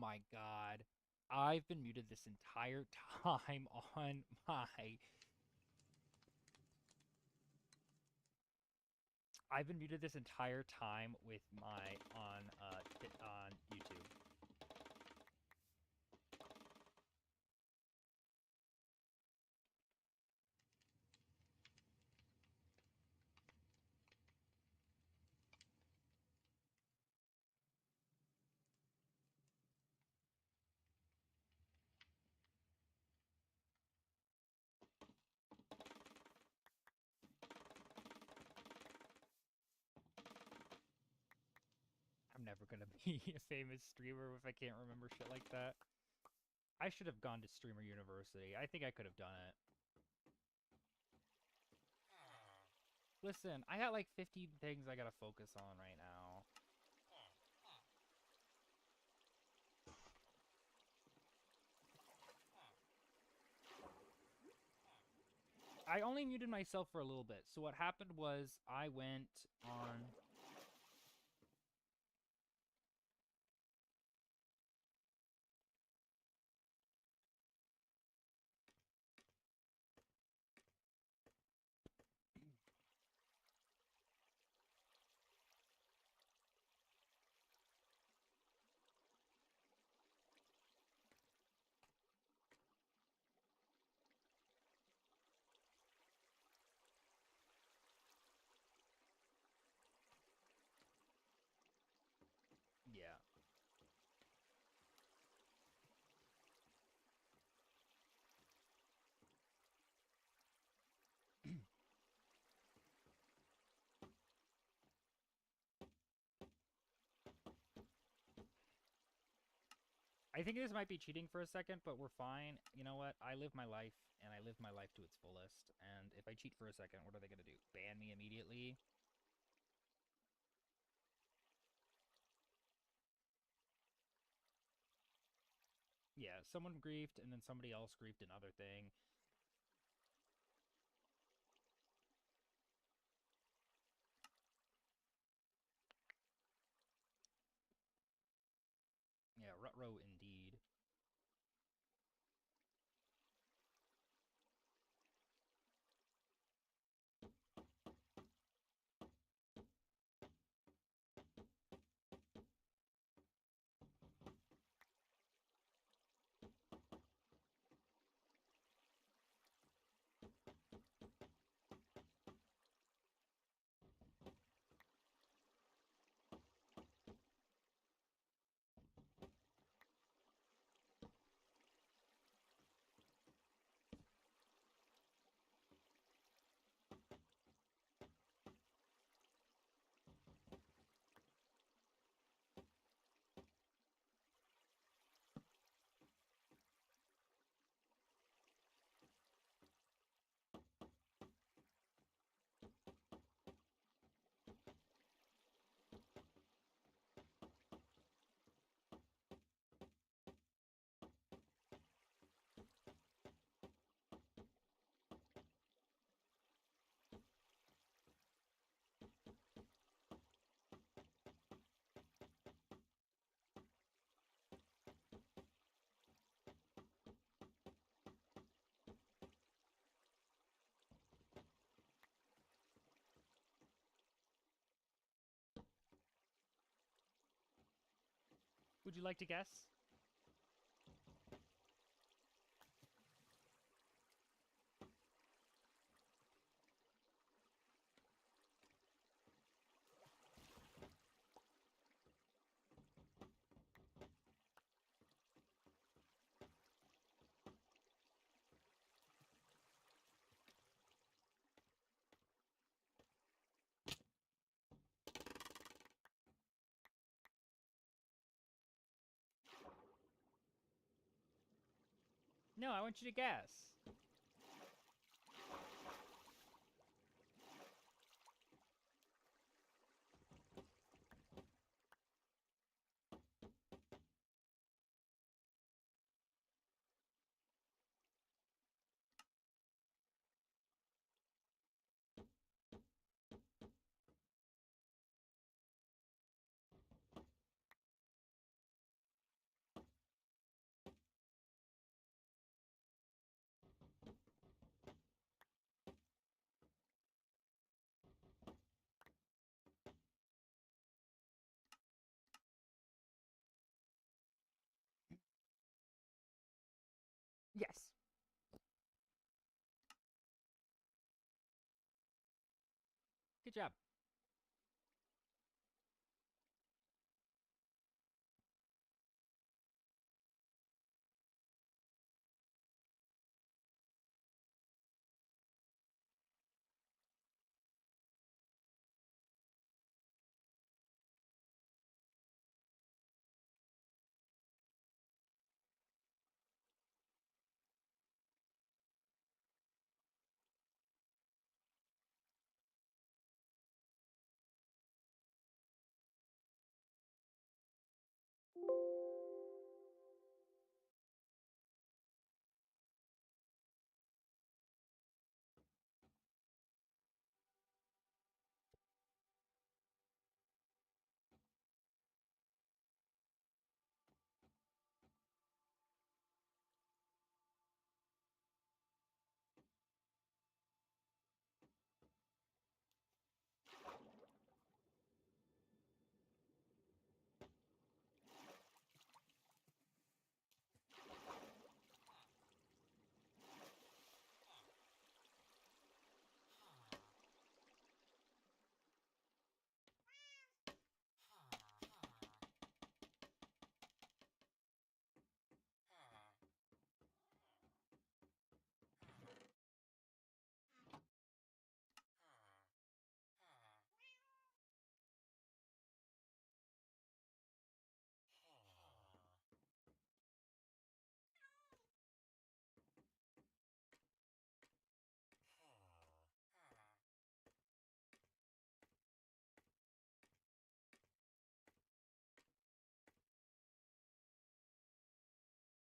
my god. I've been muted this entire time on my... I've been muted this entire time with my... on YouTube. I'm never gonna be a famous streamer if I can't remember shit like that. I should have gone to Streamer University. I think I could have done it. Listen, I got like 50 things I gotta focus on right now. I only muted myself for a little bit. So what happened was I went on... Yeah. I think this might be cheating for a second, but we're fine. You know what? I live my life, and I live my life to its fullest. And if I cheat for a second, what are they going to do? Ban me immediately? Yeah, someone griefed, and then somebody else griefed another thing. Yeah, Rutrow indeed. Would you like to guess? No, I want you to guess. job.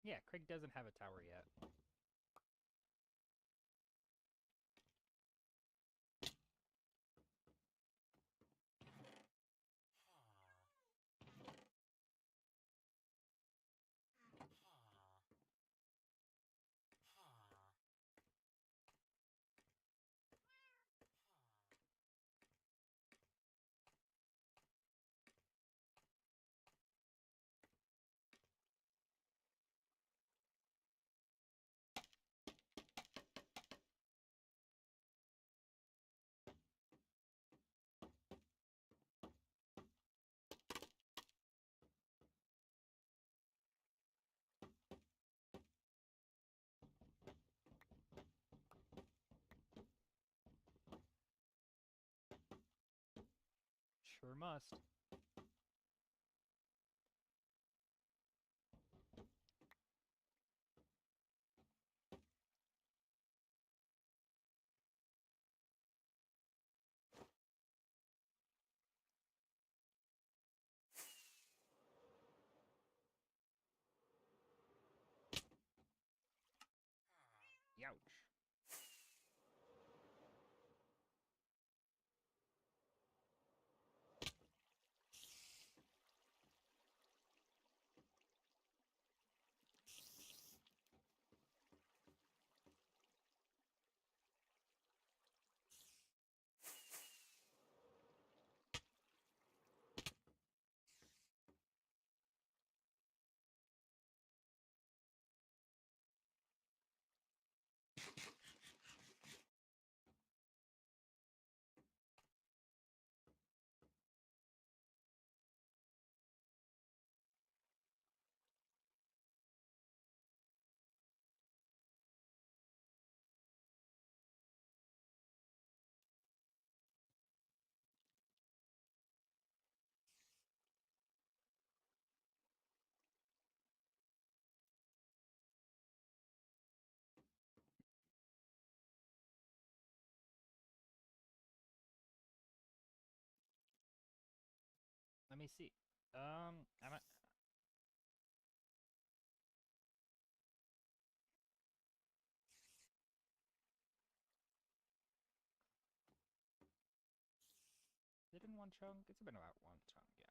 Yeah, Craig doesn't have a tower yet. Sure must. Youch. Let me see. I'm a, is it in one chunk? It's been about one chunk, yeah.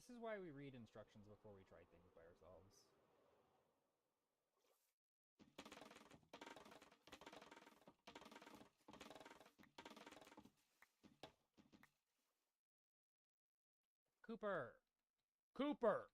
This is why we read instructions before we try things by ourselves. Cooper! Cooper!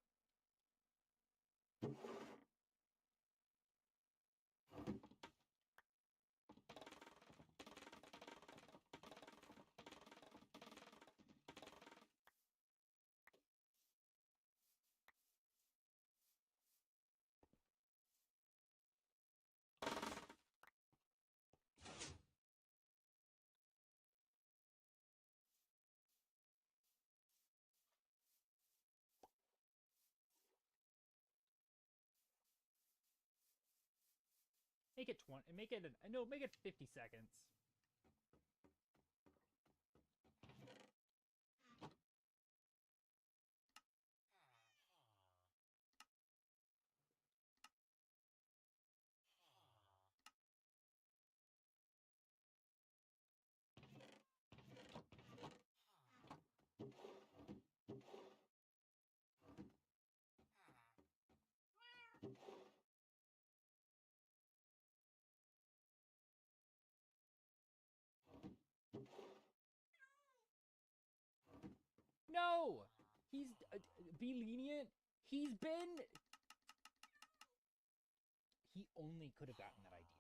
Make it 20. Make it no. Make it 50 seconds. No! He's be lenient. He's been. He only could have gotten that idea.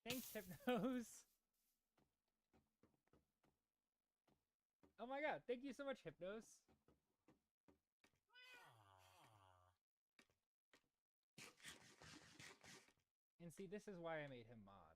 Thanks, Hypnos. Oh my god, thank you so much, Hypnos. And see, this is why I made him mod.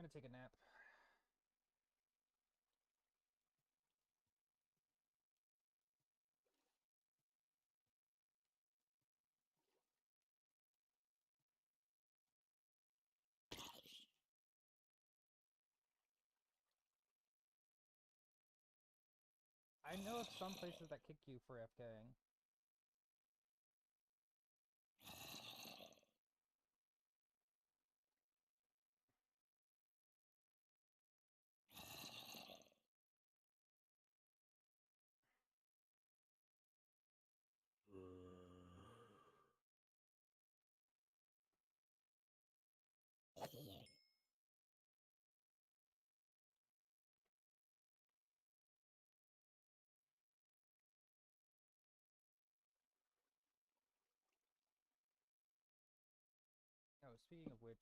gonna take a nap. I know of some places that kick you for FKing. Oh, speaking of which,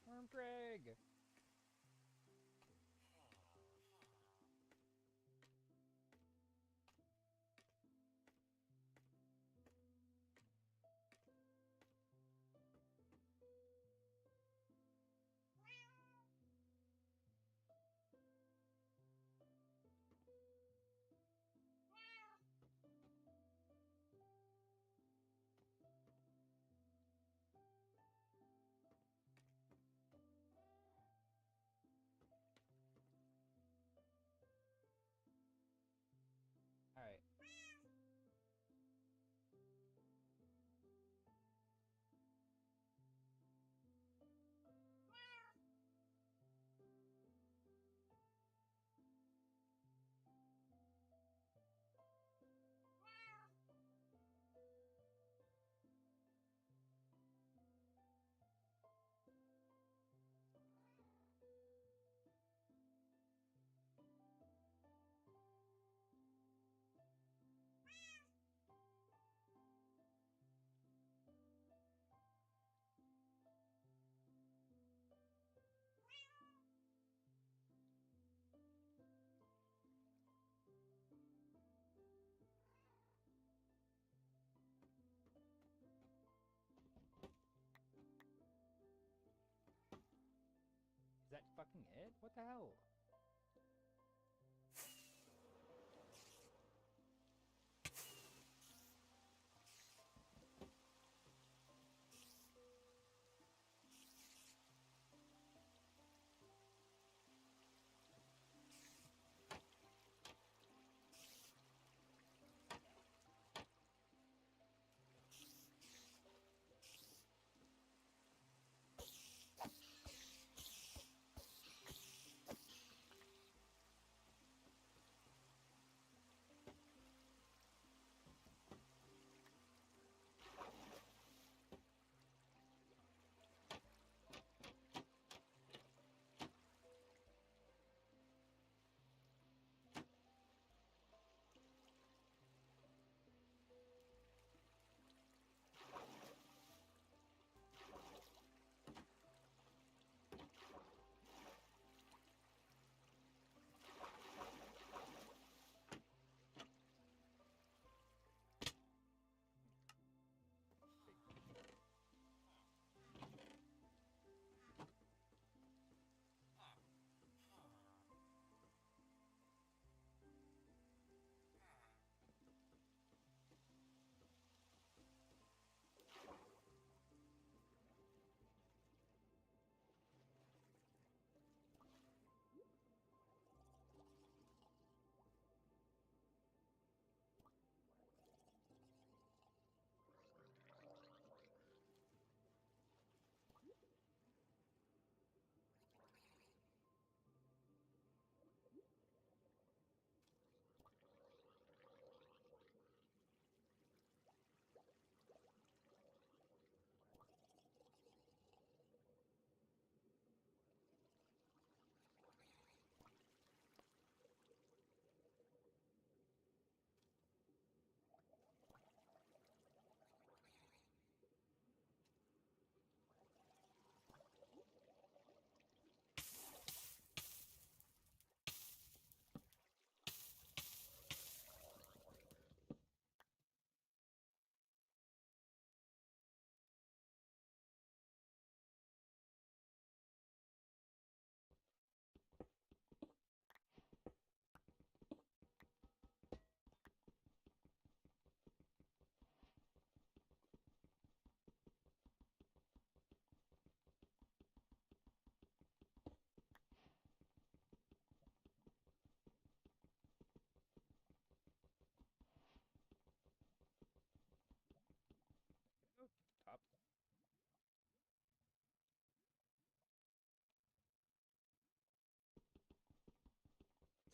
Worm Craig! Alright. Is that fucking it? What the hell?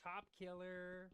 Top killer.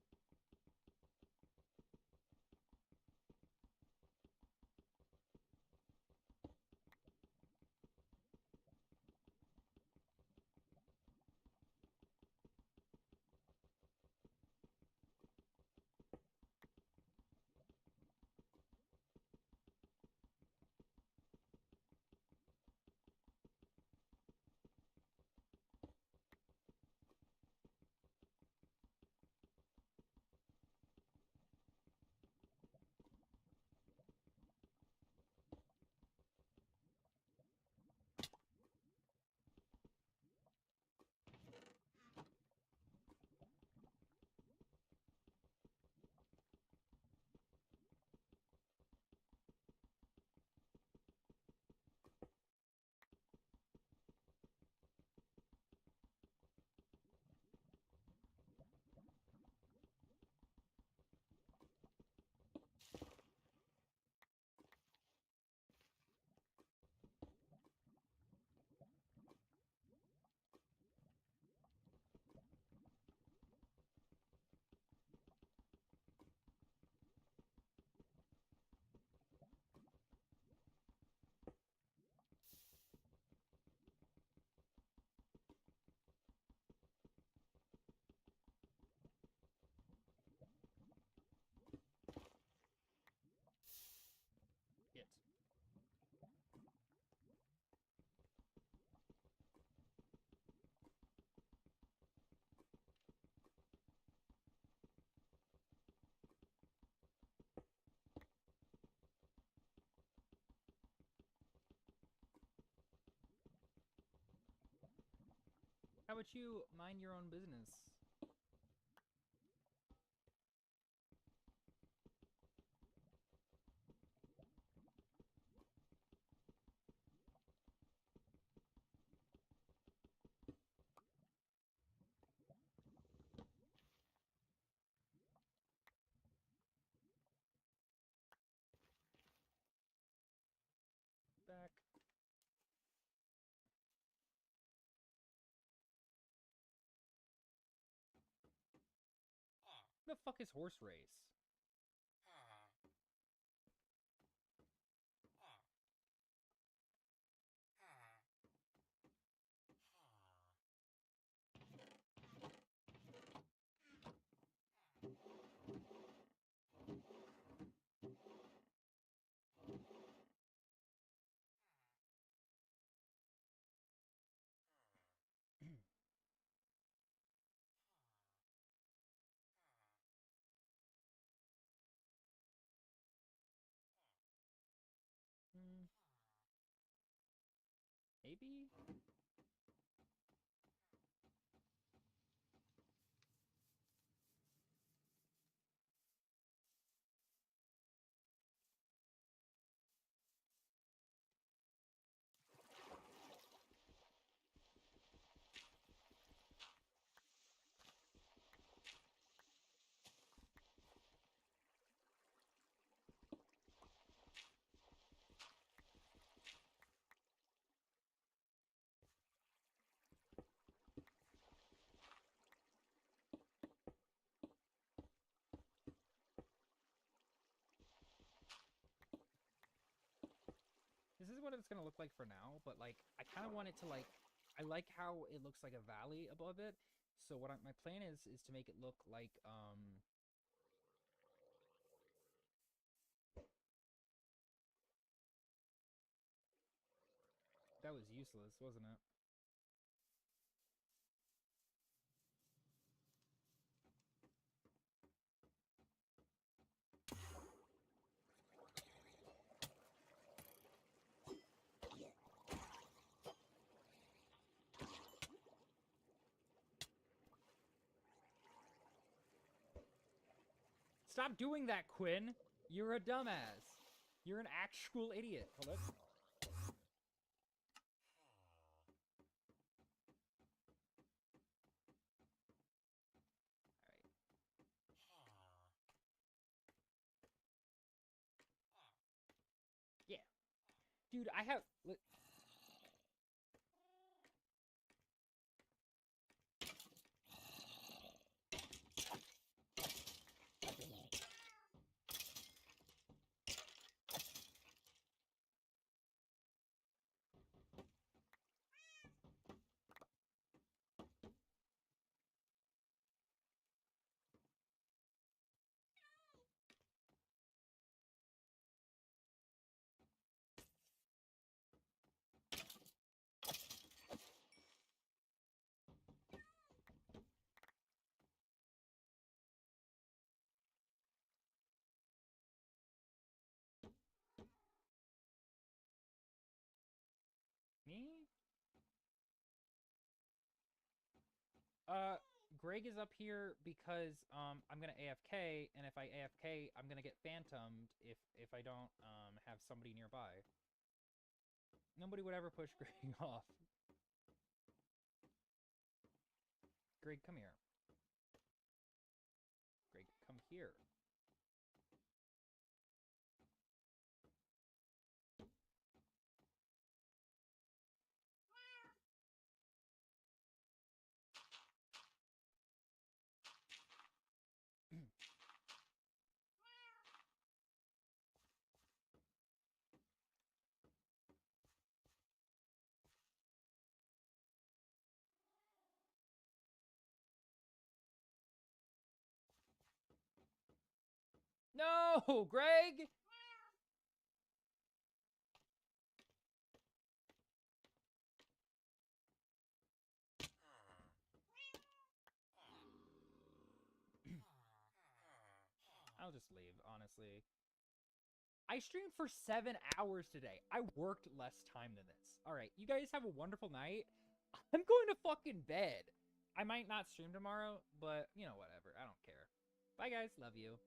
Shit. How about you mind your own business? Back. The fuck is horse race? Hmm. Maybe? This is what it's gonna look like for now, but like I kind of want it to like I like how it looks like a valley above it. So what my plan is to make it look like that was useless, wasn't it? Stop doing that, Quinn! You're a dumbass. You're an actual idiot. Hold up. Alright. Yeah. Dude, I have... Greg is up here because I'm gonna AFK, and if I AFK, I'm gonna get phantomed if I don't have somebody nearby. Nobody would ever push Greg off. Greg, come here. Greg, come here. No, Greg! I'll just leave, honestly. I streamed for 7 hours today. I worked less time than this. Alright, you guys have a wonderful night. I'm going to fucking bed. I might not stream tomorrow, but, you know, whatever. I don't care. Bye, guys. Love you.